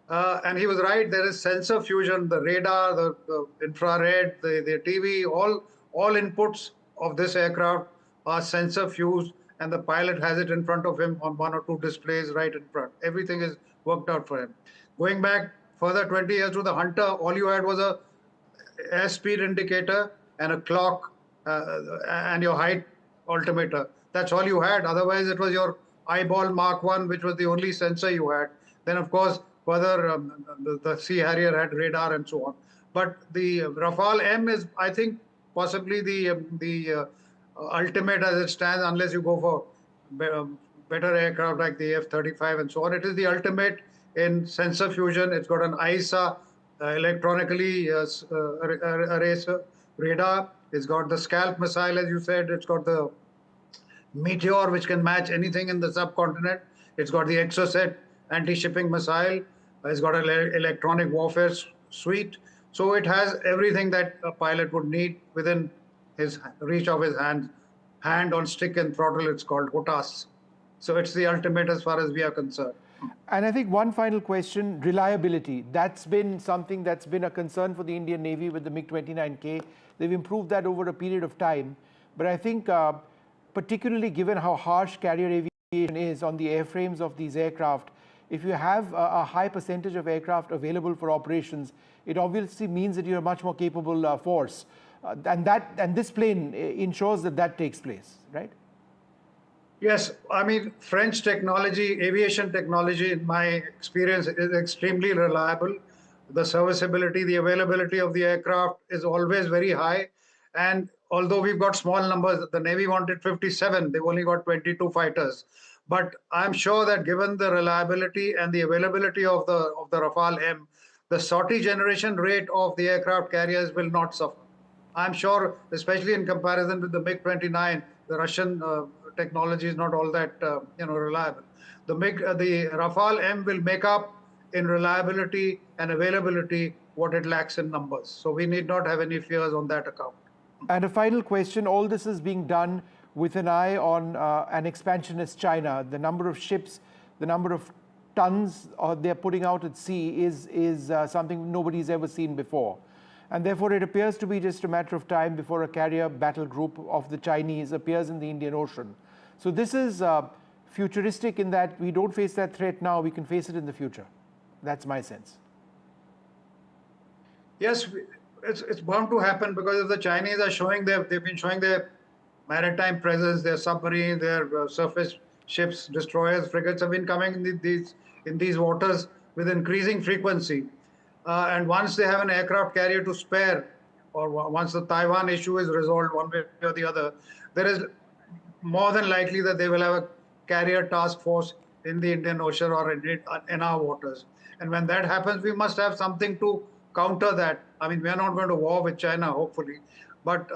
And he was right. There is sensor fusion, the radar, the infrared, the TV, all inputs of this aircraft are sensor fused, and the pilot has it in front of him on 1 or 2 displays right in front. Everything is worked out for him. Going back further 20 years to the Hunter, all you had was a airspeed indicator and a clock and your height altimeter. That's all you had. Otherwise, it was your eyeball Mark 1, which was the only sensor you had. Then, of course, further, the Sea Harrier had radar and so on. But the Rafale M is, I think, possibly the ultimate as it stands, unless you go for better aircraft like the F-35 and so on. It is the ultimate in sensor fusion. It's got an ISA, electronically eraser radar. It's got the Scalp missile, as you said. It's got the Meteor, which can match anything in the subcontinent. It's got the Exocet anti-shipping missile. It's got an electronic warfare suite. So it has everything that a pilot would need within his reach of his hand. Hand on stick and throttle, it's called HOTAS. So it's the ultimate as far as we are concerned. And I think one final question, reliability. That's been something that's been a concern for the Indian Navy with the MiG-29K. They've improved that over a period of time. But I think particularly given how harsh carrier aviation is on the airframes of these aircraft, if you have a high percentage of aircraft available for operations, it obviously means that you're a much more capable force. And this plane ensures that that takes place, right? Yes, I mean, French technology, aviation technology, in my experience, is extremely reliable. The serviceability, the availability of the aircraft is always very high. And although we've got small numbers, the Navy wanted 57, they've only got 22 fighters. But I'm sure that given the reliability and the availability of the Rafale M, the sortie generation rate of the aircraft carriers will not suffer. I'm sure, especially in comparison with the MiG-29, the Russian technology is not all that reliable. The Rafale M will make up in reliability and availability what it lacks in numbers. So we need not have any fears on that account. And a final question, all this is being done with an eye on an expansionist China. The number of ships, the number of tons they're putting out at sea is something nobody's ever seen before. And therefore it appears to be just a matter of time before a carrier battle group of the Chinese appears in the Indian Ocean. So this is futuristic in that we don't face that threat now, we can face it in the future. That's my sense. Yes, it's bound to happen because if the Chinese are showing they've been showing their maritime presence, their submarines, their surface ships, destroyers, frigates have been coming in these waters with increasing frequency. And once they have an aircraft carrier to spare, or once the Taiwan issue is resolved one way or the other, there is more than likely that they will have a carrier task force in the Indian Ocean or in our waters. And when that happens, we must have something to counter that. I mean, we are not going to war with China, hopefully, but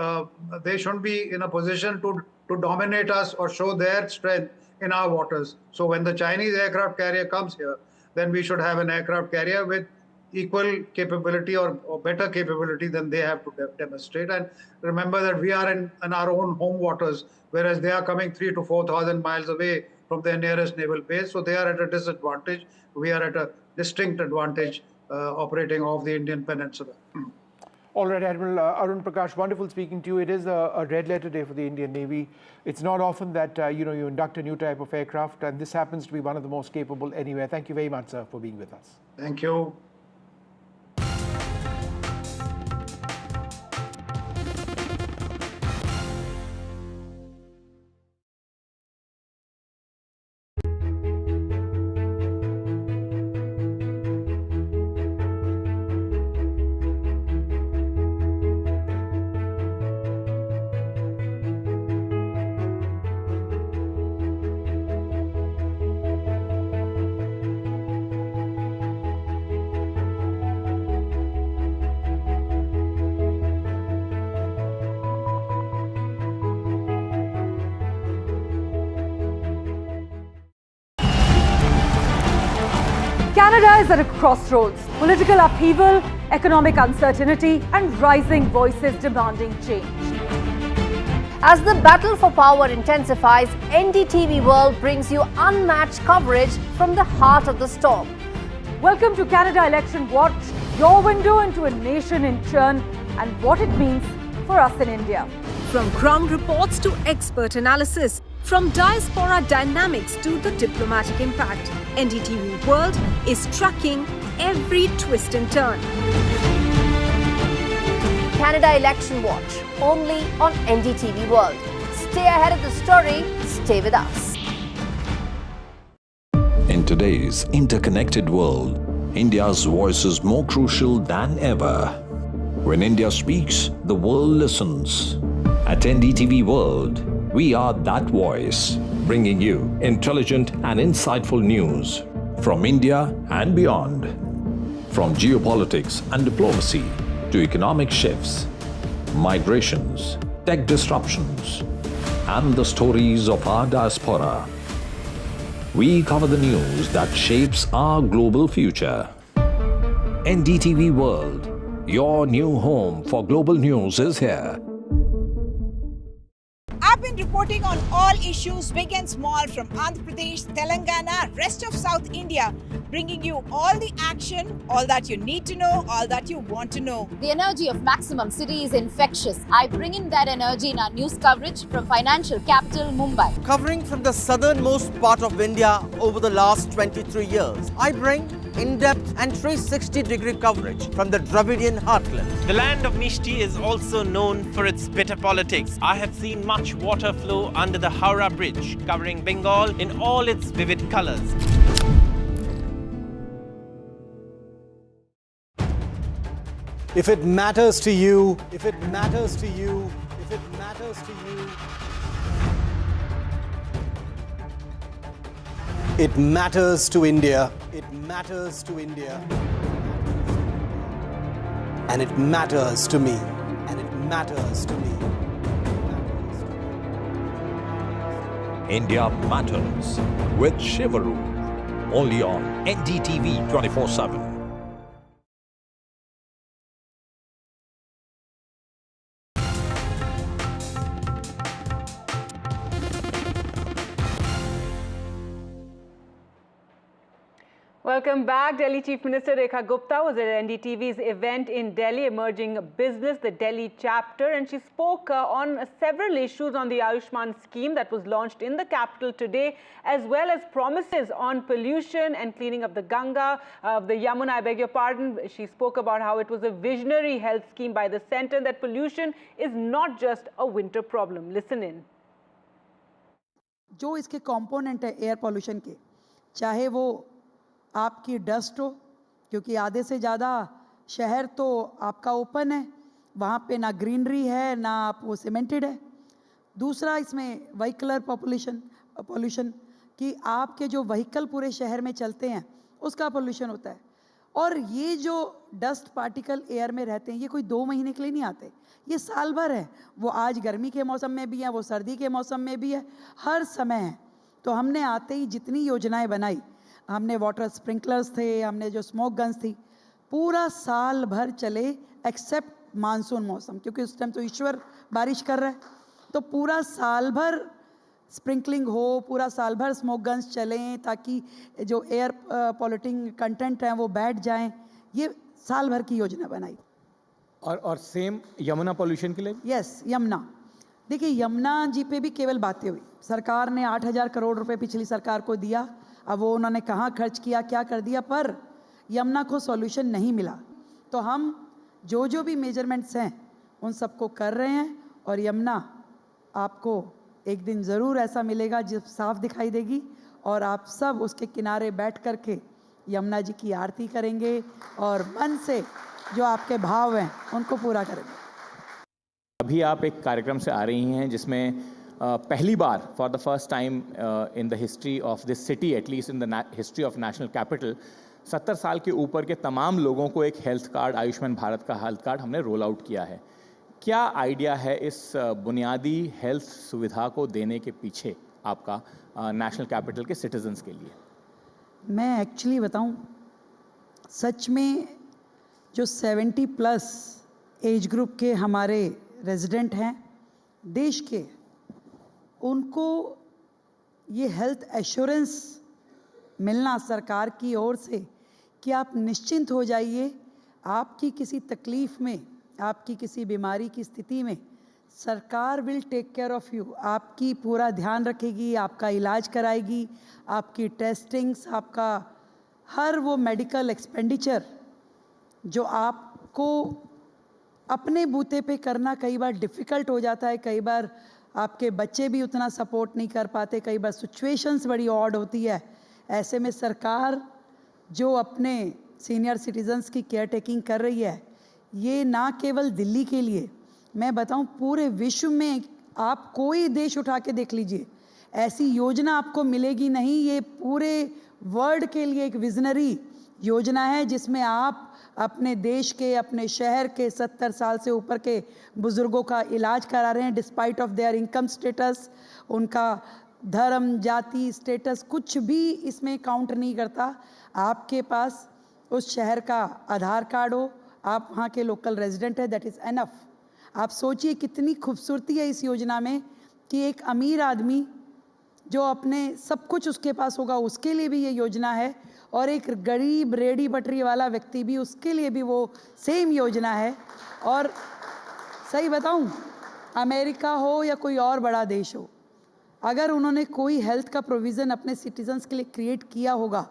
they shouldn't be in a position to dominate us or show their strength in our waters. So when the Chinese aircraft carrier comes here, then we should have an aircraft carrier with equal capability or better capability than they have to demonstrate. And remember that we are in our own home waters, whereas they are coming 3,000 to 4,000 miles away from their nearest naval base. So they are at a disadvantage. We are at a distinct advantage operating off the Indian peninsula. All right, Admiral Arun Prakash, wonderful speaking to you. It is a red letter day for the Indian Navy. It's not often that you induct a new type of aircraft, and this happens to be one of the most capable anywhere. Thank you very much, sir, for being with us. Thank you. Canada is at a crossroads. Political upheaval, economic uncertainty, and rising voices demanding change. As the battle for power intensifies, NDTV World brings you unmatched coverage from the heart of the storm. Welcome to Canada Election Watch, your window into a nation in churn and what it means for us in India. From ground reports to expert analysis, from diaspora dynamics to the diplomatic impact, NDTV World is tracking every twist and turn. Canada Election Watch, only on NDTV World. Stay ahead of the story, stay with us. In today's interconnected world, India's voice is more crucial than ever. When India speaks, the world listens. At NDTV World, we are that voice, bringing you intelligent and insightful news from India and beyond. From geopolitics and diplomacy to economic shifts, migrations, tech disruptions, and the stories of our diaspora. We cover the news that shapes our global future. NDTV World, your new home for global news is here. I've been reporting on all issues, big and small, from Andhra Pradesh, Telangana, rest of South India, bringing you all the action, all that you need to know, all that you want to know. The energy of Maximum City is infectious. I bring in that energy in our news coverage from financial capital, Mumbai. Covering from the southernmost part of India over the last 23 years, I bring in-depth and 360-degree coverage from the Dravidian heartland. The land of Mishti is also known for its bitter politics. I have seen much water flow under the Howrah Bridge, covering Bengal in all its vivid colors. If it matters to you, if it matters to you, if it matters to you. It matters to India. It matters to India. And it matters to me. And it matters to me. India Matters with Shivaru. Only on NDTV 24/7. Welcome back. Delhi Chief Minister Rekha Gupta was at NDTV's event in Delhi, Emerging Business, the Delhi chapter, and she spoke on several issues on the Ayushman scheme that was launched in the capital today, as well as promises on pollution and cleaning of the Ganga, the Yamuna, I beg your pardon. She spoke about how it was a visionary health scheme by the centre, that pollution is not just a winter problem. Listen in. जो इसके component है air pollution के, चाहे वो आपकी dust हो, क्योंकि आधे से ज़्यादा शहर तो आपका ओपन है, वहाँ पे ना ग्रीनरी है ना आप वो सीमेंटेड है। दूसरा इसमें व्हीकलर पोल्यूशन कि आपके जो व्हीकल पूरे शहर में चलते हैं उसका पोल्यूशन होता है। और ये जो डस्ट पार्टिकल एयर में रहते हैं ये कोई 2 महीने के लिए नहीं आते, ये साल भर है। वो आज गर्मी के मौसम में भी है, वो सर्दी के मौसम में भी है, हर समय है। तो हमने आते ही जितनी योजनाएं बनाई, हमने वाटर स्प्रिंकलर्स थे, हमने जो स्मोक गन्स थी, पूरा साल भर चले एक्सेप्ट मानसून मौसम, क्योंकि उस टाइम तो ईश्वर बारिश कर रहा है। तो पूरा साल भर स्प्रिंकलिंग हो, पूरा साल भर स्मोक गन्स चलें ताकि जो एयर पॉल्यूटिंग कंटेंट हैं वो बैठ जाएं। ये साल भर की योजना बनाई। और सेम यमुना पॉल्यूशन के लिए? यस, यमुना। देखिए, यमुना जी पे भी केवल बातें हुई। सरकार ने 8,000 करोड़ रुपए पिछली सरकार को दिया, अब वो उन्होंने कहाँ खर्च किया, क्या कर दिया, पर यमुना को सॉल्यूशन नहीं मिला। तो हम जो भी मेजरमेंट्स हैं उन सबको कर रहे हैं, और यमुना आपको एक दिन ज़रूर ऐसा मिलेगा जब साफ दिखाई देगी और आप सब उसके किनारे बैठ कर के यमुना जी की आरती करेंगे और मन से जो आपके भाव हैं उनको पूरा करेंगे। अभी आप एक कार्यक्रम से आ रही हैं जिसमें पहली बार for the first time in the history of this city, at least in the history of national capital, 70 साल के ऊपर के तमाम लोगों को एक हेल्थ कार्ड, आयुष्मान भारत का हेल्थ कार्ड हमने रोल आउट किया है। क्या आइडिया है इस बुनियादी हेल्थ सुविधा को देने के पीछे आपका नेशनल कैपिटल के सिटीजन्स के लिए? मैं एक्चुअली बताऊं, सच में जो 70+ एज ग्रुप के हमारे रेजिडेंट हैं देश के, उनको ये हेल्थ एश्योरेंस मिलना सरकार की ओर से कि आप निश्चिंत हो जाइए, आपकी किसी तकलीफ़ में, आपकी किसी बीमारी की स्थिति में सरकार will take care of you, आपकी पूरा ध्यान रखेगी, आपका इलाज कराएगी, आपकी टेस्टिंग्स, आपका हर वो मेडिकल एक्सपेंडिचर जो आपको अपने बूते पे करना कई बार डिफ़िकल्ट हो जाता है, कई बार आपके बच्चे भी उतना सपोर्ट नहीं कर पाते, कई बार सिचुएशंस बड़ी ऑड होती है। ऐसे में सरकार जो अपने सीनियर सिटीजन्स की केयर टेकिंग कर रही है, ये ना केवल दिल्ली के लिए, मैं बताऊं पूरे विश्व में आप कोई देश उठा के देख लीजिए, ऐसी योजना आपको मिलेगी नहीं। ये पूरे वर्ल्ड के लिए एक विजनरी योजना है जिसमें आप अपने देश के, अपने शहर के 70 साल से ऊपर के बुज़ुर्गों का इलाज करा रहे हैं, despite of their income status, उनका धर्म, जाति, स्टेटस कुछ भी इसमें काउंट नहीं करता। आपके पास उस शहर का आधार कार्ड हो, आप वहाँ के लोकल रेजिडेंट है, दैट इज़ एनफ। आप सोचिए कितनी खूबसूरती है इस योजना में कि एक अमीर आदमी जो अपने सब कुछ उसके पास होगा उसके लिए भी ये योजना है, और एक गरीब रेडी बटरी वाला व्यक्ति भी, उसके लिए भी वो सेम योजना है। और सही बताऊं, अमेरिका हो या कोई और बड़ा देश हो, अगर उन्होंने कोई हेल्थ का प्रोविज़न अपने सिटीजन्स के लिए क्रिएट किया होगा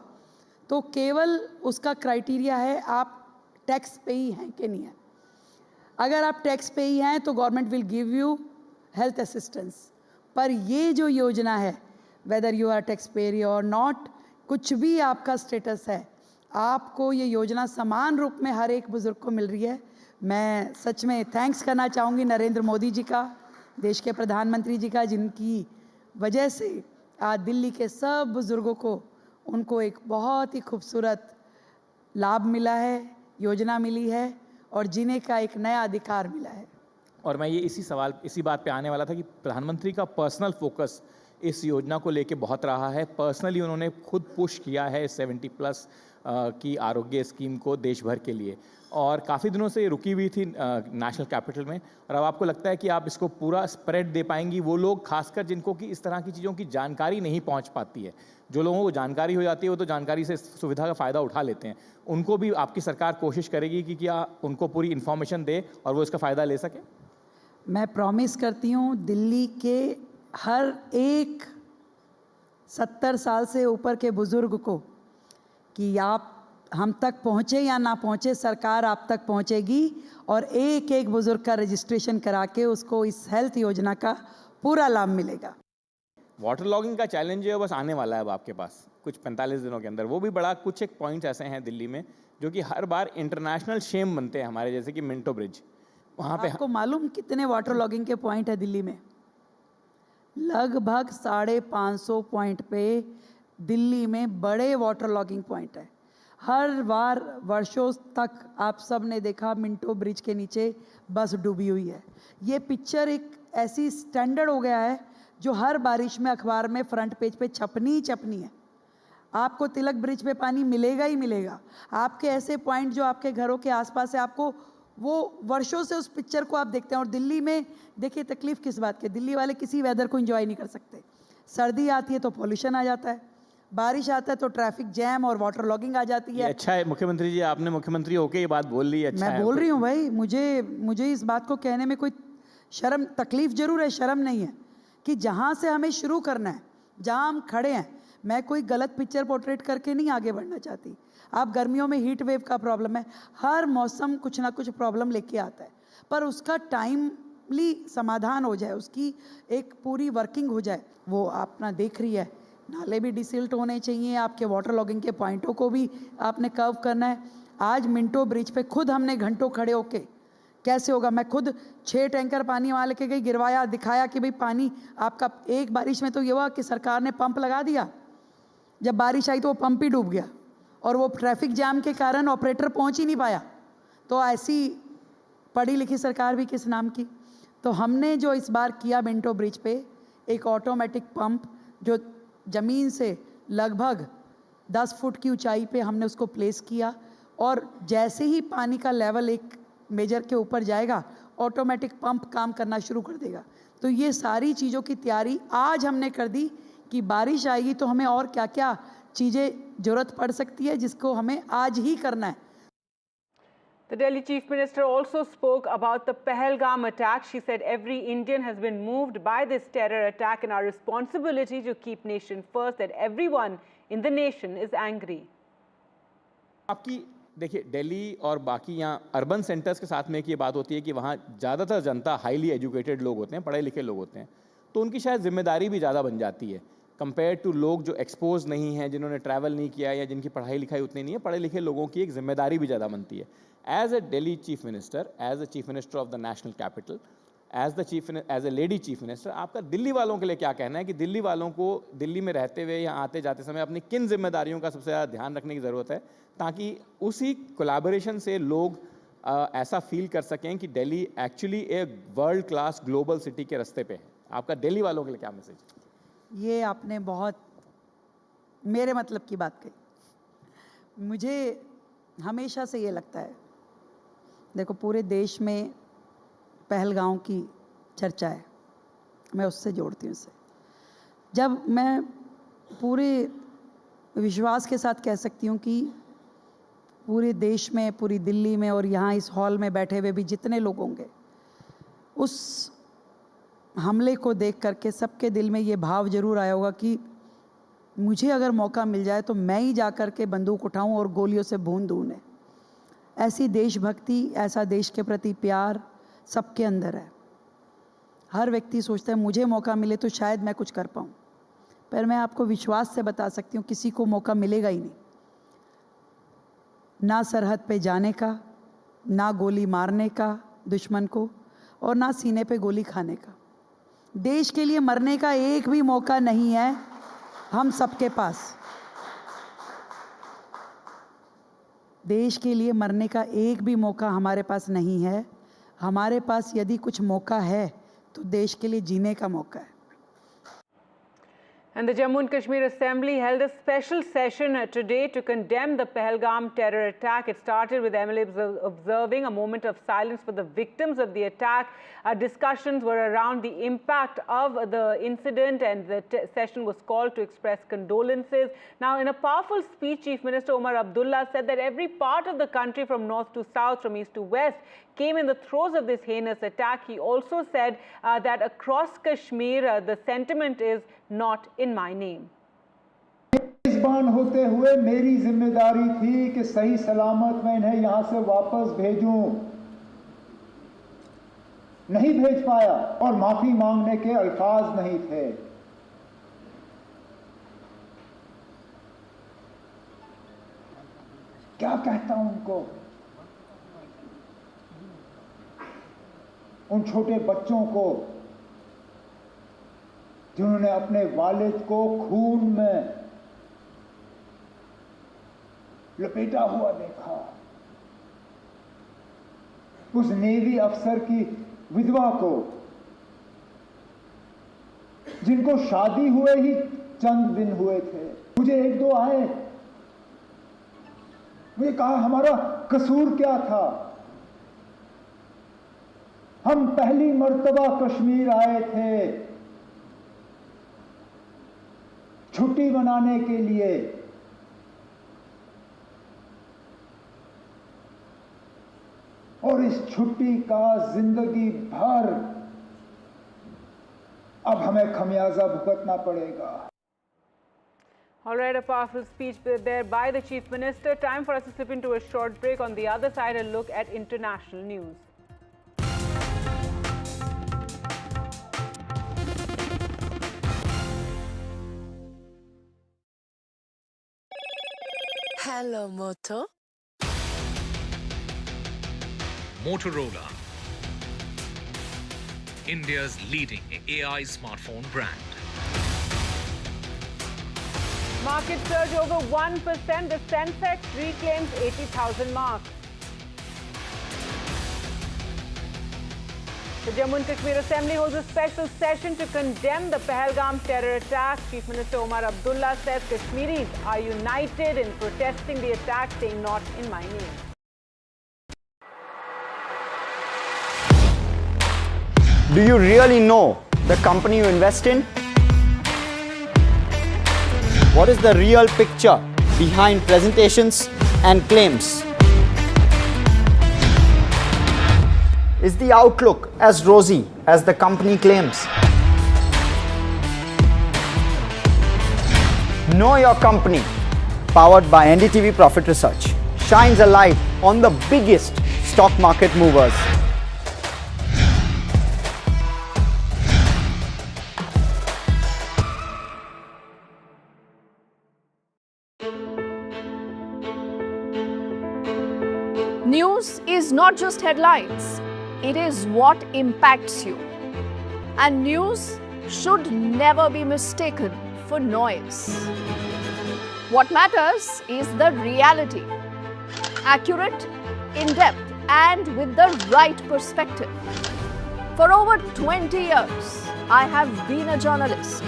तो केवल उसका क्राइटेरिया है आप टैक्स पेई हैं कि नहीं है। अगर आप टैक्स पेई हैं तो government will give you health assistance, पर ये जो योजना है, whether you are tax payer और नॉट, कुछ भी आपका स्टेटस है, आपको ये योजना समान रूप में हर एक बुज़ुर्ग को मिल रही है। मैं सच में थैंक्स करना चाहूँगी नरेंद्र मोदी जी का, देश के प्रधानमंत्री जी का, जिनकी वजह से आज दिल्ली के सब बुज़ुर्गों को उनको एक बहुत ही खूबसूरत लाभ मिला है, योजना मिली है और जीने का एक नया अधिकार मिला है। और मैं ये इसी बात पे आने वाला था कि प्रधानमंत्री का पर्सनल फोकस इस योजना को लेके बहुत रहा है। पर्सनली उन्होंने खुद पुश किया है 70+ की आरोग्य स्कीम को देश भर के लिए, और काफ़ी दिनों से ये रुकी हुई थी नेशनल कैपिटल में। और अब आपको लगता है कि आप इसको पूरा स्प्रेड दे पाएंगी? वो लोग खासकर जिनको कि इस तरह की चीज़ों की जानकारी नहीं पहुंच पाती है, जो लोगों को जानकारी हो जाती है वो तो जानकारी से सुविधा का फ़ायदा उठा लेते हैं, उनको भी आपकी सरकार कोशिश करेगी कि क्या उनको पूरी इन्फॉर्मेशन दे और वो इसका फ़ायदा ले सकें? मैं प्रॉमिस करती हूँ दिल्ली के हर एक 70 साल से ऊपर के बुज़ुर्ग को कि आप हम तक पहुँचे या ना पहुँचे, सरकार आप तक पहुँचेगी और एक एक बुज़ुर्ग का रजिस्ट्रेशन करा के उसको इस हेल्थ योजना का पूरा लाभ मिलेगा। वाटर लॉगिंग का चैलेंज है बस आने वाला है अब आपके पास कुछ 45 दिनों के अंदर। वो भी बड़ा कुछ एक पॉइंट्स ऐसे हैं दिल्ली में जो कि हर बार इंटरनेशनल शेम बनते हैं हमारे, जैसे कि मिंटो ब्रिज। वहाँ पे आपको मालूम कितने वाटर लॉगिंग के पॉइंट है दिल्ली में? लगभग 550 पॉइंट पे दिल्ली में बड़े वाटर लॉगिंग पॉइंट है। हर बार वर्षों तक आप सब ने देखा मिंटो ब्रिज के नीचे बस डूबी हुई है। ये पिक्चर एक ऐसी स्टैंडर्ड हो गया है जो हर बारिश में अखबार में फ्रंट पेज पे छपनी ही छपनी है। आपको तिलक ब्रिज पे पानी मिलेगा ही मिलेगा। आपके ऐसे पॉइंट जो आपके घरों के आसपास है, आपको वो वर्षों से उस पिक्चर को आप देखते हैं। और दिल्ली में देखिए तकलीफ किस बात की, दिल्ली वाले किसी वेदर को एंजॉय नहीं कर सकते। सर्दी आती है तो पॉल्यूशन आ जाता है, बारिश आता है तो ट्रैफिक जैम और वाटर लॉगिंग आ जाती है। अच्छा है मुख्यमंत्री जी, आपने मुख्यमंत्री होके ये बात बोल ली। अच्छा मैं बोल रही हूँ भाई, मुझे इस बात को कहने में कोई शर्म तकलीफ जरूर है, शर्म नहीं है कि जहाँ से हमें शुरू करना है, जहाँ हम खड़े हैं, मैं कोई गलत पिक्चर पोर्ट्रेट करके नहीं आगे बढ़ना चाहती। आप गर्मियों में हीट वेव का प्रॉब्लम है, हर मौसम कुछ ना कुछ प्रॉब्लम लेके आता है, पर उसका टाइमली समाधान हो जाए, उसकी एक पूरी वर्किंग हो जाए। वो अपना देख रही है, नाले भी डिसिल्ट होने चाहिए, आपके वाटर लॉगिंग के पॉइंटों को भी आपने कर्व करना है। आज मिंटो ब्रिज पे खुद हमने घंटों खड़े होके, कैसे होगा, मैं खुद 6 टैंकर पानी वहाँ लेके गई, गिरवाया, दिखाया कि भाई पानी आपका। एक बारिश में तो ये हुआ कि सरकार ने पंप लगा दिया, जब बारिश आई तो वो पंप ही डूब गया और वो ट्रैफिक जाम के कारण ऑपरेटर पहुंच ही नहीं पाया। तो ऐसी पढ़ी लिखी सरकार भी किस नाम की। तो हमने जो इस बार किया मिंटो ब्रिज पे, एक ऑटोमेटिक पंप जो ज़मीन से लगभग 10 फुट की ऊंचाई पे हमने उसको प्लेस किया, और जैसे ही पानी का लेवल एक मेजर के ऊपर जाएगा, ऑटोमेटिक पंप काम करना शुरू कर देगा। तो ये सारी चीज़ों की तैयारी आज हमने कर दी कि बारिश आएगी तो हमें और क्या क्या चीज़ें ज़रूरत पड़ सकती है, जिसको हमें आज ही करना है। The Delhi Chief Minister also spoke about the Pahalgam attack. She said every Indian has been moved by this terror attack and our responsibility to keep nation first, that everyone in the nation is angry. आपकी देखिए दिल्ली और बाकी यहाँ urban centres के साथ में एक ये बात होती है कि वहाँ ज़्यादातर जनता हाईली एजुकेटेड लोग होते हैं, पढ़े लिखे लोग होते हैं, तो उनकी शायद जिम्मेदारी भी ज़्यादा बन जाती है कंपेयर टू लोग जो एक्सपोज नहीं हैं, जिन्होंने ट्रैवल नहीं किया या जिनकी पढ़ाई लिखाई उतनी नहीं है। पढ़े लिखे लोगों की एक जिम्मेदारी भी ज़्यादा बनती है। As a Delhi chief minister, as a chief minister of the national capital, as a lady chief minister, आपका दिल्ली वालों के लिए क्या कहना है कि दिल्ली वालों को दिल्ली में रहते हुए या आते जाते समय अपनी किन जिम्मेदारियों का सबसे ज़्यादा ध्यान रखने की ज़रूरत है, ताकि उसी कोलैबोरेशन से लोग ऐसा फील कर सकें कि दिल्ली एक्चुअली एक वर्ल्ड क्लास ग्लोबल सिटी के रास्ते पे है। आपका दिल्ली वालों के लिए क्या मैसेज है? ये आपने बहुत मेरे मतलब की बात कही। मुझे हमेशा से ये लगता है, देखो पूरे देश में पहलगाम की चर्चा है, मैं उससे जोड़ती हूँ इसे। जब मैं पूरे विश्वास के साथ कह सकती हूँ कि पूरे देश में, पूरी दिल्ली में और यहाँ इस हॉल में बैठे हुए भी जितने लोग होंगे, उस हमले को देख करके सबके दिल में ये भाव जरूर आया होगा कि मुझे अगर मौका मिल जाए तो मैं ही जा कर के बंदूक उठाऊं और गोलियों से भून दूं उन्हें। ऐसी देशभक्ति, ऐसा देश के प्रति प्यार सबके अंदर है। हर व्यक्ति सोचता है मुझे मौका मिले तो शायद मैं कुछ कर पाऊं, पर मैं आपको विश्वास से बता सकती हूँ किसी को मौका मिलेगा ही नहीं, ना सरहद पे जाने का, ना गोली मारने का दुश्मन को, और ना सीने पे गोली खाने का। देश के लिए मरने का एक भी मौका नहीं है हम सबके पास। देश के लिए मरने का एक भी मौका हमारे पास नहीं है। हमारे पास यदि कुछ मौका है तो देश के लिए जीने का मौका है। And the Jammu and Kashmir Assembly held a special session today to condemn the Pahalgam terror attack. It started with MLAs observing a moment of silence for the victims of the attack. Discussions were around the impact of the incident, and the session was called to express condolences. Now, in a powerful speech, Chief Minister Omar Abdullah said that every part of the country from north to south, from east to west, came in the throes of this heinous attack. He also said that across Kashmir, the sentiment is not in my name. मेजबान होते हुए मेरी जिम्मेदारी थी कि सही सलामत मैं इन्हें यहां से वापस भेजूं। नहीं भेज पाया और माफी मांगने के अल्फाज नहीं थे। क्या कहता हूं उनको, उन छोटे बच्चों को जिन्होंने अपने वालिद को खून में लपेटा हुआ देखा, उस नेवी अफसर की विधवा को जिनको शादी हुए ही चंद दिन हुए थे। मुझे एक दो आए, मुझे कहा हमारा कसूर क्या था, हम पहली मर्तबा कश्मीर आए थे छुट्टी मनाने के लिए, और इस छुट्टी का जिंदगी भर अब हमें खमियाजा भुगतना पड़ेगा। All right, a powerful speech there by the Chief Minister. Time for us to slip into a short break. On the other side, a look at international news. Hello, Moto. Motorola, India's leading AI smartphone brand. Market surge over 1%. The Sensex reclaims 80,000 mark. The Jammu and Kashmir Assembly holds a special session to condemn the Pahalgam terror attack. Chief Minister Omar Abdullah says Kashmiris are united in protesting the attack, saying not in my name. Do you really know the company you invest in? What is the real picture behind presentations and claims? Is the outlook as rosy as the company claims? Know Your Company, powered by NDTV Profit Research, shines a light on the biggest stock market movers. News is not just headlines, it is what impacts you. And news should never be mistaken for noise. What matters is the reality. Accurate, in-depth, and with the right perspective. For over 20 years, I have been a journalist,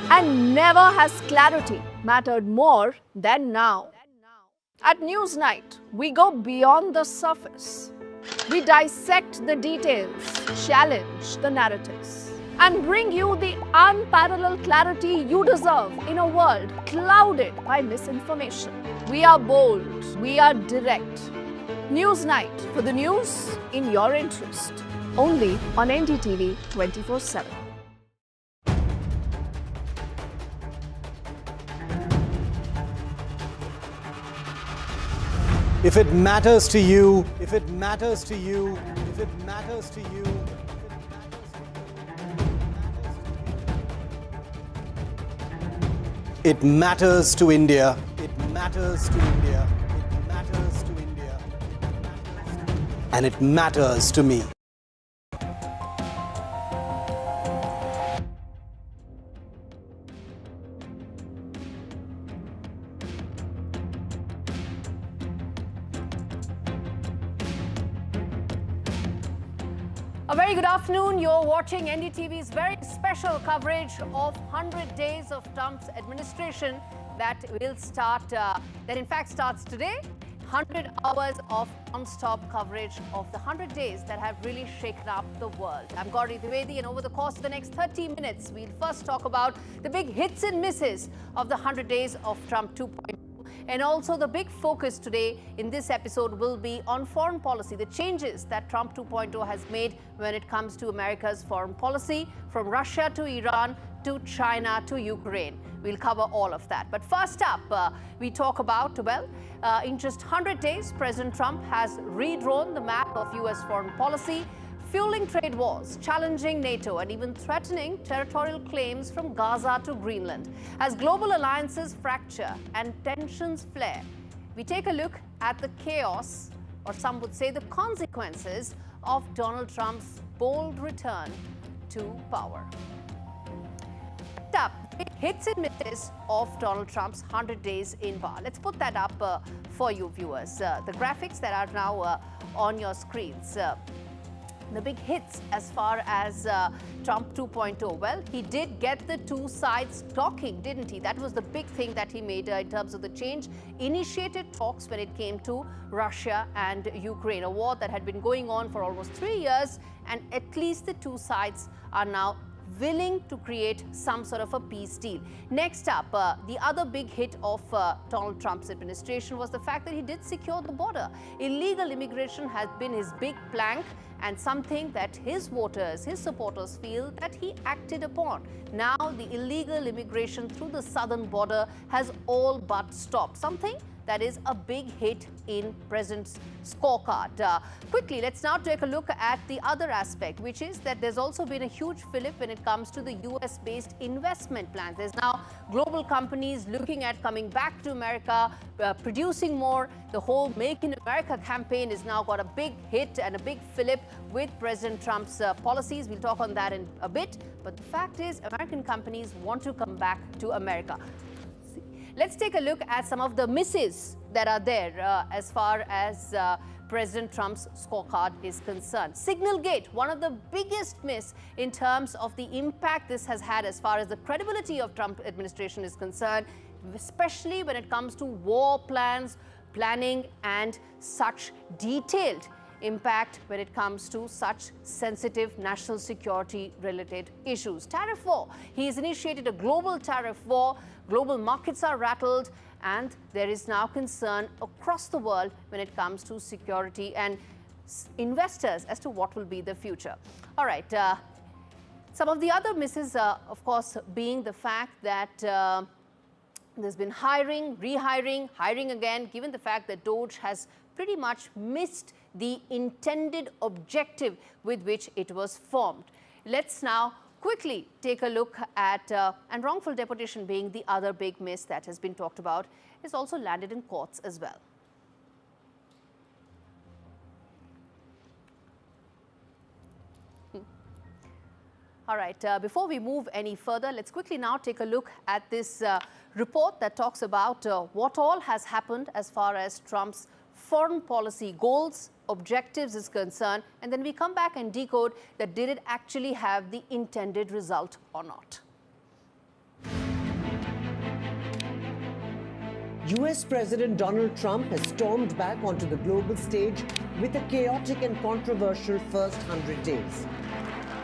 and never has clarity mattered more than now. At Newsnight, we go beyond the surface. We dissect the details, challenge the narratives, and bring you the unparalleled clarity you deserve in a world clouded by misinformation. We are bold, we are direct. Newsnight, for the news in your interest. Only on NDTV 24/7. If it matters to you, if it matters to you, if it matters to you, it matters to India. It matters to India. It matters to India. And it matters to me. A very good afternoon. You're watching NDTV's very special coverage of 100 days of Trump's administration that will start, that in fact starts today. 100 hours of non-stop coverage of the 100 days that have really shaken up the world. I'm Gauri Dwivedi, and over the course of the next 30 minutes, we'll first talk about the big hits and misses of the 100 days of Trump 2.0. And also the big focus today in this episode will be on foreign policy, the changes that Trump 2.0 has made when it comes to America's foreign policy, from Russia to Iran to China to Ukraine. We'll cover all of that. But first up, we talk about, in just 100 days, President Trump has redrawn the map of US foreign policy, fueling trade wars, challenging NATO, and even threatening territorial claims from Gaza to Greenland. As global alliances fracture and tensions flare, we take a look at the chaos, or some would say the consequences, of Donald Trump's bold return to power. Up, hits and misses of Donald Trump's 100 days in power. Let's put that up for you viewers. The graphics that are now on your screens. The big hits as far as Trump 2.0. Well, he did get the two sides talking, didn't he? That was the big thing that he made in terms of the change. Initiated talks when it came to Russia and Ukraine, a war that had been going on for almost 3 years, and at least the two sides are now willing to create some sort of a peace deal. Next up, the other big hit of Donald Trump's administration was the fact that he did secure the border. Illegal immigration has been his big plank, and something that his voters, his supporters feel that he acted upon. Now the illegal immigration through the southern border has all but stopped, something that is a big hit in President's scorecard. Quickly, let's now take a look at the other aspect, which is that there's also been a huge fillip when it comes to the US-based investment plans. There's now global companies looking at coming back to America, producing more. The whole Make in America campaign has now got a big hit and a big fillip with President Trump's policies. We'll talk on that in a bit. But the fact is, American companies want to come back to America. Let's take a look at some of the misses that are there as far as President Trump's scorecard is concerned. Signalgate, one of the biggest miss in terms of the impact this has had as far as the credibility of Trump administration is concerned, especially when it comes to war plans, planning, and such detailed impact when it comes to such sensitive national security related issues. Tariff war. He has initiated a global tariff war. Global markets are rattled, and there is now concern across the world when it comes to security and investors as to what will be the future. All right. Some of the other misses, of course, being the fact that there's been hiring, rehiring, hiring again, given the fact that DOGE has pretty much missed the intended objective with which it was formed. Let's now quickly take a look at, and wrongful deportation being the other big miss that has been talked about, is also landed in courts as well. All right, before we move any further, let's quickly now take a look at this report that talks about what all has happened as far as Trump's foreign policy goals, objectives is concerned, and then we come back and decode that did it actually have the intended result or not. US President Donald Trump has stormed back onto the global stage with a chaotic and controversial first 100 days.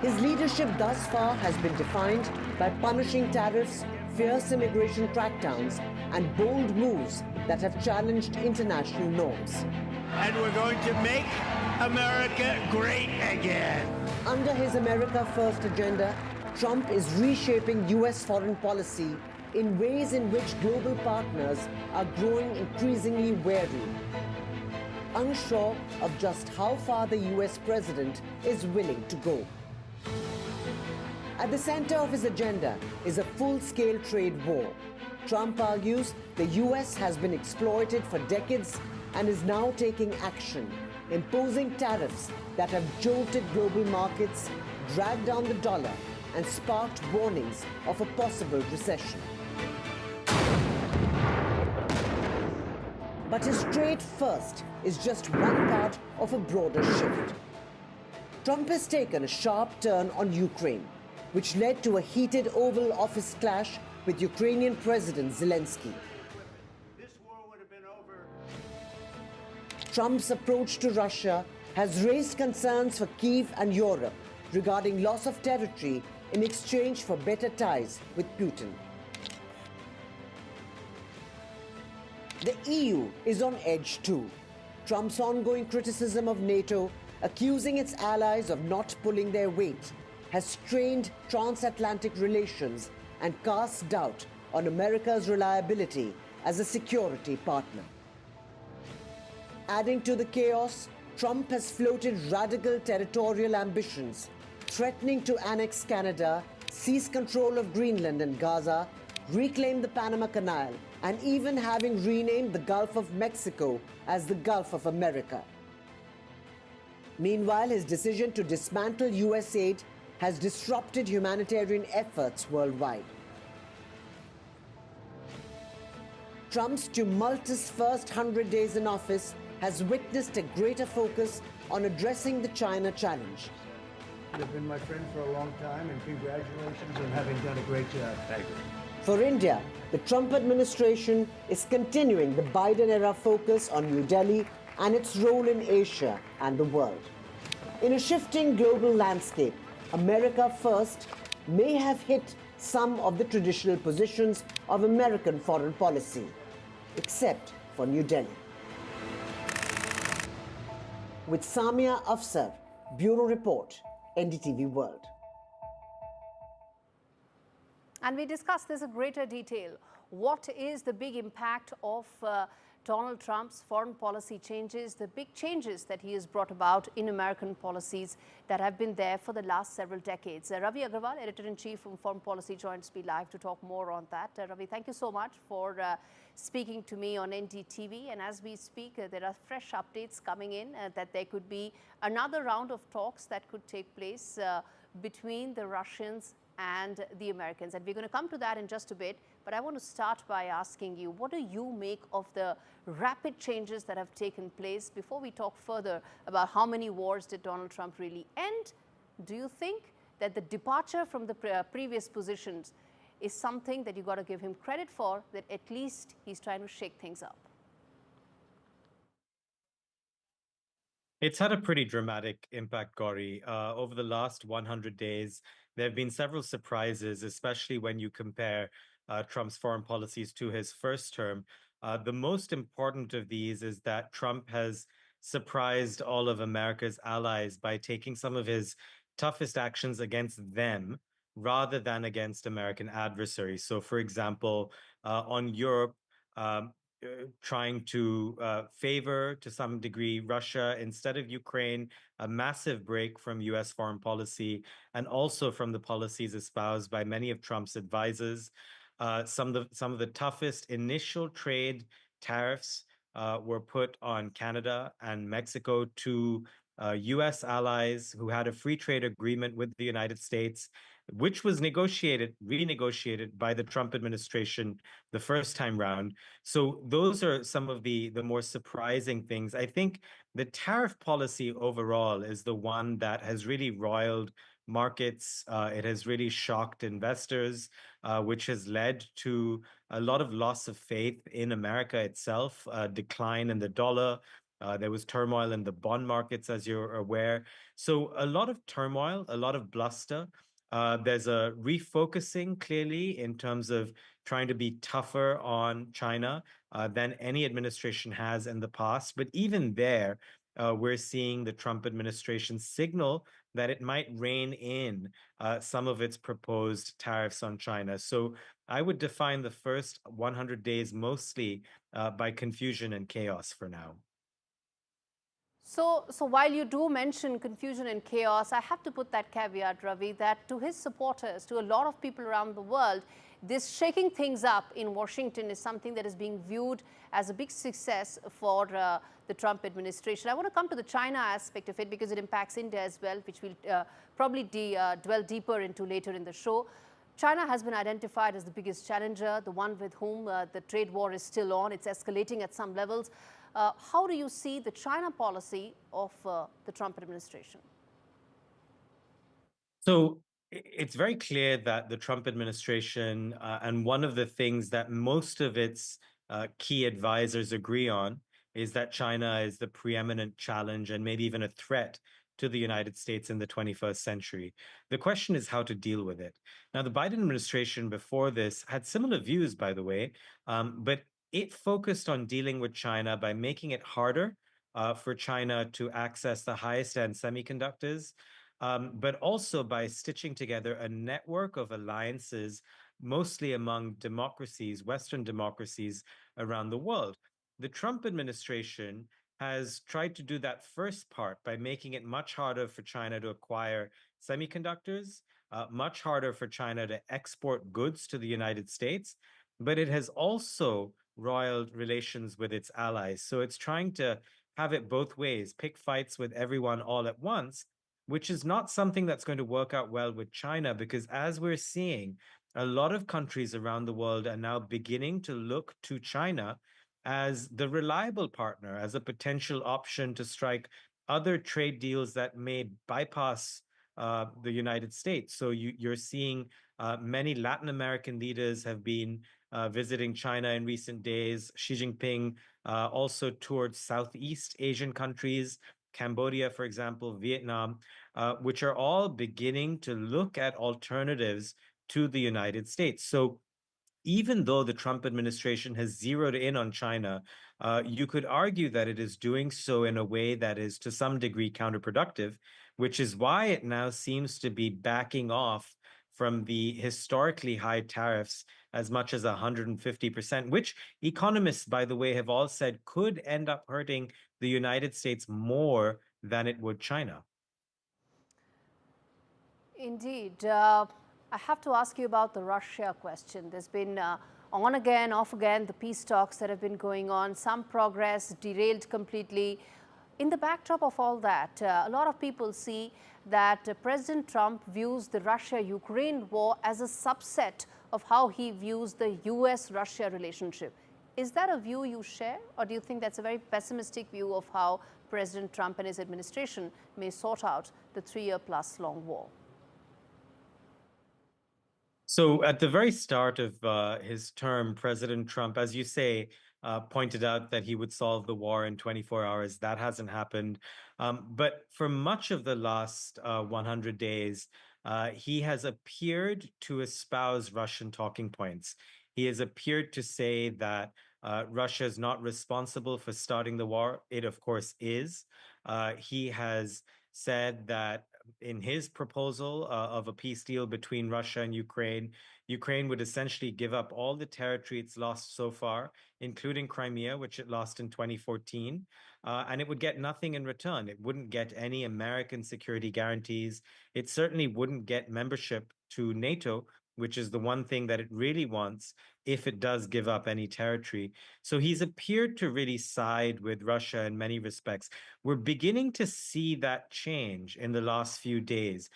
His leadership thus far has been defined by punishing tariffs, fierce immigration crackdowns, and bold moves that have challenged international norms. And we're going to make America great again. Under his America First agenda, Trump is reshaping US foreign policy in ways in which global partners are growing increasingly wary, unsure of just how far the US president is willing to go. At the center of his agenda is a full-scale trade war. Trump argues the US has been exploited for decades and is now taking action, imposing tariffs that have jolted global markets, dragged down the dollar, and sparked warnings of a possible recession. But his trade first is just one part of a broader shift. Trump has taken a sharp turn on Ukraine, which led to a heated Oval Office clash with Ukrainian President Zelensky. Trump's approach to Russia has raised concerns for Kyiv and Europe regarding loss of territory in exchange for better ties with Putin. The EU is on edge too. Trump's ongoing criticism of NATO, accusing its allies of not pulling their weight, has strained transatlantic relations and cast doubt on America's reliability as a security partner. Adding to the chaos, Trump has floated radical territorial ambitions, threatening to annex Canada, seize control of Greenland and Gaza, reclaim the Panama Canal, and even having renamed the Gulf of Mexico as the Gulf of America. Meanwhile, his decision to dismantle US aid has disrupted humanitarian efforts worldwide. Trump's tumultuous first 100 days in office has witnessed a greater focus on addressing the China challenge. You've been my friend for a long time, and congratulations on having done a great job. Thank you. For India, the Trump administration is continuing the Biden-era focus on New Delhi and its role in Asia and the world. In a shifting global landscape, America First may have hit some of the traditional positions of American foreign policy, except for New Delhi. With Samia Afsar, Bureau Report, NDTV World. And we discussed this in greater detail. What is the big impact of Donald Trump's foreign policy changes, the big changes that he has brought about in American policies that have been there for the last several decades? Ravi Agrawal, Editor-in-Chief from Foreign Policy, joins me live to talk more on that. Ravi, thank you so much for speaking to me on NDTV. And as we speak, there are fresh updates coming in that there could be another round of talks that could take place between the Russians and the Americans. And we're going to come to that in just a bit. But I want to start by asking you, what do you make of the rapid changes that have taken place before we talk further about how many wars did Donald Trump really end? Do you think that the departure from the previous positions is something that you got to give him credit for, that at least he's trying to shake things up? It's had a pretty dramatic impact, Gauri. Over the last 100 days, there have been several surprises, especially when you compare Trump's foreign policies to his first term. The most important of these is that Trump has surprised all of America's allies by taking some of his toughest actions against them rather than against American adversaries. So, for example, on Europe, trying to favor, to some degree, Russia instead of Ukraine, a massive break from US foreign policy, and also from the policies espoused by many of Trump's advisors. Some of the toughest initial trade tariffs were put on Canada and Mexico, two US allies who had a free trade agreement with the United States, which was renegotiated by the Trump administration the first time round. So those are some of the more surprising things. I think the tariff policy overall is the one that has really roiled markets. It has really shocked investors, which has led to a lot of loss of faith in America itself, a decline in the dollar. There was turmoil in the bond markets, as you're aware. So a lot of turmoil, a lot of bluster. There's a refocusing, clearly, in terms of trying to be tougher on China than any administration has in the past. But even there, we're seeing the Trump administration signal that it might rein in some of its proposed tariffs on China. So I would define the first 100 days mostly by confusion and chaos for now. So while you do mention confusion and chaos, I have to put that caveat, Ravi, that to his supporters, to a lot of people around the world, this shaking things up in Washington is something that is being viewed as a big success for the Trump administration. I want to come to the China aspect of it because it impacts India as well, which we'll probably dwell deeper into later in the show. China has been identified as the biggest challenger, the one with whom the trade war is still on. It's escalating at some levels. How do you see the China policy of the Trump administration? So it's very clear that the Trump administration, and one of the things that most of its key advisors agree on, is that China is the preeminent challenge and maybe even a threat to the United States in the 21st century. The question is how to deal with it. Now, the Biden administration before this had similar views, by the way, but it focused on dealing with China by making it harder for China to access the highest end semiconductors, but also by stitching together a network of alliances, mostly among democracies, Western democracies around the world. The Trump administration has tried to do that first part by making it much harder for China to acquire semiconductors, much harder for China to export goods to the United States, but it has also roiled relations with its allies. So it's trying to have it both ways, pick fights with everyone all at once, which is not something that's going to work out well with China, because as we're seeing, a lot of countries around the world are now beginning to look to China as the reliable partner, as a potential option to strike other trade deals that may bypass the United States. So you're seeing many Latin American leaders have been visiting China in recent days. Xi Jinping also toured Southeast Asian countries, Cambodia, for example, Vietnam, which are all beginning to look at alternatives to the United States. So even though the Trump administration has zeroed in on China, you could argue that it is doing so in a way that is to some degree counterproductive, which is why it now seems to be backing off from the historically high tariffs as much as 150%, which economists, by the way, have all said could end up hurting the United States more than it would China. Indeed. I have to ask you about the Russia question. There's been on again, off again, the peace talks that have been going on, some progress, derailed completely. In the backdrop of all that, a lot of people see that President Trump views the Russia-Ukraine war as a subset of how he views the US-Russia relationship. Is that a view you share, or do you think that's a very pessimistic view of how President Trump and his administration may sort out the 3-year-plus long war? So at the very start of his term, President Trump, as you say, pointed out that he would solve the war in 24 hours. That hasn't happened. But for much of the last 100 days, he has appeared to espouse Russian talking points. He has appeared to say that Russia is not responsible for starting the war. It, of course, is. He has said that in his proposal of a peace deal between Russia and Ukraine, Ukraine would essentially give up all the territory it's lost so far, including Crimea, which it lost in 2014, and it would get nothing in return. It wouldn't get any American security guarantees. It certainly wouldn't get membership to NATO, which is the one thing that it really wants if it does give up any territory. So he's appeared to really side with Russia in many respects. We're beginning to see that change in the last few days.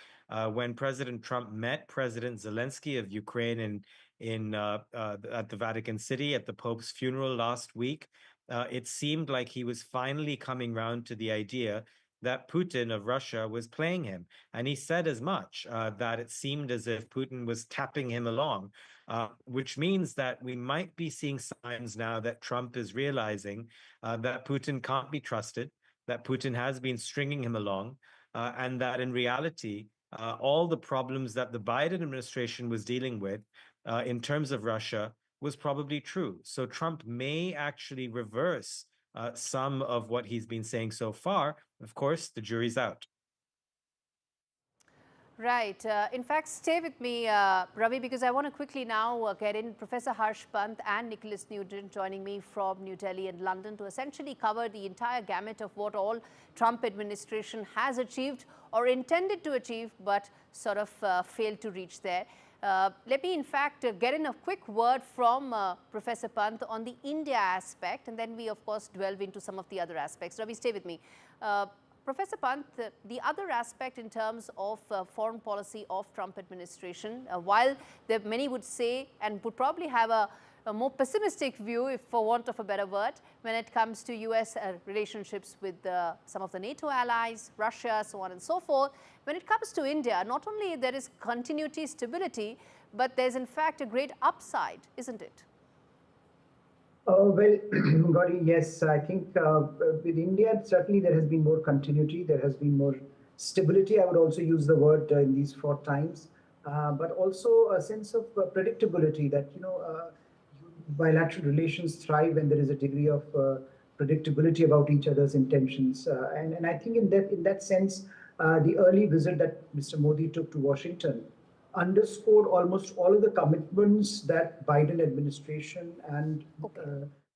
When President Trump met President Zelensky of Ukraine at the Vatican City at the Pope's funeral last week, it seemed like he was finally coming round to the idea that Putin of Russia was playing him. And he said as much, that it seemed as if Putin was tapping him along, which means that we might be seeing signs now that Trump is realizing that Putin can't be trusted, that Putin has been stringing him along, and that in reality, all the problems that the Biden administration was dealing with in terms of Russia was probably true. So Trump may actually reverse some of what he's been saying so far. Of course, the jury's out. Right. In fact, stay with me, Ravi, because I want to quickly now get in Professor Harsh Pant and Nicholas Nugent joining me from New Delhi and London to essentially cover the entire gamut of what all Trump administration has achieved or intended to achieve, but sort of failed to reach there. Let me, in fact, get in a quick word from Professor Pant on the India aspect, and then we, of course, delve into some of the other aspects. Ravi, stay with me. Professor Pant, the other aspect in terms of foreign policy of Trump administration, while many would say and would probably have a a more pessimistic view, if for want of a better word, when it comes to US relationships with some of the NATO allies, Russia, so on and so forth. When it comes to India, not only there is continuity, stability, but there's in fact a great upside, isn't it? Well, Gauri, yes, I think with India, certainly there has been more continuity, there has been more stability. I would also use the word in these fraught times, but also a sense of predictability that, bilateral relations thrive when there is a degree of predictability about each other's intentions. And I think in that sense, the early visit that Mr. Modi took to Washington underscored almost all of the commitments that Biden administration and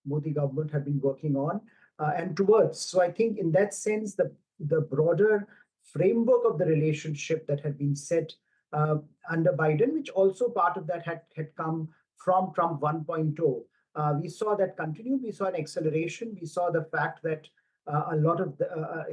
Modi government have been working on and towards. So I think in that sense, the broader framework of the relationship that had been set under Biden, which also part of that had come from Trump 1.0. We saw that continue. We saw an acceleration. We saw the fact that a lot of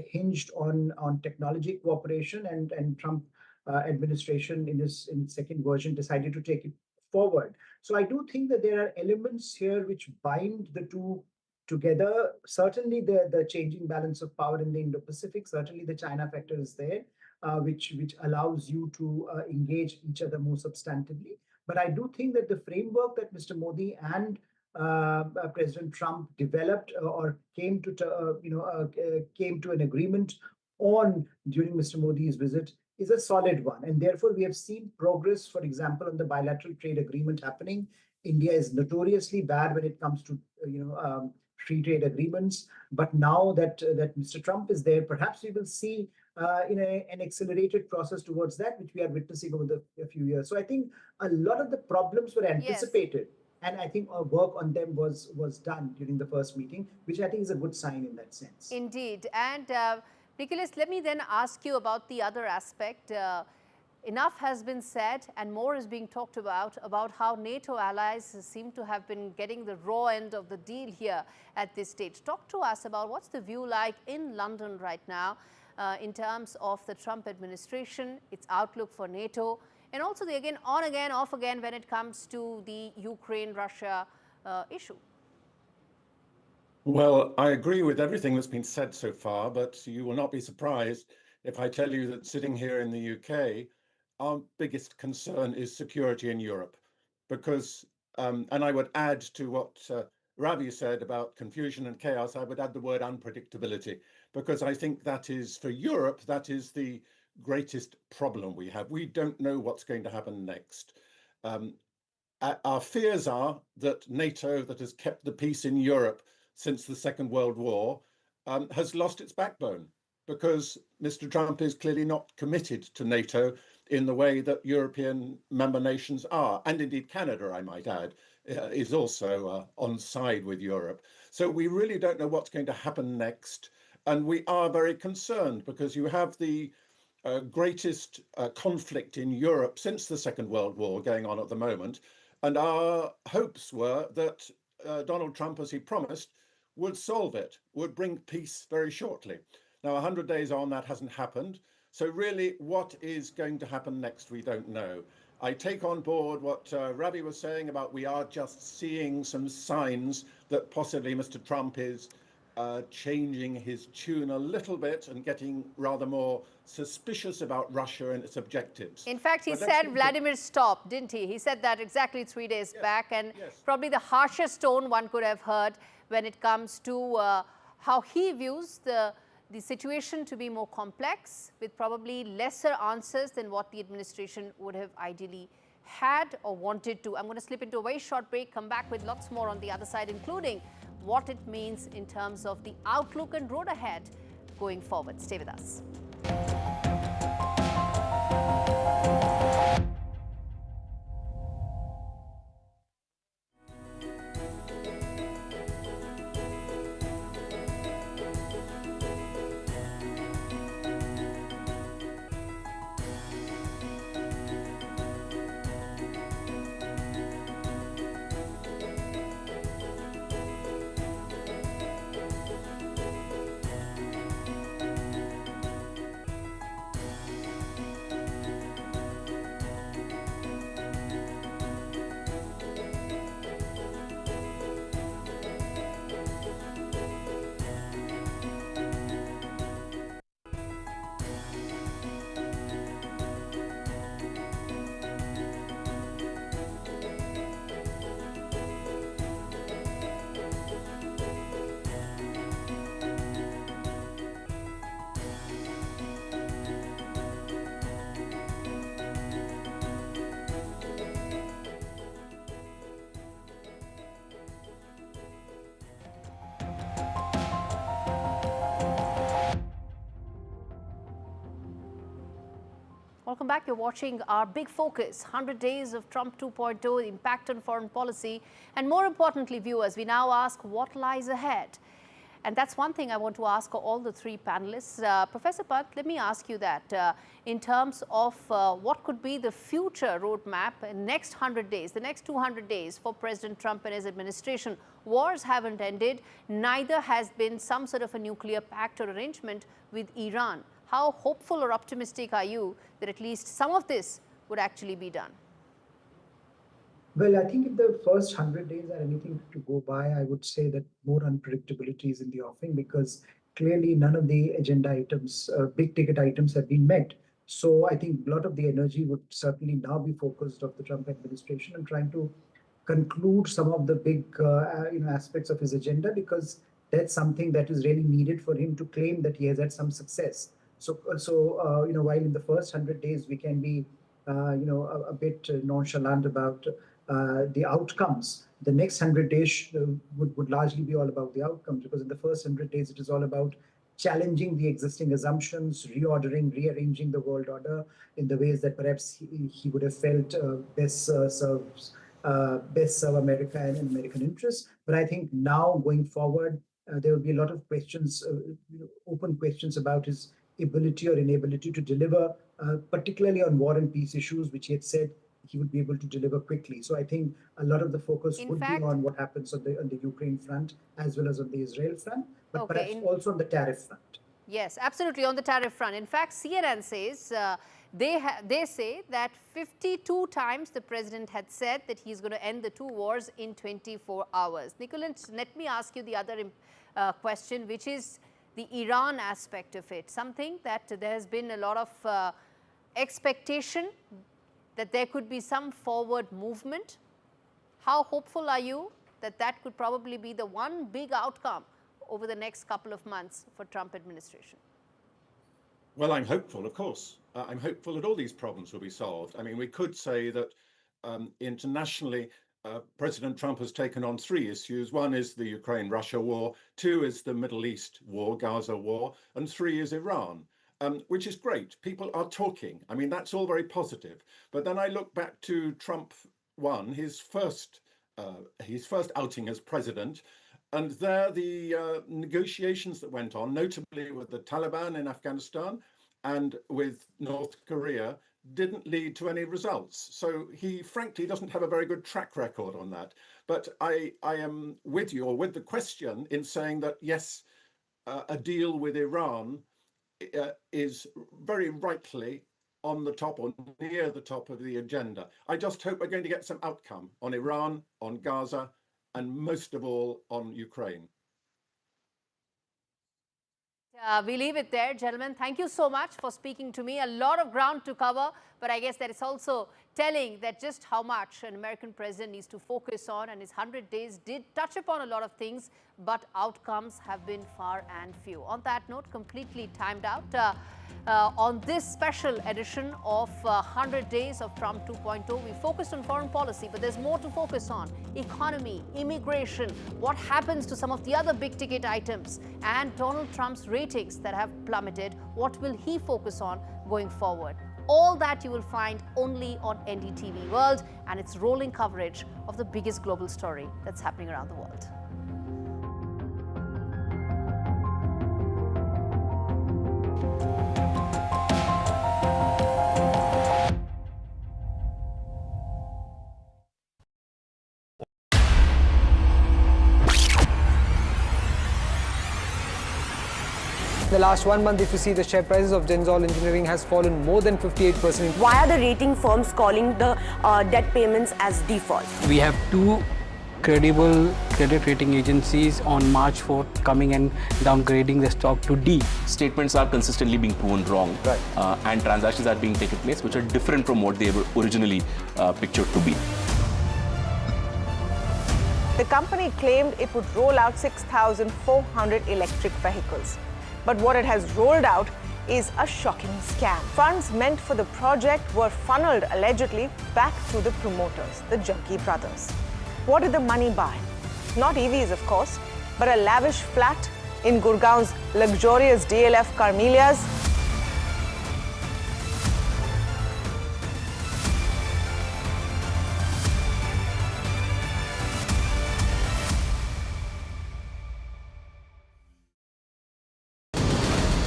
hinged on technology cooperation, and Trump administration in its second version decided to take it forward. So I do think that there are elements here which bind the two together. Certainly the changing balance of power in the Indo-Pacific, certainly the China factor is there, which allows you to engage each other more substantively. But I do think that the framework that Mr. Modi and President Trump developed or came to an agreement on during Mr. Modi's visit is a solid one. And therefore, we have seen progress, for example, on the bilateral trade agreement happening. India is notoriously bad when it comes to free trade agreements. But now that Mr. Trump is there, perhaps we will see an accelerated process towards that, which we are witnessing over a few years. So I think a lot of the problems were anticipated. Yes. And I think our work on them was done during the first meeting, which I think is a good sign in that sense. Indeed. And Nicholas, let me then ask you about the other aspect. Enough has been said and more is being talked about how NATO allies seem to have been getting the raw end of the deal here at this stage. Talk to us about what's the view like in London right now in terms of the Trump administration, its outlook for NATO, and also the again, on again, off again when it comes to the Ukraine-Russia issue. Well, I agree with everything that's been said so far, but you will not be surprised if I tell you that sitting here in the UK, our biggest concern is security in Europe. Because, and I would add to what Ravi said about confusion and chaos, I would add the word unpredictability, because I think that is, for Europe, that is the greatest problem we have. We don't know what's going to happen next. Our fears are that NATO, that has kept the peace in Europe since the Second World War, has lost its backbone, because Mr. Trump is clearly not committed to NATO in the way that European member nations are. And indeed Canada, I might add, is also on side with Europe. So we really don't know what's going to happen next. And we are very concerned because you have the greatest conflict in Europe since the Second World War going on at the moment. And our hopes were that Donald Trump, as he promised, would solve it, would bring peace very shortly. Now, 100 days on, that hasn't happened. So really, what is going to happen next, we don't know. I take on board what Ravi was saying about we are just seeing some signs that possibly Mr. Trump is changing his tune a little bit and getting rather more suspicious about Russia and its objectives. In fact, he said Vladimir stop, didn't he? He said that exactly 3 days back, and probably the harshest tone one could have heard when it comes to how he views the situation to be more complex, with probably lesser answers than what the administration would have ideally had or wanted to. I'm going to slip into a very short break, come back with lots more on the other side, including what it means in terms of the outlook and road ahead going forward. Stay with us. Welcome back. You're watching our big focus, 100 days of Trump 2.0, impact on foreign policy. And more importantly, viewers, we now ask what lies ahead. And that's one thing I want to ask all the three panelists. Professor Pant, let me ask you that in terms of what could be the future roadmap in next 100 days, the next 200 days for President Trump and his administration. Wars haven't ended, neither has been some sort of a nuclear pact or arrangement with Iran. How hopeful or optimistic are you that at least some of this would actually be done? Well, I think if the first 100 days are anything to go by, I would say that more unpredictability is in the offing, because clearly none of the agenda items, big ticket items, have been met. So I think a lot of the energy would certainly now be focused of the Trump administration on trying to conclude some of the big aspects of his agenda, because that's something that is really needed for him to claim that he has had some success. So while in the first 100 days we can be a bit nonchalant about the outcomes, the next 100 days would largely be all about the outcomes, because in the first 100 days it is all about challenging the existing assumptions, reordering, rearranging the world order in the ways that perhaps he would have felt best serve America and American interests. But I think now going forward, there will be a lot of questions, open questions about his ability or inability to deliver, particularly on war and peace issues, which he had said he would be able to deliver quickly. So I think a lot of the focus would be on what happens on the Ukraine front as well as on the Israel front, but perhaps also on the tariff front. Yes, absolutely, on the tariff front. In fact, CNN says they say that 52 times the president had said that he's going to end the two wars in 24 hours. Nicholas, let me ask you the other question, which is the Iran aspect of it. Something that there has been a lot of expectation that there could be some forward movement. How hopeful are you that that could probably be the one big outcome over the next couple of months for Trump administration? Well, I'm hopeful, of course. I'm hopeful that all these problems will be solved. I mean, we could say that internationally, President Trump has taken on three issues. One is the Ukraine-Russia war, two is the Middle East war, Gaza war, and three is Iran. Which is great. People are talking. I mean, that's all very positive. But then I look back to Trump 1, his first outing as president, and there the negotiations that went on, notably with the Taliban in Afghanistan and with North Korea, didn't lead to any results. So he frankly doesn't have a very good track record on that. But I am with you, or with the question, in saying that yes, a deal with Iran is very rightly on the top or near the top of the agenda. I just hope we're going to get some outcome on Iran, on Gaza, and most of all on Ukraine. We leave it there, gentlemen. Thank you so much for speaking to me. A lot of ground to cover, but I guess that it's also telling that just how much an American president needs to focus on, and his 100 days did touch upon a lot of things, but outcomes have been far and few. On that note, completely timed out on this special edition of 100 Days of Trump 2.0. We focused on foreign policy, but there's more to focus on. Economy, immigration, what happens to some of the other big ticket items, and Donald Trump's ratings that have plummeted. What will he focus on going forward? All that you will find only on NDTV World and its rolling coverage of the biggest global story that's happening around the world. In the last 1 month, if you see, the share prices of Naval Engineering has fallen more than 58%. Why are the rating firms calling the debt payments as default? We have two credible credit rating agencies on March 4th coming and downgrading the stock to D. Statements are consistently being proven wrong, and transactions are being taken place which are different from what they were originally pictured to be. The company claimed it would roll out 6,400 electric vehicles. But what it has rolled out is a shocking scam. Funds meant for the project were funneled allegedly back to the promoters, the Junkie brothers. What did the money buy? Not EVs, of course, but a lavish flat in Gurgaon's luxurious DLF Carmelias,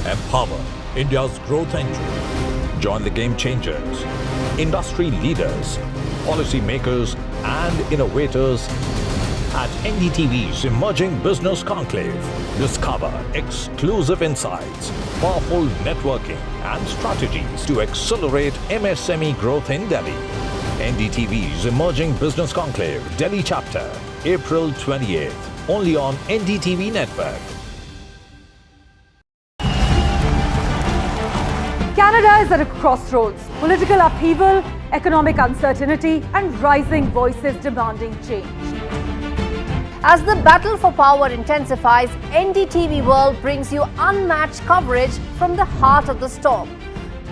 Empower India's growth engine. Join the game changers, industry leaders, policy makers and innovators at NDTV's Emerging Business Conclave. Discover exclusive insights, powerful networking and strategies to accelerate MSME growth in Delhi. NDTV's Emerging Business Conclave, Delhi chapter, April 28th, only on NDTV Network. Canada is at a crossroads. Political upheaval, economic uncertainty, and rising voices demanding change. As the battle for power intensifies, NDTV World brings you unmatched coverage from the heart of the storm.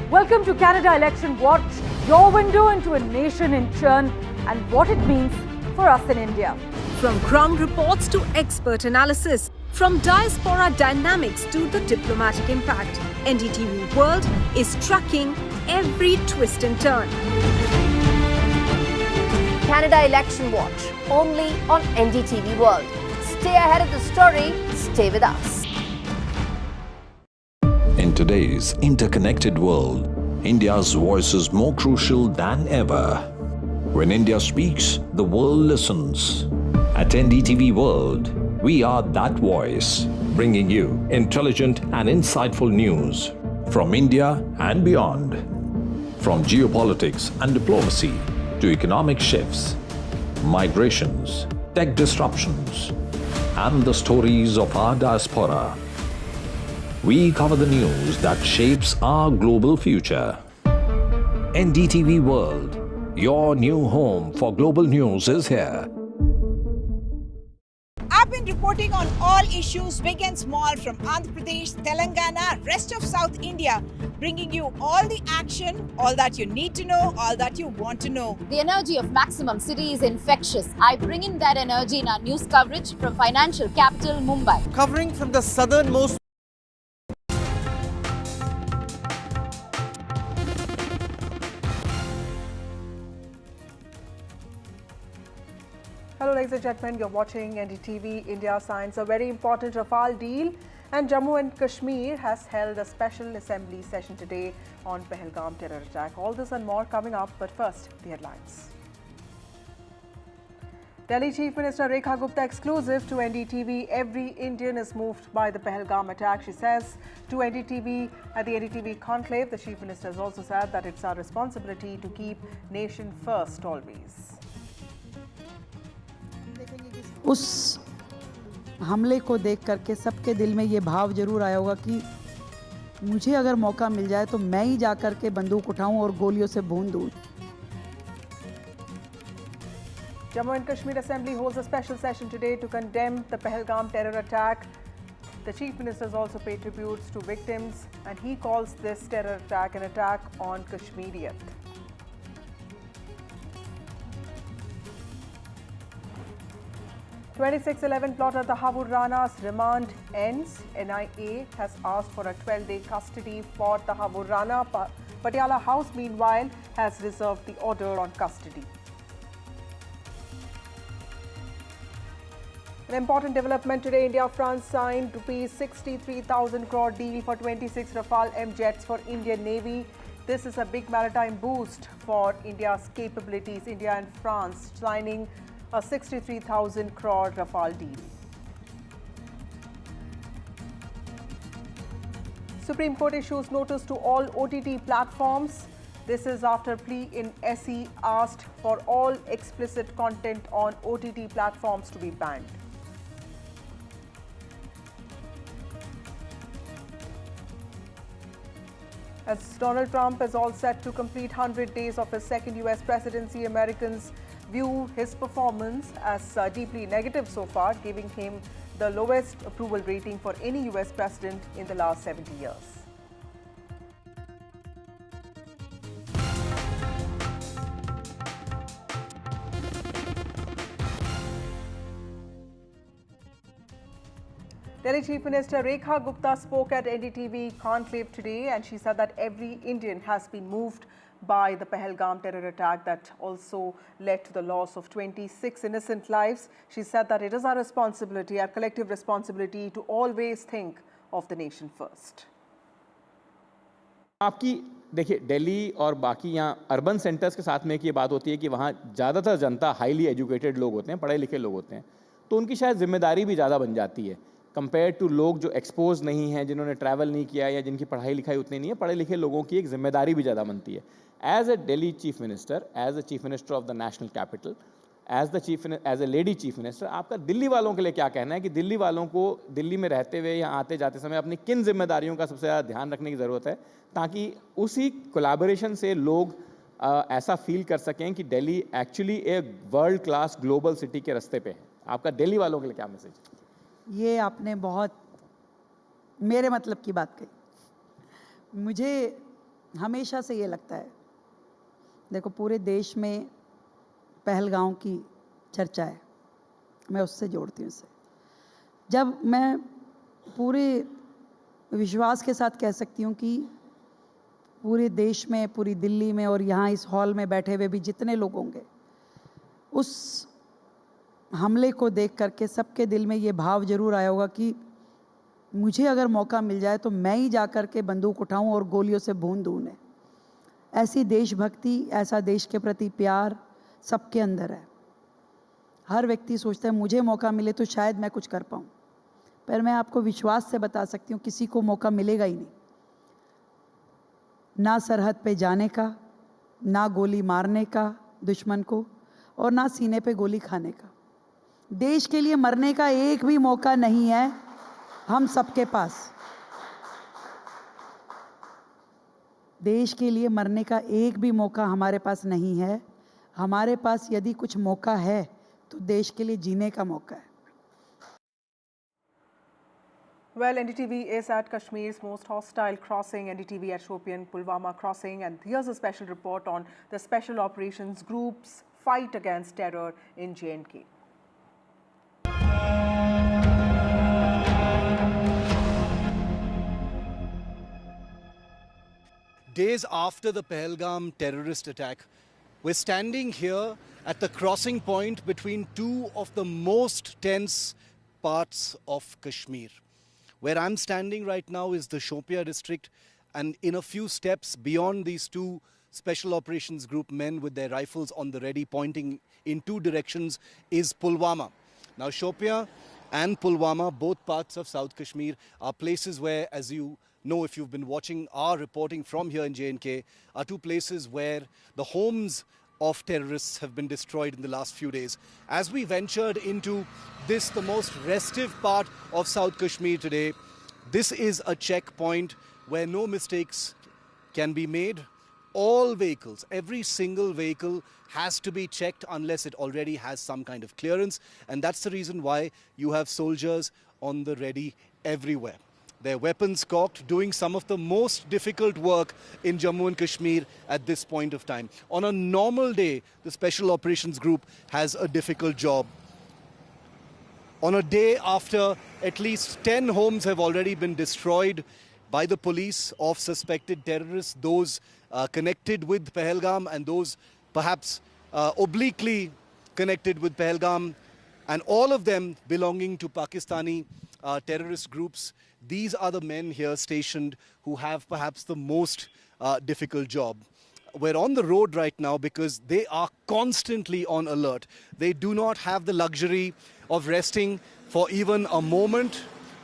Welcome to Canada Election Watch, your window into a nation in churn and what it means for us in India. From ground reports to expert analysis, from diaspora dynamics to the diplomatic impact, NDTV World is tracking every twist and turn. Canada Election Watch, only on NDTV World. Stay ahead of the story, stay with us. In today's interconnected world, India's voice is more crucial than ever. When India speaks, the world listens. At NDTV World, we are that voice, bringing you intelligent and insightful news from India and beyond. From geopolitics and diplomacy to economic shifts, migrations, tech disruptions, and the stories of our diaspora. We cover the news that shapes our global future. NDTV World, your new home for global news is here. I've been reporting on all issues big and small from Andhra Pradesh, Telangana, rest of South India, bringing you all the action, all that you need to know, all that you want to know. The energy of Maximum City is infectious. I bring in that energy in our news coverage from financial capital Mumbai. Covering from the southernmost. Hello ladies and gentlemen, you're watching NDTV. India signs a very important Rafale deal and Jammu and Kashmir has held a special assembly session today on Pahalgam terror attack. All this and more coming up, but first, the headlines. Delhi Chief Minister Rekha Gupta exclusive to NDTV. Every Indian is moved by the Pahalgam attack, she says to NDTV. At the NDTV conclave, the Chief Minister has also said that it's our responsibility to keep nation first always. उस हमले को देख करके सबके दिल में ये भाव जरूर आया होगा कि मुझे अगर मौका मिल जाए तो मैं ही जा कर के बंदूक उठाऊं और गोलियों से भून दूं. Jammu and Kashmir Assembly holds a special session today to condemn the Pahalgam terror attack. The Chief Minister has also paid tributes to victims and he calls this terror attack an attack on Kashmiriyat. (2611) plotter Tahawur Rana's remand ends. NIA has asked for a 12-day custody for Tahawur Rana. Patiala House, meanwhile, has reserved the order on custody. An important development today, India-France signed ₹63,000 crore deal for 26 Rafale M jets for Indian Navy. This is a big maritime boost for India's capabilities. India and France signing a 63,000 crore Rafale deal. Supreme Court issues notice to all OTT platforms. This is after plea in SE asked for all explicit content on OTT platforms to be banned. As Donald Trump is all set to complete 100 days of his second US presidency, Americans view his performance as deeply negative so far, giving him the lowest approval rating for any US president in the last 70 years. Delhi Chief Minister Rekha Gupta spoke at NDTV conclave today and she said that every Indian has been moved by the Pahalgam terror attack that also led to the loss of 26 innocent lives. She said that it is our responsibility, our collective responsibility to always think of the nation first. आपकी देखिए दिल्ली और बाकी यहाँ urban centres के साथ में एक ये बात होती है कि वहाँ ज़्यादातर जनता हाईली एजुकेटेड लोग होते हैं, पढ़े लिखे लोग होते हैं, तो उनकी शायद जिम्मेदारी भी ज़्यादा बन जाती है कंपेयर टू लोग जो एक्सपोज नहीं हैं, जिन्होंने ट्रैवल नहीं किया या जिनकी पढ़ाई लिखाई उतनी नहीं है। पढ़े लिखे लोगों की एक जिम्मेदारी भी ज़्यादा बनती है। As a Delhi chief minister, as a chief minister of the national capital, as a lady chief minister, आपका दिल्ली वालों के लिए क्या कहना है कि दिल्ली वालों को दिल्ली में रहते हुए या आते जाते समय अपनी किन जिम्मेदारियों का सबसे ज़्यादा ध्यान रखने की ज़रूरत है, ताकि उसी कोलैबोरेशन से लोग ऐसा फील कर सकें कि दिल्ली एक्चुअली एक वर्ल्ड क्लास ग्लोबल सिटी के रास्ते पे है। आपका दिल्ली वालों के लिए क्या मैसेज है? ये आपने बहुत मेरे मतलब की बात कही। मुझे हमेशा से ये लगता है, देखो पूरे देश में पहलगाम की चर्चा है, मैं उससे जोड़ती हूँ इसे। जब मैं पूरे विश्वास के साथ कह सकती हूँ कि पूरे देश में, पूरी दिल्ली में और यहाँ इस हॉल में बैठे हुए भी जितने लोग होंगे, उस हमले को देख करके सबके दिल में ये भाव जरूर आया होगा कि मुझे अगर मौका मिल जाए तो मैं ही जा कर के बंदूक उठाऊं और गोलियों से भून दूं उन्हें। ऐसी देशभक्ति, ऐसा देश के प्रति प्यार सबके अंदर है। हर व्यक्ति सोचता है मुझे मौका मिले तो शायद मैं कुछ कर पाऊं, पर मैं आपको विश्वास से बता सकती हूँ किसी को मौका मिलेगा ही नहीं, ना सरहद पे जाने का, ना गोली मारने का दुश्मन को, और ना सीने पे गोली खाने का। देश के लिए मरने का एक भी मौका नहीं है हम सबके पास। देश के लिए मरने का एक भी मौका हमारे पास नहीं है। हमारे पास यदि कुछ मौका है तो देश के लिए जीने का मौका है। Well, NDTV is at Kashmir's most hostile crossing, NDTV at Shopian Pulwama crossing, and here's a special report on the Special Operations Group's fight against terror in J&K. Days after the Pahalgam terrorist attack, we're standing here at the crossing point between two of the most tense parts of Kashmir. Where I'm standing right now is the Shopian district, and in a few steps beyond these two Special Operations Group men with their rifles on the ready pointing in two directions is Pulwama. Now Shopian and Pulwama, both parts of South Kashmir, are places where, as you know if you've been watching our reporting from here in J&K, are two places where the homes of terrorists have been destroyed in the last few days. As we ventured into this, the most restive part of South Kashmir today, this is a checkpoint where no mistakes can be made. All vehicles, every single vehicle has to be checked unless it already has some kind of clearance, and that's the reason why you have soldiers on the ready everywhere. Their weapons cocked, doing some of the most difficult work in Jammu and Kashmir at this point of time. On a normal day, the Special Operations Group has a difficult job. On a day after at least 10 homes have already been destroyed by the police of suspected terrorists, those connected with Pahalgam and those perhaps obliquely connected with Pahalgam, and all of them belonging to Pakistani terrorist groups. These are the men here stationed who have perhaps the most difficult job. We're on the road right now because they are constantly on alert. They do not have the luxury of resting for even a moment.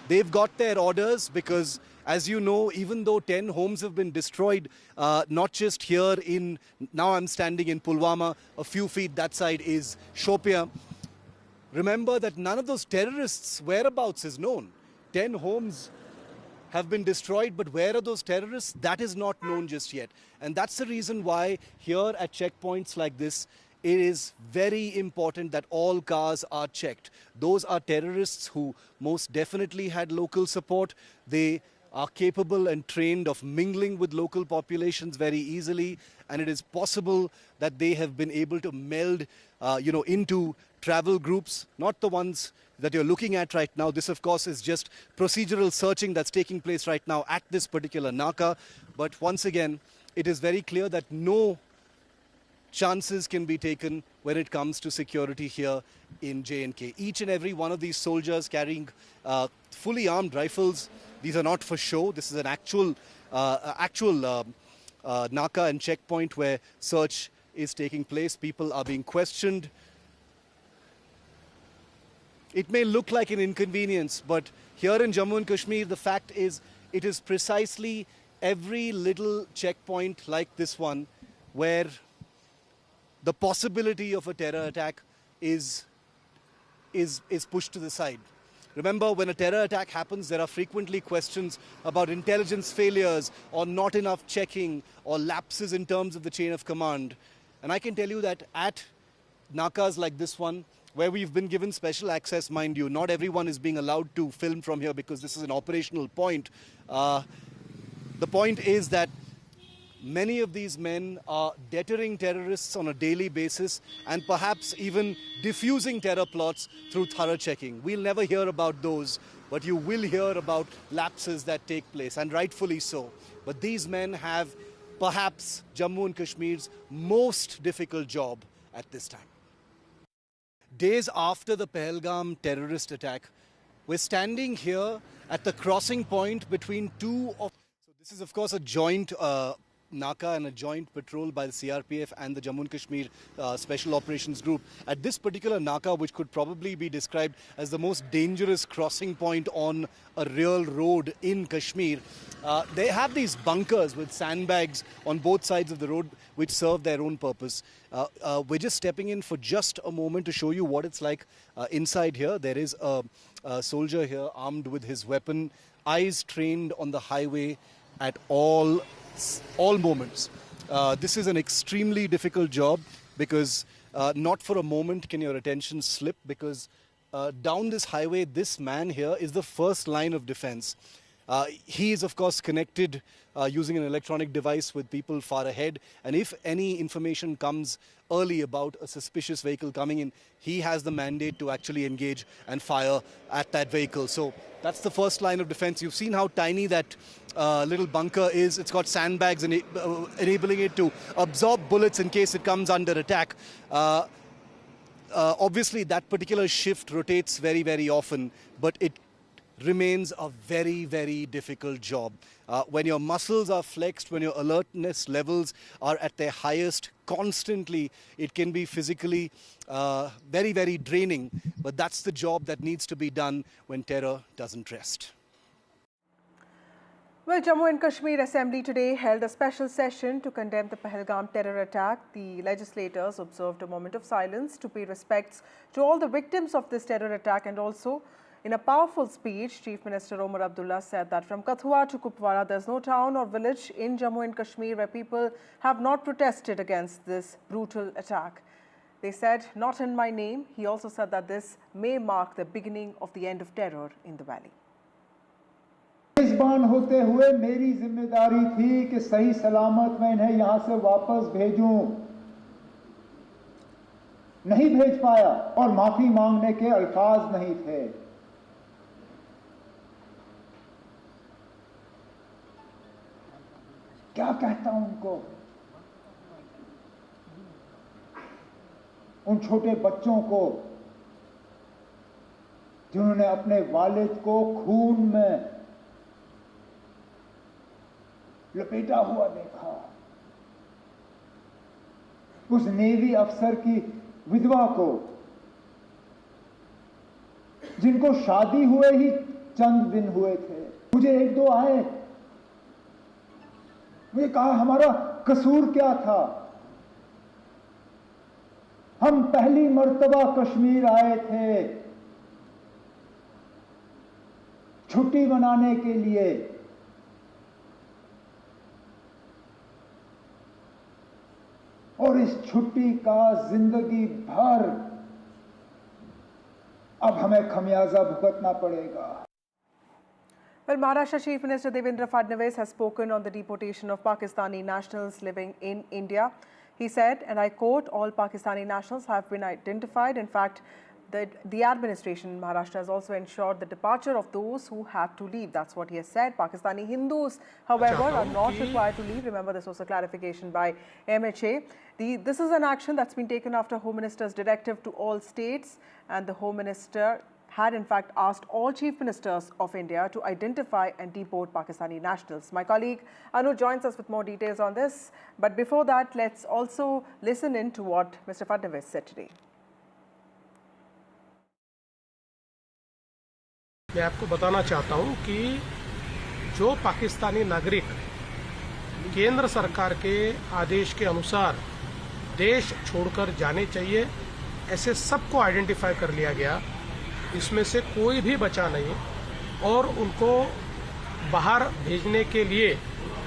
They've got their orders because, as you know, even though 10 homes have been destroyed, not just here in, now I'm standing in Pulwama, a few feet that side is Shopian. Remember that none of those terrorists' whereabouts is known. 10 homes have been destroyed, but where are those terrorists? That is not known just yet. And that's the reason why here at checkpoints like this, it is very important that all cars are checked. Those are terrorists who most definitely had local support. They are capable and trained of mingling with local populations very easily, and it is possible that they have been able to meld into travel groups, not the ones that you're looking at right now. This, of course, is just procedural searching that's taking place right now at this particular Naka. But once again, it is very clear that no chances can be taken when it comes to security here in J&K. Each and every one of these soldiers carrying fully armed rifles These are not for show. This is an actual Naka and checkpoint where search is taking place. People are being questioned. It may look like an inconvenience, but here in Jammu and Kashmir, the fact is it is precisely every little checkpoint like this one where the possibility of a terror attack is pushed to the side. Remember, when a terror attack happens, there are frequently questions about intelligence failures or not enough checking or lapses in terms of the chain of command. And I can tell you that at Nakas like this one, where we've been given special access, mind you, not everyone is being allowed to film from here because this is an operational point. The point is that many of these men are deterring terrorists on a daily basis and perhaps even diffusing terror plots through thorough checking. We'll never hear about those, but you will hear about lapses that take place, and rightfully so. But these men have perhaps Jammu and Kashmir's most difficult job at this time. Days after the Pahalgam terrorist attack, we're standing here at the crossing point between two of... So this is, of course, a joint Naka and a joint patrol by the CRPF and the Jammu and Kashmir Special Operations Group. At this particular Naka, which could probably be described as the most dangerous crossing point on a real road in Kashmir, they have these bunkers with sandbags on both sides of the road which serve their own purpose. We're just stepping in for just a moment to show you what it's like inside here. There is a soldier here armed with his weapon, eyes trained on the highway at all moments. This is an extremely difficult job because not for a moment can your attention slip, because down this highway, this man here is the first line of defense. He is, of course, connected using an electronic device with people far ahead. And if any information comes early about a suspicious vehicle coming in, he has the mandate to actually engage and fire at that vehicle. So that's the first line of defense. You've seen how tiny that little bunker is. It's got sandbags enabling it to absorb bullets in case it comes under attack. Obviously, that particular shift rotates very, very often, but it remains a very, very difficult job. When your muscles are flexed, when your alertness levels are at their highest constantly, it can be physically very, very draining. But that's the job that needs to be done when terror doesn't rest. Well, Jammu and Kashmir Assembly today held a special session to condemn the Pahalgam terror attack. The legislators observed a moment of silence to pay respects to all the victims of this terror attack, and also in a powerful speech, Chief Minister Omar Abdullah said that from Kathua to Kupwara, there's no town or village in Jammu and Kashmir where people have not protested against this brutal attack. They said, "Not in my name." He also said that this may mark the beginning of the end of terror in the valley. मेजबान होते हुए मेरी जिम्मेदारी थी कि सही सलामत मैं इन्हें यहां से वापस भेजूं, नहीं भेज पाया और माफी मांगने के अल्फाज नहीं थे। क्या कहता हूं उनको, उन छोटे बच्चों को जिन्होंने अपने वालिद को खून में लपेटा हुआ देखा, उस नेवी अफसर की विधवा को जिनको शादी हुए ही चंद दिन हुए थे। मुझे एक दो आए, मुझे कहा हमारा कसूर क्या था, हम पहली मर्तबा कश्मीर आए थे छुट्टी मनाने के लिए, और इस छुट्टी का जिंदगी भर अब हमें खमियाजा भुगतना पड़ेगा। Well, Maharashtra Chief Minister Devendra Fadnavis has spoken on the deportation of Pakistani nationals living in India. He said, and I quote, "All Pakistani nationals have been identified. In fact, the administration in Maharashtra has also ensured the departure of those who had to leave." That's what he has said. Pakistani Hindus, however, are not required to leave. Remember, this was a clarification by MHA. This is an action that's been taken after Home Minister's directive to all states, and the Home Minister had in fact asked all chief ministers of India to identify and deport Pakistani nationals. My colleague Anu joins us with more details on this. But before that, let's also listen in to what Mr. Fadnavis said today. मैं आपको बताना चाहता हूं कि जो पाकिस्तानी नागरिक केंद्र सरकार के आदेश के अनुसार देश छोड़कर जाने चाहिए, ऐसे सबको आइडेंटिफाई कर लिया गया। इसमें से कोई भी बचा नहीं और उनको बाहर भेजने के लिए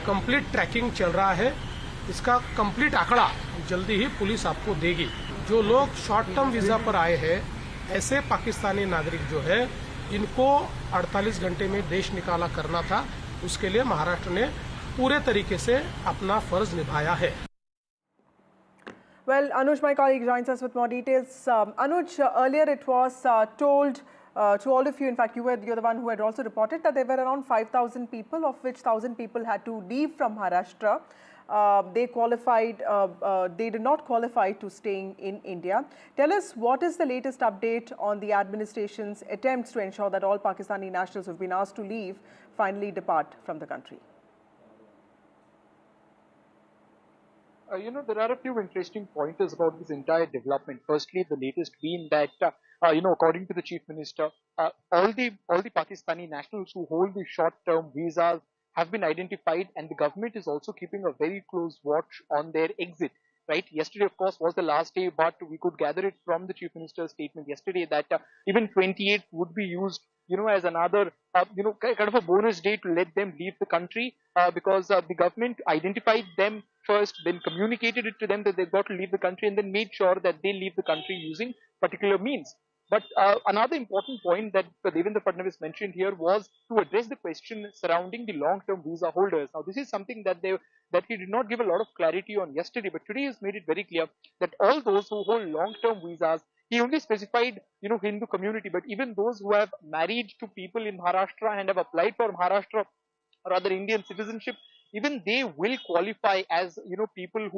कंप्लीट ट्रैकिंग चल रहा है। इसका कंप्लीट आंकड़ा जल्दी ही पुलिस आपको देगी। जो लोग शॉर्ट टर्म वीजा पर आए हैं, ऐसे पाकिस्तानी नागरिक जो है, इनको 48 घंटे में देश निकाला करना था। उसके लिए महाराष्ट्र ने पूरे तरीके से अपना फर्ज निभाया है। Well, Anuj, my colleague, joins us with more details. Anuj, earlier it was told to all of you, in fact, you're the one who had also reported that there were around 5,000 people, of which 1,000 people had to leave from Maharashtra. They qualified, they did not qualify to staying in India. Tell us, what is the latest update on the administration's attempts to ensure that all Pakistani nationals who have been asked to leave finally depart from the country? There are a few interesting pointers about this entire development. Firstly, the latest being that, according to the Chief Minister, all the Pakistani nationals who hold the short-term visas have been identified, and the government is also keeping a very close watch on their exit. Right? Yesterday, of course, was the last day, but we could gather it from the Chief Minister's statement yesterday that even 28th would be used, as another, kind of a bonus day to let them leave the country, because the government identified them first, then communicated it to them that they've got to leave the country, and then made sure that they leave the country using particular means. But another important point that Devendra Fadnavis mentioned here was to address the question surrounding the long-term visa holders. Now, this is something that he did not give a lot of clarity on yesterday, but today he's made it very clear that all those who hold long-term visas, he only specified, Hindu community, but even those who have married to people in Maharashtra and have applied for Maharashtra or other Indian citizenship, even they will qualify as, people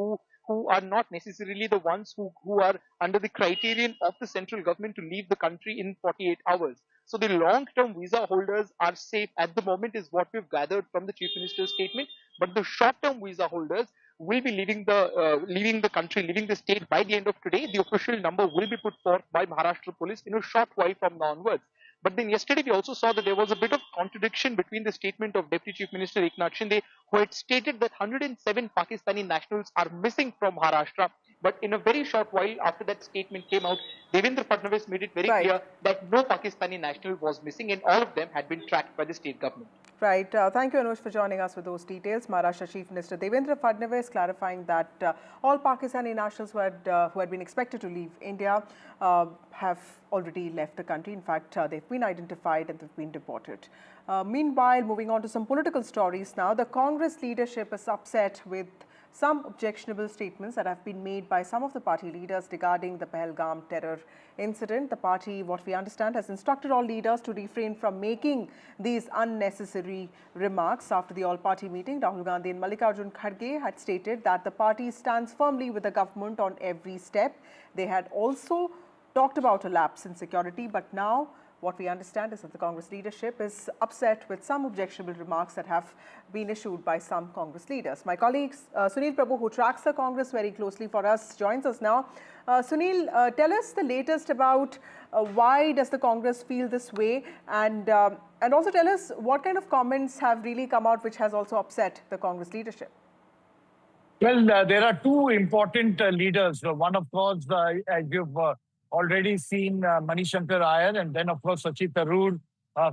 who are not necessarily the ones who are under the criterion of the central government to leave the country in 48 hours. So the long-term visa holders are safe at the moment is what we've gathered from the Chief Minister's statement. But the short-term visa holders will be leaving the country, leaving the state by the end of today. The official number will be put forth by Maharashtra police in a short while from now onwards. But then yesterday we also saw that there was a bit of contradiction between the statement of Deputy Chief Minister Eknath Shinde, who had stated that 107 Pakistani nationals are missing from Maharashtra. But in a very short while after that statement came out, Devendra Fadnavis made it very clear that no Pakistani national was missing and all of them had been tracked by the state government. Right. Thank you, Anuj, for joining us with those details. Maharashtra Chief Minister Devendra Fadnavis clarifying that all Pakistani nationals who had been expected to leave India have already left the country. In fact, they've been identified and they've been deported. Meanwhile, moving on to some political stories now, the Congress leadership is upset with some objectionable statements that have been made by some of the party leaders regarding the Pahalgam terror incident. The party, what we understand, has instructed all leaders to refrain from making these unnecessary remarks. After the all-party meeting, Rahul Gandhi and Mallikarjun Kharge had stated that the party stands firmly with the government on every step. They had also talked about a lapse in security, but now what we understand is that the Congress leadership is upset with some objectionable remarks that have been issued by some Congress leaders. My colleague Sunil Prabhu, who tracks the Congress very closely for us, joins us now. Sunil, tell us the latest about why does the Congress feel this way, and also tell us what kind of comments have really come out which has also upset the Congress leadership. Well, there are two important leaders. One, of course, as you've already seen, Manishankar Iyer, and then, of course, Sachi Tharoor,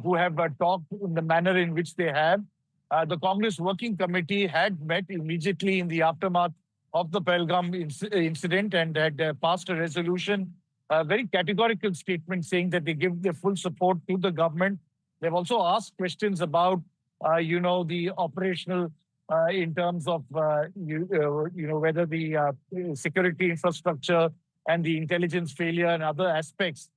who have talked in the manner in which they have. The Congress Working Committee had met immediately in the aftermath of the Pahalgam incident and had passed a resolution, a very categorical statement saying that they give their full support to the government. They've also asked questions about, the operational in terms of, whether the security infrastructure and the intelligence failure and other aspects,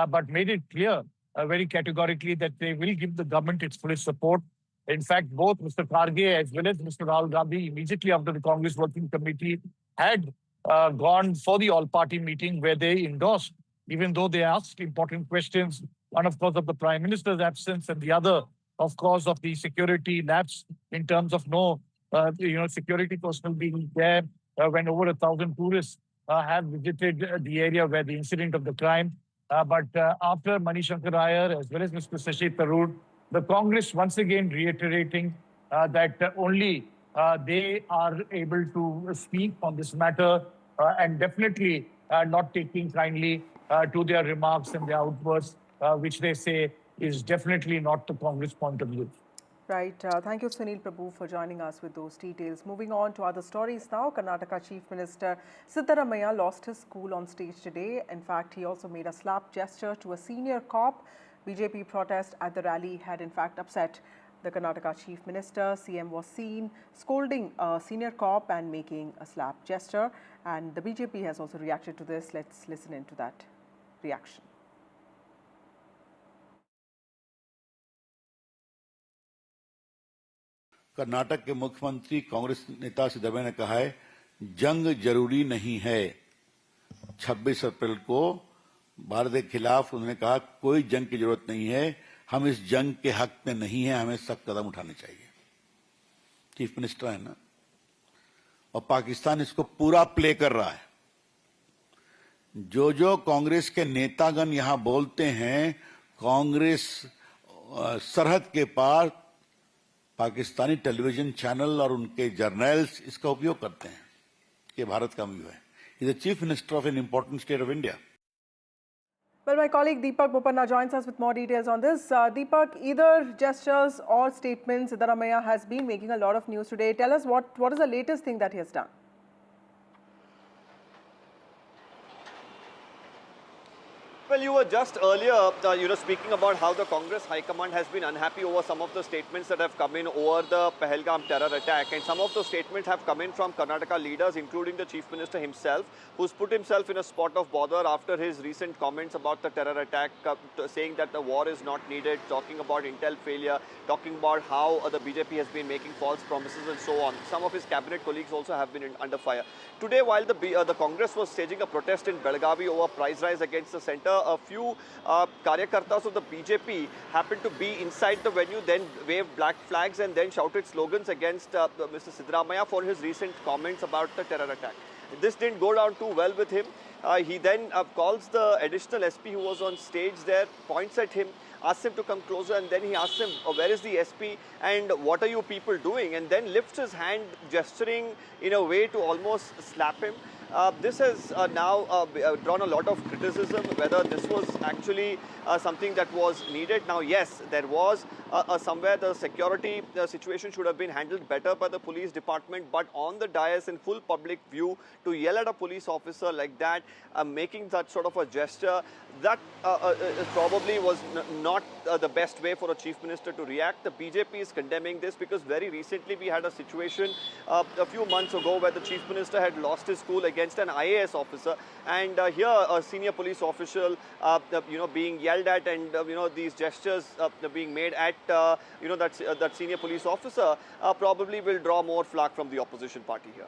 but made it clear very categorically that they will give the government its full support. In fact, both Mr. Kharge as well as Mr. Rahul Gandhi, immediately after the Congress Working Committee had gone for the all-party meeting where they endorsed, even though they asked important questions One, of course, of the Prime Minister's absence, and the other, of course, of the security lapse in terms of no security personnel being there when over 1,000 tourists have visited the area where the incident of the crime. But after Manishankar Iyer, as well as Mr. Shashi Tharoor, the Congress once again reiterating that only they are able to speak on this matter and definitely not taking kindly to their remarks and their outbursts, which they say is definitely not the Congress point of view. Right. Thank you, Sunil Prabhu, for joining us with those details. Moving on to other stories now. Karnataka Chief Minister Siddaramaiah lost his cool on stage today. In fact, he also made a slap gesture to a senior cop. BJP protest at the rally had in fact upset the Karnataka Chief Minister. CM was seen scolding a senior cop and making a slap gesture. And the BJP has also reacted to this. Let's listen into that reaction. Karnataka के मुख्यमंत्री कांग्रेस नेता सिद्धरामैया ने कहा है जंग जरूरी नहीं है। 26 अप्रैल को भारत के खिलाफ उन्होंने कहा कोई जंग की जरूरत नहीं है, हम इस जंग के हक में नहीं है, हमें सख्त कदम उठाने चाहिए। चीफ मिनिस्टर है ना, और पाकिस्तान इसको पूरा प्ले कर रहा है। जो कांग्रेस के नेतागण यहां बोलते हैं, कांग्रेस सरहद के पार पाकिस्तानी टेलीविजन चैनल और उनके जर्नल्स इसका उपयोग करते हैं कि भारत का व्यू है। He is the Chief Minister of an important state of India. Well, my colleague Deepak Bopanna joins us with more details on this. Deepak, either gestures or statements, Siddaramaiah has been making a lot of news today. Tell us what is the latest thing that he has done? Well, you were just earlier, speaking about how the Congress High Command has been unhappy over some of the statements that have come in over the Pahalgam terror attack. And some of those statements have come in from Karnataka leaders, including the Chief Minister himself, who's put himself in a spot of bother after his recent comments about the terror attack, saying that the war is not needed, talking about intel failure, talking about how the BJP has been making false promises and so on. Some of his cabinet colleagues also have been under fire. Today, while the Congress was staging a protest in Belagavi over price rise against the centre, a few karyakartas of the BJP happened to be inside the venue, then waved black flags and then shouted slogans against Mr. Siddaramaiah for his recent comments about the terror attack. This didn't go down too well with him. He then calls the additional SP who was on stage there, points at him, asks him to come closer, and then he asks him, where is the SP and what are you people doing? And then lifts his hand, gesturing in a way to almost slap him. This has now drawn a lot of criticism, whether this was actually something that was needed. Now, yes, there was somewhere the security situation should have been handled better by the police department, but on the dais in full public view, to yell at a police officer like that, making that sort of a gesture, that probably was not the best way for a chief minister to react. The BJP is condemning this because very recently we had a situation a few months ago where the chief minister had lost his cool against an IAS officer, and here a senior police official, being yelled at, and these gestures being made at that senior police officer probably will draw more flack from the opposition party here.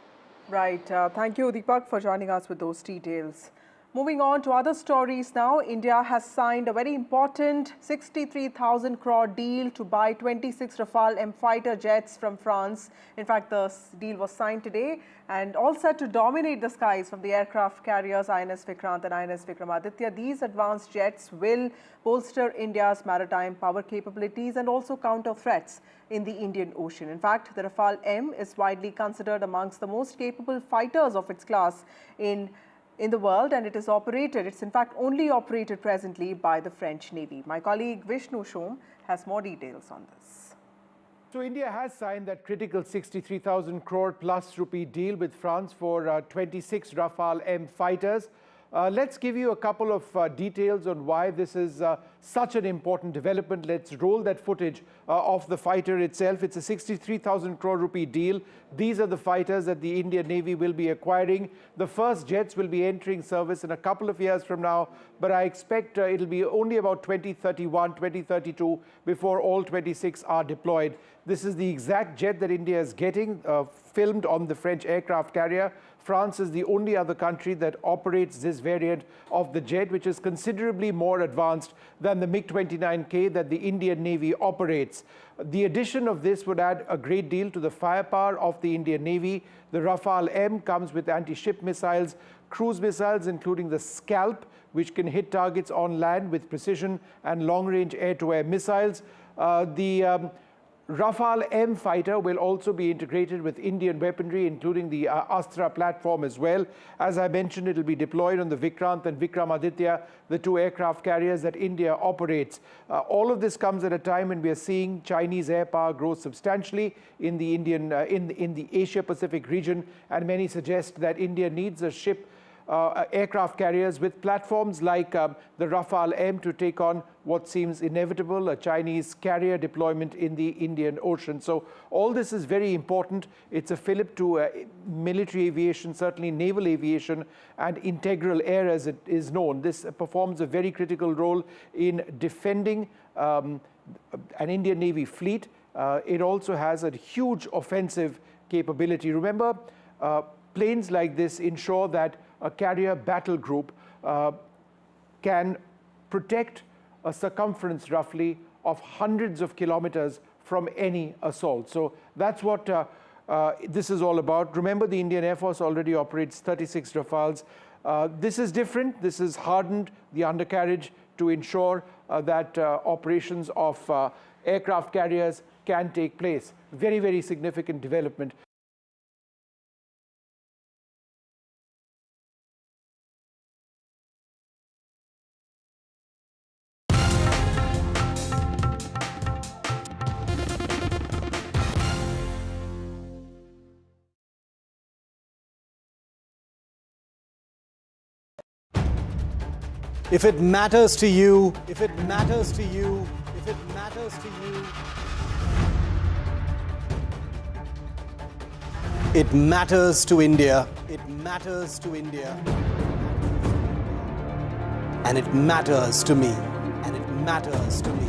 Right. Thank you, Deepak, for joining us with those details. Moving on to other stories now, India has signed a very important 63,000 crore deal to buy 26 Rafale M fighter jets from France. In fact, the deal was signed today and all set to dominate the skies from the aircraft carriers INS Vikrant and INS Vikramaditya. These advanced jets will bolster India's maritime power capabilities and also counter threats in the Indian Ocean. In fact, the Rafale M is widely considered amongst the most capable fighters of its class in the world, and it is operated, it's in fact only operated presently by the French Navy. My colleague Vishnu Shom has more details on this. So India has signed that critical 63,000 crore plus rupee deal with France for 26 Rafale M fighters. Let's give you a couple of details on why this is such an important development. Let's roll that footage of the fighter itself. It's a 63,000 crore rupee deal. These are the fighters that the Indian Navy will be acquiring. The first jets will be entering service in a couple of years from now, but I expect it'll be only about 2031, 2032 before all 26 are deployed. This is the exact jet that India is getting, filmed on the French aircraft carrier. France is the only other country that operates this variant of the jet, which is considerably more advanced than the MiG-29K that the Indian Navy operates. The addition of this would add a great deal to the firepower of the Indian Navy. The Rafale M comes with anti-ship missiles, cruise missiles, including the Scalp, which can hit targets on land with precision and long-range air-to-air missiles. The Rafale M fighter will also be integrated with Indian weaponry, including the Astra platform as well. As I mentioned, it will be deployed on the Vikrant and Vikramaditya, the two aircraft carriers that India operates. All of this comes at a time when we are seeing Chinese air power grow substantially in the in the Asia-Pacific region, and many suggest that India needs a ship aircraft carriers with platforms like the Rafale M to take on what seems inevitable, a Chinese carrier deployment in the Indian Ocean. So all this is very important. It's a fillip to military aviation, certainly naval aviation, and integral air as it is known. This performs a very critical role in defending an Indian Navy fleet. It also has a huge offensive capability. Remember, planes like this ensure that a carrier battle group can protect a circumference roughly of hundreds of kilometers from any assault. So that's what this is all about. Remember, the Indian Air Force already operates 36 Rafales. This is different. This has hardened the undercarriage to ensure that operations of aircraft carriers can take place. Very, very significant development. If it matters to you, if it matters to you, if it matters to you, it matters to India. It matters to India. And it matters to me. And it matters to me.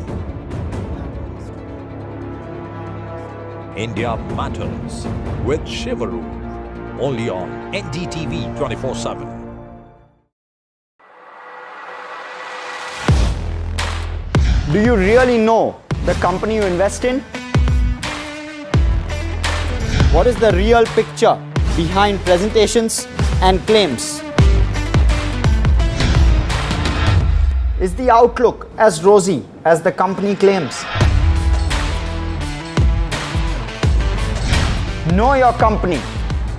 India Matters with Shivaru, only on NDTV 24/7. Do you really know the company you invest in? What is the real picture behind presentations and claims? Is the outlook as rosy as the company claims? Know Your Company,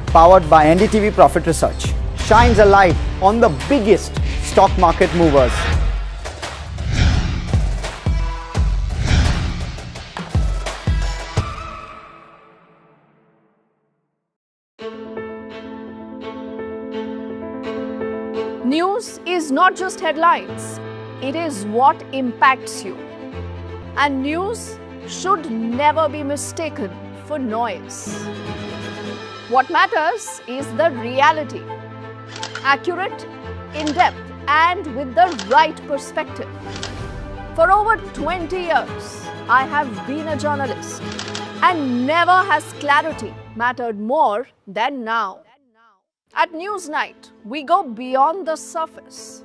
powered by NDTV Profit Research, shines a light on the biggest stock market movers. News is not just headlines, it is what impacts you. And news should never be mistaken for noise. What matters is the reality. Accurate, in-depth, and with the right perspective. For over 20 years, I have been a journalist, and never has clarity mattered more than now. At Newsnight, we go beyond the surface.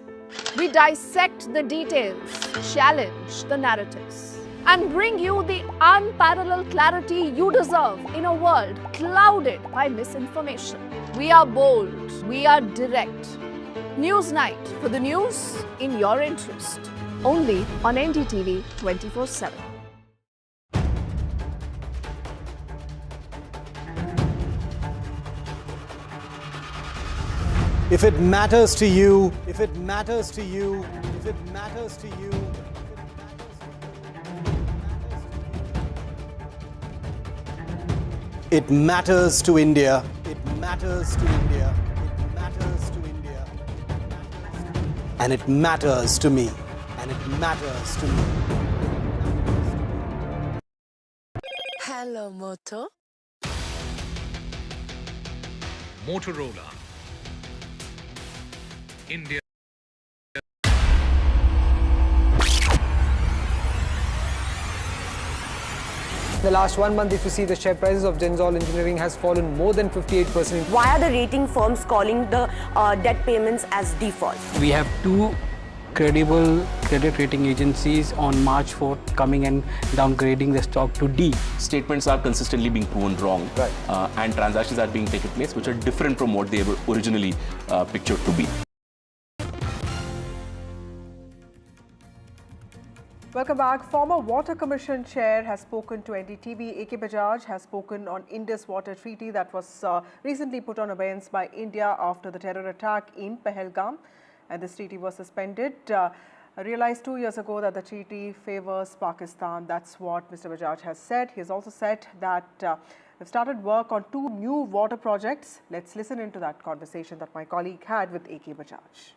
We dissect the details, challenge the narratives, and bring you the unparalleled clarity you deserve in a world clouded by misinformation. We are bold, we are direct. Newsnight, for the news in your interest. Only on NDTV 24/7. If it matters to you, if it matters to you, if it matters to you, it matters to India. It matters to India. It matters to India. And it matters to me. And it matters to me. Hello, Moto. Motorola. India. In the last 1 month, if you see, the share prices of Jenzol Engineering has fallen more than 58%. Why are the rating firms calling the debt payments as default? We have two credible credit rating agencies on March 4th coming and downgrading the stock to D. Statements are consistently being proven wrong, and transactions are being taken place which are different from what they were originally pictured to be. Welcome back. Former Water Commission Chair has spoken to NDTV. AK Bajaj has spoken on Indus Water Treaty that was recently put on abeyance by India after the terror attack in Pahalgam. And this treaty was suspended. I realized 2 years ago that the treaty favors Pakistan. That's what Mr. Bajaj has said. He has also said that they've started work on 2 new water projects. Let's listen into that conversation that my colleague had with AK Bajaj.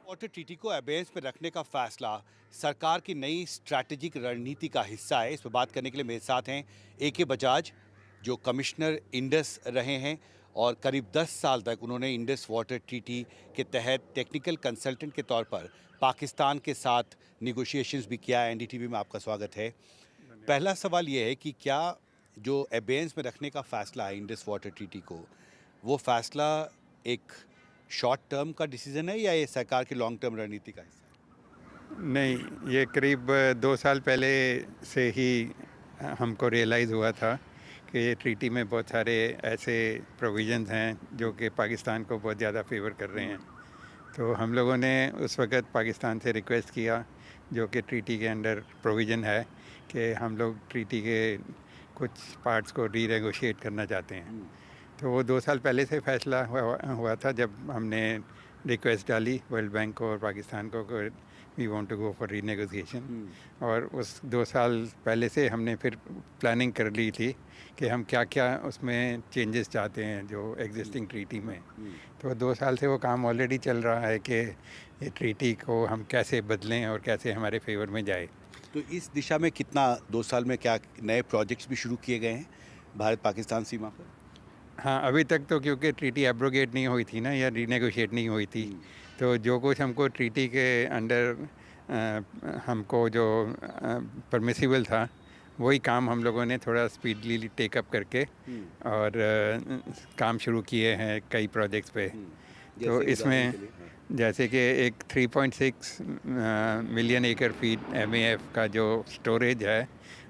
Water treaty को अबेंस में रखने का फैसला सरकार की नई strategic रणनीति का हिस्सा है। इस पर बात करने के लिए मेरे साथ हैं AK बजाज, जो कमिश्नर इंडस रहे हैं और करीब 10 साल तक उन्होंने इंडस वाटर ट्रीटी के तहत टेक्निकल कंसल्टेंट के तौर पर पाकिस्तान के साथ निगोशिएशंस भी किया है। NDTV में आपका स्वागत है। पहला सवाल ये है कि क्या जो अबेंस में रखने का फैसला है इंडस वाटर ट्रीटी को, वो फैसला एक शॉर्ट टर्म का डिसीजन है या ये सरकार की लॉन्ग टर्म रणनीति का हिस्सा है? नहीं, ये करीब 2 साल पहले से ही हमको रियलाइज़ हुआ था कि ये ट्रीटी में बहुत सारे ऐसे प्रोविजंस हैं जो कि पाकिस्तान को बहुत ज़्यादा फेवर कर रहे हैं। तो हम लोगों ने उस वक़्त पाकिस्तान से रिक्वेस्ट किया, जो कि ट्रीटी के अंडर प्रोविज़न है, कि हम लोग ट्रीटी के कुछ पार्ट्स को रीनेगोशिएट करना चाहते हैं। तो वो 2 साल पहले से फैसला हुआ था जब हमने रिक्वेस्ट डाली वर्ल्ड बैंक को और पाकिस्तान को, we want to go for renegotiation. और उस 2 साल पहले से हमने फिर प्लानिंग कर ली थी कि हम क्या क्या उसमें चेंजेस चाहते हैं जो एग्जिस्टिंग ट्रीटी में। तो 2 साल से वो काम ऑलरेडी चल रहा है कि ये ट्रीटी को हम कैसे बदलें और कैसे हमारे फेवर में जाए। तो इस दिशा में कितना 2 साल में क्या नए प्रोजेक्ट्स भी शुरू किए गए हैं भारत पाकिस्तान सीमा पर? हाँ, अभी तक तो क्योंकि ट्रीटी एब्रोगेट नहीं हुई थी ना, या रीनेगोशिएट नहीं हुई थी, तो जो कुछ हमको ट्रीटी के अंडर हमको जो परमिसिबल था वही काम हम लोगों ने थोड़ा स्पीडली टेकअप करके और काम शुरू किए हैं कई प्रोजेक्ट्स पे। तो इसमें जैसे कि एक 3.6 मिलियन एकड़ फीट MAF का जो स्टोरेज है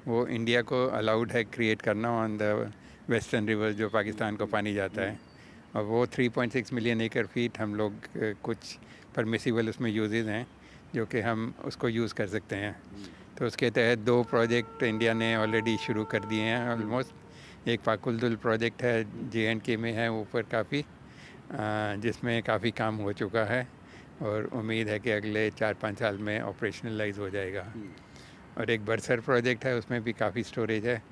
वो इंडिया को अलाउड है क्रिएट करना ऑन द वेस्टर्न रिवर जो पाकिस्तान को पानी जाता है। और वो 3.6 मिलियन एकड़ फीट हम लोग कुछ परमिसिबल उसमें यूजेस हैं जो कि हम उसको यूज़ कर सकते हैं। तो उसके तहत 2 प्रोजेक्ट इंडिया ने ऑलरेडी शुरू कर दिए हैं ऑलमोस्ट। एक पाकुलदुल प्रोजेक्ट है, JNK में है ऊपर काफ़ी, जिसमें काफ़ी काम हो चुका है और उम्मीद है कि अगले 4-5 साल में ऑपरेशनलाइज हो जाएगा। और एक बरसर प्रोजेक्ट है, उसमें भी काफ़ी स्टोरेज है,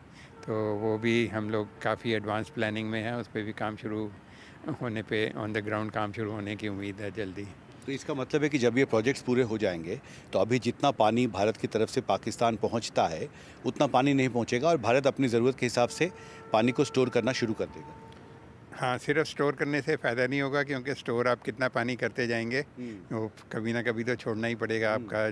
तो वो भी हम लोग काफ़ी एडवांस प्लानिंग में है। उस पर भी काम शुरू होने पे ऑन द ग्राउंड काम शुरू होने की उम्मीद है जल्दी। तो इसका मतलब है कि जब ये प्रोजेक्ट्स पूरे हो जाएंगे तो अभी जितना पानी भारत की तरफ से पाकिस्तान पहुंचता है उतना पानी नहीं पहुंचेगा और भारत अपनी ज़रूरत के हिसाब से पानी को स्टोर करना शुरू कर देगा। हाँ, सिर्फ स्टोर करने से फ़ायदा नहीं होगा, क्योंकि स्टोर आप कितना पानी करते जाएंगे वो कभी ना कभी तो छोड़ना ही पड़ेगा आपका।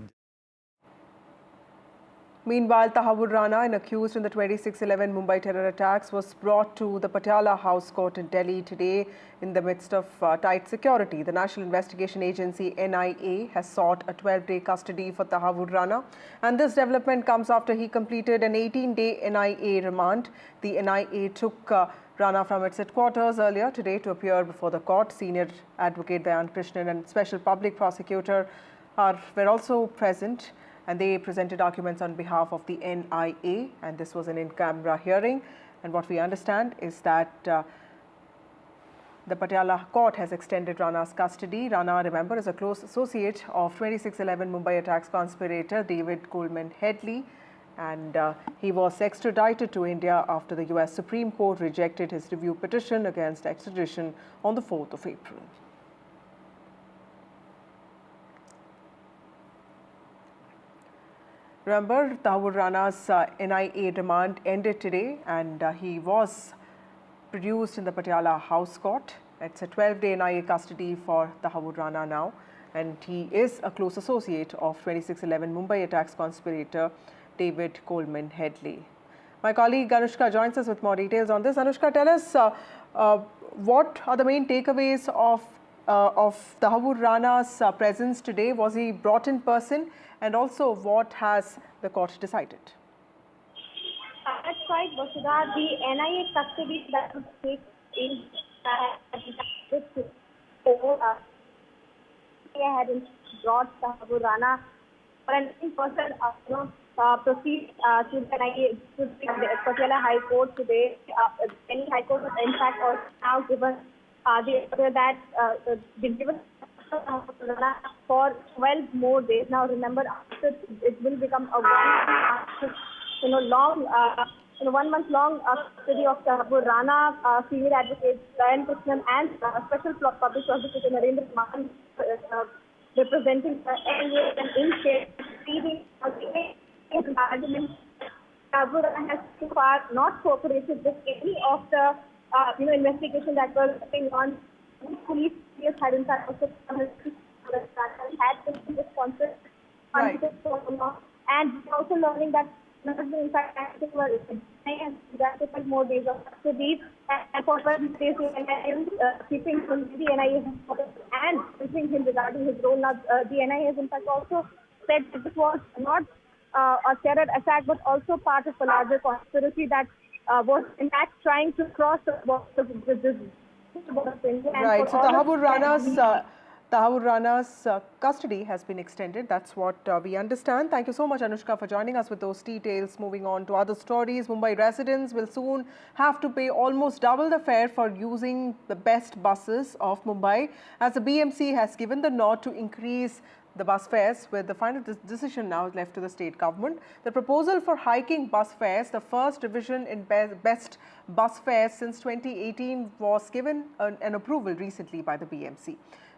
Meanwhile, Tahawur Rana, an accused in the 26/11 Mumbai terror attacks, was brought to the Patiala House Court in Delhi today in the midst of tight security. The National Investigation Agency NIA has sought a 12-day custody for Tahawur Rana, and this development comes after he completed an 18-day NIA remand. The NIA took Rana from its headquarters earlier today to appear before the court. Senior advocate Dayan Krishnan and Special Public Prosecutor were also present, and they presented arguments on behalf of the NIA, and this was an in-camera hearing. And what we understand is that the Patiala court has extended Rana's custody. Rana, remember, is a close associate of 26/11 Mumbai attacks conspirator David Coleman Headley, and he was extradited to India after the US Supreme Court rejected his review petition against extradition on the 4th of April. Remember, Tahawur Rana's NIA remand ended today, and he was produced in the Patiala House Court. It's a 12-day NIA custody for Tahawur Rana now, and he is a close associate of 26/11 Mumbai attacks conspirator David Coleman Headley. My colleague Anushka joins us with more details on this. Anushka, tell us what are the main takeaways of Tahawur Rana's presence today? Was he brought in person? And also, what has the court decided? That's right, Vasudha. The NIA custody that would take in had brought Tahawur Rana for an in-person proceed to the NIA to the Patiala High Court today. Delhi High Court has in fact also now given the order that been given for 12 more days. Now remember, after it will become a 1 month long custody of Tahawur Rana, senior advocate Dayan Krishnan and special public prosecutor Narendra Mahan representing NDA and in-state proceedings. Tahawur Rana has so far not cooperated with any of the investigation that was going on. Police had in fact also had been responsive, and we're also learning that in fact were more days of custody, and for 12 days keeping him the NIA and briefing him regarding his role. Now the NIA has in fact also said that this was not a terror attack but also part of a larger conspiracy that was in fact trying to cross the border. Right. So Tahawur Rana's custody has been extended. That's what we understand. Thank you so much, Anushka, for joining us with those details. Moving on to other stories, Mumbai residents will soon have to pay almost double the fare for using the best buses of Mumbai, as the BMC has given the nod to increase the bus fares, with the final decision now left to the state government. The proposal for hiking bus fares, the first revision in best bus fares since 2018, was given an approval recently by the BMC.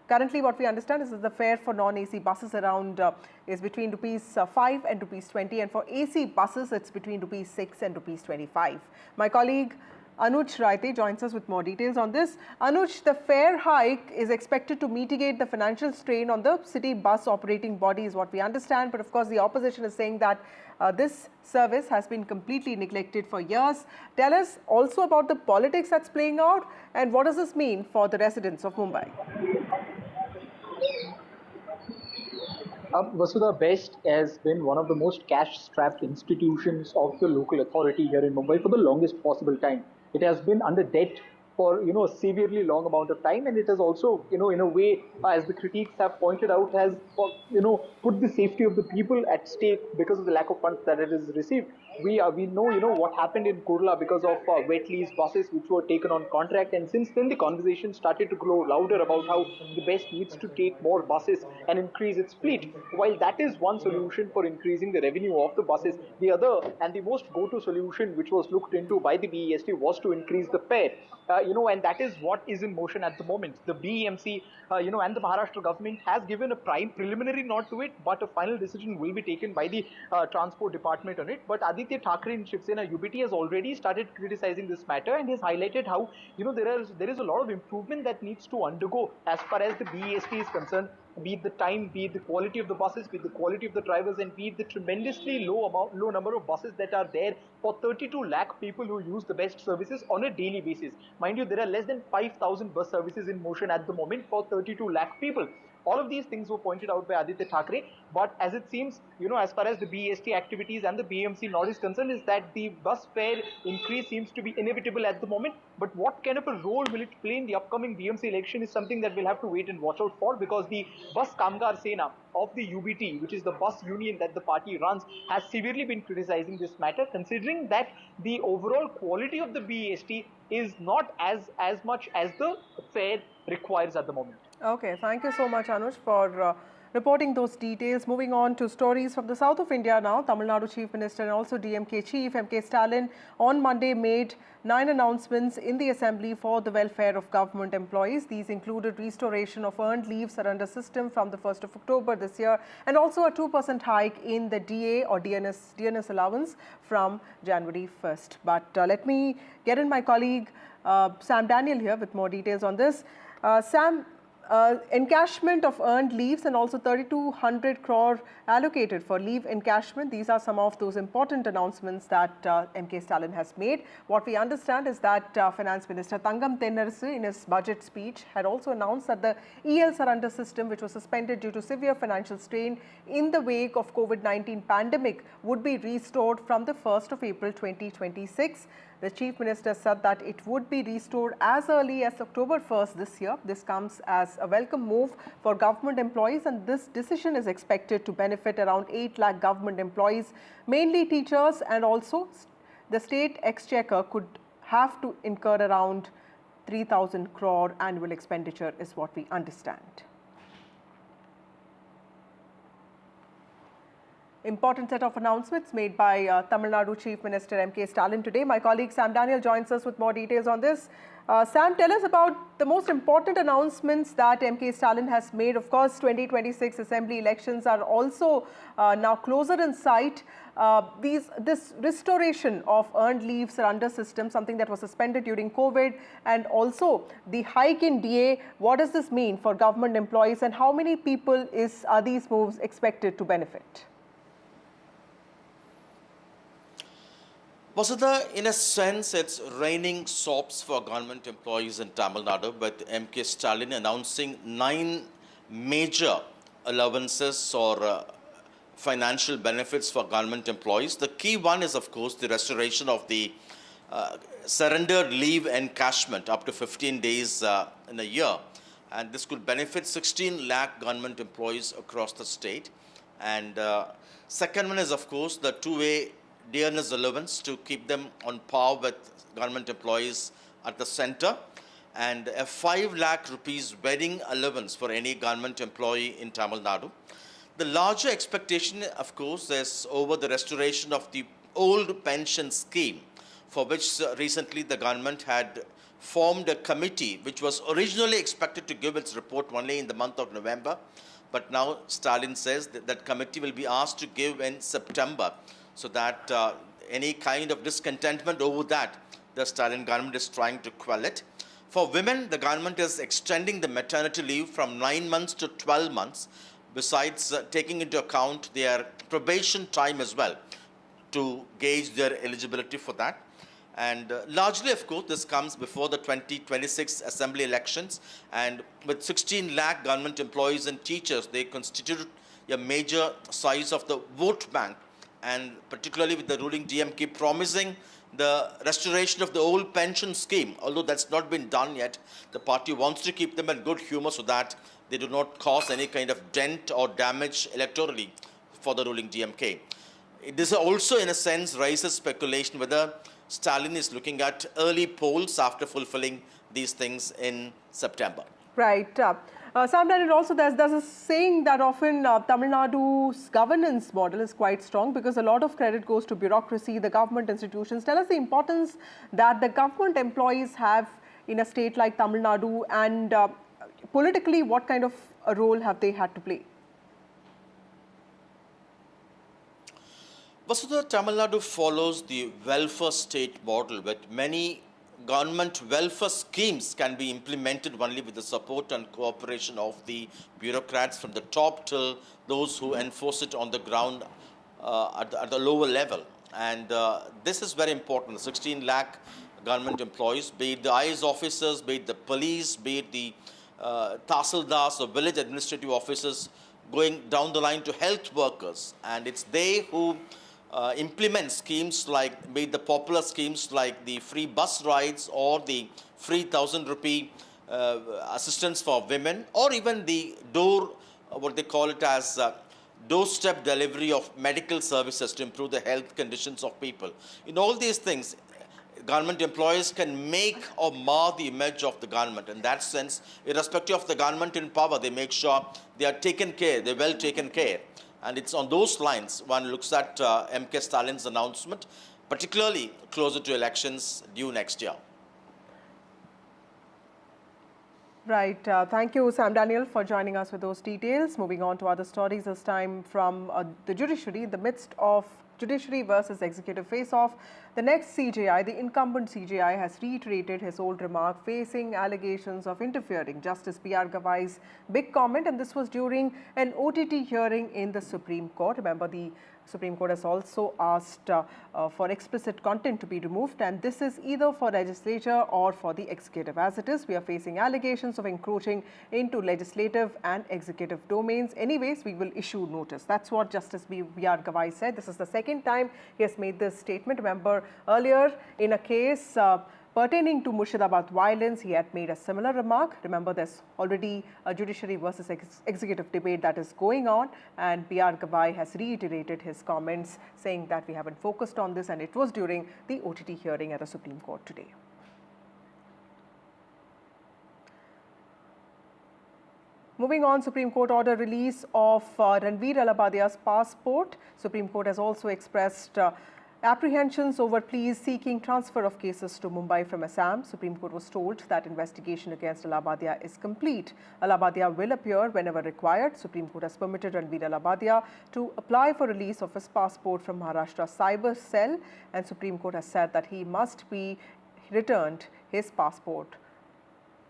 Currently, what we understand is that the fare for non-AC buses around is between ₹5 and ₹20, and for AC buses, it's between ₹6 and ₹25. My colleague Anuj Raite joins us with more details on this. Anuj, the fare hike is expected to mitigate the financial strain on the city bus operating body, is what we understand. But of course, the opposition is saying that this service has been completely neglected for years. Tell us also about the politics that's playing out, and what does this mean for the residents of Mumbai? Vasudha, BEST has been one of the most cash-strapped institutions of the local authority here in Mumbai for the longest possible time. It has been under debt for a severely long amount of time, and it has also in a way, as the critiques have pointed out, has put the safety of the people at stake because of the lack of funds that it has received. We know what happened in Kurla because of wet lease buses which were taken on contract, and since then the conversation started to grow louder about how the BEST needs to take more buses and increase its fleet. While that is one solution for increasing the revenue of the buses, the other and the most go-to solution which was looked into by the BEST was to increase the fare. And that is what is in motion at the moment. The BEMC, and the Maharashtra government has given a preliminary nod to it, but a final decision will be taken by the Transport Department on it. But Aditya Thackeray in Shiv Sena UBT has already started criticizing this matter and has highlighted how there is a lot of improvement that needs to undergo as far as the BEST is concerned, be it the time, be it the quality of the buses, be it the quality of the drivers, and be it the tremendously low number of buses that are there for 32 lakh people who use the BEST services on a daily basis. Mind you, there are less than 5,000 bus services in motion at the moment for 32 lakh people. All of these things were pointed out by Aditya Thackeray, but as it seems, as far as the BEST activities and the BMC nod is concerned, is that the bus fare increase seems to be inevitable at the moment. But what kind of a role will it play in the upcoming BMC election is something that we'll have to wait and watch out for, because the Bus Kamgar Sena of the UBT, which is the bus union that the party runs, has severely been criticizing this matter, considering that the overall quality of the BEST is not as much as the fare requires at the moment. Okay, thank you so much, Anuj, for reporting those details. Moving on to stories from the south of India now. Tamil Nadu Chief Minister and also DMK Chief M.K. Stalin on Monday made 9 announcements in the Assembly for the welfare of government employees. These included restoration of earned leave surrender system from the 1st of October this year, and also a 2% hike in the DA or DNS allowance from January 1st. But let me get in my colleague Sam Daniel here with more details on this. Sam, encashment of earned leaves and also 3,200 crore allocated for leave encashment. These are some of those important announcements that MK Stalin has made. What we understand is that Finance Minister Thangam Thennarasu in his budget speech had also announced that the EL surrender system, which was suspended due to severe financial strain in the wake of COVID-19 pandemic, would be restored from the 1st of April 2026. The Chief Minister said that it would be restored as early as October 1st this year. This comes as a welcome move for government employees, and this decision is expected to benefit around 8 lakh government employees, mainly teachers, and also the state exchequer could have to incur around 3,000 crore annual expenditure is what we understand. Important set of announcements made by Tamil Nadu Chief Minister MK Stalin today. My colleague Sam Daniel joins us with more details on this. Sam, tell us about the most important announcements that MK Stalin has made. Of course, 2026 Assembly elections are also now closer in sight. This restoration of earned leave surrender system, something that was suspended during COVID, and also the hike in DA, what does this mean for government employees, and how many people are these moves expected to benefit? Vasudha, in a sense, it's raining sops for government employees in Tamil Nadu, with MK Stalin announcing 9 major allowances or financial benefits for government employees. The key one is, of course, the restoration of the surrendered leave encashment up to 15 days in a year. And this could benefit 16 lakh government employees across the state. And second one is, of course, the two-way dearness allowance to keep them on par with government employees at the center, and a 5 lakh rupees wedding allowance for any government employee in Tamil Nadu. The larger expectation, of course, is over the restoration of the old pension scheme, for which recently the government had formed a committee which was originally expected to give its report only in the month of November, but now Stalin says that that committee will be asked to give in September, so that any kind of discontentment over that, the Stalin government is trying to quell it. For women, the government is extending the maternity leave from 9 months to 12 months, besides taking into account their probation time as well, to gauge their eligibility for that. And largely, of course, this comes before the 2026 Assembly elections, and with 16 lakh government employees and teachers, they constitute a major size of the vote bank, and particularly with the ruling DMK promising the restoration of the old pension scheme. Although that's not been done yet, the party wants to keep them in good humor so that they do not cause any kind of dent or damage electorally for the ruling DMK. This also, in a sense, raises speculation whether Stalin is looking at early polls after fulfilling these things in September. Right. Sam Daniel, also there's a saying that often Tamil Nadu's governance model is quite strong because a lot of credit goes to bureaucracy, the government institutions. Tell us the importance that the government employees have in a state like Tamil Nadu, and politically, what kind of a role have they had to play? Vasudha, Tamil Nadu follows the welfare state model, with many government welfare schemes can be implemented only with the support and cooperation of the bureaucrats from the top till those who enforce it on the ground at the lower level. And this is very important. 16 lakh government employees, be it the IAS officers, be it the police, be it the tahsildars or village administrative officers, going down the line to health workers. And it's they who implement schemes like, be it the popular schemes like the free bus rides or the free 1,000 rupee assistance for women, or even the what they call it as doorstep delivery of medical services to improve the health conditions of people. In all these things, government employees can make or mar the image of the government. In that sense, irrespective of the government in power, they make sure they are taken care, they're well taken care. And it's on those lines one looks at MK Stalin's announcement, particularly closer to elections due next year. Right. Thank you, Sam Daniel, for joining us with those details. Moving on to other stories, this time from the judiciary. In the midst of Judiciary versus executive face-off. The next CJI, the incumbent CJI, has reiterated his old remark facing allegations of interfering. Justice B.R. Gavai's big comment, and this was during an OTT hearing in the Supreme Court. Remember, the Supreme Court has also asked for explicit content to be removed, and this is either for legislature or for the executive. As it is, we are facing allegations of encroaching into legislative and executive domains. Anyways, we will issue notice. That's what Justice B.R. Gavai said. This is the second time he has made this statement. Remember, earlier in a case pertaining to Murshidabad violence, he had made a similar remark. Remember, there's already a judiciary versus executive debate that is going on, and B.R. Gavai has reiterated his comments saying that we haven't focused on this, and it was during the OTT hearing at the Supreme Court today. Moving on, Supreme Court order release of Ranveer Alabadia's passport. Supreme Court has also expressed apprehensions over pleas seeking transfer of cases to Mumbai from Assam. Supreme Court was told that investigation against Alabadia is complete. Alabadia will appear whenever required. Supreme Court has permitted Ranveer Alabadia to apply for release of his passport from Maharashtra Cyber Cell, and Supreme Court has said that he must be returned his passport.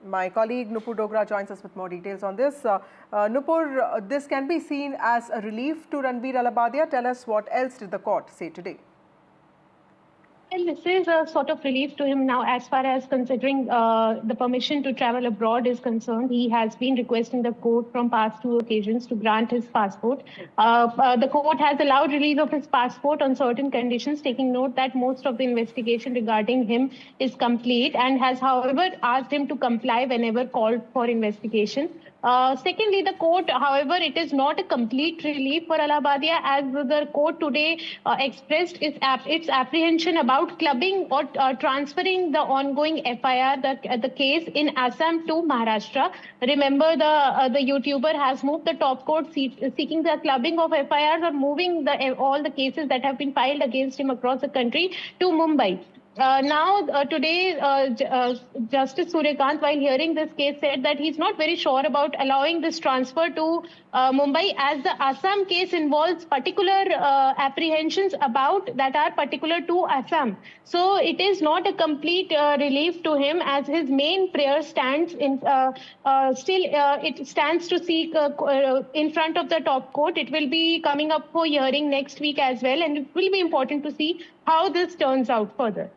My colleague Nupur Dogra joins us with more details on this. Nupur, this can be seen as a relief to Ranveer Alabadia. Tell us, what else did the court say today? Well, this is a sort of relief to him now as far as considering the permission to travel abroad is concerned. He has been requesting the court from past 2 occasions to grant his passport. The court has allowed release of his passport on certain conditions, taking note that most of the investigation regarding him is complete, and has, however, asked him to comply whenever called for investigation. Secondly, the court, however, it is not a complete relief for Alabadia, as the court today expressed its apprehension about clubbing or transferring the ongoing FIR, the case in Assam to Maharashtra. Remember, the YouTuber has moved the top court seeking the clubbing of FIRs or moving all the cases that have been filed against him across the country to Mumbai. Today, Justice Suryakant, while hearing this case, said that he's not very sure about allowing this transfer to Mumbai, as the Assam case involves particular apprehensions that are particular to Assam. So it is not a complete relief to him, as his main prayer stands in it stands to seek in front of the top court. It will be coming up for hearing next week as well, and it will be important to see how this turns out further.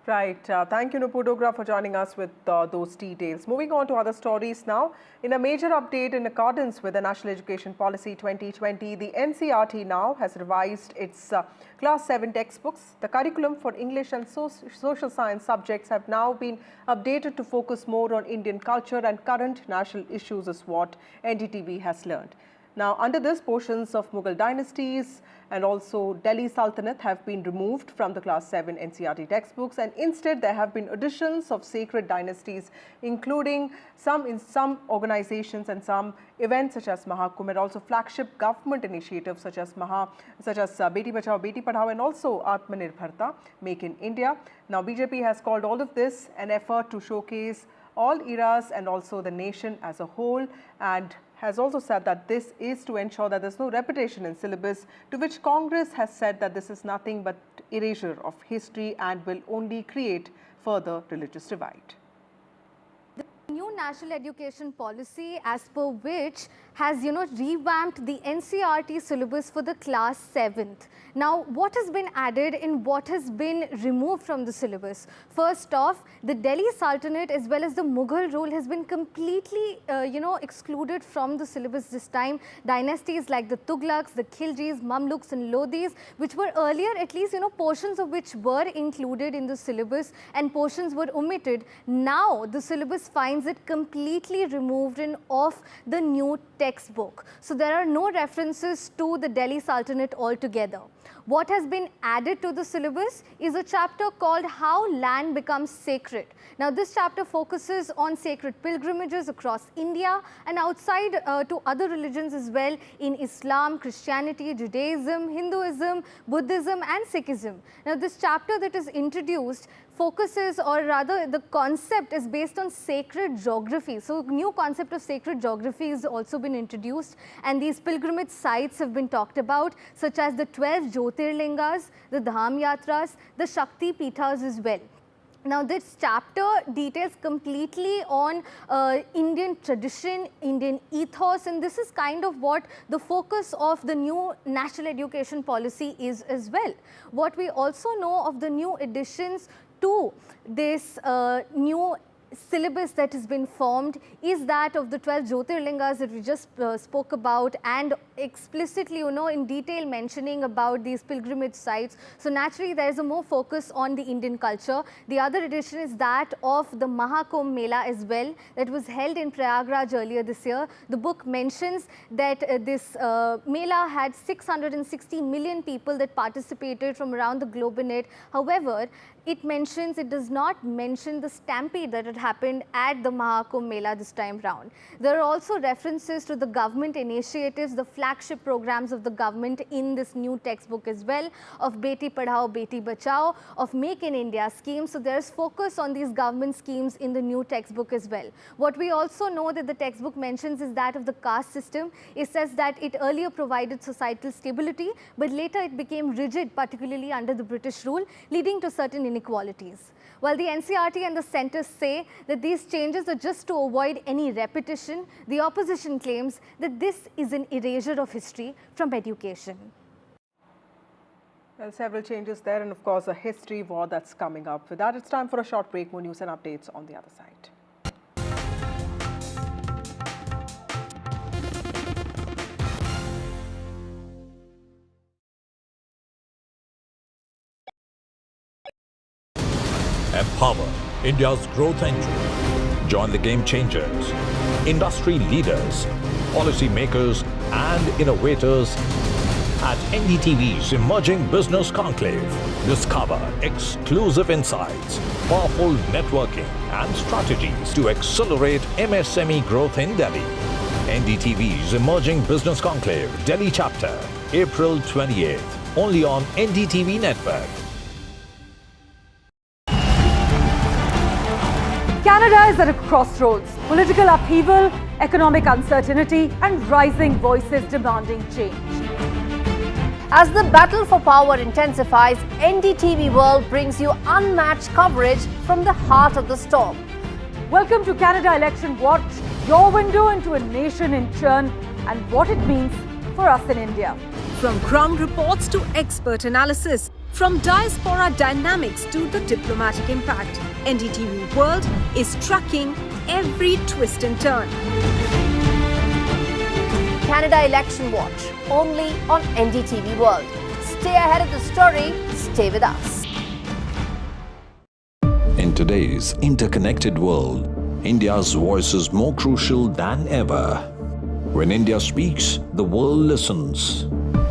Right. Thank you, Nupur Dogra, for joining us with those details. Moving on to other stories now. In a major update in accordance with the National Education Policy 2020, the NCERT now has revised its Class 7 textbooks. The curriculum for English and social science subjects have now been updated to focus more on Indian culture and current national issues, is what NDTV has learned. Now, under this, portions of Mughal dynasties and also Delhi Sultanate have been removed from the Class 7 NCERT textbooks, and instead there have been additions of sacred dynasties, including in some organizations and some events such as Mahakumbh, and also flagship government initiatives such as Beti Bachao, Beti Padhao, and also Atmanirbharta, Make in India. Now, BJP has called all of this an effort to showcase all eras and also the nation as a whole, and has also said that this is to ensure that there's no repetition in syllabus, to which Congress has said that this is nothing but erasure of history and will only create further religious divide. New national education policy, as per which has revamped the NCERT syllabus for the class 7th. Now, what has been added and what has been removed from the syllabus? First off, the Delhi Sultanate as well as the Mughal rule has been completely excluded from the syllabus this time. Dynasties like the Tughlaqs, the Khiljis, Mamluks and Lodhis, which were earlier at least portions of which were included in the syllabus and portions were omitted. Now the syllabus finds it completely removed and off the new textbook. So there are no references to the Delhi Sultanate altogether. What has been added to the syllabus is a chapter called How Land Becomes Sacred. Now, this chapter focuses on sacred pilgrimages across India and outside to other religions as well, in Islam, Christianity, Judaism, Hinduism, Buddhism and Sikhism. Now, this chapter that is introduced focuses, or rather the concept is based on sacred geography. So, new concept of sacred geography has also been introduced, and these pilgrimage sites have been talked about, such as the 12 Jyotirlingas, the Dham Yatras, the Shakti Pithas as well. Now, this chapter details completely on Indian tradition, Indian ethos, and this is kind of what the focus of the new national education policy is as well. What we also know of the new additions to this new syllabus that has been formed is that of the 12 Jyotirlingas that we just spoke about, and explicitly, in detail mentioning about these pilgrimage sites. So naturally, there is a more focus on the Indian culture. The other addition is that of the Mahakumbh Mela as well, that was held in Prayagraj earlier this year. The book mentions that this Mela had 660 million people that participated from around the globe in it. However, it does not mention the stampede that had happened at the Mahakumbh Mela this time round. There are also references to the government initiatives, the flagship programs of the government in this new textbook as well, of Beti Padhao, Beti Bachao, of Make in India schemes. So there is focus on these government schemes in the new textbook as well. What we also know that the textbook mentions is that of the caste system. It says that it earlier provided societal stability, but later it became rigid, particularly under the British rule, leading to certain inequalities. While the NCERT and the centre say that these changes are just to avoid any repetition, the opposition claims that this is an erasure of history from education. Well, several changes there, and of course a history war that's coming up. With that, it's time for a short break. More news and updates on the other side. Empower India's growth engine. Join the game changers, industry leaders, policy makers and innovators at NDTV's Emerging Business Conclave. Discover exclusive insights, powerful networking and strategies to accelerate MSME growth in Delhi. NDTV's Emerging Business Conclave, Delhi chapter, April 28th, only on NDTV Network. Canada is at a crossroads. Political upheaval, economic uncertainty, and rising voices demanding change. As the battle for power intensifies, NDTV World brings you unmatched coverage from the heart of the storm. Welcome to Canada Election Watch, your window into a nation in churn and what it means for us in India. From ground reports to expert analysis, from diaspora dynamics to the diplomatic impact, NDTV World is tracking every twist and turn. Canada Election Watch, only on NDTV World. Stay ahead of the story, stay with us. In today's interconnected world, India's voice is more crucial than ever. When India speaks, the world listens.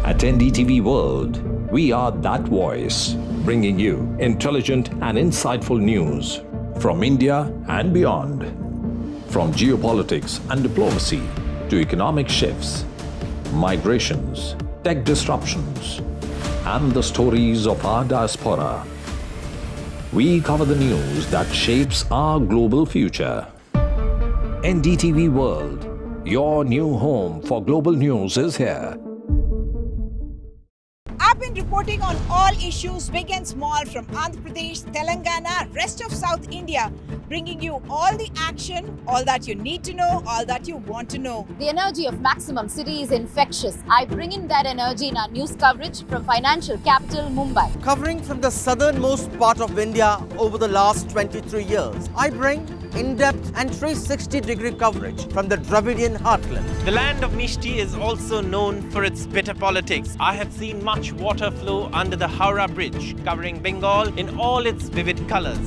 At NDTV World, we are that voice, bringing you intelligent and insightful news from India and beyond. From geopolitics and diplomacy to economic shifts, migrations, tech disruptions, and the stories of our diaspora. We cover the news that shapes our global future. NDTV World, your new home for global news is here. I've been reporting on all issues big and small from Andhra Pradesh, Telangana, rest of South India, bringing you all the action, all that you need to know, all that you want to know. The energy of Maximum City is infectious. I bring in that energy in our news coverage from financial capital, Mumbai. Covering from the southernmost part of India over the last 23 years, I bring in-depth and 360-degree coverage from the Dravidian heartland. The land of Mishti is also known for its bitter politics. I have seen much water flow under the Howrah Bridge, covering Bengal in all its vivid colors.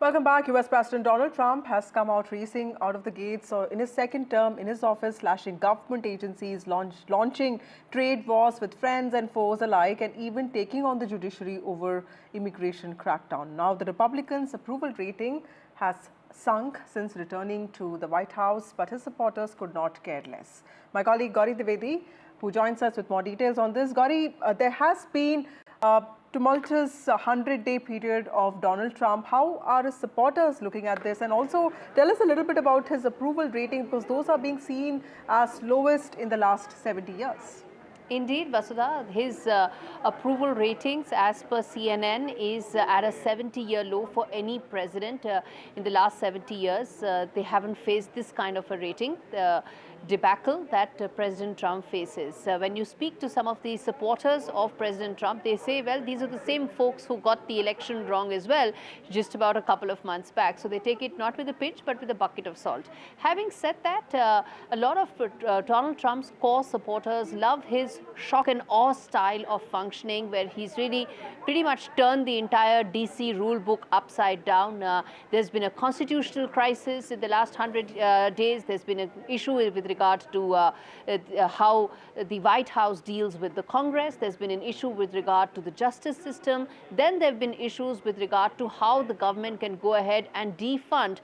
Welcome back. US President Donald Trump has come out racing out of the gates in his second term in his office, slashing government agencies, launching trade wars with friends and foes alike, and even taking on the judiciary over immigration crackdown. Now, the Republicans' approval rating has sunk since returning to the White House, but his supporters could not care less. My colleague Gauri Dwivedi, who joins us with more details on this. Gauri, there has been tumultuous 100-day period of Donald Trump. How are his supporters looking at this? And also tell us a little bit about his approval rating, because those are being seen as lowest in the last 70 years. Indeed, Vasudha, his approval ratings as per CNN is at a 70-year low for any president in the last 70 years. They haven't faced this kind of a rating. The debacle that President Trump faces. When you speak to some of the supporters of President Trump, they say, well, these are the same folks who got the election wrong as well, just about a couple of months back. So they take it not with a pinch, but with a bucket of salt. Having said that, a lot of Donald Trump's core supporters love his shock and awe style of functioning, where he's really pretty much turned the entire DC rule book upside down. There's been a constitutional crisis in the last 100 days. There's been an issue with regard to how the White House deals with the Congress. There's been an issue with regard to the justice system. Then there have been issues with regard to how the government can go ahead and defund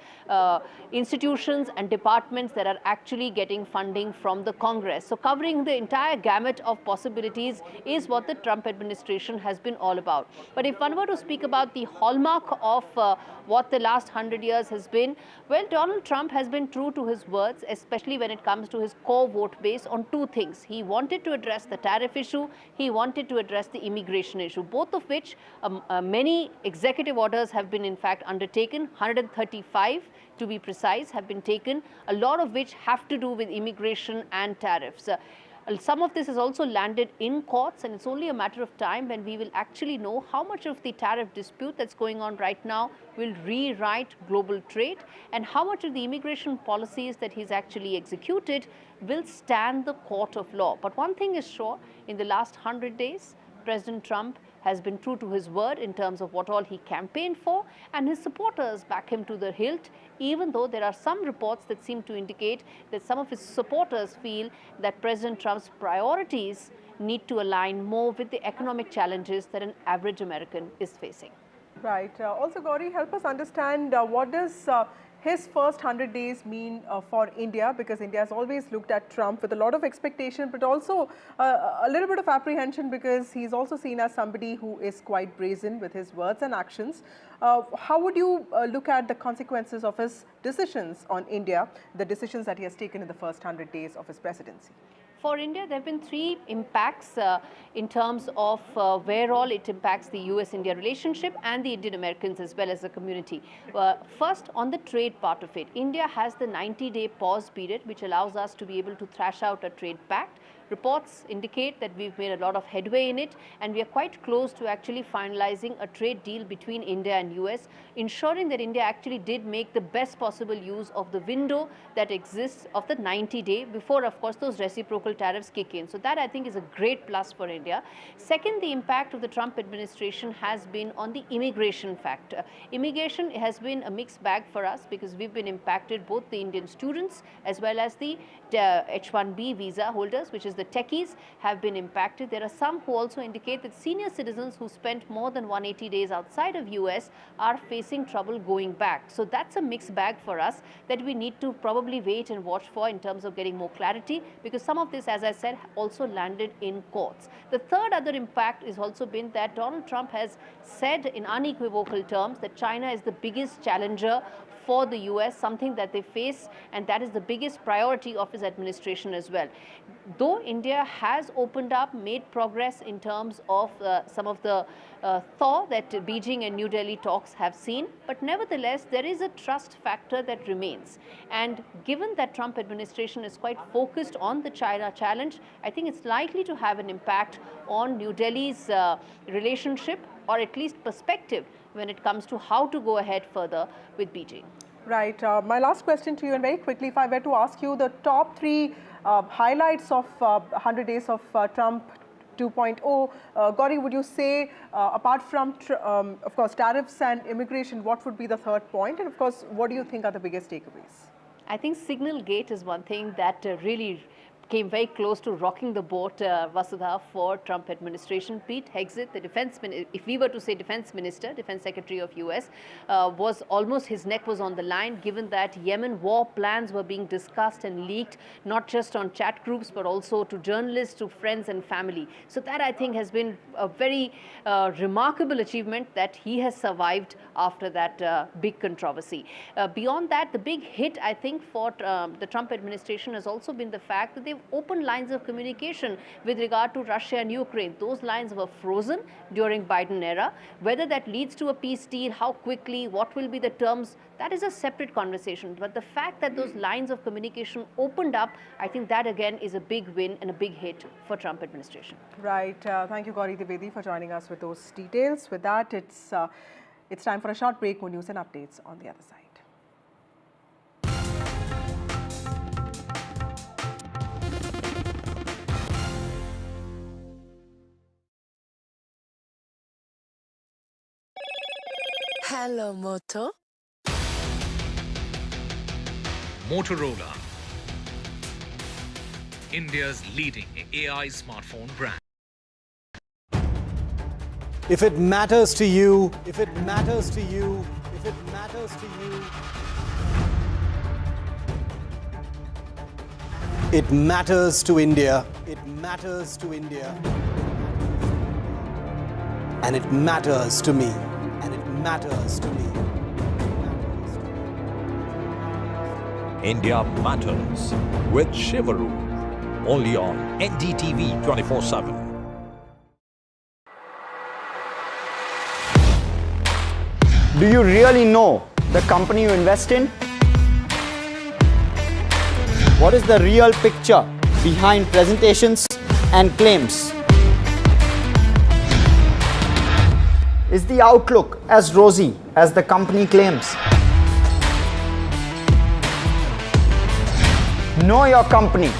institutions and departments that are actually getting funding from the Congress. So covering the entire gamut of possibilities is what the Trump administration has been all about. But if one were to speak about the hallmark of what the last 100 years has been, well, Donald Trump has been true to his words, especially when it comes to his core vote base, on two things. He wanted to address the tariff issue, he wanted to address the immigration issue, both of which many executive orders have been in fact undertaken, 135 to be precise have been taken, a lot of which have to do with immigration and tariffs. Some of this has also landed in courts, and it's only a matter of time when we will actually know how much of the tariff dispute that's going on right now will rewrite global trade, and how much of the immigration policies that he's actually executed will stand the court of law. But one thing is sure, in the last 100 days, President Trump has been true to his word in terms of what all he campaigned for, and his supporters back him to the hilt, even though there are some reports that seem to indicate that some of his supporters feel that President Trump's priorities need to align more with the economic challenges that an average American is facing. Right. Also, Gauri, help us understand what does his first 100 days mean for India, because India has always looked at Trump with a lot of expectation, but also a little bit of apprehension, because he's also seen as somebody who is quite brazen with his words and actions. How would you look at the consequences of his decisions on India, the decisions that he has taken in the first 100 days of his presidency? For India, there have been three impacts in terms of where all it impacts the US-India relationship and the Indian Americans as well as the community. First, on the trade part of it, India has the 90-day pause period, which allows us to be able to thrash out a trade pact. Reports indicate that we've made a lot of headway in it, and we are quite close to actually finalizing a trade deal between India and US, ensuring that India actually did make the best possible use of the window that exists of the 90-day before, of course, those reciprocal tariffs kick in. So that, I think, is a great plus for India. Second, the impact of the Trump administration has been on the immigration factor. Immigration has been a mixed bag for us, because we've been impacted, both the Indian students as well as the H-1B visa holders, which is the techies, have been impacted. There are some who also indicate that senior citizens who spent more than 180 days outside of US are facing trouble going back. So that's a mixed bag for us that we need to probably wait and watch for in terms of getting more clarity, because some of this, as I said, also landed in courts. The third other impact has also been that Donald Trump has said in unequivocal terms that China is the biggest challenger for the US, something that they face, and that is the biggest priority of his administration as well. Though India has opened up, made progress in terms of some of the thaw that Beijing and New Delhi talks have seen, but nevertheless there is a trust factor that remains. And given that Trump administration is quite focused on the China challenge, I think it's likely to have an impact on New Delhi's relationship, or at least perspective, when it comes to how to go ahead further with Beijing. Right. My last question to you, and very quickly, if I were to ask you the top three highlights of 100 days of Trump 2.0, Gauri, would you say, apart from, of course, tariffs and immigration, what would be the third point? And of course, what do you think are the biggest takeaways? I think Signal Gate is one thing that really came very close to rocking the boat, Vasudha, for Trump administration. Pete Hegseth, the defense minister, if we were to say defense minister, defense secretary of US, was almost, his neck was on the line, given that Yemen war plans were being discussed and leaked, not just on chat groups, but also to journalists, to friends and family. So that, I think, has been a very remarkable achievement that he has survived after that big controversy. Beyond that, the big hit, I think, for the Trump administration has also been the fact that they've opened lines of communication with regard to Russia and Ukraine. Those lines were frozen during Biden era. Whether that leads to a peace deal, how quickly, what will be the terms, that is a separate conversation. But the fact that those lines of communication opened up, I think that again is a big win and a big hit for Trump administration. Right. Thank you, Gauri Dwivedi, for joining us with those details. With that, it's time for a short break. More news and updates on the other side. Hello, Moto. Motorola, India's leading AI smartphone brand. If it matters to you, if it matters to you, if it matters to you, it matters to India. It matters to India. And it matters to me. And it matters to me. India Matters with Shivaru. Only on NDTV 24/7. Do you really know the company you invest in? What is the real picture behind presentations and claims? Is the outlook as rosy as the company claims? Know Your Company,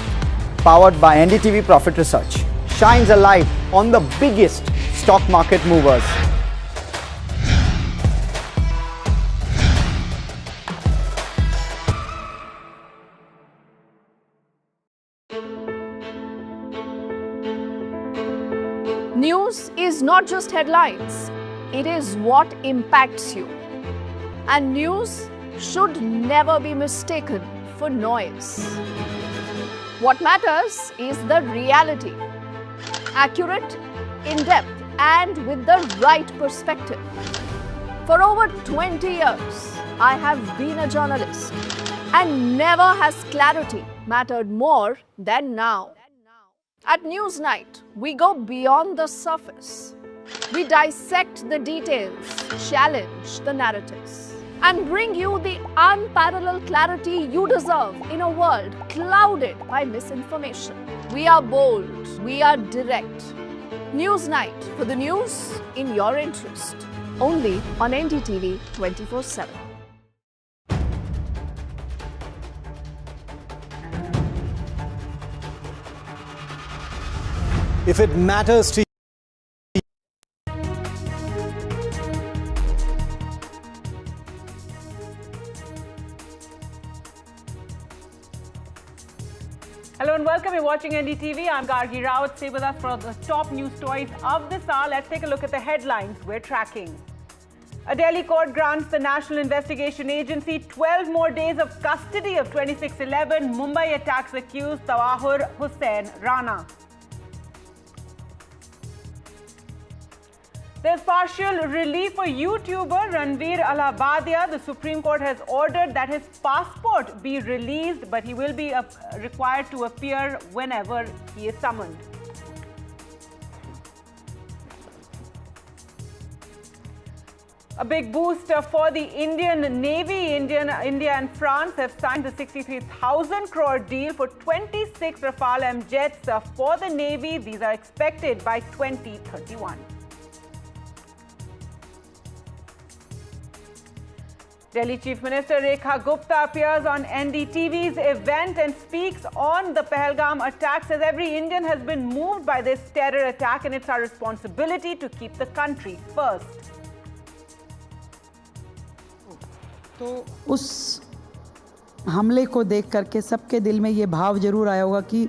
powered by NDTV Profit Research, shines a light on the biggest stock market movers. News is not just headlines, it is what impacts you. And news should never be mistaken for noise. What matters is the reality. Accurate, in-depth, and with the right perspective. For over 20 years, I have been a journalist, and never has clarity mattered more than now. At Newsnight, we go beyond the surface. We dissect the details, challenge the narratives, and bring you the unparalleled clarity you deserve in a world clouded by misinformation. We are bold, we are direct. Newsnight, for the news in your interest. Only on NDTV 24/7. If it matters to you, hello and welcome. You're watching NDTV. I'm Gargi Rawat. Stay with us for the top news stories of this hour. Let's take a look at the headlines we're tracking. A Delhi court grants the National Investigation Agency 12 more days of custody of 26/11 Mumbai attacks accused Tahawur Rana. There's partial relief for YouTuber Ranveer Allahabadia. The Supreme Court has ordered that his passport be released, but he will be required to appear whenever he is summoned. A big boost for the Indian Navy. India and France have signed the 63,000 crore deal for 26 Rafale M jets for the Navy. These are expected by 2031. Delhi Chief Minister Rekha Gupta appears on NDTV's event and speaks on the Pahalgam attack, says every Indian has been moved by this terror attack and it's our responsibility to keep the country first. तो उस हमले को देख करके सबके दिल में ये भाव जरूर आया होगा कि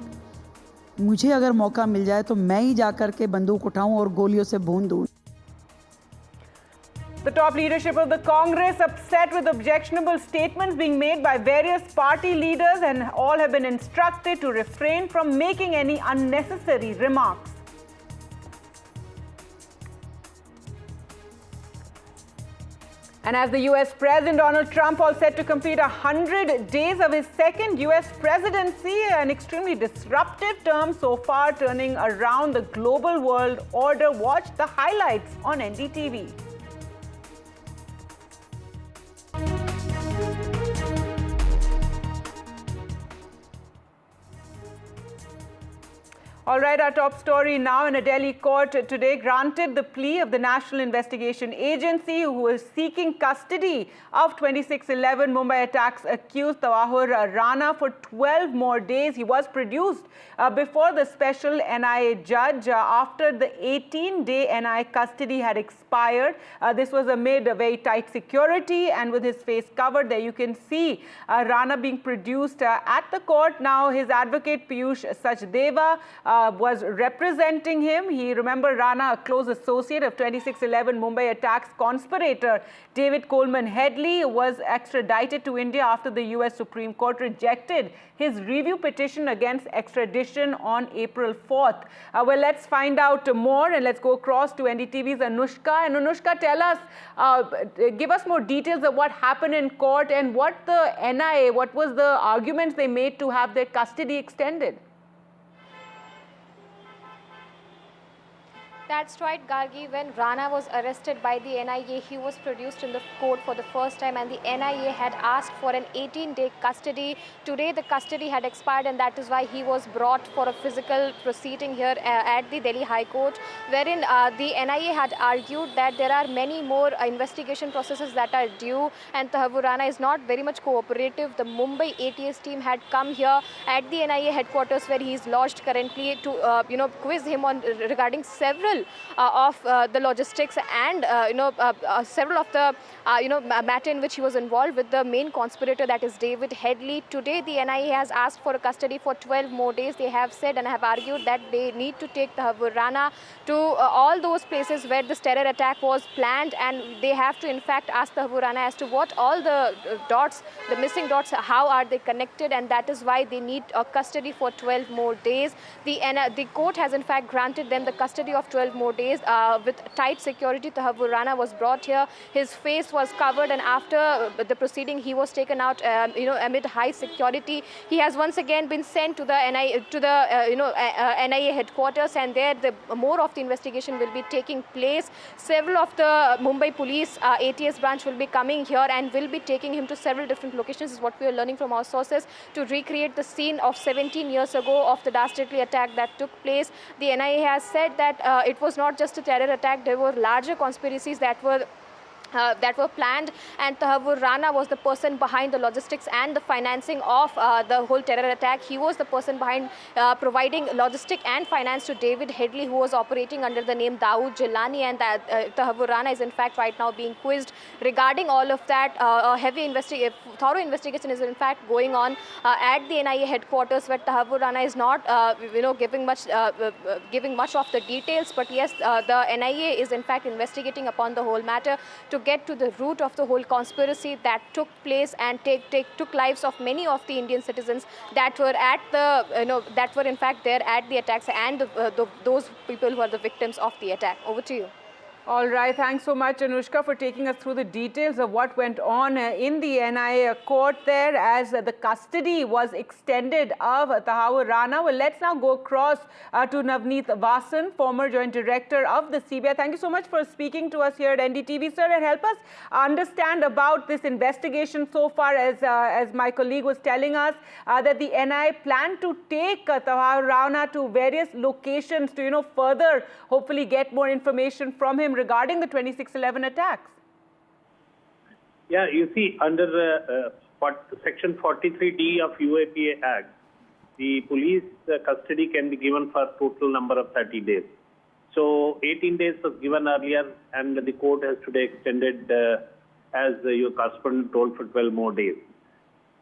मुझे अगर मौका मिल जाए तो मैं ही जाकर के बंदूक उठाऊं और गोलियों से भून दूं। The top leadership of the Congress upset with objectionable statements being made by various party leaders, and all have been instructed to refrain from making any unnecessary remarks. And as the US President Donald Trump all set to complete 100 days of his second US presidency, an extremely disruptive term so far turning around the global world order. Watch the highlights on NDTV. All right, our top story now. In a Delhi court today granted the plea of the National Investigation Agency, who is seeking custody of 26/11 Mumbai attacks accused Tahawur Rana for 12 more days. He was produced before the special NIA judge after the 18-day NIA custody had expired. This was amid very tight security and with his face covered. There you can see Rana being produced at the court. Now his advocate Piyush Sachdeva was representing him. He, remember, Rana, a close associate of 26/11 Mumbai attacks conspirator David Coleman Headley, was extradited to India after the US Supreme Court rejected his review petition against extradition on April 4th. Well, let's find out more, and let's go across to NDTV's Anushka. And Anushka, tell us, give us more details of what happened in court and what the NIA, what was the arguments they made to have their custody extended. That's right, Gargi. When Rana was arrested by the NIA, he was produced in the court for the first time, and the NIA had asked for an 18-day custody. Today, the custody had expired, and that is why he was brought for a physical proceeding here at the Delhi High Court, wherein the NIA had argued that there are many more investigation processes that are due, and Tahawur Rana is not very much cooperative. The Mumbai ATS team had come here at the NIA headquarters, where he is lodged currently, to quiz him on regarding several of the logistics and several of the matter in which he was involved with the main conspirator, that is David Headley. Today the NIA has asked for a custody for 12 more days. They have said and have argued that they need to take Tahawur Rana to all those places where this terror attack was planned, and they have to in fact ask Tahawur Rana as to what all the dots, the missing dots, how are they connected, and that is why they need a custody for 12 more days. The court has in fact granted them the custody of 12 more days with tight security. Tahawur Rana was brought here. His face was covered, and after the proceeding, he was taken out, amid high security. He has once again been sent to the NIA headquarters, and there more of the investigation will be taking place. Several of the Mumbai police ATS branch will be coming here and will be taking him to several different locations, is what we are learning from our sources, to recreate the scene of 17 years ago of the dastardly attack that took place. The NIA has said that it was not just a terror attack, there were larger conspiracies that were planned, and Tahawur Rana was the person behind the logistics and the financing of the whole terror attack. He was the person behind providing logistic and finance to David Headley, who was operating under the name Dawood Jilani, and Tahawur Rana is in fact right now being quizzed regarding all of that. A thorough investigation is in fact going on at the NIA headquarters, where Tahawur Rana is not giving much of the details, but yes, the NIA is in fact investigating upon the whole matter to get to the root of the whole conspiracy that took place and took lives of many of the Indian citizens that were at that were in fact there at the attacks, and those people who are the victims of the attack. Over to you. All right, thanks so much, Anushka, for taking us through the details of what went on in the NIA court there as the custody was extended of Tahawur Rana. Well, let's now go across to Navneet Vasan, former Joint Director of the CBI. Thank you so much for speaking to us here at NDTV, sir, and help us understand about this investigation so far. As my colleague was telling us, that the NIA planned to take Tahawur Rana to various locations to further hopefully get more information from him regarding the 26/11 attacks. Yeah, you see, under Section 43D of UAPA Act, the police custody can be given for a total number of 30 days. So 18 days was given earlier, and the court has today extended, as your correspondent told, for 12 more days.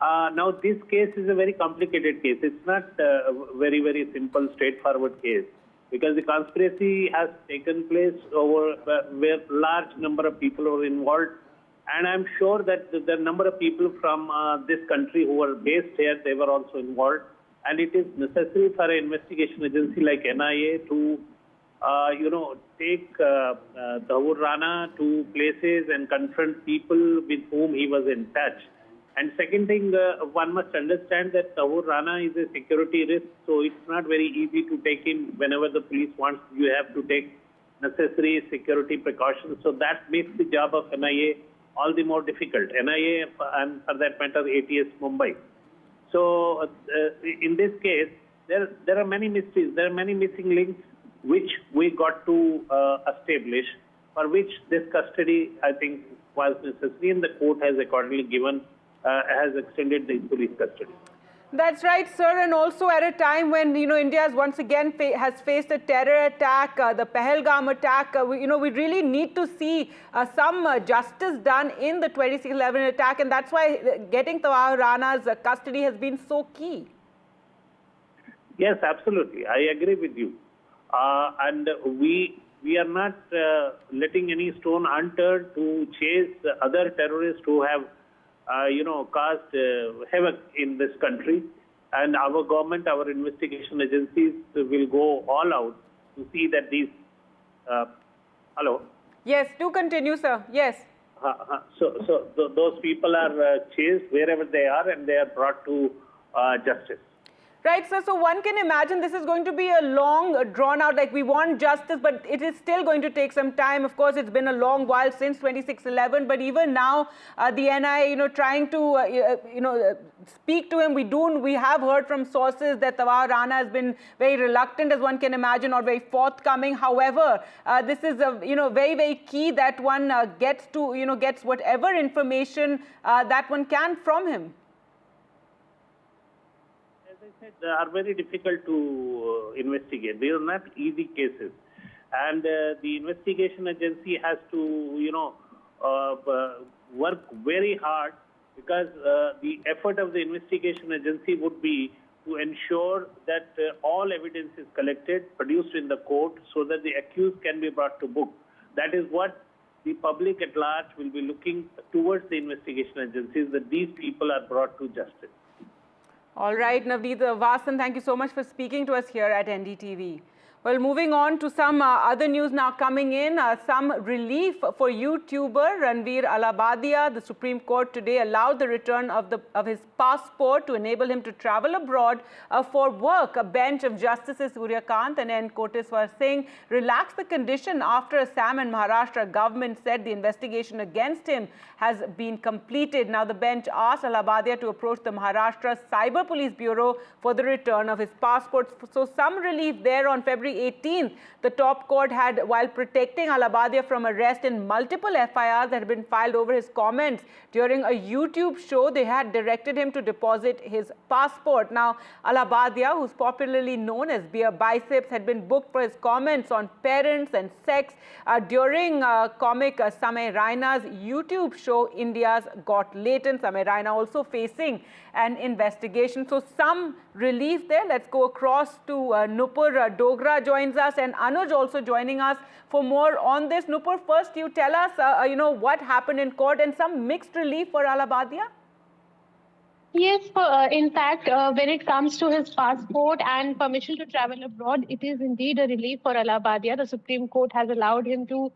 Now, this case is a very complicated case. It's not a very, very simple, straightforward case, because the conspiracy has taken place over where large number of people were involved. And I'm sure that the number of people from this country who were based here, they were also involved. And it is necessary for an investigation agency like NIA to, take Tahawur Rana to places and confront people with whom he was in touch. And second thing, one must understand that Tahawur Rana is a security risk, so it's not very easy to take him whenever the police wants. You have to take necessary security precautions. So that makes the job of NIA all the more difficult. NIA and for that matter, ATS Mumbai. So in this case, there are many mysteries. There are many missing links which we got to establish, for which this custody, I think, was necessary, and the court has accordingly given. Has extended the police custody. That's right, sir. And also at a time when, India has once again has faced a terror attack, the Pahalgam attack, we really need to see some justice done in the 2011 attack. And that's why getting Tahawur Rana's custody has been so key. Yes, absolutely. I agree with you. And we are not letting any stone unturned to chase other terrorists who have caused havoc in this country, and our government, our investigation agencies will go all out to see that these. Hello. Yes, do continue, sir. Yes. So those people are chased wherever they are, and they are brought to justice. Right, sir. So one can imagine this is going to be a long, drawn out, like we want justice, but it is still going to take some time. Of course, it's been a long while since 26/11, but even now, the NIA, trying to, speak to him. We have heard from sources that Tahawur Rana has been very reluctant, as one can imagine, or very forthcoming. However, this is, very, very key that one gets to, gets whatever information that one can from him. They are very difficult to investigate. They are not easy cases. And the investigation agency has to, work very hard, because the effort of the investigation agency would be to ensure that all evidence is collected, produced in the court, so that the accused can be brought to book. That is what the public at large will be looking towards the investigation agencies, that these people are brought to justice. All right, Navneet Vasan, thank you so much for speaking to us here at NDTV. Well, moving on to some other news now coming in. Some relief for YouTuber Ranveer Alabadia. The Supreme Court today allowed the return of his passport to enable him to travel abroad for work. A bench of Justices Surya Kant and N. Koteswar Singh relaxed the condition after Assam and Maharashtra government said the investigation against him has been completed. Now, the bench asked Alabadia to approach the Maharashtra Cyber Police Bureau for the return of his passport. So, some relief there. On February 18th, the top court had, while protecting Alabadia from arrest in multiple FIRs that had been filed over his comments during a YouTube show, they had directed him to deposit his passport. Now, Alabadia, who's popularly known as Beer Biceps, had been booked for his comments on parents and sex during comic Samay Raina's YouTube show, India's Got Latent. Samay Raina also facing an investigation. So, some relief there. Let's go across to Nupur Dogra joins us, and Anuj also joining us for more on this. Nupur, first you tell us, what happened in court and some mixed relief for Alabadia. Yes, in fact, when it comes to his passport and permission to travel abroad, it is indeed a relief for Alabadia. The Supreme Court has allowed him to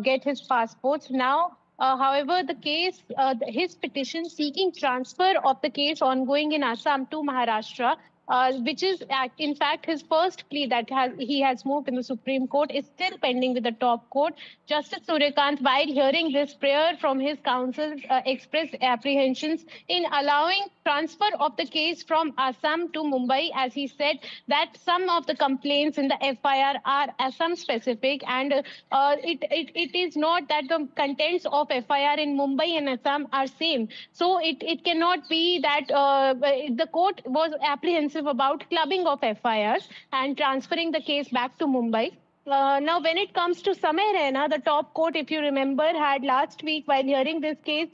get his passports. Now, however, the case, his petition seeking transfer of the case ongoing in Assam to Maharashtra, which is in fact his first plea that he has moved in the Supreme Court, is still pending with the top court. Justice Suryakant, while hearing this prayer from his counsel, expressed apprehensions in allowing transfer of the case from Assam to Mumbai, as he said that some of the complaints in the FIR are Assam specific, and it is not that the contents of FIR in Mumbai and Assam are same. So it cannot be that the court was apprehensive about clubbing of FIRs and transferring the case back to Mumbai. Now, when it comes to Samay Raina, the top court, if you remember, had last week, while hearing this case,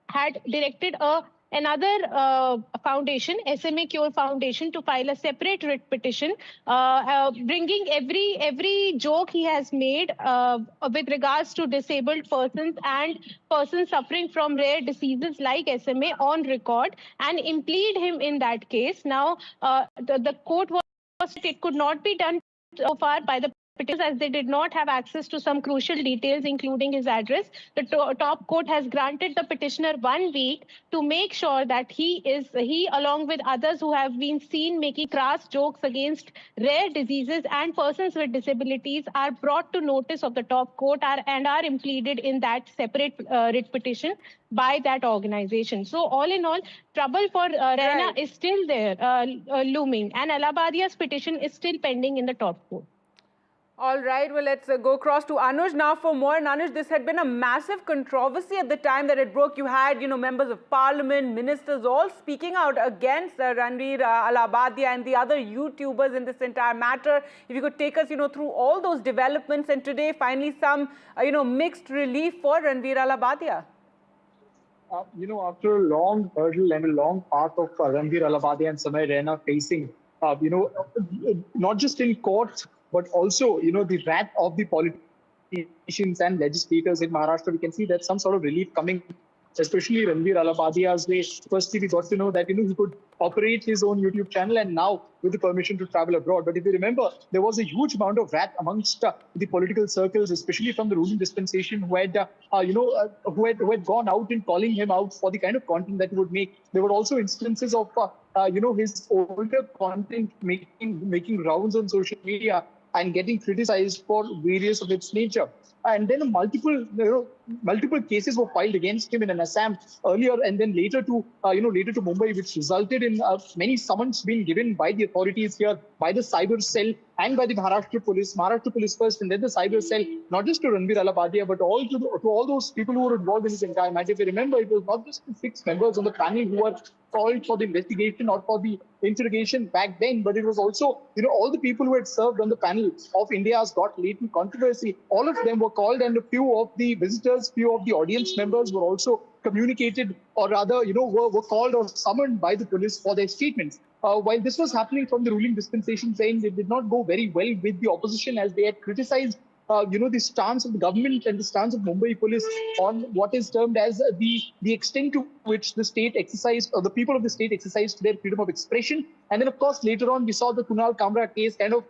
had directed a another foundation, SMA Cure Foundation, to file a separate writ petition, bringing every joke he has made with regards to disabled persons and persons suffering from rare diseases like SMA on record and implead him in that case. Now, the court was it could not be done so far by the petitioners as they did not have access to some crucial details, including his address. The top court has granted the petitioner 1 week to make sure that he, along with others who have been seen making crass jokes against rare diseases and persons with disabilities, are brought to notice of the top court and are impleaded in that separate writ petition by that organization. So all in all, trouble for Rana is still there, looming, and Allahabadia's petition is still pending in the top court. All right, well, let's go across to Anuj now for more. And Anuj, this had been a massive controversy at the time that it broke. You had, members of parliament, ministers all speaking out against Ranveer Allahabadia and the other YouTubers in this entire matter. If you could take us, through all those developments, and today finally some, mixed relief for Ranveer Allahabadia. After a long hurdle and a long path of Ranveer Allahabadia and Samay Raina facing, not just in court, but also, the wrath of the politicians and legislators in Maharashtra, we can see that some sort of relief coming, especially Ranveer Allahbadia's way. Firstly, we got to know that, he could operate his own YouTube channel, and now with the permission to travel abroad. But if you remember, there was a huge amount of wrath amongst the political circles, especially from the ruling dispensation, who had gone out and calling him out for the kind of content that he would make. There were also instances of, his older content making rounds on social media and getting criticized for various of its nature. And then multiple cases were filed against him in an Assam earlier, and then later to Mumbai, which resulted in many summons being given by the authorities here, by the cyber cell and by the Maharashtra police first, and then the cyber cell, not just to Ranveer Allahabadia, but to all those people who were involved in this entire matter. If you remember, it was not just the 6 members on the panel who were called for the investigation or for the interrogation back then, but it was also, all the people who had served on the panel of India's Got Latent Controversy, all of them were called, and a few of the visitors, few of the audience members were also communicated, or rather, were called or summoned by the police for their statements. While this was happening from the ruling dispensation, saying it did not go very well with the opposition, as they had criticized the stance of the government and the stance of Mumbai police on what is termed as the extent to which the state exercised, or the people of the state exercised their freedom of expression. And then, of course, later on, we saw the Kunal Kamra case kind of,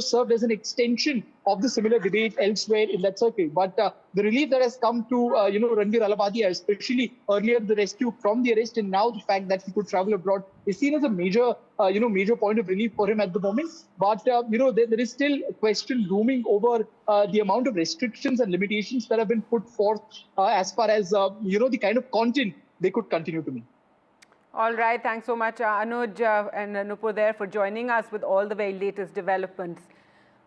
served as an extension of the similar debate elsewhere in that circle. But the relief that has come to, Ranveer Allahabadia, especially earlier the rescue from the arrest, and now the fact that he could travel abroad, is seen as a major, major point of relief for him at the moment. But, there is still a question looming over the amount of restrictions and limitations that have been put forth as far as, the kind of content they could continue to make. All right, thanks so much, Anuj and Nupur there for joining us with all the very latest developments.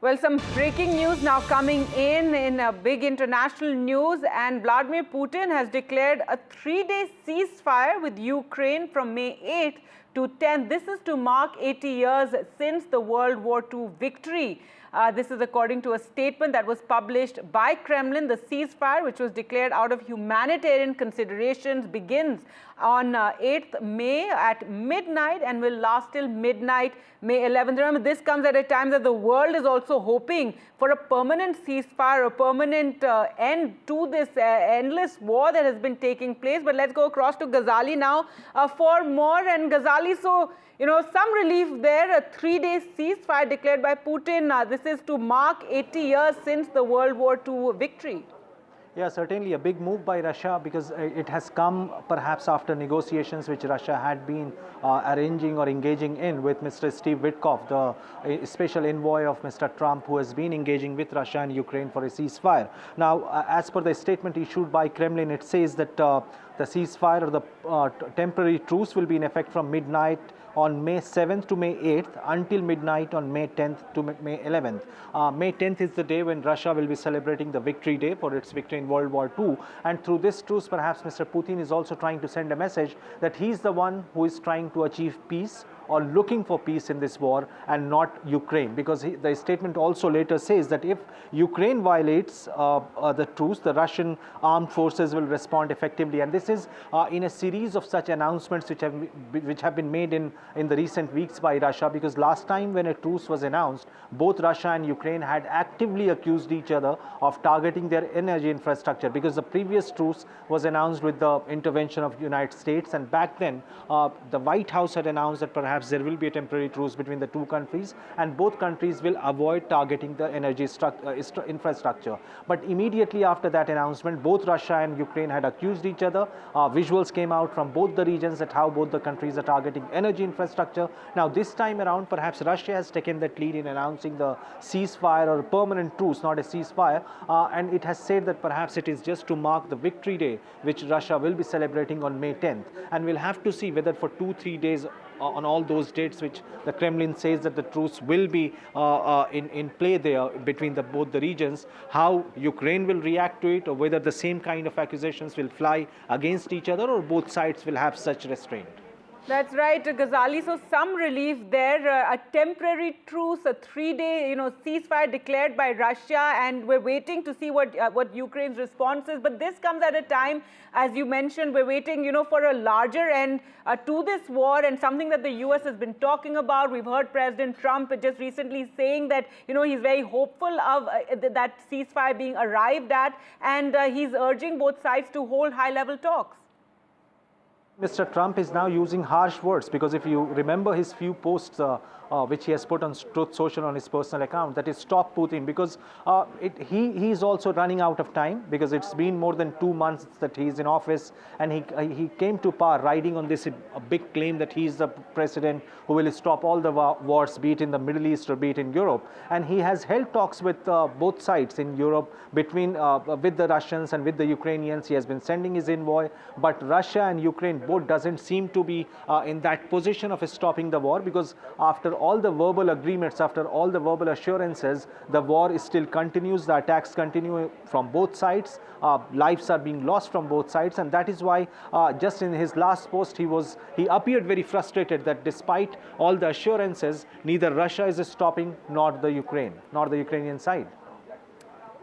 Well, some breaking news now coming in big international news, and Vladimir Putin has declared a 3-day ceasefire with Ukraine from May 8th to 10th. This is to mark 80 years since the World War II victory. This is according to a statement that was published by Kremlin. The ceasefire, which was declared out of humanitarian considerations, begins on 8th May at midnight and will last till midnight, May 11th. Remember, this comes at a time that the world is also hoping for a permanent ceasefire, a permanent end to this endless war that has been taking place. But let's go across to Ghazali now for more. And Ghazali, so, some relief there, a 3-day ceasefire declared by Putin. This is to mark 80 years since the World War II victory. Yeah, certainly a big move by Russia, because it has come perhaps after negotiations which Russia had been arranging or engaging in with Mr. Steve Witkoff, the special envoy of Mr. Trump, who has been engaging with Russia and Ukraine for a ceasefire. Now, as per the statement issued by Kremlin, it says that the ceasefire or the temporary truce will be in effect from midnight on May 7th to May 8th until midnight on May 10th to May 11th. May 10th is the day when Russia will be celebrating the victory day for its victory in World War II. And through this truce, perhaps Mr. Putin is also trying to send a message that he's the one who is trying to achieve peace or looking for peace in this war and not Ukraine, because the statement also later says that if Ukraine violates the truce, the Russian armed forces will respond effectively. And this is in a series of such announcements which have been made in the recent weeks by Russia, because last time when a truce was announced, both Russia and Ukraine had actively accused each other of targeting their energy infrastructure, because the previous truce was announced with the intervention of the United States, and back then the White House had announced that perhaps there will be a temporary truce between the two countries and both countries will avoid targeting the energy infrastructure. But immediately after that announcement, both Russia and Ukraine had accused each other. Visuals came out from both the regions at how both the countries are targeting energy infrastructure. Now this time around, perhaps Russia has taken that lead in announcing the ceasefire or permanent truce, not a ceasefire, and it has said that perhaps it is just to mark the Victory Day, which Russia will be celebrating on May 10th. And we'll have to see whether for 2-3 days on all those dates which the Kremlin says that the truce will be in play there between both the regions, how Ukraine will react to it, or whether the same kind of accusations will fly against each other, or both sides will have such restraint. That's right, Ghazali. So some relief there. A temporary truce, a 3-day, ceasefire declared by Russia, and we're waiting to see what Ukraine's response is. But this comes at a time, as you mentioned, we're waiting, for a larger end to this war, and something that the U.S. has been talking about. We've heard President Trump just recently saying that, he's very hopeful of that ceasefire being arrived at, and he's urging both sides to hold high-level talks. Mr. Trump is now using harsh words, because if you remember his few posts which he has put on Truth Social on his personal account, that is stop Putin, because he is also running out of time, because it's been more than 2 months that he's in office, and he came to power riding on this big claim that he's the president who will stop all the wars, be it in the Middle East or be it in Europe. And he has held talks with both sides in Europe, between with the Russians and with the Ukrainians. He has been sending his envoy, but Russia and Ukraine both doesn't seem to be in that position of stopping the war, because after all the verbal agreements, after all the verbal assurances, the war still continues, the attacks continue from both sides, lives are being lost from both sides, and that is why just in his last post he appeared very frustrated that despite all the assurances, neither Russia is stopping nor the Ukrainian side.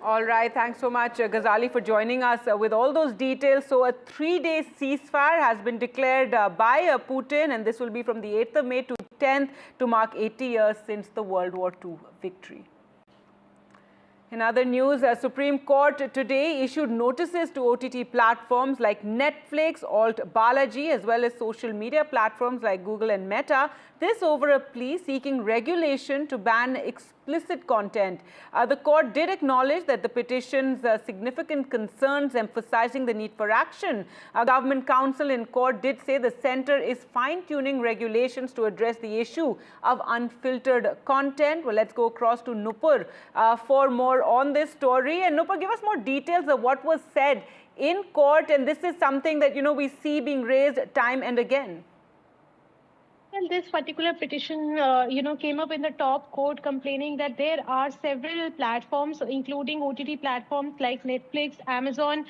All right, thanks so much, Ghazali, for joining us with all those details. So a 3-day ceasefire has been declared by Putin, and this will be from the 8th of May to 10th to mark 80 years since the World War II victory. In other news, Supreme Court today issued notices to OTT platforms like Netflix, Alt Balaji, as well as social media platforms like Google and Meta. This over a plea seeking regulation to ban explicit content. The court did acknowledge that the petition's significant concerns, emphasizing the need for action. Government counsel in court did say the center is fine-tuning regulations to address the issue of unfiltered content. Well, let's go across to Nupur for more on this story. And Nupur, give us more details of what was said in court. And this is something that, we see being raised time and again. Well, this particular petition, came up in the top court complaining that there are several platforms, including OTT platforms like Netflix, Amazon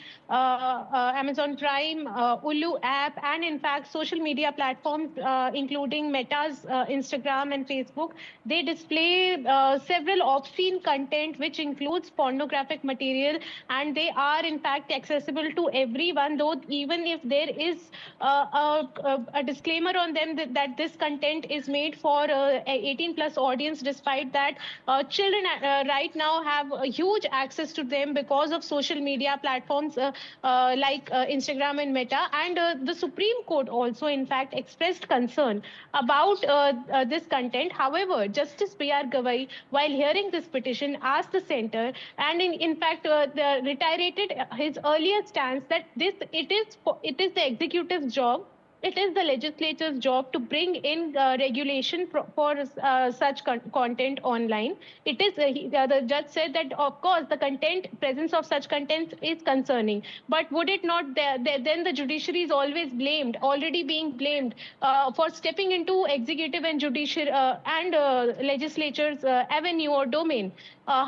Prime, Ulu app, and in fact, social media platforms, including Meta's Instagram and Facebook. They display several obscene content, which includes pornographic material, and they are in fact accessible to everyone, though even if there is a disclaimer on them that this content is made for 18 plus audience. Despite that, children right now have huge access to them because of social media platforms like Instagram and Meta. And the Supreme Court also in fact expressed concern about this content. However, Justice B.R. Gavai, while hearing this petition, asked the center and in fact reiterated his earlier stance that it is the executive's job, it is the legislature's job to bring in regulation for such content online. It is the judge said that of course the presence of such content is concerning, but would it not then the judiciary is already being blamed for stepping into executive and judicial and legislature's avenue or domain.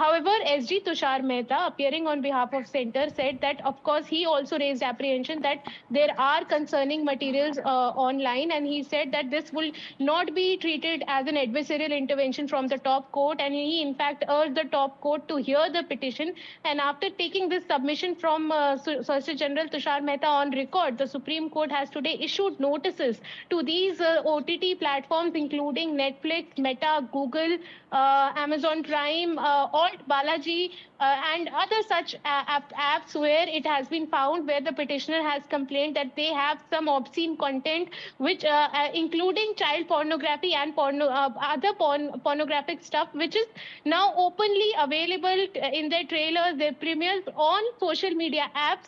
However, SG Tushar Mehta, appearing on behalf of Centre, said that, of course, he also raised apprehension that there are concerning materials online, and he said that this will not be treated as an adversarial intervention from the top court, and he, in fact, urged the top court to hear the petition. And after taking this submission from Solicitor General Tushar Mehta on record, the Supreme Court has today issued notices to these OTT platforms, including Netflix, Meta, Google, Amazon Prime, Alt, Balaji, and other such apps where it has been found where the petitioner has complained that they have some obscene content, which including child pornography and other pornographic stuff, which is now openly available in their trailers, their premieres on social media apps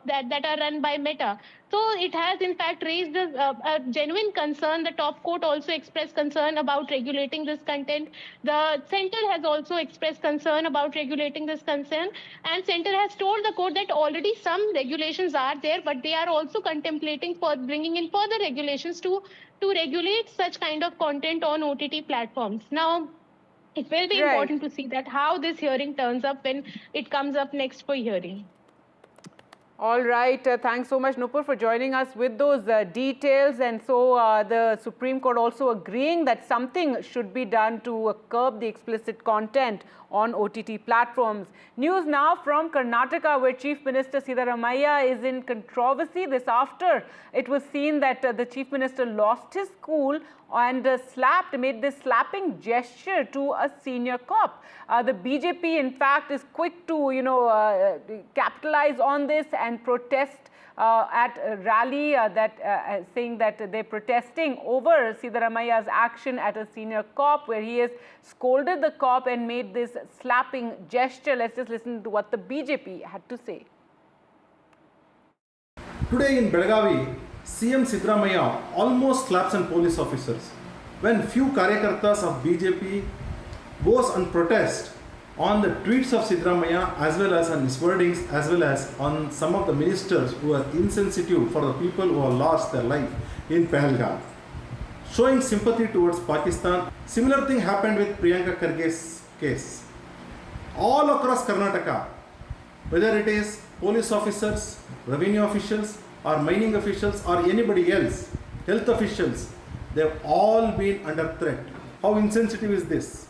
that are run by Meta. So it has, in fact, raised a genuine concern. The top court also expressed concern about regulating this content. The Centre has also expressed concern about regulating this concern. And Centre has told the court that already some regulations are there, but they are also contemplating for bringing in further regulations to regulate such kind of content on OTT platforms. Now, it will be important to see that how this hearing turns up when it comes up next for hearing. All right. Thanks so much, Nupur, for joining us with those details. And so the Supreme Court also agreeing that something should be done to curb the explicit content on OTT platforms. News now from Karnataka, where Chief Minister Siddaramaiah is in controversy. This after it was seen that the Chief Minister lost his cool and made this slapping gesture to a senior cop. The BJP, in fact, is quick to, capitalize on this and protest at a rally saying that they're protesting over Siddaramaiah's action at a senior cop, where he has scolded the cop and made this slapping gesture. Let's just listen to what the BJP had to say. Today in Belagavi, CM Siddaramaiah almost slaps on police officers when few karyakartas of BJP goes and protest on the tweets of Siddaramaiah as well as on his wordings, as well as on some of the ministers who are insensitive for the people who have lost their life in Pahalgam, showing sympathy towards Pakistan. Similar thing happened with Priyanka Kharge's case. All across Karnataka, whether it is police officers, revenue officials, or mining officials, or anybody else, health officials, they've all been under threat. How insensitive is this?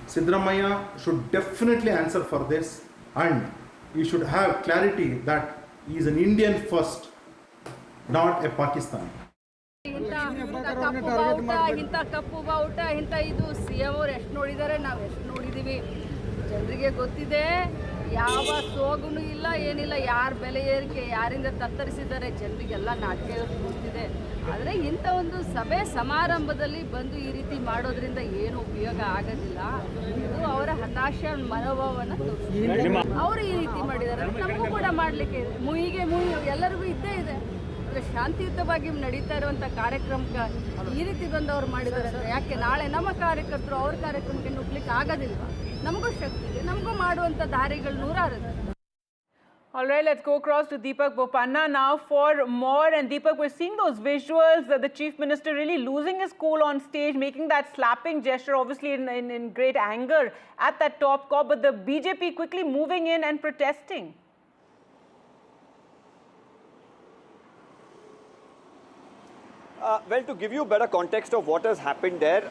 Siddaramaiah should definitely answer for this, and he should have clarity that he is an Indian first, not a Pakistan. ಕಪ್ಪು ಬಾವುಟ ಇಂಥ ಇದು CM ಅವರು ಎಷ್ಟು ನೋಡಿದ್ದಾರೆ, ನಾವು ಎಷ್ಟು ನೋಡಿದ್ದೀವಿ. ಜನರಿಗೆ ಗೊತ್ತಿದೆ, ಯಾವ ಸೋಗುನು ಇಲ್ಲ, ಏನಿಲ್ಲ, ಯಾರ ಬೆಲೆ ಏರಿಕೆ ಯಾರಿಂದ ತತ್ತರಿಸಿದ್ದಾರೆ ಜನರಿಗೆಲ್ಲ ನಾಟಕ ಗೊತ್ತಿದೆ. ಆದರೆ ಇಂಥ ಒಂದು ಸಭೆ ಸಮಾರಂಭದಲ್ಲಿ ಬಂದು ಈ ರೀತಿ ಮಾಡೋದ್ರಿಂದ ಏನು ಉಪಯೋಗ ಆಗೋದಿಲ್ಲ. ಇದು ಅವರ ಹತಾಶೆ ಮನೋಭಾವವನ್ನು ತೋರಿಸ್ತಾರೆ. ಅವರು ಈ ರೀತಿ ಮಾಡಿದ್ದಾರೆ, ನಮಗೂ ಕೂಡ ಮಾಡಲಿಕ್ಕೆ ಎಲ್ಲರಿಗೂ ಇದ್ದೇ ಇದೆ. ಶಾಂತಿಯುತವಾಗಿ ನಡೀತಾ ಇರುವಂಥ ಕಾರ್ಯಕ್ರಮಕ್ಕೆ ಈ ರೀತಿ ಬಂದವರು ಮಾಡಿದ್ದಾರೆ ಅಂದರೆ ಯಾಕೆ ನಾಳೆ ನಮ್ಮ ಕಾರ್ಯಕರ್ತರು ಅವ್ರ ಕಾರ್ಯಕ್ರಮಕ್ಕೆ ನುಗ್ಲಿಕ್ಕೆ ಆಗೋದಿಲ್ವಾ? ನಮಗೂ ಶಕ್ತಿ ಇದೆ, ನಮಗೂ ಮಾಡುವಂಥ ದಾರಿಗಳು ನೂರಾರು. All right, let's go across to Deepak Bopanna now for more. And Deepak, we're seeing those visuals, the Chief Minister really losing his cool on stage, making that slapping gesture, obviously in great anger at that top cop, but the BJP quickly moving in and protesting. Well, to give you better context of what has happened there,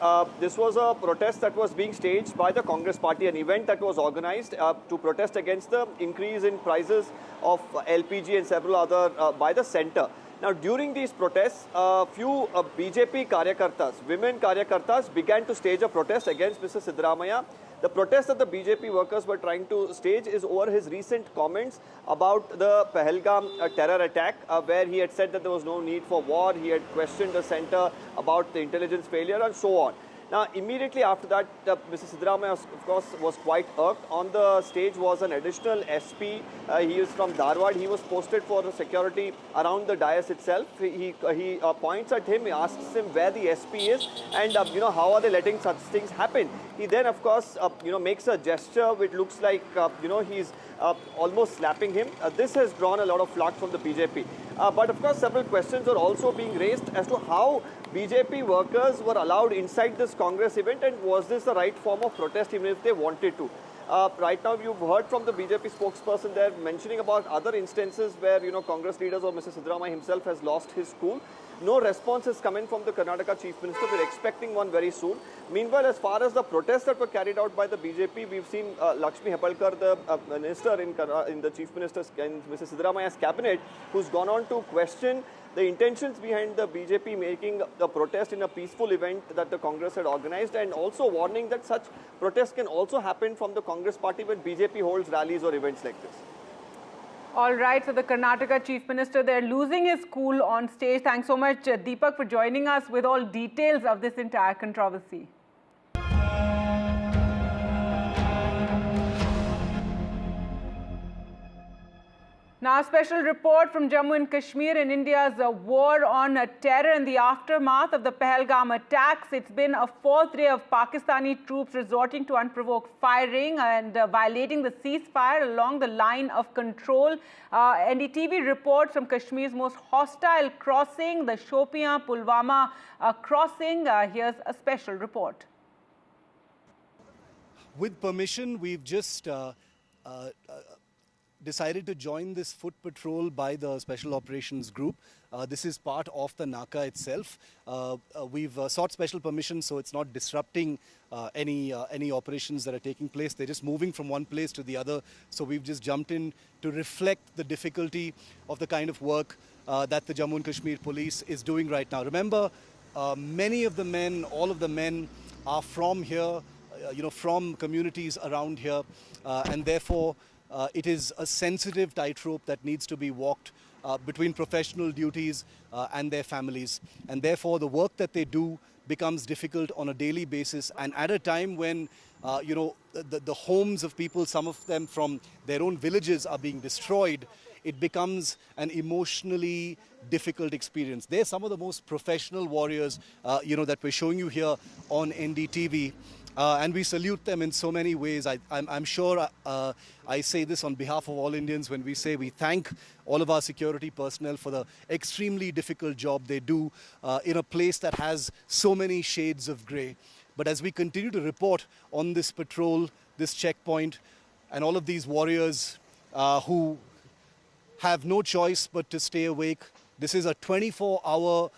this was a protest that was being staged by the Congress party, an event that was organized to protest against the increase in prices of LPG and several other by the centre. Now, during these protests, a few BJP karyakartas, women karyakartas, began to stage a protest against Mr. Siddaramaiah. The protest that the BJP workers were trying to stage is over his recent comments about the Pahalgam terror attack, where he had said that there was no need for war. He had questioned the centre about the intelligence failure and so on. Now, immediately after that, Mr. Siddaramaiah, of course, was quite irked. On the stage was an additional SP. He is from Dharwad. He was posted for security around the dais itself. He points at him, he asks him where the SP is and, how are they letting such things happen. He then, of course, makes a gesture which looks like, he's almost slapping him. This has drawn a lot of flack from the BJP. But of course, several questions are also being raised as to how BJP workers were allowed inside this Congress event, and was this the right form of protest even if they wanted to? Right now, you've heard from the BJP spokesperson there mentioning about other instances where, Congress leaders or Mr. Siddaramaiah himself has lost his cool. No response has come in from the Karnataka Chief Minister. We're expecting one very soon. Meanwhile, as far as the protests that were carried out by the BJP, we've seen Lakshmi Heppalkar, the minister in the Chief Minister's and Mr. Siddaramaiah's cabinet, who's gone on to question the intentions behind the BJP making the protest in a peaceful event that the Congress had organized, and also warning that such protests can also happen from the Congress party when BJP holds rallies or events like this. All right, so the Karnataka Chief Minister there losing his cool on stage. Thanks so much, Deepak, for joining us with all details of this entire controversy. Now, a special report from Jammu and Kashmir in India's war on terror in the aftermath of the Pahalgam attacks. It's been a fourth day of Pakistani troops resorting to unprovoked firing and violating the ceasefire along the line of control. NDTV reports from Kashmir's most hostile crossing, the Shopian-Pulwama crossing. Here's a special report. With permission, we've just decided to join this foot patrol by the Special Operations Group. This is part of the Naka itself. We've sought special permission, so it's not disrupting any operations that are taking place. They're just moving from one place to the other. So we've just jumped in to reflect the difficulty of the kind of work that the Jammu and Kashmir police is doing right now. Remember, many of the men, all of the men are from here, from communities around here, and therefore it is a sensitive tightrope that needs to be walked between professional duties and their families. And therefore, the work that they do becomes difficult on a daily basis. And at a time when, the homes of people, some of them from their own villages, are being destroyed, it becomes an emotionally difficult experience. They're some of the most professional warriors, that we're showing you here on NDTV. And we salute them in so many ways. I'm sure I say this on behalf of all Indians when we say we thank all of our security personnel for the extremely difficult job they do in a place that has so many shades of grey. But as we continue to report on this patrol, this checkpoint, and all of these warriors who have no choice but to stay awake, this is a 24-hour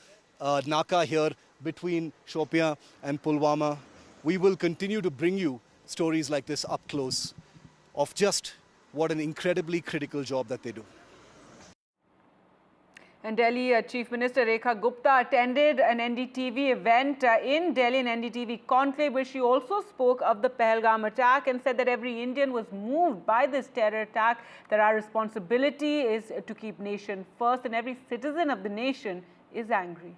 Naka here between Shopian and Pulwama. We will continue to bring you stories like this up close of just what an incredibly critical job that they do. And Delhi Chief Minister Rekha Gupta attended an NDTV event in Delhi, an NDTV conclave, where she also spoke of the Pahalgam attack and said that every Indian was moved by this terror attack, that our responsibility is to keep nation first, and every citizen of the nation is angry.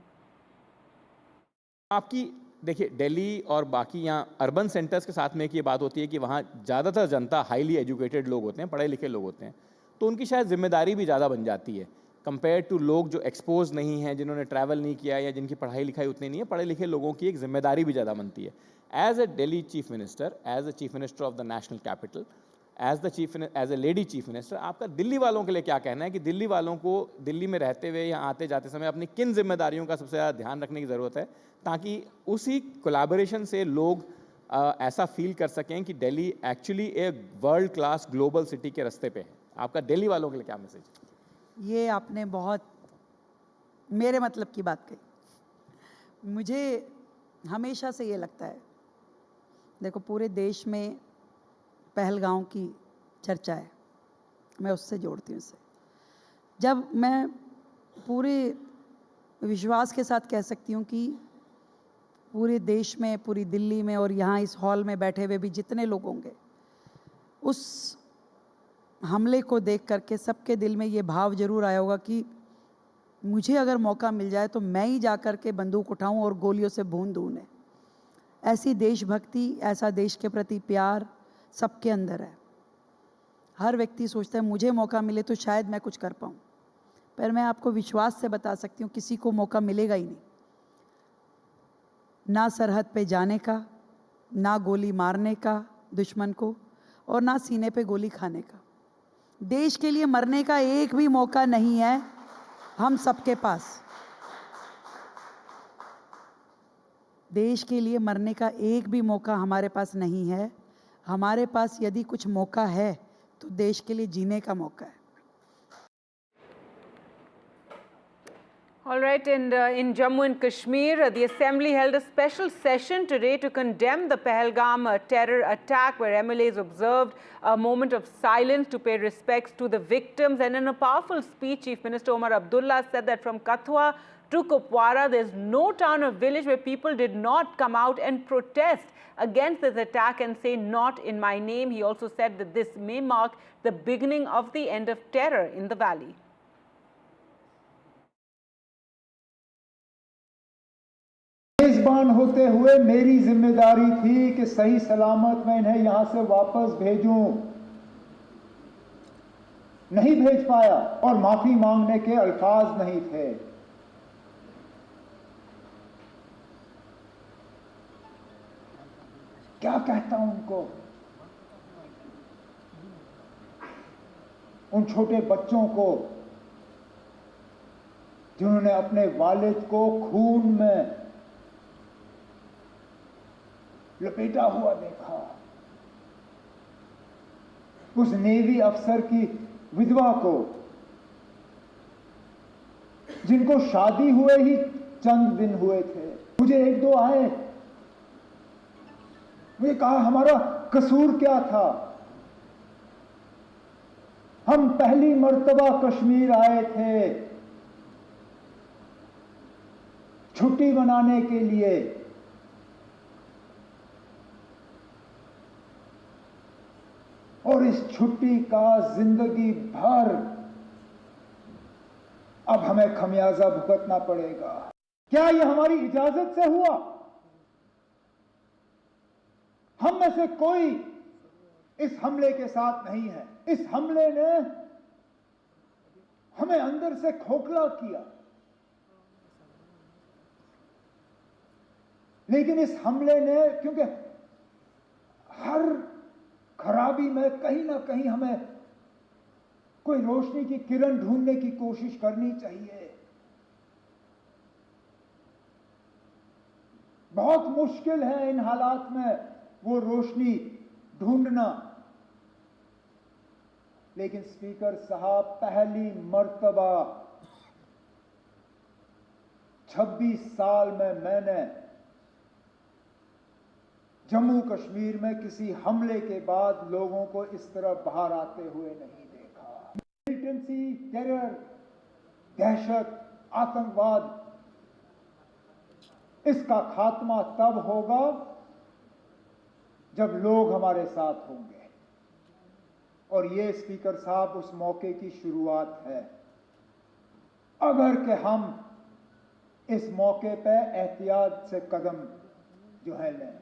देखिए दिल्ली और बाकी यहाँ urban centres के साथ में एक ये बात होती है कि वहाँ ज़्यादातर जनता हाईली एजुकेटेड लोग होते हैं, पढ़े लिखे लोग होते हैं, तो उनकी शायद जिम्मेदारी भी ज़्यादा बन जाती है कंपेयर टू लोग जो एक्सपोज नहीं हैं, जिन्होंने ट्रैवल नहीं किया या जिनकी पढ़ाई लिखाई उतनी नहीं है. पढ़े लिखे लोगों की एक जिम्मेदारी भी ज़्यादा बनती है. As a Delhi chief minister, as a chief minister of the national capital, as a lady chief minister, आपका दिल्ली वालों के लिए क्या कहना है कि दिल्ली वालों को दिल्ली में रहते हुए या आते जाते समय अपनी किन जिम्मेदारियों का सबसे ज़्यादा ध्यान रखने की ज़रूरत है, ताकि उसी कोलैबोरेशन से लोग ऐसा फील कर सकें कि दिल्ली एक्चुअली एक वर्ल्ड क्लास ग्लोबल सिटी के रास्ते पे है. आपका दिल्ली वालों के लिए क्या मैसेज? ये आपने बहुत मेरे मतलब की बात कही. मुझे हमेशा से ये लगता है, देखो पूरे देश में पहलगांव की चर्चा है, मैं उससे जोड़ती हूँ इसे. जब मैं पूरे विश्वास के साथ कह सकती हूँ कि पूरे देश में, पूरी दिल्ली में और यहाँ इस हॉल में बैठे हुए भी जितने लोग होंगे, उस हमले को देख करके सबके दिल में ये भाव जरूर आया होगा कि मुझे अगर मौका मिल जाए तो मैं ही जा कर के बंदूक उठाऊं और गोलियों से भून दूं उन्हें. ऐसी देशभक्ति, ऐसा देश के प्रति प्यार सबके अंदर है. हर व्यक्ति सोचता है मुझे मौका मिले तो शायद मैं कुछ कर पाऊँ, पर मैं आपको विश्वास से बता सकती हूँ किसी को मौका मिलेगा ही नहीं, ना सरहद पे जाने का, ना गोली मारने का दुश्मन को, और ना सीने पे गोली खाने का. देश के लिए मरने का एक भी मौका नहीं है हम सबके पास. देश के लिए मरने का एक भी मौका हमारे पास नहीं है। हमारे पास यदि कुछ मौका है तो देश के लिए जीने का मौका है। All right, and in Jammu and Kashmir, the Assembly held a special session today to condemn the Pahalgam terror attack, where MLAs observed a moment of silence to pay respects to the victims. And in a powerful speech, Chief Minister Omar Abdullah said that from Kathua to Kupwara, there's no town or village where people did not come out and protest against this attack and say, "Not in my name." He also said that this may mark the beginning of the end of terror in the valley. मेजबान होते हुए मेरी जिम्मेदारी थी कि सही सलामत मैं इन्हें यहां से वापस भेजूं, नहीं भेज पाया और माफी मांगने के अल्फाज नहीं थे। क्या कहता हूं उनको, उन छोटे बच्चों को जिन्होंने अपने वालिद को खून में लपेटा हुआ देखा, उस नेवी अफसर की विधवा को जिनको शादी हुए ही चंद दिन हुए थे। मुझे एक दो आए, मुझे कहा हमारा कसूर क्या था, हम पहली मर्तबा कश्मीर आए थे छुट्टी मनाने के लिए, और इस छुट्टी का जिंदगी भर अब हमें खमियाजा भुगतना पड़ेगा। क्या यह हमारी इजाजत से हुआ? हम में से कोई इस हमले के साथ नहीं है। इस हमले ने हमें अंदर से खोखला किया, लेकिन इस हमले ने, क्योंकि हर खराबी में कहीं ना कहीं हमें कोई रोशनी की किरण ढूंढने की कोशिश करनी चाहिए। बहुत मुश्किल है इन हालात में वो रोशनी ढूंढना, लेकिन स्पीकर साहब, पहली मर्तबा 26 साल में मैंने जम्मू कश्मीर में किसी हमले के बाद लोगों को इस तरह बाहर आते हुए नहीं देखा। मिलिटेंसी, टेरर, दहशत, आतंकवाद, इसका खात्मा तब होगा जब लोग हमारे साथ होंगे, और ये स्पीकर साहब उस मौके की शुरुआत है। अगर कि हम इस मौके पे एहतियात से कदम जो है लें,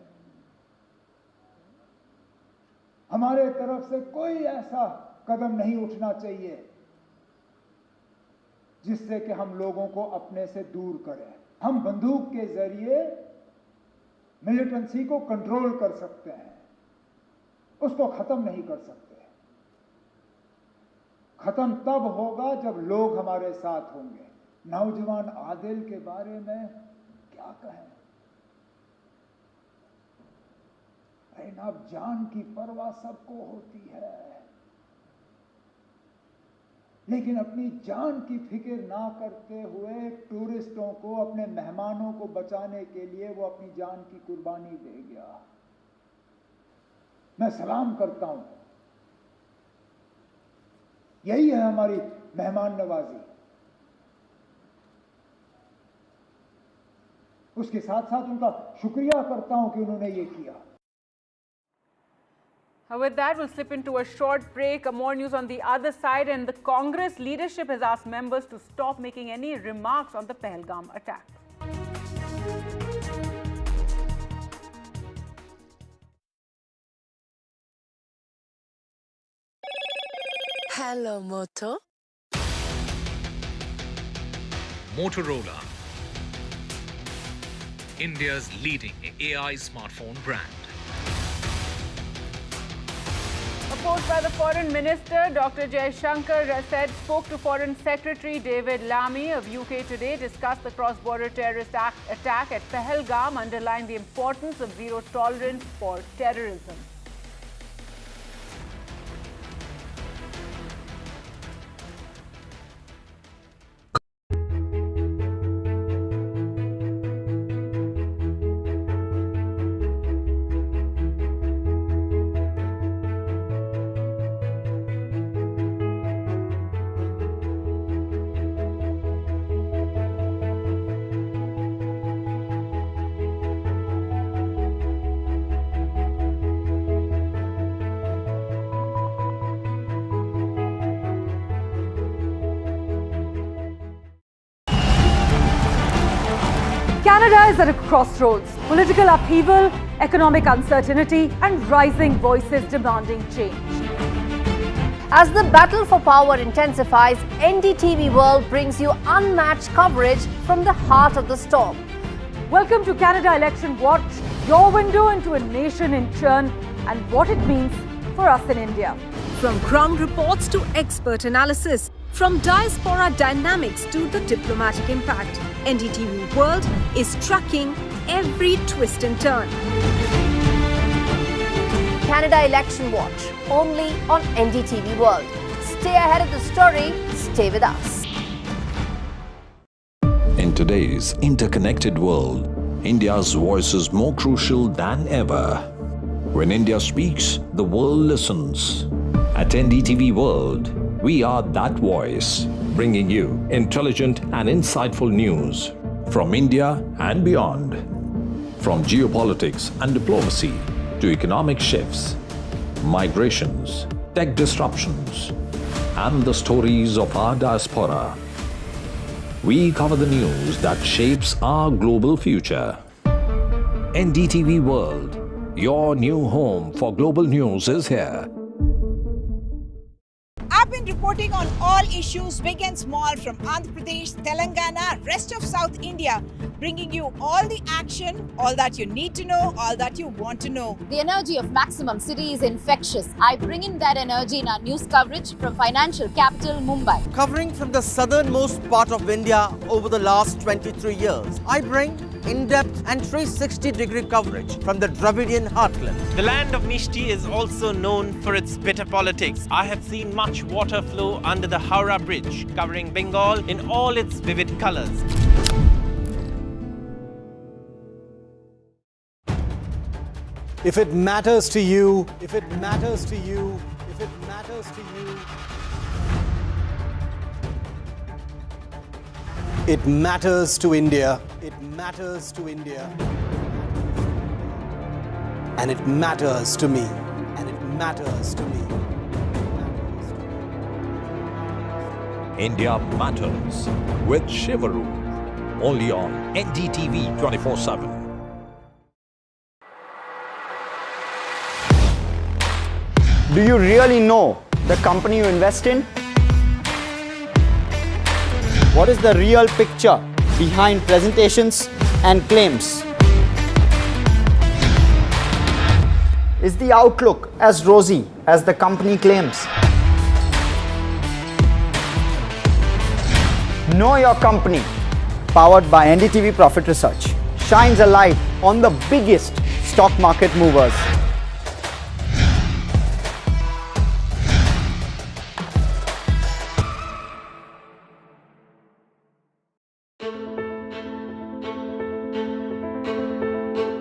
हमारे तरफ से कोई ऐसा कदम नहीं उठना चाहिए जिससे कि हम लोगों को अपने से दूर करें। हम बंदूक के जरिए मिलिटेंसी को कंट्रोल कर सकते हैं, उसको खत्म नहीं कर सकते। खत्म तब होगा जब लोग हमारे साथ होंगे। नौजवान आदिल के बारे में क्या कहें? अब जान की परवाह सबको होती है, लेकिन अपनी जान की फिक्र ना करते हुए टूरिस्टों को, अपने मेहमानों को बचाने के लिए वो अपनी जान की कुर्बानी दे गया। मैं सलाम करता हूं। यही है हमारी मेहमान नवाजी। उसके साथ साथ उनका शुक्रिया करता हूं कि उन्होंने ये किया। With that, we'll slip into a short break. More news on the other side, and the Congress leadership has asked members to stop making any remarks on the Pahalgam attack. Hello, Moto. Motorola, India's leading AI smartphone brand. A post by the Foreign Minister, Dr. Jaishankar said, spoke to Foreign Secretary David Lammy of UK today, discussed the cross-border terrorist attack at Pahalgam, underlined the importance of zero tolerance for terrorism. Canada is at a crossroads. Political upheaval, economic uncertainty, and rising voices demanding change. As the battle for power intensifies, NDTV World brings you unmatched coverage from the heart of the storm. Welcome to Canada Election Watch, your window into a nation in churn and what it means for us in India. From ground reports to expert analysis, from diaspora dynamics to the diplomatic impact, NDTV World is tracking every twist and turn. Canada Election Watch, only on NDTV World. Stay ahead of the story, stay with us. In today's interconnected world, India's voice is more crucial than ever. When India speaks, the world listens. At NDTV World, we are that voice, bringing you intelligent and insightful news from India and beyond. From geopolitics and diplomacy to economic shifts, migrations, tech disruptions, and the stories of our diaspora. We cover the news that shapes our global future. NDTV World, your new home for global news is here. I've been reporting on all issues, big and small, from Andhra Pradesh, Telangana, rest of South India, bringing you all the action, all that you need to know, all that you want to know. The energy of Maximum City is infectious. I bring in that energy in our news coverage from financial capital, Mumbai. Covering from the southernmost part of India over the last 23 years, I bring in-depth and 360-degree coverage from the Dravidian heartland. The land of Mishti is also known for its bitter politics. I have seen much water flow under the Howrah Bridge, covering Bengal in all its vivid colors. If it matters to you, if it matters to you, if it matters to you, it matters to India. It matters to India. And it matters to me. And it matters to me. India Matters with Shivaru, only on NDTV 24/7. Do you really know the company you invest in? What is the real picture behind presentations and claims? Is the outlook as rosy as the company claims? Know Your Company, powered by NDTV Profit Research, shines a light on the biggest stock market movers.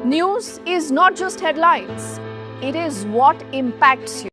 News is not just headlines, it is what impacts you.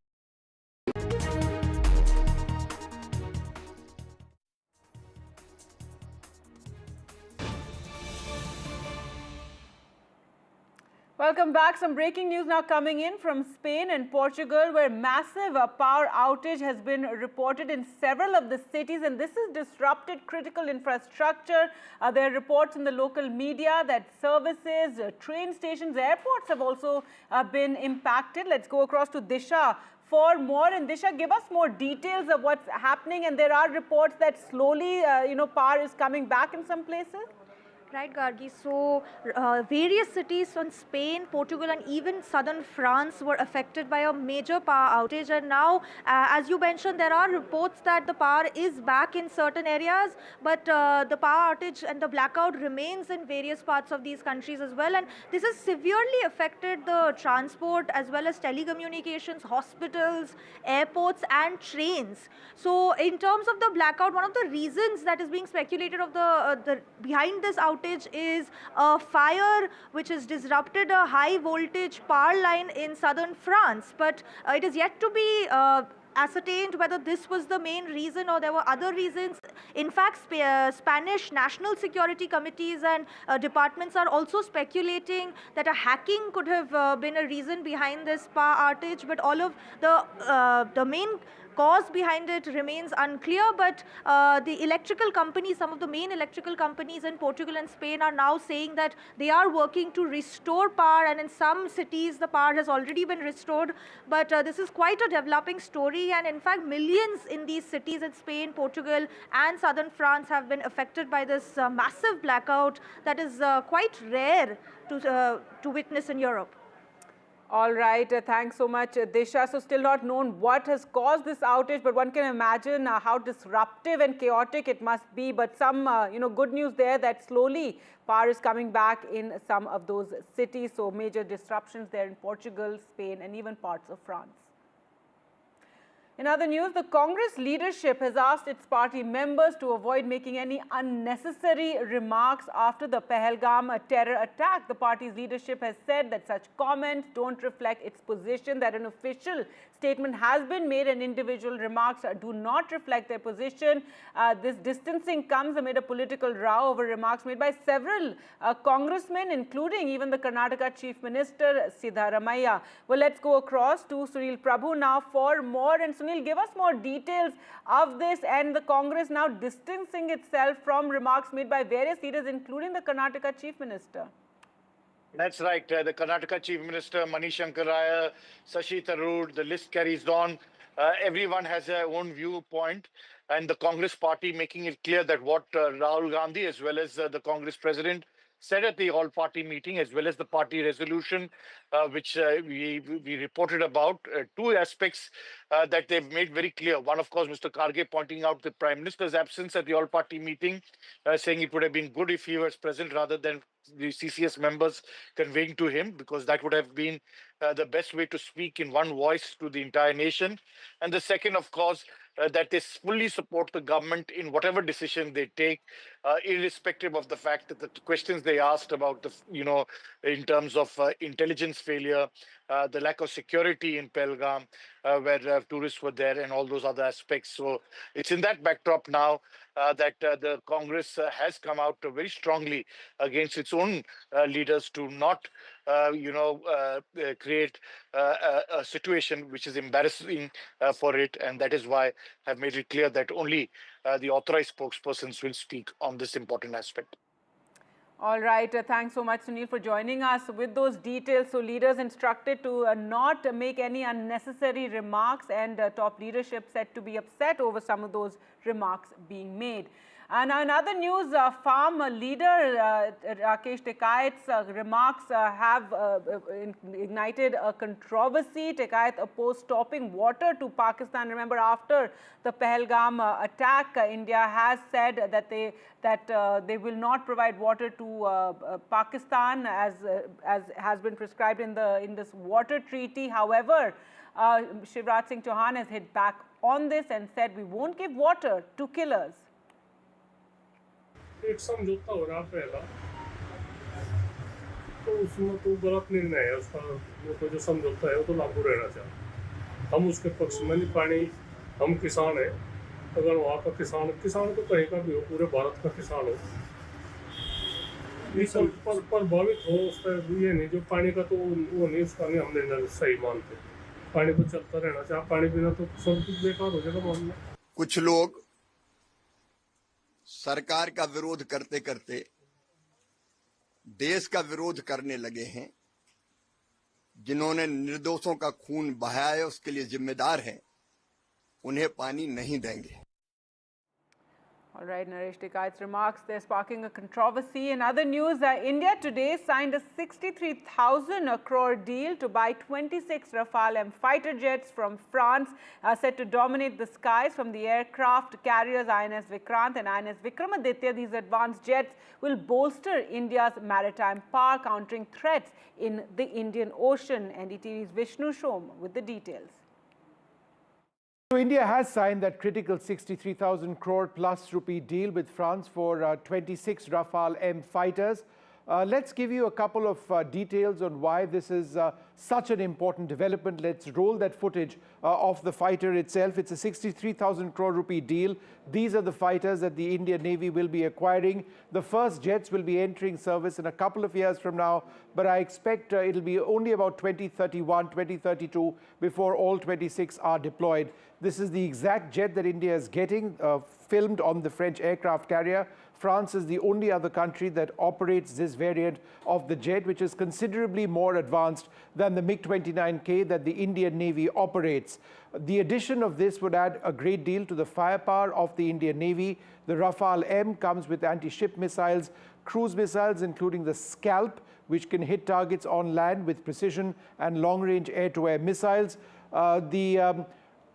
Welcome back. Some breaking news now coming in from Spain and Portugal, where massive power outage has been reported in several of the cities, and this has disrupted critical infrastructure. There are reports in the local media that services, train stations, airports have also been impacted. Let's go across to Disha for more. And Disha, give us more details of what's happening. And there are reports that slowly, power is coming back in some places. Right, Gargi. So, various cities in Spain, Portugal, and even southern France were affected by a major power outage. And now, as you mentioned, there are reports that the power is back in certain areas, but the power outage and the blackout remains in various parts of these countries as well. And this has severely affected the transport as well as telecommunications, hospitals, airports, and trains. So, in terms of the blackout, one of the reasons that is being speculated of the behind this outage is a fire which has disrupted a high voltage power line in southern France, but it is yet to be ascertained whether this was the main reason or there were other reasons. In fact, Spanish national security committees and departments are also speculating that a hacking could have been a reason behind this power outage, but all of the main cause behind it remains unclear. But the electrical companies, some of the main electrical companies in Portugal and Spain are now saying that they are working to restore power, and in some cities the power has already been restored. But this is quite a developing story, and in fact millions in these cities in Spain, Portugal and southern France have been affected by this massive blackout that is quite rare to witness in Europe. All right, thanks so much, Disha. So still not known what has caused this outage, but one can imagine how disruptive and chaotic it must be. But some, good news there that slowly power is coming back in some of those cities. So major disruptions there in Portugal, Spain, and even parts of France. In other news, the Congress leadership has asked its party members to avoid making any unnecessary remarks after the Pahalgam terror attack. The party's leadership has said that such comments don't reflect its position, that an official statement has been made and individual remarks do not reflect their position. This distancing comes amid a political row over remarks made by several congressmen, including even the Karnataka Chief Minister Siddaramaiah. Well, let's go across to Sunil Prabhu now for more. And Sunil, give us more details of this and the Congress now distancing itself from remarks made by various leaders, including the Karnataka Chief Minister. That's right. The Karnataka Chief Minister, Manishankar Raya, Shashi Tharoor, the list carries on. Everyone has their own viewpoint, and the Congress party making it clear that what Rahul Gandhi, as well as the Congress president, said at the all-party meeting, as well as the party resolution, which we reported about, two aspects that they've made very clear. One, of course, Mr. Kharge pointing out the Prime Minister's absence at the all-party meeting, saying it would have been good if he was present rather than the CCS members conveying to him, because that would have been the best way to speak in one voice to the entire nation. And the second, of course, that they fully support the government in whatever decision they take, irrespective of the fact that the questions they asked about the, in terms of intelligence failure, the lack of security in Pahalgam, where tourists were there, and all those other aspects. So it's in that backdrop now that the Congress has come out very strongly against its own leaders to not, create a situation which is embarrassing for it, and that is why I've made it clear that only the authorized spokespersons will speak on this important aspect. All right. Thanks so much, Sunil, for joining us with those details. So leaders instructed to not make any unnecessary remarks, and top leadership said to be upset over some of those remarks being made. And in other news, farm leader Rakesh Tikayat's remarks have ignited a controversy. Tikayat opposed stopping water to Pakistan. Remember, after the Pahalgam attack, India has said that they will not provide water to Pakistan as has been prescribed in this water treaty. However, Shivraj Singh Chauhan has hit back on this and said we won't give water to killers. एक समझौता हो रहा पहला, तो उसमें तो गलत निर्णय है उसका, वो तो जो समझौता है वो तो लागू रहना चाहिए। हम उसके पक्ष में नहीं, पानी हम किसान हैं, अगर वहाँ का किसान तो कहीं का भी हो, पूरे भारत का किसान हो, इस पर प्रभावित हो उस पर ये नहीं, जो पानी का तो वो नहीं, उसका नहीं हमने सही मानते। पानी तो चलता रहना चाहिए, पानी बिना तो सब कुछ बेकार हो जाएगा मामला। कुछ लोग सरकार का विरोध करते करते देश का विरोध करने लगे हैं। जिन्होंने निर्दोषों का खून बहाया है उसके लिए जिम्मेदार हैं, उन्हें पानी नहीं देंगे। All right, Naresh Tikai's remarks, they're sparking a controversy. In other news, India today signed a 63,000 crore deal to buy 26 Rafale M fighter jets from France, set to dominate the skies from the aircraft carriers INS Vikrant and INS Vikramaditya. These advanced jets will bolster India's maritime power, countering threats in the Indian Ocean. NDTV's Vishnu Shom with the details. So India has signed that critical 63,000 crore plus rupee deal with France for 26 Rafale M fighters. Let's give you a couple of details on why this is such an important development. Let's roll that footage of the fighter itself. It's a 63,000 crore rupee deal. These are the fighters that the Indian Navy will be acquiring. The first jets will be entering service in a couple of years from now, but I expect it'll be only about 2031, 2032 before all 26 are deployed. This is the exact jet that India is getting, filmed on the French aircraft carrier. France is the only other country that operates this variant of the jet, which is considerably more advanced than the MiG-29K that the Indian Navy operates. The addition of this would add a great deal to the firepower of the Indian Navy. The Rafale M comes with anti-ship missiles, cruise missiles, including the Scalp, which can hit targets on land with precision, and long-range air-to-air missiles. The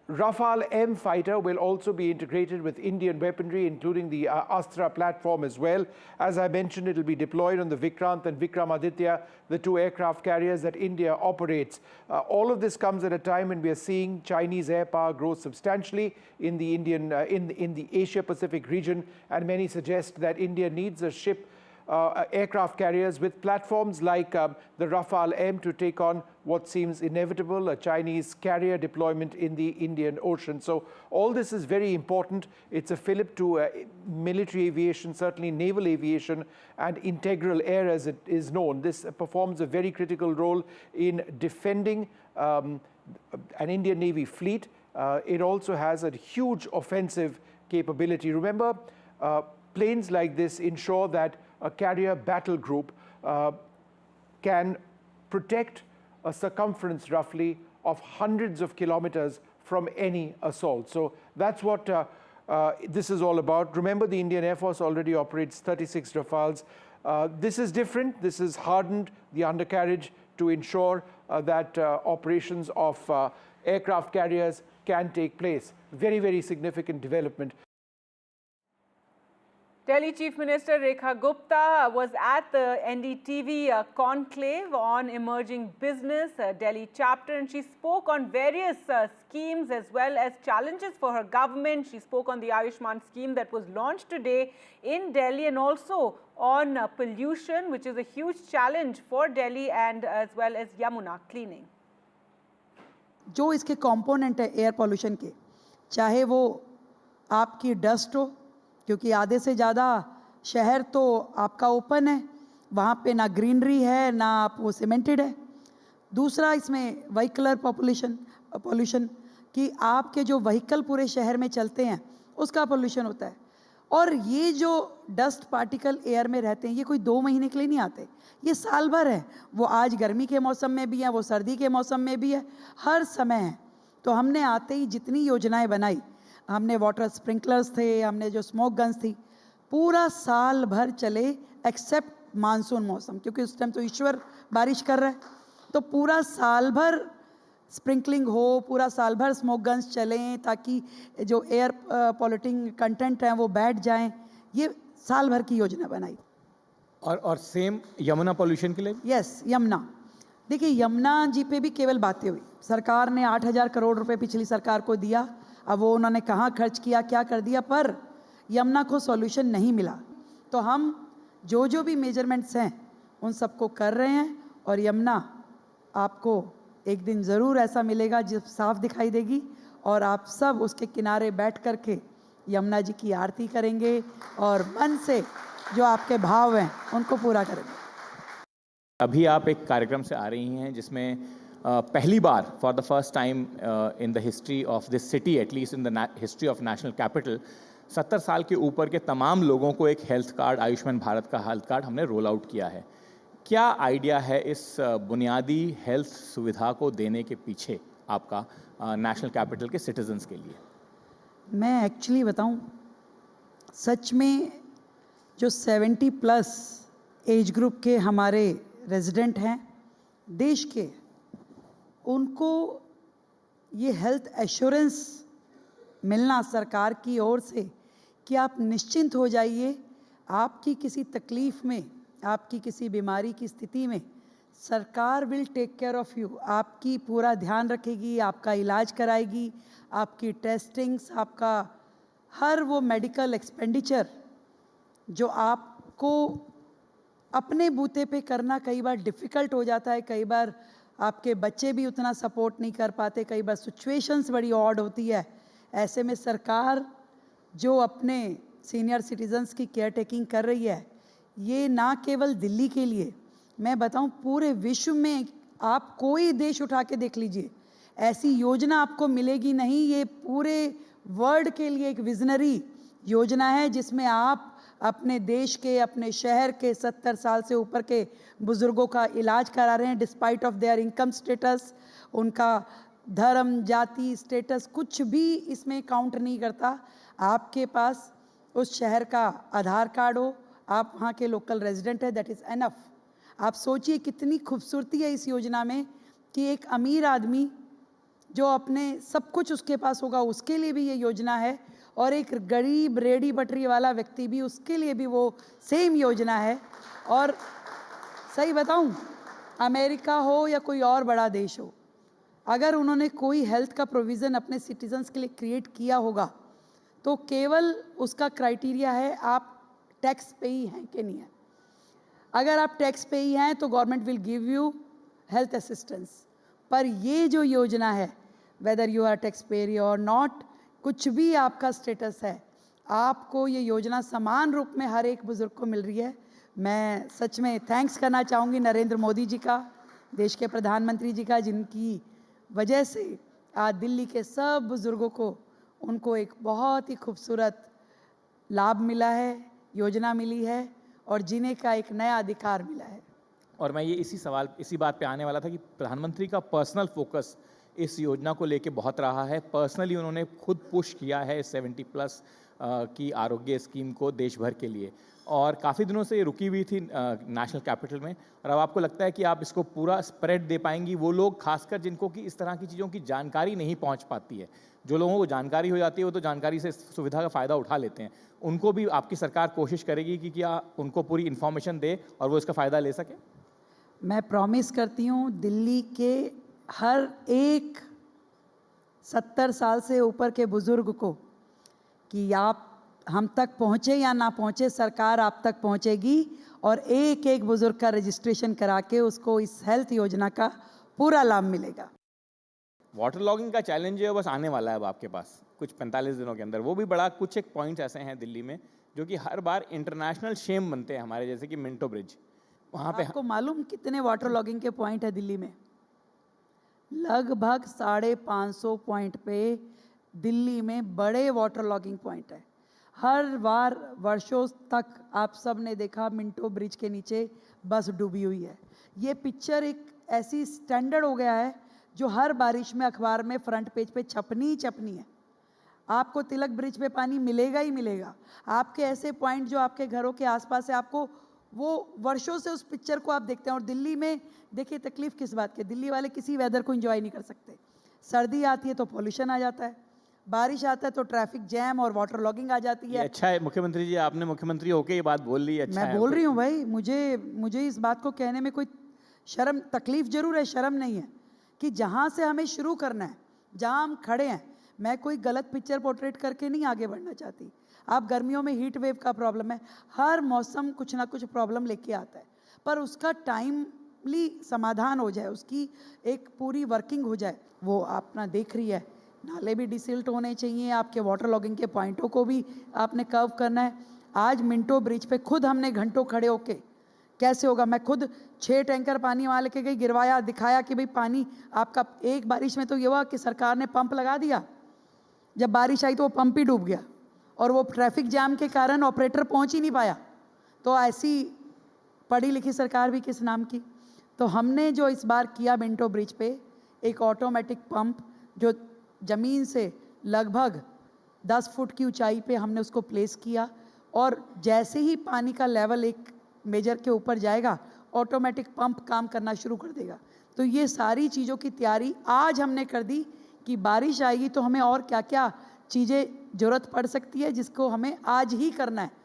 Rafale M fighter will also be integrated with Indian weaponry, including the Astra platform as well. As I mentioned, it will be deployed on the Vikrant and Vikramaditya, the two aircraft carriers that India operates. All of this comes at a time when we are seeing Chinese air power grow substantially in the in the Asia-Pacific region, and many suggest that India needs a ship aircraft carriers with platforms like the Rafale M to take on what seems inevitable, a Chinese carrier deployment in the Indian Ocean. So all this is very important. It's a fillip to military aviation, certainly naval aviation, and integral air as it is known. This performs a very critical role in defending an Indian Navy fleet. It also has a huge offensive capability. Remember, planes like this ensure that a carrier battle group can protect a circumference roughly of hundreds of kilometers from any assault. So that's what this is all about. Remember, the Indian Air Force already operates 36 Rafales. This is different. This has hardened the undercarriage to ensure that operations of aircraft carriers can take place. Very, very significant development. Delhi Chief Minister Rekha Gupta was at the NDTV conclave on emerging business, Delhi chapter, and she spoke on various schemes as well as challenges for her government. She spoke on the Ayushman scheme that was launched today in Delhi, and also on pollution, which is a huge challenge for Delhi, and as well as Yamuna cleaning. जो इसके component है air pollution के, चाहे वो आपकी dust हो, क्योंकि आधे से ज़्यादा शहर तो आपका ओपन है, वहाँ पे ना ग्रीनरी है ना आप वो सीमेंटेड है. दूसरा इसमें व्हीकलर पोल्यूशन कि आपके जो व्हीकल पूरे शहर में चलते हैं उसका पोल्यूशन होता है. और ये जो डस्ट पार्टिकल एयर में रहते हैं ये कोई 2 महीने के लिए नहीं आते, ये साल भर है. वो आज गर्मी के मौसम में भी है, वो सर्दी के मौसम में भी है, हर समय है. तो हमने आते ही जितनी योजनाएं बनाई, हमने वाटर स्प्रिंकलर्स थे, हमने जो स्मोक गन्स थी, पूरा साल भर चले एक्सेप्ट मानसून मौसम, क्योंकि उस टाइम तो ईश्वर बारिश कर रहा है. तो पूरा साल भर स्प्रिंकलिंग हो, पूरा साल भर स्मोक गन्स चलें ताकि जो एयर पॉल्यूटिंग कंटेंट हैं वो बैठ जाएं. ये साल भर की योजना बनाई. और सेम यमुना पॉल्यूशन के लिए? यस, यमुना. देखिए, यमुना जी पे भी केवल बातें हुई. सरकार ने 8,000 करोड़ रुपए पिछली सरकार को दिया. अब वो उन्होंने कहाँ खर्च किया, क्या कर दिया, पर यमुना को सॉल्यूशन नहीं मिला. तो हम जो भी मेजरमेंट्स हैं उन सबको कर रहे हैं, और यमुना आपको एक दिन ज़रूर ऐसा मिलेगा जब साफ दिखाई देगी और आप सब उसके किनारे बैठ कर के यमुना जी की आरती करेंगे और मन से जो आपके भाव हैं उनको पूरा करेंगे. अभी आप एक कार्यक्रम से आ रही हैं जिसमें पहली बार for the first time in the history of this city, at least in the history of national capital, 70 साल के ऊपर के तमाम लोगों को एक हेल्थ कार्ड, आयुष्मान भारत का हेल्थ कार्ड हमने रोल आउट किया है. क्या आइडिया है इस बुनियादी हेल्थ सुविधा को देने के पीछे आपका नेशनल कैपिटल के सिटीजन्स के लिए? मैं एक्चुअली बताऊं, सच में जो 70 प्लस एज ग्रुप के हमारे रेजिडेंट हैं देश के, उनको ये हेल्थ एश्योरेंस मिलना सरकार की ओर से कि आप निश्चिंत हो जाइए, आपकी किसी तकलीफ़ में, आपकी किसी बीमारी की स्थिति में सरकार will take care of you, आपकी पूरा ध्यान रखेगी, आपका इलाज कराएगी, आपकी टेस्टिंग्स, आपका हर वो मेडिकल एक्सपेंडिचर जो आपको अपने बूते पे करना कई बार डिफ़िकल्ट हो जाता है, कई बार आपके बच्चे भी उतना सपोर्ट नहीं कर पाते, कई बार सिचुएशंस बड़ी ऑड होती है। ऐसे में सरकार जो अपने सीनियर सिटीजन्स की केयर टेकिंग कर रही है, ये ना केवल दिल्ली के लिए, मैं बताऊं पूरे विश्व में आप कोई देश उठा के देख लीजिए, ऐसी योजना आपको मिलेगी नहीं। ये पूरे वर्ल्ड के लिए एक विजनरी योजना है जिसमें आप अपने देश के, अपने शहर के 70 साल से ऊपर के बुज़ुर्गों का इलाज करा रहे हैं despite of their income status. उनका धर्म, जाति, स्टेटस कुछ भी इसमें काउंट नहीं करता। आपके पास उस शहर का आधार कार्ड हो, आप वहाँ के लोकल रेजिडेंट है, दैट इज़ एनफ। आप सोचिए कितनी खूबसूरती है इस योजना में कि एक अमीर आदमी जो अपने सब कुछ उसके पास होगा उसके लिए भी ये योजना है, और एक गरीब रेडी पटरी वाला व्यक्ति भी, उसके लिए भी वो सेम योजना है। और सही बताऊं, अमेरिका हो या कोई और बड़ा देश हो, अगर उन्होंने कोई हेल्थ का प्रोविज़न अपने सिटीजन्स के लिए क्रिएट किया होगा तो केवल उसका क्राइटेरिया है आप टैक्स पेई हैं कि नहीं है। अगर आप टैक्स पेई हैं तो government will give you health assistance. पर ये जो योजना है, whether you are tax payer और नॉट, कुछ भी आपका स्टेटस है, आपको ये योजना समान रूप में हर एक बुज़ुर्ग को मिल रही है। मैं सच में थैंक्स करना चाहूँगी नरेंद्र मोदी जी का, देश के प्रधानमंत्री जी का, जिनकी वजह से आज दिल्ली के सब बुज़ुर्गों को उनको एक बहुत ही खूबसूरत लाभ मिला है, योजना मिली है और जीने का एक नया अधिकार मिला है। और मैं ये इसी बात पे आने वाला था कि प्रधानमंत्री का पर्सनल फोकस इस योजना को लेके बहुत रहा है। पर्सनली उन्होंने खुद पुश किया है 70 प्लस की आरोग्य स्कीम को देश भर के लिए, और काफ़ी दिनों से ये रुकी हुई थी नेशनल कैपिटल में, और अब आपको लगता है कि आप इसको पूरा स्प्रेड दे पाएंगी। वो लोग खासकर जिनको कि इस तरह की चीज़ों की जानकारी नहीं पहुंच पाती है, जो लोगों को जानकारी हो जाती है वो तो जानकारी से सुविधा का फ़ायदा उठा लेते हैं, उनको भी आपकी सरकार कोशिश करेगी कि क्या उनको पूरी इन्फॉर्मेशन दे और वो इसका फ़ायदा ले सके? मैं प्रॉमिस करती हूँ दिल्ली के हर एक 70 साल से ऊपर के बुज़ुर्ग को कि आप हम तक पहुँचे या ना पहुँचे, सरकार आप तक पहुँचेगी और एक एक बुज़ुर्ग का रजिस्ट्रेशन करा के उसको इस हेल्थ योजना का पूरा लाभ मिलेगा। वाटर लॉगिंग का चैलेंज है बस आने वाला है अब आपके पास कुछ 45 दिनों के अंदर। वो भी बड़ा कुछ एक पॉइंट्स ऐसे हैं दिल्ली में जो कि हर बार इंटरनेशनल शेम बनते हैं हमारे, जैसे कि मिंटो ब्रिज। वहाँ पे आपको मालूम कितने वाटर लॉगिंग के पॉइंट है दिल्ली में? लगभग 550 पॉइंट पे दिल्ली में बड़े वाटर लॉगिंग पॉइंट है। हर बार वर्षों तक आप सब ने देखा मिंटो ब्रिज के नीचे बस डूबी हुई है। ये पिक्चर एक ऐसी स्टैंडर्ड हो गया है जो हर बारिश में अखबार में फ्रंट पेज पे छपनी ही छपनी है। आपको तिलक ब्रिज पे पानी मिलेगा ही मिलेगा। आपके ऐसे पॉइंट जो आपके घरों के आसपास है, आपको वो वर्षों से उस पिक्चर को आप देखते हैं। और दिल्ली में देखिए तकलीफ किस बात की, दिल्ली वाले किसी वेदर को एंजॉय नहीं कर सकते। सर्दी आती है तो पॉल्यूशन आ जाता है, बारिश आता है तो ट्रैफिक जैम और वाटर लॉगिंग आ जाती है। अच्छा है मुख्यमंत्री जी, आपने मुख्यमंत्री होके ये बात बोल ली। अच्छा मैं बोल रही हूँ भाई, मुझे इस बात को कहने में कोई शर्म, तकलीफ जरूर है, शर्म नहीं है कि जहाँ से हमें शुरू करना है, जहाँ हम खड़े हैं, मैं कोई गलत पिक्चर पोर्ट्रेट करके नहीं आगे बढ़ना चाहती। आप गर्मियों में हीट वेव का प्रॉब्लम है, हर मौसम कुछ ना कुछ प्रॉब्लम लेके आता है, पर उसका टाइमली समाधान हो जाए, उसकी एक पूरी वर्किंग हो जाए, वो अपना देख रही है। नाले भी डिसिल्ट होने चाहिए, आपके वाटर लॉगिंग के पॉइंटों को भी आपने कर्व करना है। आज मिंटो ब्रिज पे खुद हमने घंटों खड़े होके, कैसे होगा, मैं खुद 6 टैंकर पानी वहाँ लेके गई, गिरवाया, दिखाया कि भाई पानी आपका। एक बारिश में तो ये हुआ कि सरकार ने पंप लगा दिया, जब बारिश आई तो वो पंप ही डूब गया और वो ट्रैफिक जाम के कारण ऑपरेटर पहुँच ही नहीं पाया। तो ऐसी पढ़ी लिखी सरकार भी किस नाम की। तो हमने जो इस बार किया मिंटो ब्रिज पे, एक ऑटोमेटिक पंप जो ज़मीन से लगभग 10 फुट की ऊंचाई पे हमने उसको प्लेस किया। और जैसे ही पानी का लेवल एक मेजर के ऊपर जाएगा ऑटोमेटिक पंप काम करना शुरू कर देगा। तो ये सारी चीज़ों की तैयारी आज हमने कर दी कि बारिश आएगी तो हमें और क्या क्या चीज़ें ज़रूरत पड़ सकती है जिसको हमें आज ही करना है।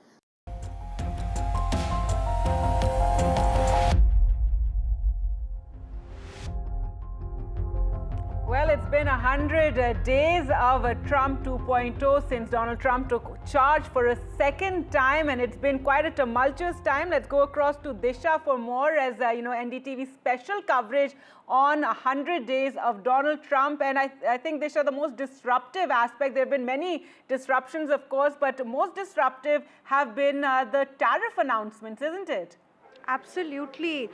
Well, it's been 100 days of Trump 2.0 since Donald Trump took charge for a second time, and it's been quite a tumultuous time. Let's go across to Disha for more as, NDTV special coverage on 100 days of Donald Trump. And I think, Disha, the most disruptive aspect, there have been many disruptions, of course, but most disruptive have been the tariff announcements, isn't it? Absolutely.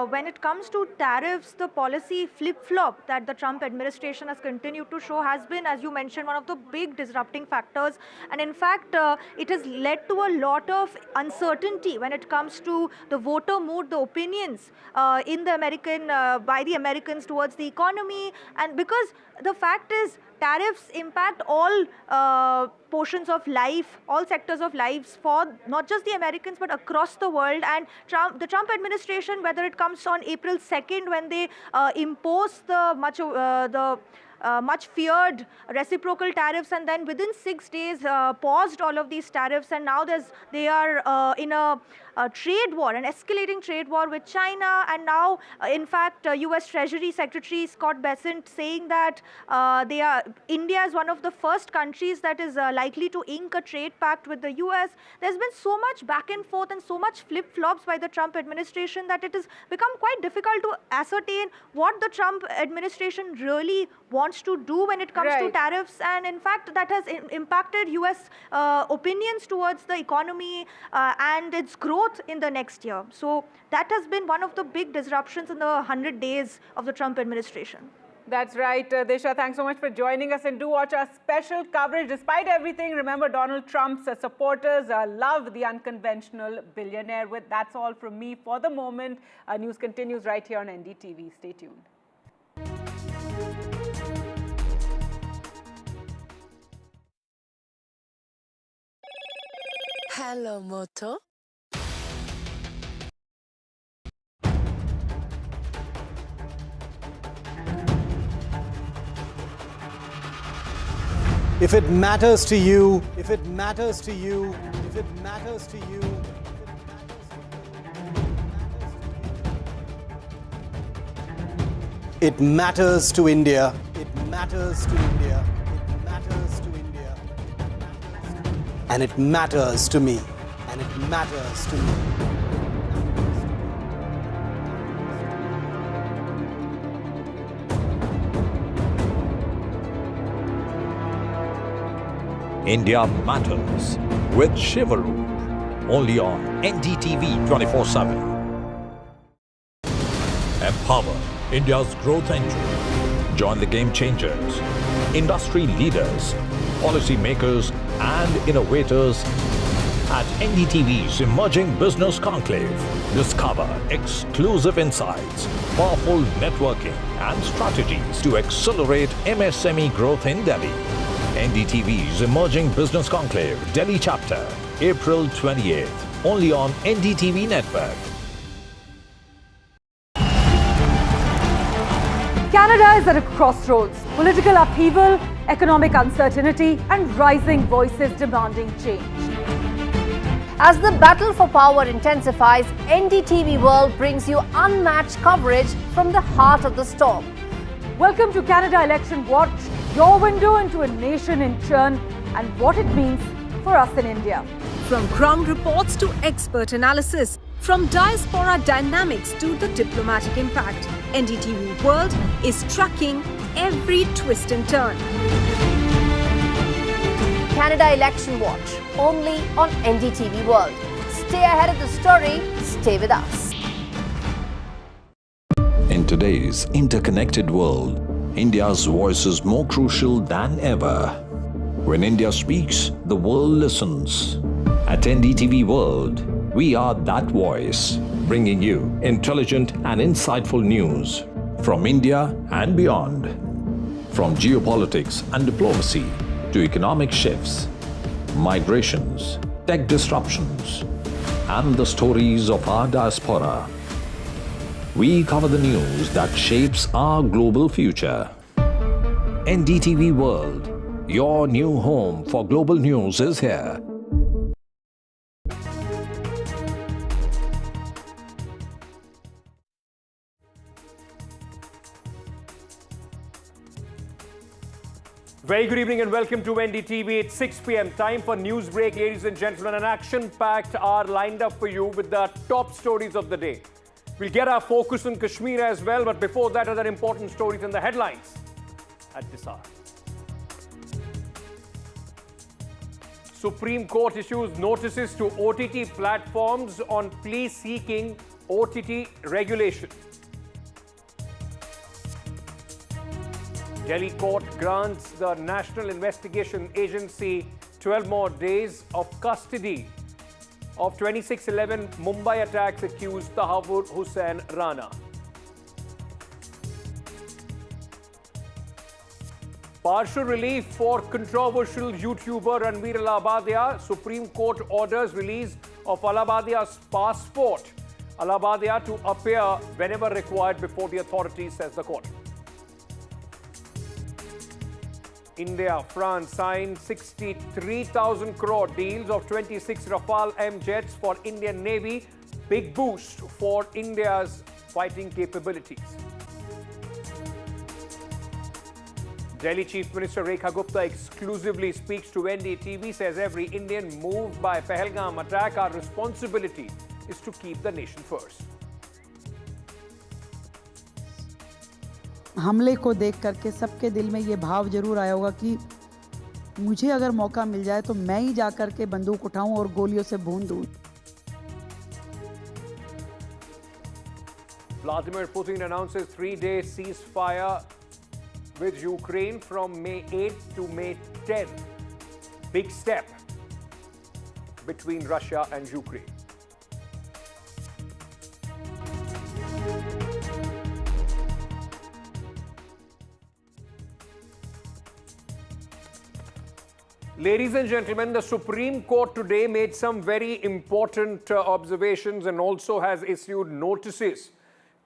When it comes to tariffs, the policy flip-flop that the Trump administration has continued to show has been, as you mentioned, one of the big disrupting factors. And in fact, it has led to a lot of uncertainty when it comes to the voter mood, the opinions in the by the Americans towards the economy. And because the fact is, tariffs impact all portions of life, all sectors of lives for not just the Americans but across the world. And the Trump administration, whether it comes on April 2nd when they impose the much feared reciprocal tariffs, and then within 6 days paused all of these tariffs, and now they are in a trade war, an escalating trade war with China. And now, in fact, US Treasury Secretary Scott Bessent saying that India is one of the first countries that is likely to ink a trade pact with the US. There's been so much back and forth and so much flip-flops by the Trump administration that it has become quite difficult to ascertain what the Trump administration really wants to do when it comes to tariffs. And in fact, that has impacted US opinions towards the economy and its growth in the next year. So that has been one of the big disruptions in the 100 days of the Trump administration. That's right, Disha. Thanks so much for joining us, and do watch our special coverage. Despite everything, remember, Donald Trump's supporters love the unconventional billionaire. That's all from me for the moment. News continues right here on NDTV. Stay tuned. Hello, Moto. If it matters to you, if it matters to you, if it matters to you, it matters to India. It matters to India. It matters to India. And it matters to me. And it matters to me. India Matters with Shivaru, only on NDTV 24/7. Empower India's growth engine. Join the game changers, industry leaders, policy makers and innovators at NDTV's Emerging Business Conclave. Discover exclusive insights, powerful networking and strategies to accelerate MSME growth in Delhi. NDTV's Emerging Business Conclave, Delhi Chapter, April 28th, only on NDTV Network. Canada is at a crossroads. Political upheaval, economic uncertainty, and rising voices demanding change. As the battle for power intensifies, NDTV World brings you unmatched coverage from the heart of the storm. Welcome to Canada Election Watch, your window into a nation in churn and what it means for us in India. From ground reports to expert analysis, from diaspora dynamics to the diplomatic impact, NDTV World is tracking every twist and turn. Canada Election Watch, only on NDTV World. Stay ahead of the story, stay with us. In today's interconnected world, India's voice is more crucial than ever. When India speaks, the world listens. At NDTV World, we are that voice, bringing you intelligent and insightful news from India and beyond. From geopolitics and diplomacy to economic shifts, migrations, tech disruptions, and the stories of our diaspora. We cover the news that shapes our global future. NDTV World, your new home for global news, is here. Very good evening and welcome to NDTV. It's 6 p.m. Time for news break, ladies and gentlemen. An action-packed hour lined up for you with the top stories of the day. We'll get our focus on Kashmir as well, but before that, other important stories in the headlines at this hour. Supreme Court issues notices to OTT platforms on plea seeking OTT regulation. Delhi court grants the National Investigation Agency 12 more days of custody of 26/11 Mumbai attacks accused Tahawur Rana. Partial relief for controversial YouTuber Ranveer Allahabadiya. Supreme Court orders release of Allahabadiya's passport. Allahabadiya to appear whenever required before the authorities, says the court. India, France signed 63,000 crore deals of 26 Rafale M jets for Indian Navy. Big boost for India's fighting capabilities. Delhi Chief Minister Rekha Gupta exclusively speaks to NDTV, says every Indian moved by Pahalgam attack, our responsibility is to keep the nation first. हमले को देख करके सबके दिल में ये भाव जरूर आया होगा कि मुझे अगर मौका मिल जाए तो मैं ही जाकर के बंदूक उठाऊं और गोलियों से भून दूं. Vladimir Putin announces 3-day ceasefire with Ukraine from May 8th to May 10th. Big step between Russia and Ukraine. Ladies and gentlemen, the Supreme Court today made some very important observations and also has issued notices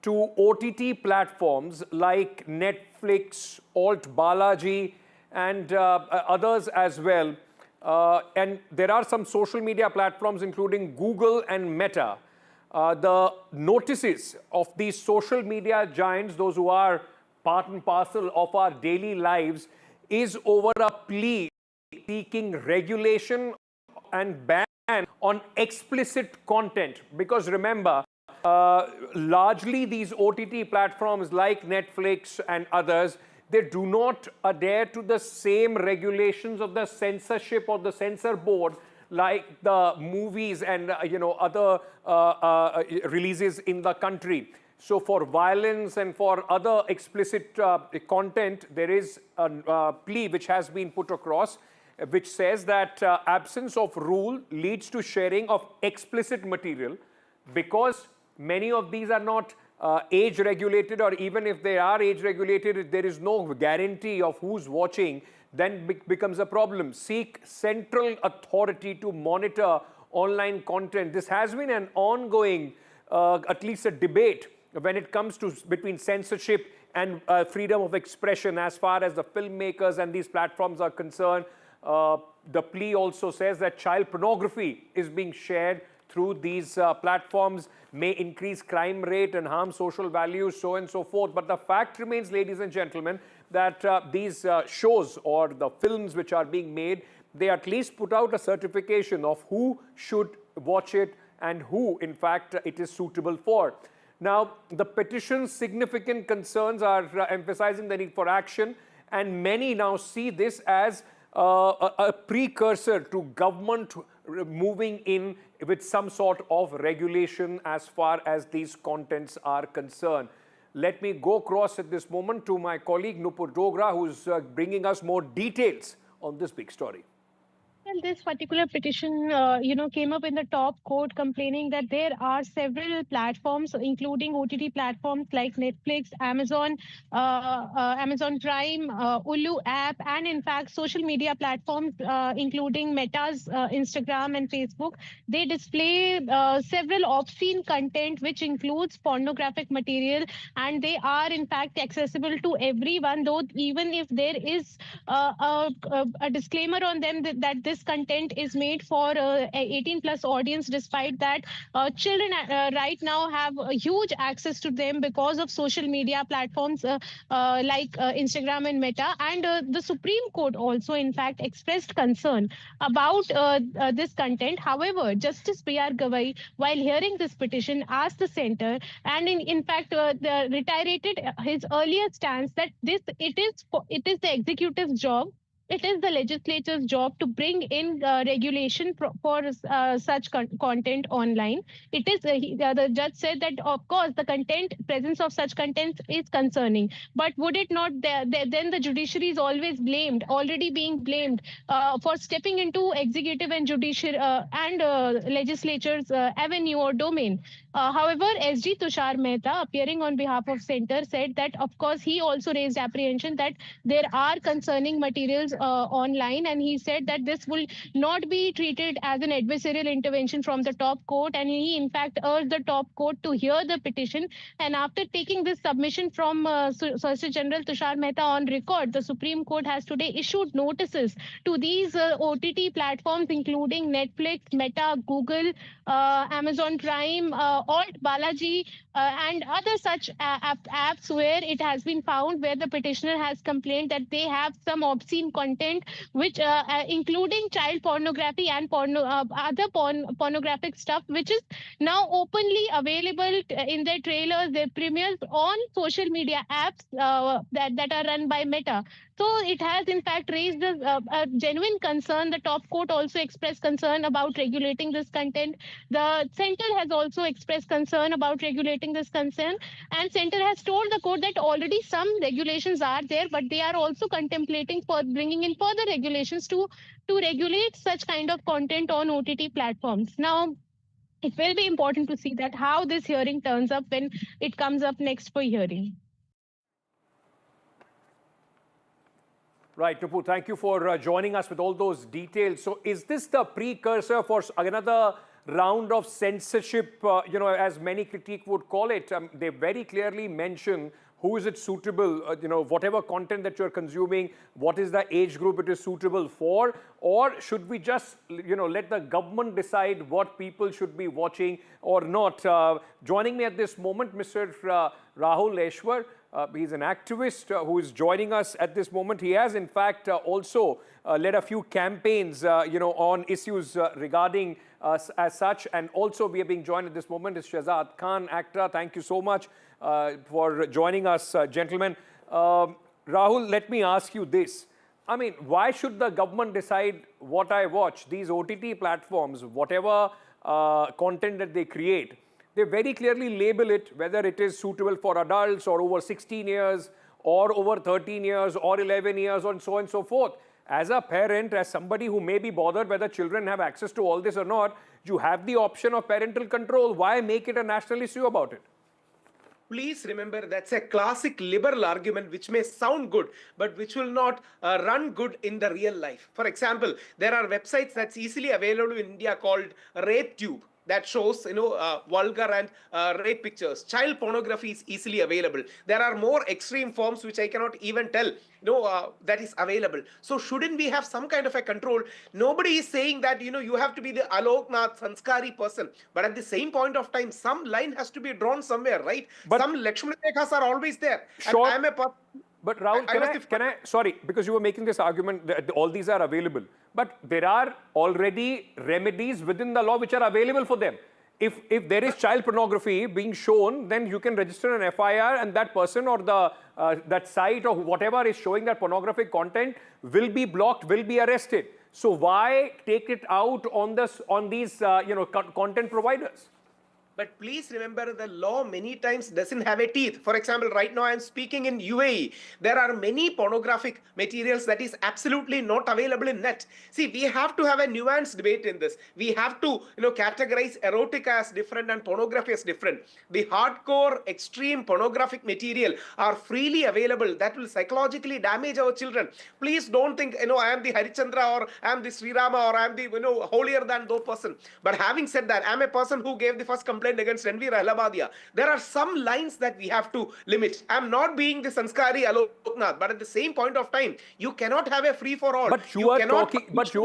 to OTT platforms like Netflix, Alt Balaji, and others as well. And there are some social media platforms including Google and Meta. The notices of these social media giants, those who are part and parcel of our daily lives, is over a plea seeking regulation and ban on explicit content. Because remember, largely these OTT platforms like Netflix and others, they do not adhere to the same regulations of the censorship or the censor board like the movies and other releases in the country. So for violence and for other explicit content, there is a plea which has been put across, which says that absence of rule leads to sharing of explicit material. Because many of these are not age regulated, or even if they are age regulated, there is no guarantee of who's watching, then becomes a problem. Seek central authority to monitor online content. This has been an ongoing, at least a debate when it comes to between censorship and freedom of expression as far as the filmmakers and these platforms are concerned. The plea also says that child pornography is being shared through these platforms, may increase crime rate and harm social values, so on and so forth. But the fact remains, ladies and gentlemen, that these shows or the films which are being made, they at least put out a certification of who should watch it and who, in fact, it is suitable for. Now, the petition's significant concerns are emphasizing the need for action, and many now see this as a precursor to government moving in with some sort of regulation as far as these contents are concerned. Let me go across at this moment to my colleague Nupur Dogra, who's bringing us more details on this big story. this particular petition, came up in the top court complaining that there are several platforms, including OTT platforms like Netflix, Amazon, Amazon Prime, Ulu app, and in fact, social media platforms, including Meta's Instagram and Facebook. They display several obscene content, which includes pornographic material, and they are in fact accessible to everyone, though even if there is a disclaimer on them that this content is made for 18 plus audience. Despite that, children right now have huge access to them because of social media platforms like Instagram and Meta. And the Supreme Court also in fact expressed concern about this content. However, Justice B.R. Gavai, while hearing this petition, asked the center and in fact reiterated his earlier stance that it is the executive's job, it is the legislature's job to bring in regulation for such content online. It is the judge said that of course the presence of such content is concerning, but would it not then the judiciary is already being blamed for stepping into executive and judicial and legislature's avenue or domain. However, SG Tushar Mehta, appearing on behalf of Centre, said that of course he also raised apprehension that there are concerning materials online, and he said that this will not be treated as an adversarial intervention from the top court, and he in fact urged the top court to hear the petition. And after taking this submission from Solicitor General Tushar Mehta on record, the Supreme Court has today issued notices to these OTT platforms, including Netflix, Meta, Google, Amazon Prime, Alt, Balaji, and other such apps where it has been found where the petitioner has complained that they have some obscene content, which including child pornography and other pornographic stuff, which is now openly available in their trailers, their premieres on social media apps that are run by Meta. So it has in fact raised a genuine concern. The top court also expressed concern about regulating this content. The center has also expressed concern about regulating this concern, and center has told the court that already some regulations are there, but they are also contemplating for bringing in further regulations to regulate such kind of content on OTT platforms. Now, it will be important to see that how this hearing turns up when it comes up next for hearing. Right, Nupu, thank you for joining us with all those details. So is this the precursor for another round of censorship, as many critique would call it? They very clearly mention who is it suitable, whatever content that you're consuming, what is the age group it is suitable for? Or should we just, let the government decide what people should be watching or not? Joining me at this moment, Mr. Rahul Eshwar. He's an activist who is joining us at this moment. He has, in fact, also led a few campaigns, on issues regarding as such. And also, we are being joined at this moment is Shahzad Khan, actor. Thank you so much for joining us, gentlemen. Rahul, let me ask you this. I mean, why should the government decide what I watch? These OTT platforms, whatever content that they create, they very clearly label it, whether it is suitable for adults or over 16 years or over 13 years or 11 years and so on and so forth. As a parent, as somebody who may be bothered whether children have access to all this or not, you have the option of parental control. Why make it a national issue about it? Please remember that's a classic liberal argument which may sound good, but which will not run good in the real life. For example, there are websites that's easily available in India called RapeTube, that shows vulgar and rape pictures. Child pornography is easily available. There are more extreme forms which I cannot even tell that is available. So shouldn't we have some kind of a control? Nobody is saying that you have to be the Aloknath Sanskari person, but at the same point of time some line has to be drawn somewhere, right? But some Lakshmana Rekhas are always there. Sure. And I'm a person. But Rahul, can I, sorry, because you were making this argument that all these are available. But there are already remedies within the law which are available for them. If there is child pornography being shown, then you can register an FIR and that person or that site or whatever is showing that pornographic content will be blocked, will be arrested. So why take it out on these content providers? But please remember, the law many times doesn't have a teeth. For example, right now I am speaking in UAE. There are many pornographic materials that is absolutely not available in net. See, we have to have a nuanced debate in this. We have to, categorize erotica as different and pornography as different. The hardcore, extreme pornographic material are freely available. That will psychologically damage our children. Please don't think, I am the Harichandra or I am the Sri Rama or I am the, holier than thou person. But having said that, I am a person who gave the first complaint against Ranveer Allahabadiya. There are some lines that we have to limit. I am not being the Sanskari Aloknath, but at the same point of time, you cannot have a free for all. But you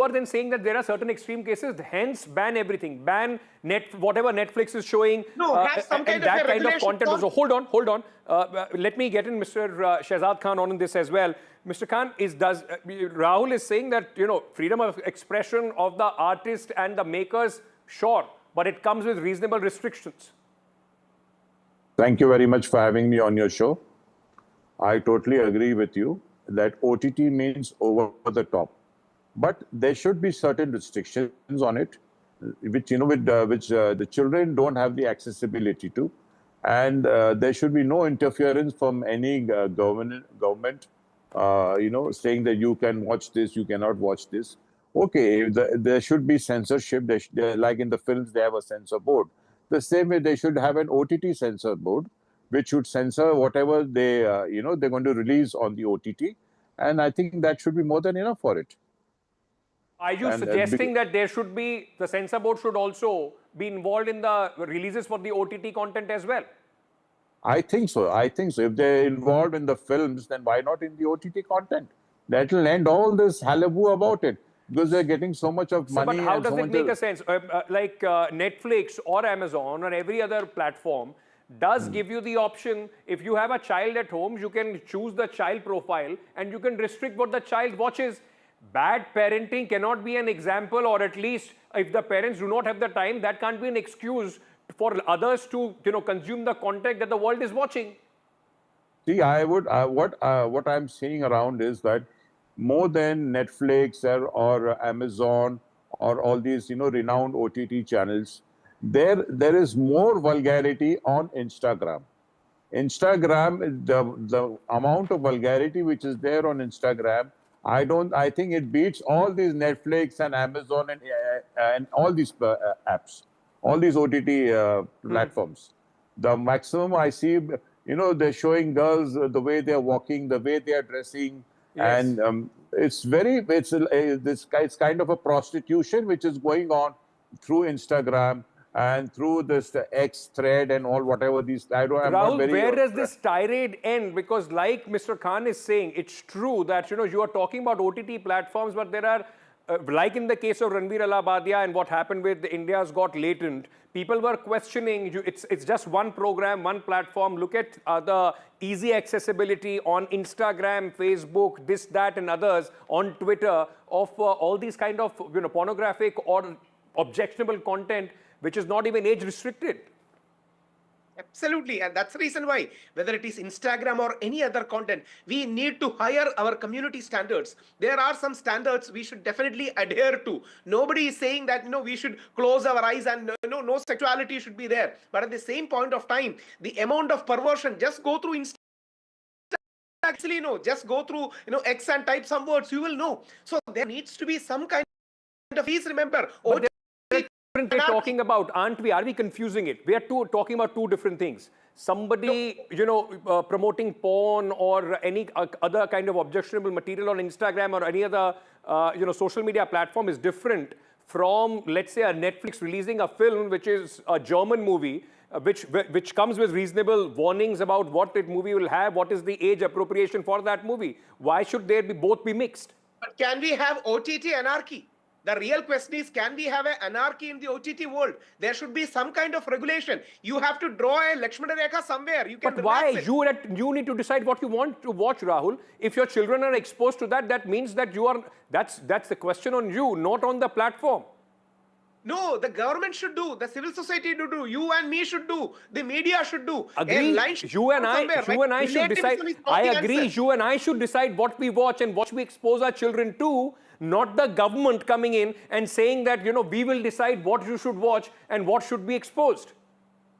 are then saying that there are certain extreme cases, hence ban everything, ban whatever Netflix is showing, have some kind that of kind of content also. Hold on. Let me get in Mr. Shehzad Khan on this as well. Mr. Khan, Rahul is saying that freedom of expression of the artist and the makers, sure, but it comes with reasonable restrictions. Thank you very much for having me on your show. I totally agree with you that OTT means over the top, but there should be certain restrictions on it, which the children don't have the accessibility to, and there should be no interference from any government. Saying that you can watch this, you cannot watch this. Okay, there should be censorship. Like in the films, they have a censor board. The same way, they should have an OTT censor board, which should censor whatever they're going to release on the OTT. And I think that should be more than enough for it. Are you suggesting that the censor board should also be involved in the releases for the OTT content as well? I think so. If they're involved in the films, then why not in the OTT content? That will end all this hullabaloo about it, because they're getting so much of money. But how does it make a sense? Like Netflix or Amazon or every other platform does give you the option, if you have a child at home, you can choose the child profile and you can restrict what the child watches. Bad parenting cannot be an example, or at least if the parents do not have the time, that can't be an excuse for others to consume the content that the world is watching. See, what I'm seeing around is that more than Netflix or Amazon or all these renowned OTT channels, there is more vulgarity on Instagram. The amount of vulgarity which is there on Instagram, I think it beats all these Netflix and Amazon and all these apps, all these OTT platforms. The maximum I see, they're showing girls the way they're walking, the way they're dressing, yes. And it's kind of a prostitution which is going on through Instagram and through this X thread and all whatever these. Rahul, where does this tirade end? Because like Mr. Khan is saying, it's true that you are talking about OTT platforms, but there are like in the case of Ranveer Allahabadiya and what happened with India's Got Latent, people were questioning, it's just one program, one platform. Look at the easy accessibility on Instagram, Facebook, this, that and others, on Twitter, of all these kind of pornographic or objectionable content, which is not even age restricted. Absolutely, and that's the reason why, whether it is Instagram or any other content, we need to hire our community standards. There are some standards we should definitely adhere to. Nobody is saying that we should close our eyes and no sexuality should be there. But at the same point of time, the amount of perversion, just go through Instagram. Actually, just go through X and type some words, you will know. So there needs to be some kind of, please remember. We're talking about, aren't we? Are we confusing it? We are talking about two different things. Somebody, promoting porn or any other kind of objectionable material on Instagram or any other, social media platform is different from, let's say, a Netflix releasing a film which is a German movie, which comes with reasonable warnings about what that movie will have, what is the age appropriation for that movie. Why should they both be mixed? But can we have OTT anarchy? The real question is, can we have an anarchy in the OTT world? There should be some kind of regulation. You have to draw a Lakshmana Rekha somewhere. You can. But why? You need to decide what you want to watch, Rahul. If your children are exposed to that, that means that you are. That's the question on you, not on the platform. No, the government should do. The civil society should do. You and me should do. The media should do. Agree. You and I should decide. I agree. You and I should decide what we watch and what we expose our children to. Not the government coming in and saying that, we will decide what you should watch and what should be exposed.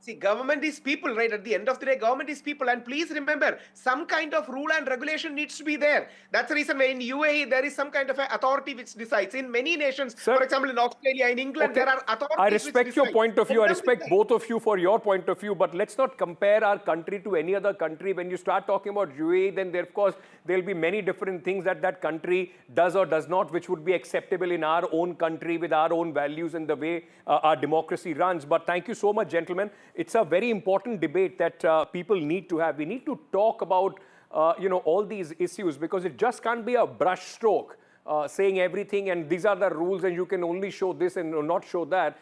See, government is people, right? At the end of the day, government is people. And please remember, some kind of rule and regulation needs to be there. That's the reason why in UAE, there is some kind of authority which decides. In many nations, for example, in Australia, in England, there are authorities I respect your point of view. I respect both of you for your point of view. But let's not compare our country to any other country. When you start talking about UAE, then there, of course, there will be many different things that that country does or does not, which would be acceptable in our own country with our own values and the way our democracy runs. But thank you so much, gentlemen. It's a very important debate that people need to have. We need to talk about, all these issues, because it just can't be a brush stroke saying everything and these are the rules and you can only show this and not show that.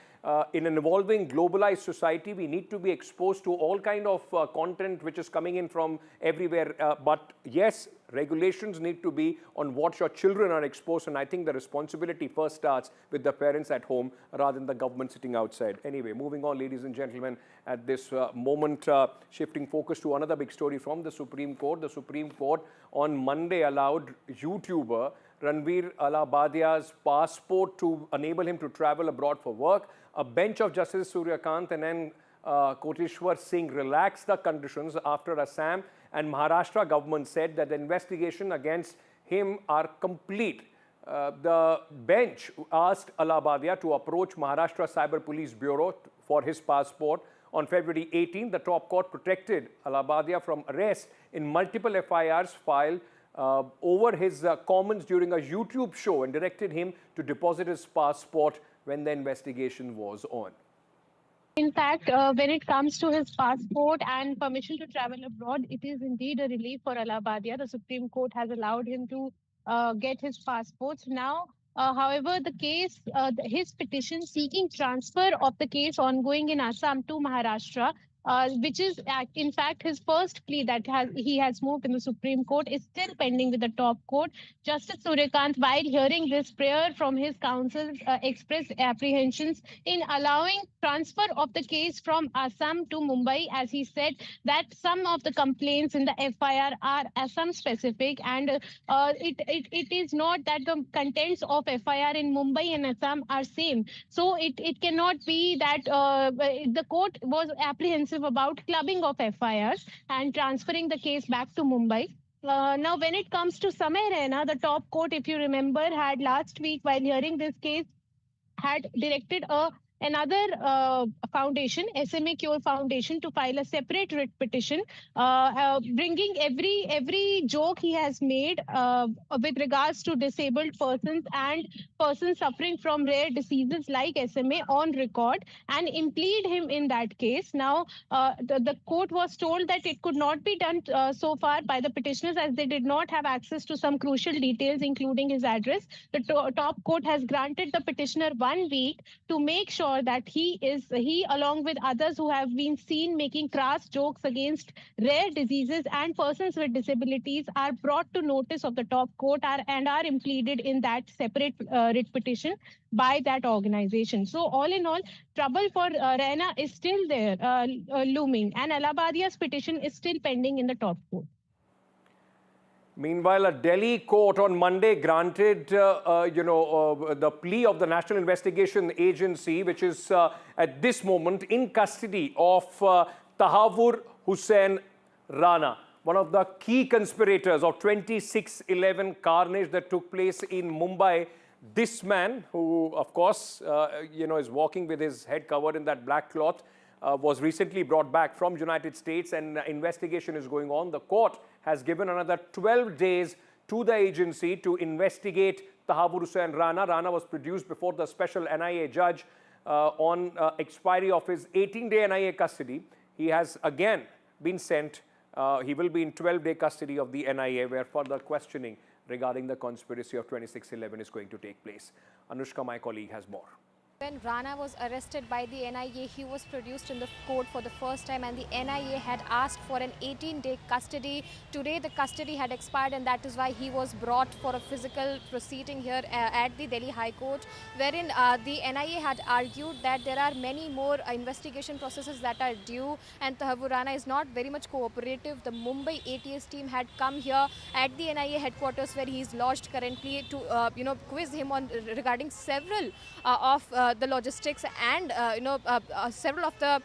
In an evolving, globalized society, we need to be exposed to all kind of content which is coming in from everywhere. But yes, regulations need to be on what your children are exposed, and I think the responsibility first starts with the parents at home rather than the government sitting outside. Anyway, moving on, ladies and gentlemen, at this moment, shifting focus to another big story from the Supreme Court. The Supreme Court on Monday allowed YouTuber Ranveer Alabadia's passport to enable him to travel abroad for work. A bench of Justice Suryakant and then Koteshwar Singh relaxed the conditions after Assam and Maharashtra government said that the investigation against him are complete. The bench asked Alabadia to approach Maharashtra Cyber Police Bureau for his passport. On February 18, the top court protected Alabadia from arrest in multiple FIRs filed over his comments during a YouTube show and directed him to deposit his passport when the investigation was on. In fact, when it comes to his passport and permission to travel abroad, it is indeed a relief for Alabadia. The Supreme Court has allowed him to get his passports. Now, however, the case, his petition seeking transfer of the case ongoing in Assam to Maharashtra, which is in fact his first plea that he has moved in the Supreme Court, is still pending with the top court. Justice Suryakant, while hearing this prayer from his counsel, expressed apprehensions in allowing transfer of the case from Assam to Mumbai, as he said that some of the complaints in the FIR are Assam specific, and it is not that the contents of FIR in Mumbai and Assam are same. So it cannot be that the court was apprehensive about clubbing of FIRs and transferring the case back to Mumbai. Now, when it comes to Samay Raina, the top court, if you remember, had last week, while hearing this case, had directed another foundation, SMA Cure Foundation, to file a separate writ petition, bringing every joke he has made with regards to disabled persons and persons suffering from rare diseases like SMA on record and implead him in that case. Now, the court was told that it could not be done so far by the petitioners as they did not have access to some crucial details, including his address. The top court has granted the petitioner 1 week to make sure that he along with others who have been seen making crass jokes against rare diseases and persons with disabilities are brought to notice of the top court and are impleaded in that separate writ petition by that organization. So all in all, trouble for Raina is still there looming, and Alabadia's petition is still pending in the top court. Meanwhile, a Delhi court on Monday granted, the plea of the National Investigation Agency, which is at this moment in custody of Tahawur Rana, one of the key conspirators of 26/11 carnage that took place in Mumbai. This man, who of course, is walking with his head covered in that black cloth, was recently brought back from United States and investigation is going on. The court has given another 12 days to the agency to investigate Tahawur Rana. Rana was produced before the special NIA judge on expiry of his 18-day NIA custody. He has again been sent. He will be in 12-day custody of the NIA, where further questioning regarding the conspiracy of 26/11 is going to take place. Anushka, my colleague, has more. When Rana was arrested by the NIA, he was produced in the court for the first time, and the NIA had asked for an 18-day custody. Today the custody had expired, and that is why he was brought for a physical proceeding here at the Delhi High Court, wherein the NIA had argued that there are many more investigation processes that are due, and Tahawur Rana is not very much cooperative. The Mumbai ATS team had come here at the NIA headquarters, where he is lodged currently, to quiz him on regarding several of the logistics and several of the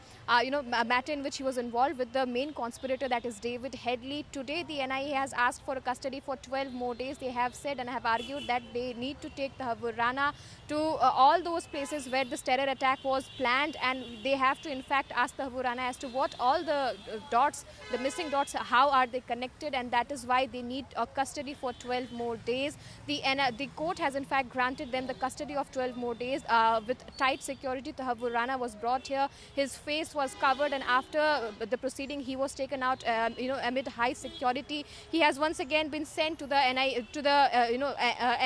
matter in which he was involved with the main conspirator, that is David Headley. Today the NIA has asked for a custody for 12 more days. They have said and have argued that they need to take Tahawur Rana to all those places where this terror attack was planned, and they have to in fact ask Tahawur Rana as to what all the dots, the missing dots, how are they connected, and that is why they need a custody for 12 more days. The court has in fact granted them the custody of 12 more days with tight security. Tahawur Rana was brought here. His face was covered, and after the proceeding he was taken out amid high security. He has once again been sent to the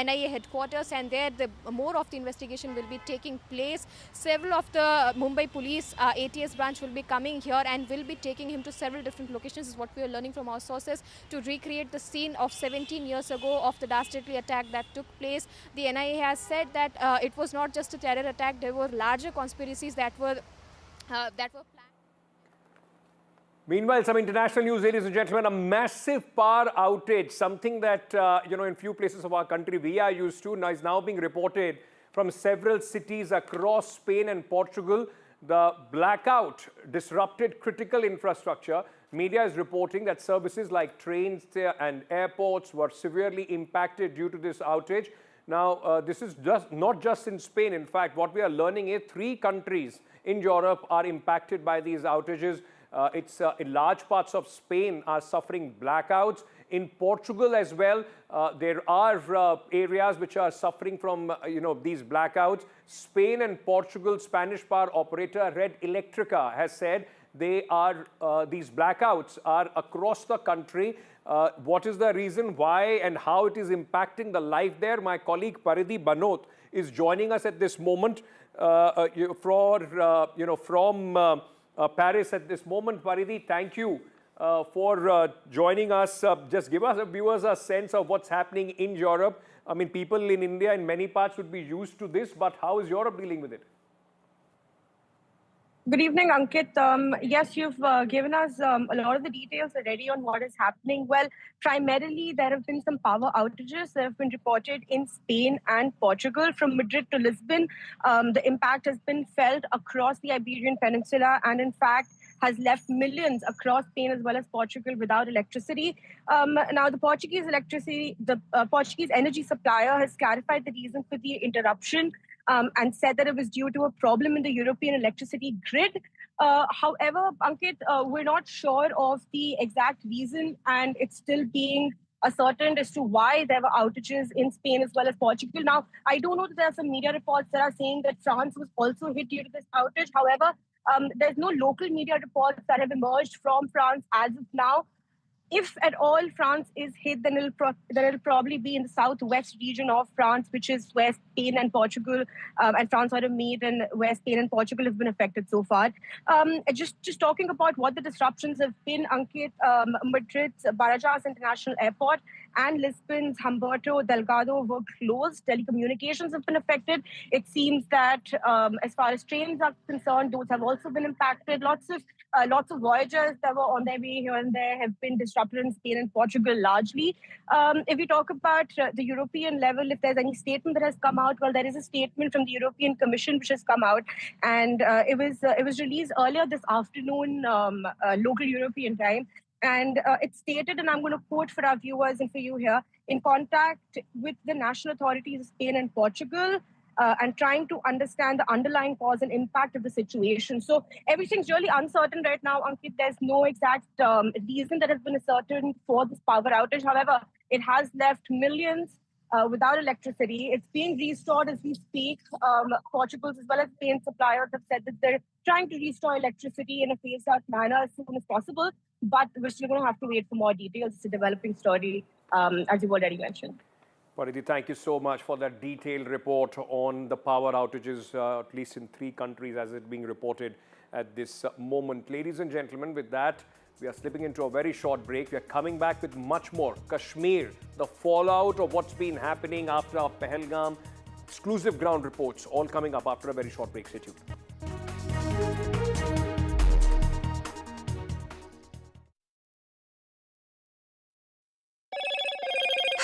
NIA headquarters, and there more of the investigation will be taking place. Several of the Mumbai police ATS branch will be coming here and will be taking him to several different locations, is what we are learning from our sources, to recreate the scene of 17 years ago of the dastardly attack that took place. The NIA has said that it was not just a terror attack, there were larger conspiracies that were planned. Meanwhile, some international news, ladies and gentlemen. A massive power outage, something that, in few places of our country we are used to, now is now being reported from several cities across Spain and Portugal. The blackout disrupted critical infrastructure. Media is reporting that services like trains and airports were severely impacted due to this outage. Now, this is not just in Spain. In fact, what we are learning is 3 countries in Europe are impacted by these outages. In large parts of Spain are suffering blackouts. In Portugal as well, there are areas which are suffering from these blackouts. Spain and Portugal Spanish power operator Red Electrica has said these blackouts are across the country. What is the reason why and how it is impacting the life there? My colleague Paridhi Banot is joining us at this moment from Paris at this moment. Paridhi, thank you for joining us. Just give us viewers a sense of what's happening in Europe. I mean, people in India in many parts would be used to this, but how is Europe dealing with it? Good evening, Ankit. Yes, you've given us a lot of the details already on what is happening. Well, primarily, there have been some power outages that have been reported in Spain and Portugal. From Madrid to Lisbon, the impact has been felt across the Iberian Peninsula and, in fact, has left millions across Spain as well as Portugal without electricity. Now, the Portuguese Portuguese energy supplier has clarified the reason for the interruption and said that it was due to a problem in the European electricity grid. However, Ankit, we're not sure of the exact reason, and it's still being ascertained as to why there were outages in Spain as well as Portugal. Now, I do know that there are some media reports that are saying that France was also hit due to this outage. However, there's no local media reports that have emerged from France as of now. If at all France is hit, then it'll probably be in the southwest region of France, which is where Spain and Portugal and France are to meet, and where Spain and Portugal have been affected so far. Just talking about what the disruptions have been, Ankit, Madrid's Barajas International Airport and Lisbon's Humberto Delgado were closed. Telecommunications have been affected. It seems that as far as trains are concerned, those have also been impacted. Lots of voyagers that were on their way here and there have been disrupted in Spain and Portugal largely. If you talk about the European level, if there's any statement that has come out, well, there is a statement from the European Commission which has come out, and it was released earlier this afternoon, local European time. And it stated, and I'm going to quote for our viewers and for you here, in contact with the national authorities of Spain and Portugal, and trying to understand the underlying cause and impact of the situation. So everything's really uncertain right now, Ankit. There's no exact reason that has been ascertained for this power outage. However, it has left millions without electricity. It's being restored as we speak. Portugal's as well as Spain suppliers have said that they're trying to restore electricity in a phased-out manner as soon as possible. But we're still going to have to wait for more details. It's a developing story, as you've already mentioned. Paridhi, thank you so much for that detailed report on the power outages, at least in 3 countries as it's being reported at this moment. Ladies and gentlemen, with that, we are slipping into a very short break. We are coming back with much more. Kashmir, the fallout of what's been happening after our Pahalgam, exclusive ground reports, all coming up after a very short break. Stay tuned.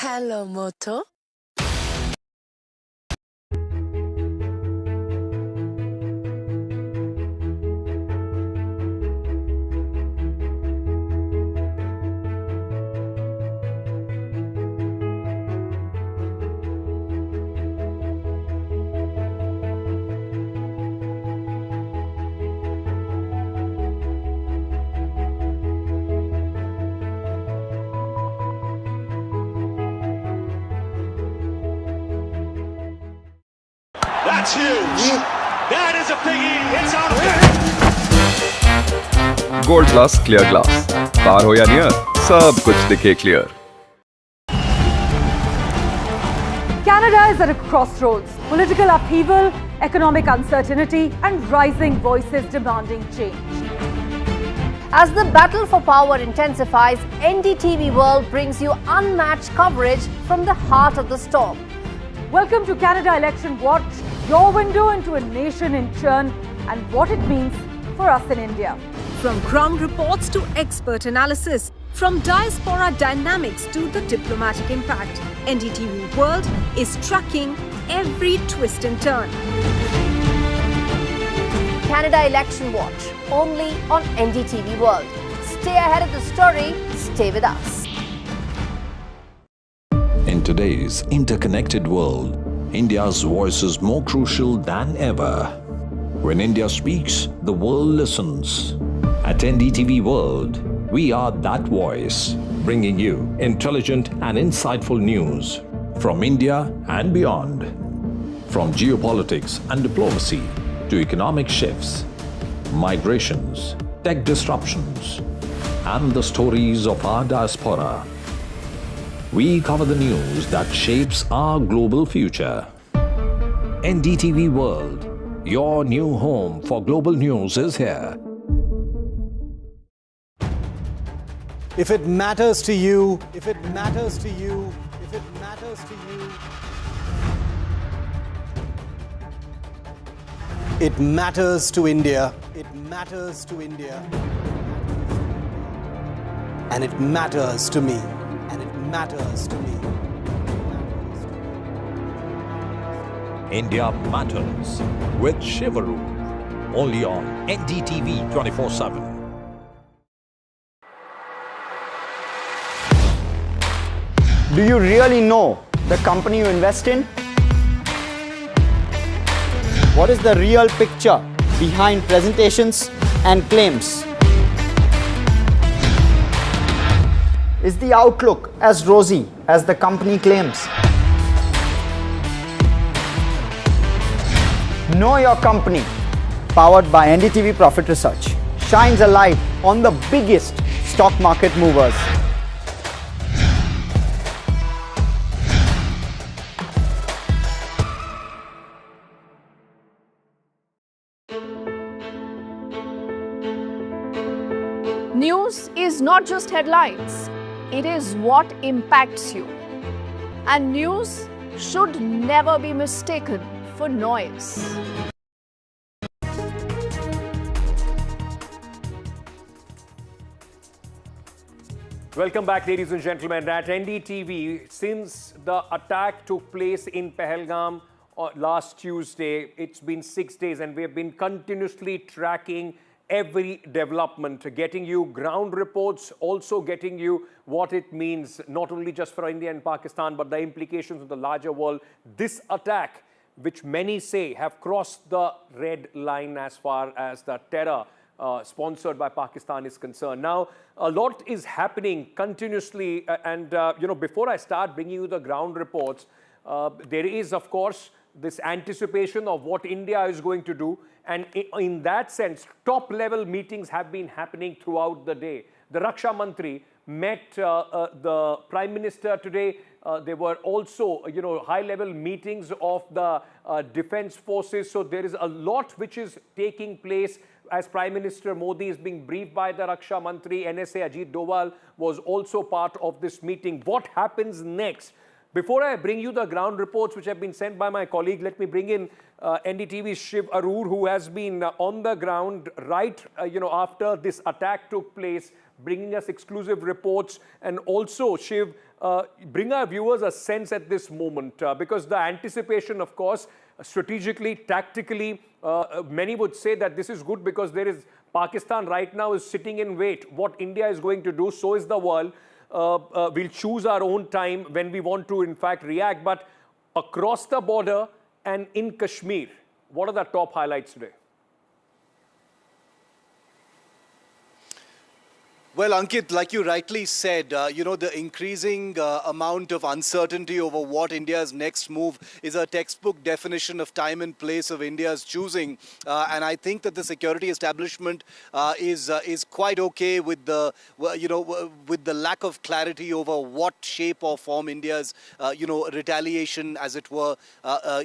Hello, Moto. That's huge. That is a biggie. It's out of there. Gold Plus Clear Glass. Far ho ya near, sab kuch dikhe clear. Canada is at a crossroads. Political upheaval, economic uncertainty, and rising voices demanding change. As the battle for power intensifies, NDTV World brings you unmatched coverage from the heart of the storm. Welcome to Canada Election Watch, your window into a nation in churn and what it means for us in India. From ground reports to expert analysis, from diaspora dynamics to the diplomatic impact, NDTV World is tracking every twist and turn. Canada Election Watch, only on NDTV World. Stay ahead of the story, stay with us. In today's interconnected world, India's voice is more crucial than ever. When India speaks, the world listens. At NDTV World, we are that voice, bringing you intelligent and insightful news from India and beyond. From geopolitics and diplomacy to economic shifts, migrations, tech disruptions, and the stories of our diaspora. We cover the news that shapes our global future. NDTV World, your new home for global news is here. If it matters to you, if it matters to you, if it matters to you, it matters to India, it matters to India, and it matters to me, and it matters to me. India Matters with Shivaru, only on NDTV 24/7. Do you really know the company you invest in? What is the real picture behind presentations and claims? Is the outlook as rosy as the company claims? Know Your Company, powered by NDTV Profit Research, shines a light on the biggest stock market movers. News is not just headlines, it is what impacts you. And news should never be mistaken for noise. Welcome back, ladies and gentlemen. At NDTV, since the attack took place in Pahalgam last Tuesday, it's been 6 days and we have been continuously tracking every development, getting you ground reports, also getting you what it means, not only just for India and Pakistan, but the implications of the larger world. This attack, which many say have crossed the red line as far as the terror sponsored by Pakistan is concerned. Now, a lot is happening continuously, and before I start bringing you the ground reports, there is, of course, this anticipation of what India is going to do. And in that sense, top-level meetings have been happening throughout the day. The Raksha Mantri met the Prime Minister today. There were also, high-level meetings of the defense forces. So there is a lot which is taking place as Prime Minister Modi is being briefed by the Raksha Mantri. NSA Ajit Doval was also part of this meeting. What happens next? Before I bring you the ground reports which have been sent by my colleague, let me bring in NDTV's Shiv Arur, who has been on the ground right after this attack took place, bringing us exclusive reports. And also, Shiv, bring our viewers a sense at this moment, because the anticipation, of course, strategically, tactically, many would say that this is good because there is Pakistan right now is sitting in wait. What India is going to do, so is the world. We'll choose our own time when we want to, in fact, react. But across the border and in Kashmir, what are the top highlights today? Well, Ankit, like you rightly said, the increasing amount of uncertainty over what India's next move is a textbook definition of time and place of India's choosing. And I think that the security establishment is quite okay with the, with the lack of clarity over what shape or form India's, retaliation, as it were,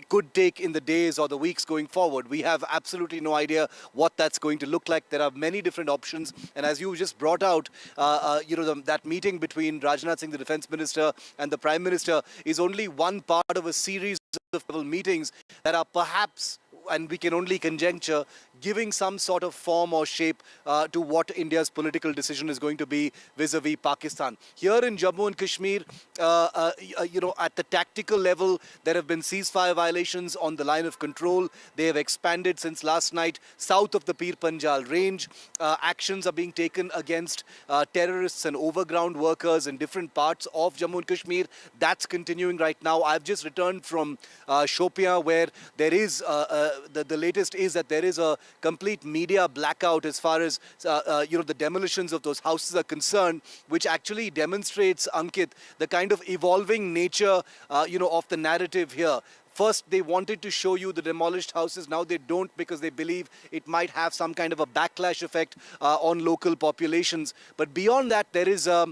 could take in the days or the weeks going forward. We have absolutely no idea what that's going to look like. There are many different options. And as you just brought out, that meeting between Rajnath Singh, the Defence Minister, and the Prime Minister is only one part of a series of meetings that are perhaps, and we can only conjecture, giving some sort of form or shape to what India's political decision is going to be vis-a-vis Pakistan. Here in Jammu and Kashmir, at the tactical level, there have been ceasefire violations on the line of control. They have expanded since last night south of the Pir Panjal range. Actions are being taken against terrorists and overground workers in different parts of Jammu and Kashmir. That's continuing right now. I've just returned from Shopian, where there is, the latest is that there is a complete media blackout as far as the demolitions of those houses are concerned, which actually demonstrates, Ankit, the kind of evolving nature of the narrative here. First, they wanted to show you the demolished houses. Now they don't, because they believe it might have some kind of a backlash effect on local populations. But beyond that, there is a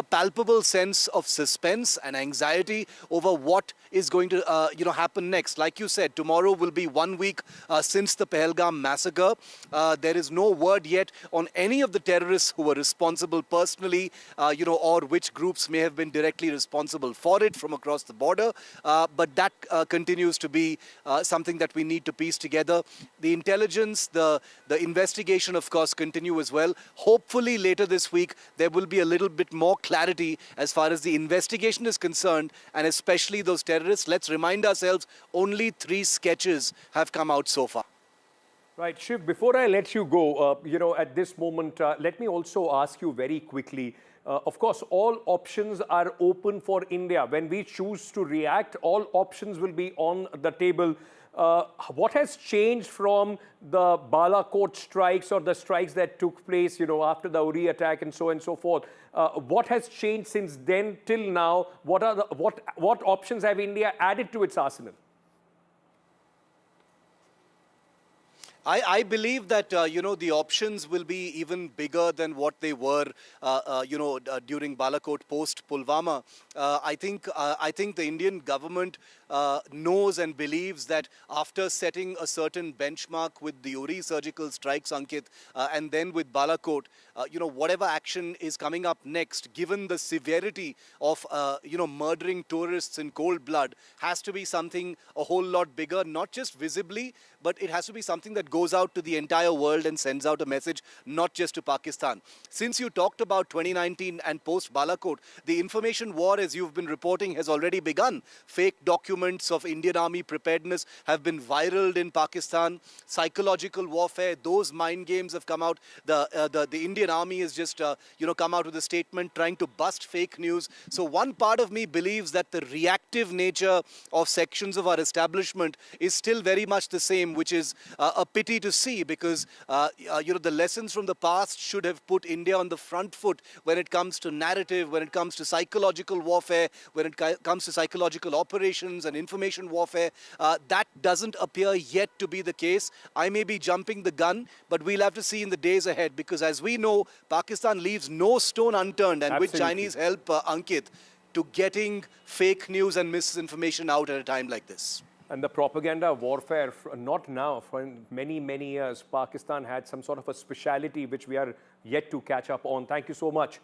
palpable sense of suspense and anxiety over what is going to happen next. Like you said, tomorrow will be 1 week since the Pahalgam massacre. There is no word yet on any of the terrorists who were responsible personally, or which groups may have been directly responsible for it from across the border. But that continues to be something that we need to piece together. The intelligence, the investigation, of course, continue as well. Hopefully later this week, there will be a little bit more clarity as far as the investigation is concerned, and especially those terrorists. Let's remind ourselves, only 3 sketches have come out so far. Right, Shiv, before I let you go, at this moment, let me also ask you very quickly. Of course, all options are open for India. When we choose to react, all options will be on the table. What has changed from the Balakot strikes or the strikes that took place, after the Uri attack and so on and so forth? What has changed since then till now? What options have India added to its arsenal? I believe that, the options will be even bigger than what they were, during Balakot post-Pulwama. I think the Indian government knows and believes that after setting a certain benchmark with the Uri surgical strikes, Ankit, and then with Balakot, whatever action is coming up next, given the severity of, murdering tourists in cold blood, has to be something a whole lot bigger, not just visibly, but it has to be something that goes out to the entire world and sends out a message, not just to Pakistan. Since you talked about 2019 and post-Balakot, the information war, as you've been reporting, has already begun. Fake documents of Indian Army preparedness have been viraled in Pakistan. Psychological warfare, those mind games have come out. The Indian Army has just, come out with a statement trying to bust fake news. So one part of me believes that the reactive nature of sections of our establishment is still very much the same, which is a pity to see, because the lessons from the past should have put India on the front foot when it comes to narrative, when it comes to psychological warfare, when it comes to psychological operations and information warfare. That doesn't appear yet to be the case. I may be jumping the gun, but we'll have to see in the days ahead, because as we know, Pakistan leaves no stone unturned, and with Chinese help, Ankit, to getting fake news and misinformation out at a time like this. And the propaganda warfare, not now, for many, many years, Pakistan had some sort of a speciality which we are yet to catch up on. Thank you so much,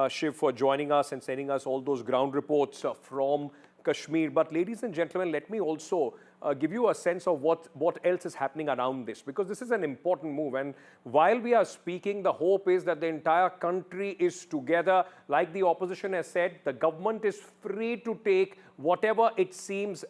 Shiv, for joining us and sending us all those ground reports from Kashmir. But ladies and gentlemen, let me also give you a sense of what else is happening around this, because this is an important move. And while we are speaking, the hope is that the entire country is together. Like the opposition has said, the government is free to take whatever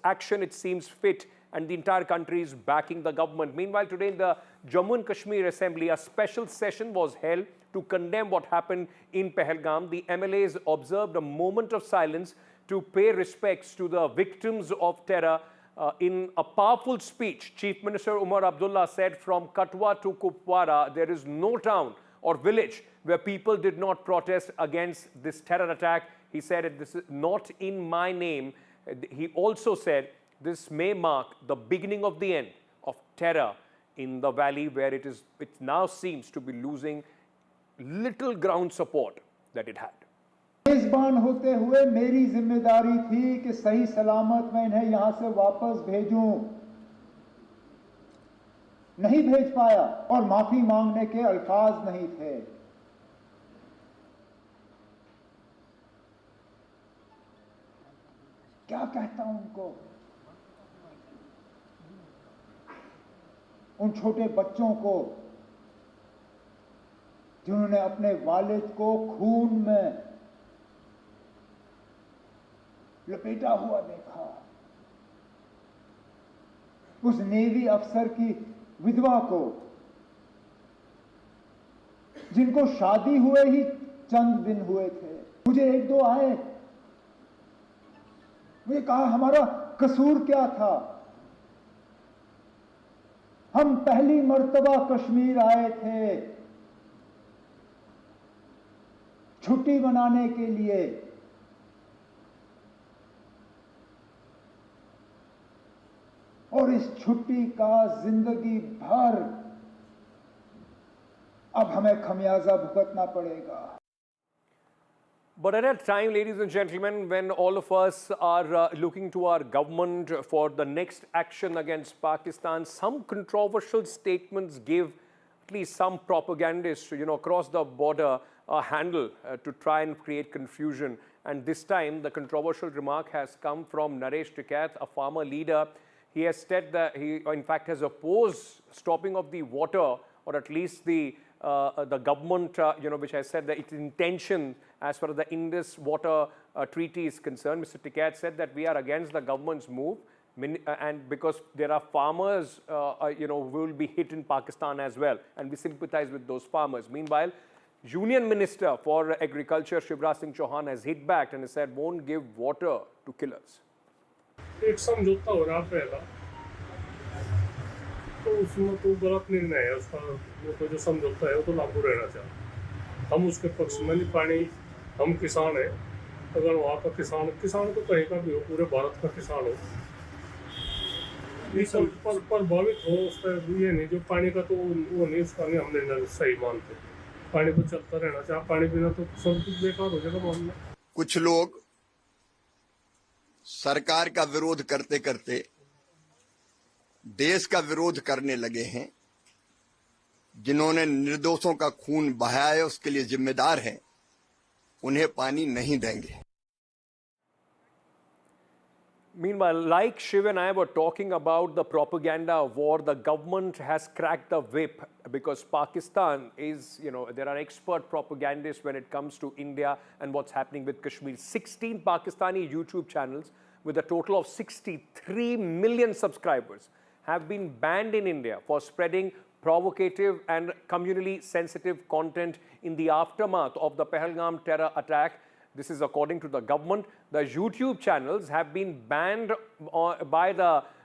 action it seems fit, and the entire country is backing the government. Meanwhile, today in the Jammu and Kashmir Assembly, a special session was held to condemn what happened in Pahalgam. The MLAs observed a moment of silence to pay respects to the victims of terror. In a powerful speech, Chief Minister Umar Abdullah said, from Katwa to Kupwara, there is no town or village where people did not protest against this terror attack. He said, this is not in my name. He also said, this may mark the beginning of the end of terror in the valley, where it now seems to be losing little ground support that it had. मेजबान होते हुए मेरी जिम्मेदारी थी कि सही सलामत मैं इन्हें यहां से वापस भेजूं, नहीं भेज पाया और माफी मांगने के अल्फाज नहीं थे। क्या कहता हूं उनको, उन छोटे बच्चों को जिन्होंने अपने वालिद को खून में लपेटा हुआ देखा, उस नेवी अफसर की विधवा को जिनको शादी हुए ही चंद दिन हुए थे। मुझे एक दो आए, मुझे कहा हमारा कसूर क्या था, हम पहली मर्तबा कश्मीर आए थे छुट्टी मनाने के लिए, और इस छुट्टी का जिंदगी भर अब हमें खमियाजा भुगतना पड़ेगा। But at a time, ladies and gentlemen, when all of us are looking to our government for the next action against Pakistan, some controversial statements give at least some propagandists, across the border a handle to try and create confusion. And this time, the controversial remark has come from Naresh Tikait, a farmer leader. He has said that he, in fact, has opposed stopping of the water, or at least the government, which has said that its intention as far as the Indus Water Treaty is concerned. Mr. Tikait said that we are against the government's move, and because there are farmers, who will be hit in Pakistan as well, and we sympathize with those farmers. Meanwhile, Union Minister for Agriculture, Shivraj Singh Chauhan, has hit back and has said, won't give water to killers. एक समझौता हो रहा पहला, तो उसमें तो गलत निर्णय है उसका, वो तो जो समझौता है वो तो लागू रहना चाहिए। हम उसके पक्ष में नहीं, पानी हम किसान हैं, अगर वहाँ का किसान तो कहीं का भी हो, पूरे भारत का किसान हो, ये सब प्रभावित हो उस पर ये नहीं, जो पानी का तो वो नहीं, उसका नहीं हमने सही मानते। पानी तो चलता रहना चाहिए, पानी बिना तो सब कुछ बेकार हो जाएगा मामला। कुछ लोग सरकार का विरोध करते करते देश का विरोध करने लगे हैं। जिन्होंने निर्दोषों का खून बहाया है उसके लिए जिम्मेदार हैं, उन्हें पानी नहीं देंगे। Meanwhile, like Shiv and I were talking about the propaganda war, the government has cracked the whip because Pakistan is, there are expert propagandists when it comes to India and what's happening with Kashmir. 16 Pakistani YouTube channels with a total of 63 million subscribers have been banned in India for spreading provocative and communally sensitive content in the aftermath of the Pahalgam terror attack. This is according to the government. The YouTube channels have been banned by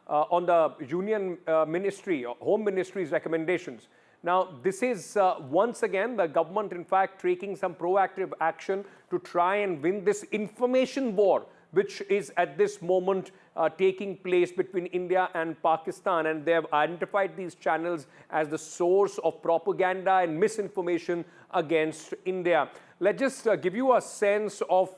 on the Union Ministry, Home Ministry's recommendations. Now, this is once again the government, in fact, taking some proactive action to try and win this information war, which is at this moment taking place between India and Pakistan. And they have identified these channels as the source of propaganda and misinformation against India. Let's just give you a sense of,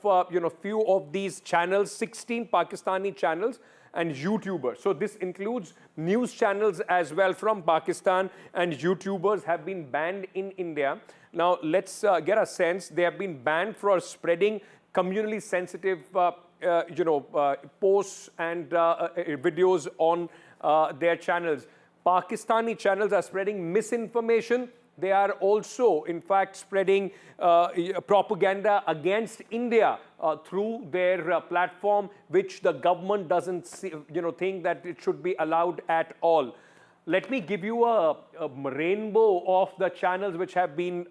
few of these channels, 16 Pakistani channels and YouTubers. So this includes news channels as well from Pakistan, and YouTubers have been banned in India. Now, let's get a sense. They have been banned for spreading communally sensitive posts and videos on their channels. Pakistani channels are spreading misinformation. They are also, in fact, spreading propaganda against India through their platform, which the government doesn't think that it should be allowed at all. Let me give you a rainbow of the channels which have been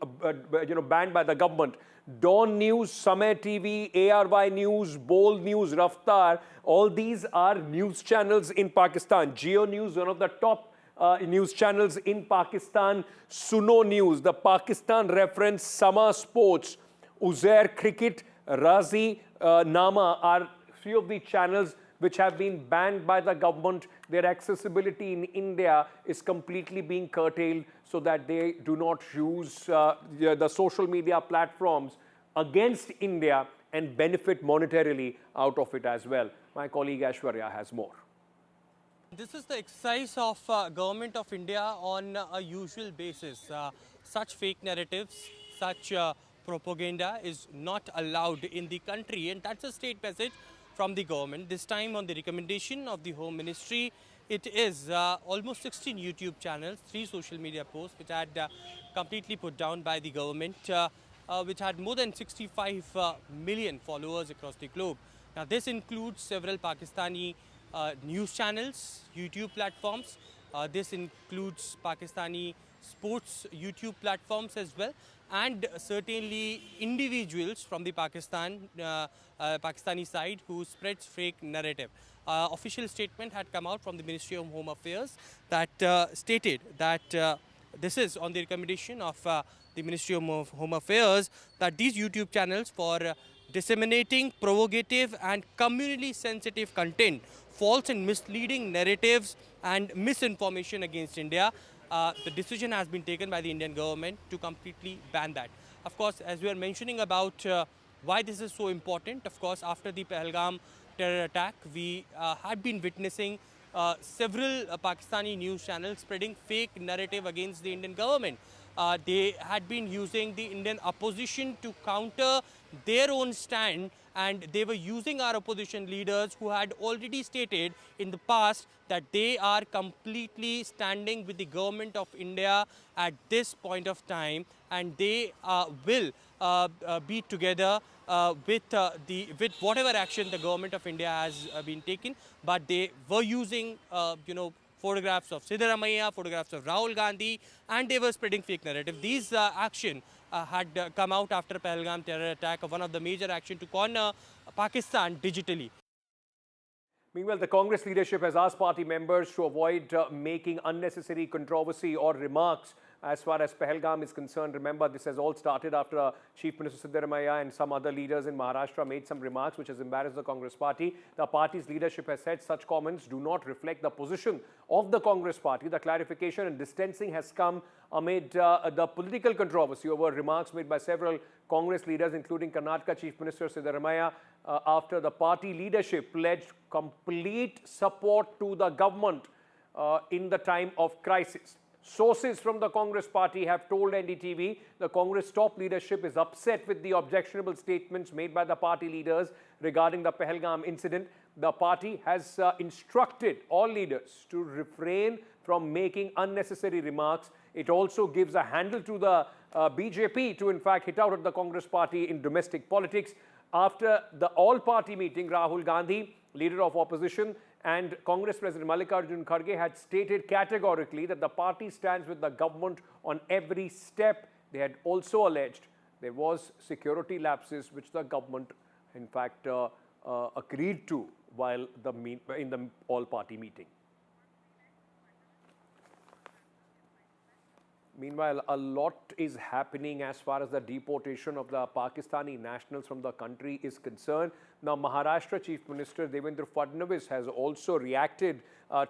banned by the government. Dawn News, Samay TV, ARY News, Bol News, Raftar, all these are news channels in Pakistan. Geo News, one of the top news channels in Pakistan. Suno News, the Pakistan Reference, Sama Sports, Uzair Cricket, Razi Nama are few of the channels which have been banned by the government. Their accessibility in India is completely being curtailed so that they do not use the social media platforms against India and benefit monetarily out of it as well. My colleague Aishwarya has more. This is the exercise of Government of India on a usual basis. Such fake narratives, such propaganda is not allowed in the country, and that's a state message from the government. This time on the recommendation of the Home Ministry, it is almost 16 YouTube channels, 3 social media posts which had completely put down by the government, which had more than 65 million followers across the globe. Now this includes several Pakistani news channels, YouTube platforms. This includes Pakistani sports YouTube platforms as well, and certainly individuals from the Pakistani side who spreads fake narrative. Official statement had come out from the Ministry of Home Affairs that stated that this is on the recommendation of the Ministry of Home Affairs, that these YouTube channels for disseminating provocative and communally sensitive content, false and misleading narratives and misinformation against India, the decision has been taken by the Indian government to completely ban that. Of course, as we are mentioning about why this is so important, of course, after the Pahalgam terror attack, we had been witnessing several Pakistani news channels spreading fake narrative against the Indian government. They had been using the Indian opposition to counter their own stand, and they were using our opposition leaders who had already stated in the past that they are completely standing with the government of India at this point of time, and they will be together with whatever action the government of India has been taken. But they were using photographs of Siddaramaiah, photographs of Rahul Gandhi, and they were spreading fake narrative. These action had come out after Pahalgam terror attack, of one of the major action to corner Pakistan digitally. Meanwhile, the Congress leadership has asked party members to avoid making unnecessary controversy or remarks as far as Pahalgam is concerned. Remember, this has all started after Chief Minister Siddaramaiah and some other leaders in Maharashtra made some remarks which has embarrassed the Congress party. The party's leadership has said such comments do not reflect the position of the Congress party. The clarification and distancing has come amid the political controversy over remarks made by several Congress leaders, including Karnataka Chief Minister Siddaramaiah, after the party leadership pledged complete support to the government in the time of crisis. Sources from the Congress party have told NDTV the Congress top leadership is upset with the objectionable statements made by the party leaders regarding the Pahalgam incident. The party has instructed all leaders to refrain from making unnecessary remarks. It also gives a handle to the BJP to in fact hit out at the Congress party in domestic politics. After the all-party meeting, Rahul Gandhi, leader of opposition, and Congress President Mallikarjun Kharge had stated categorically that the party stands with the government on every step. They had also alleged there was security lapses which the government in fact agreed to while in the all-party meeting. Meanwhile, a lot is happening as far as the deportation of the Pakistani nationals from the country is concerned. Now, Maharashtra Chief Minister Devendra Fadnavis has also reacted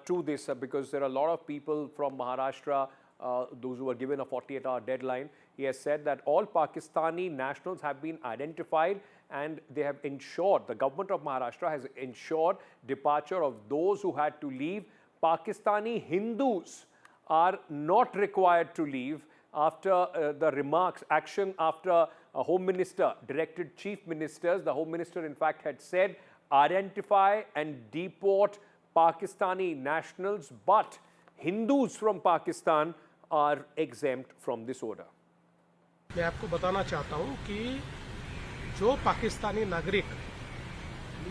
to this because there are a lot of people from Maharashtra, those who were given a 48-hour deadline. He has said that all Pakistani nationals have been identified and they have ensured, the government of Maharashtra has ensured departure of those who had to leave. Pakistani Hindus are not required to leave after the remarks, action after a Home Minister directed Chief Ministers. The Home Minister in fact had said identify and deport Pakistani nationals, but Hindus from Pakistan are exempt from this order. मैं आपको बताना चाहता हूं कि जो पाकिस्तानी नागरिक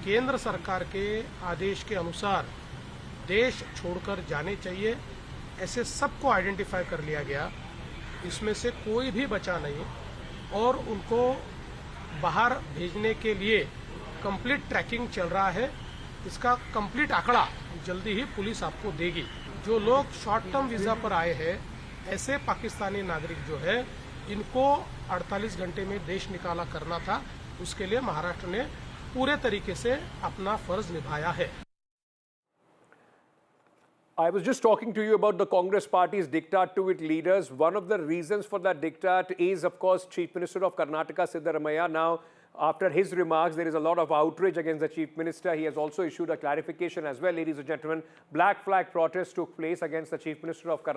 केंद्र सरकार के आदेश के अनुसार देश छोड़कर जाने चाहिए, ऐसे सबको आइडेंटिफाई कर लिया गया। इसमें से कोई भी बचा नहीं और उनको बाहर भेजने के लिए कंप्लीट ट्रैकिंग चल रहा है। इसका कंप्लीट आंकड़ा जल्दी ही पुलिस आपको देगी। जो लोग शॉर्ट टर्म वीजा पर आए हैं, ऐसे पाकिस्तानी नागरिक जो है, इनको 48 घंटे में देश निकाला करना था। उसके लिए महाराष्ट्र ने पूरे तरीके से अपना फर्ज निभाया है। I was just talking to you about the Congress party's diktat to its leaders. One of the reasons for that diktat is, of course, Chief Minister of Karnataka, Siddaramaiah. Now, after his remarks, there is a lot of outrage against the Chief Minister. He has also issued a clarification as well, ladies and gentlemen. Black flag protests took place against the Chief Minister of Karnataka.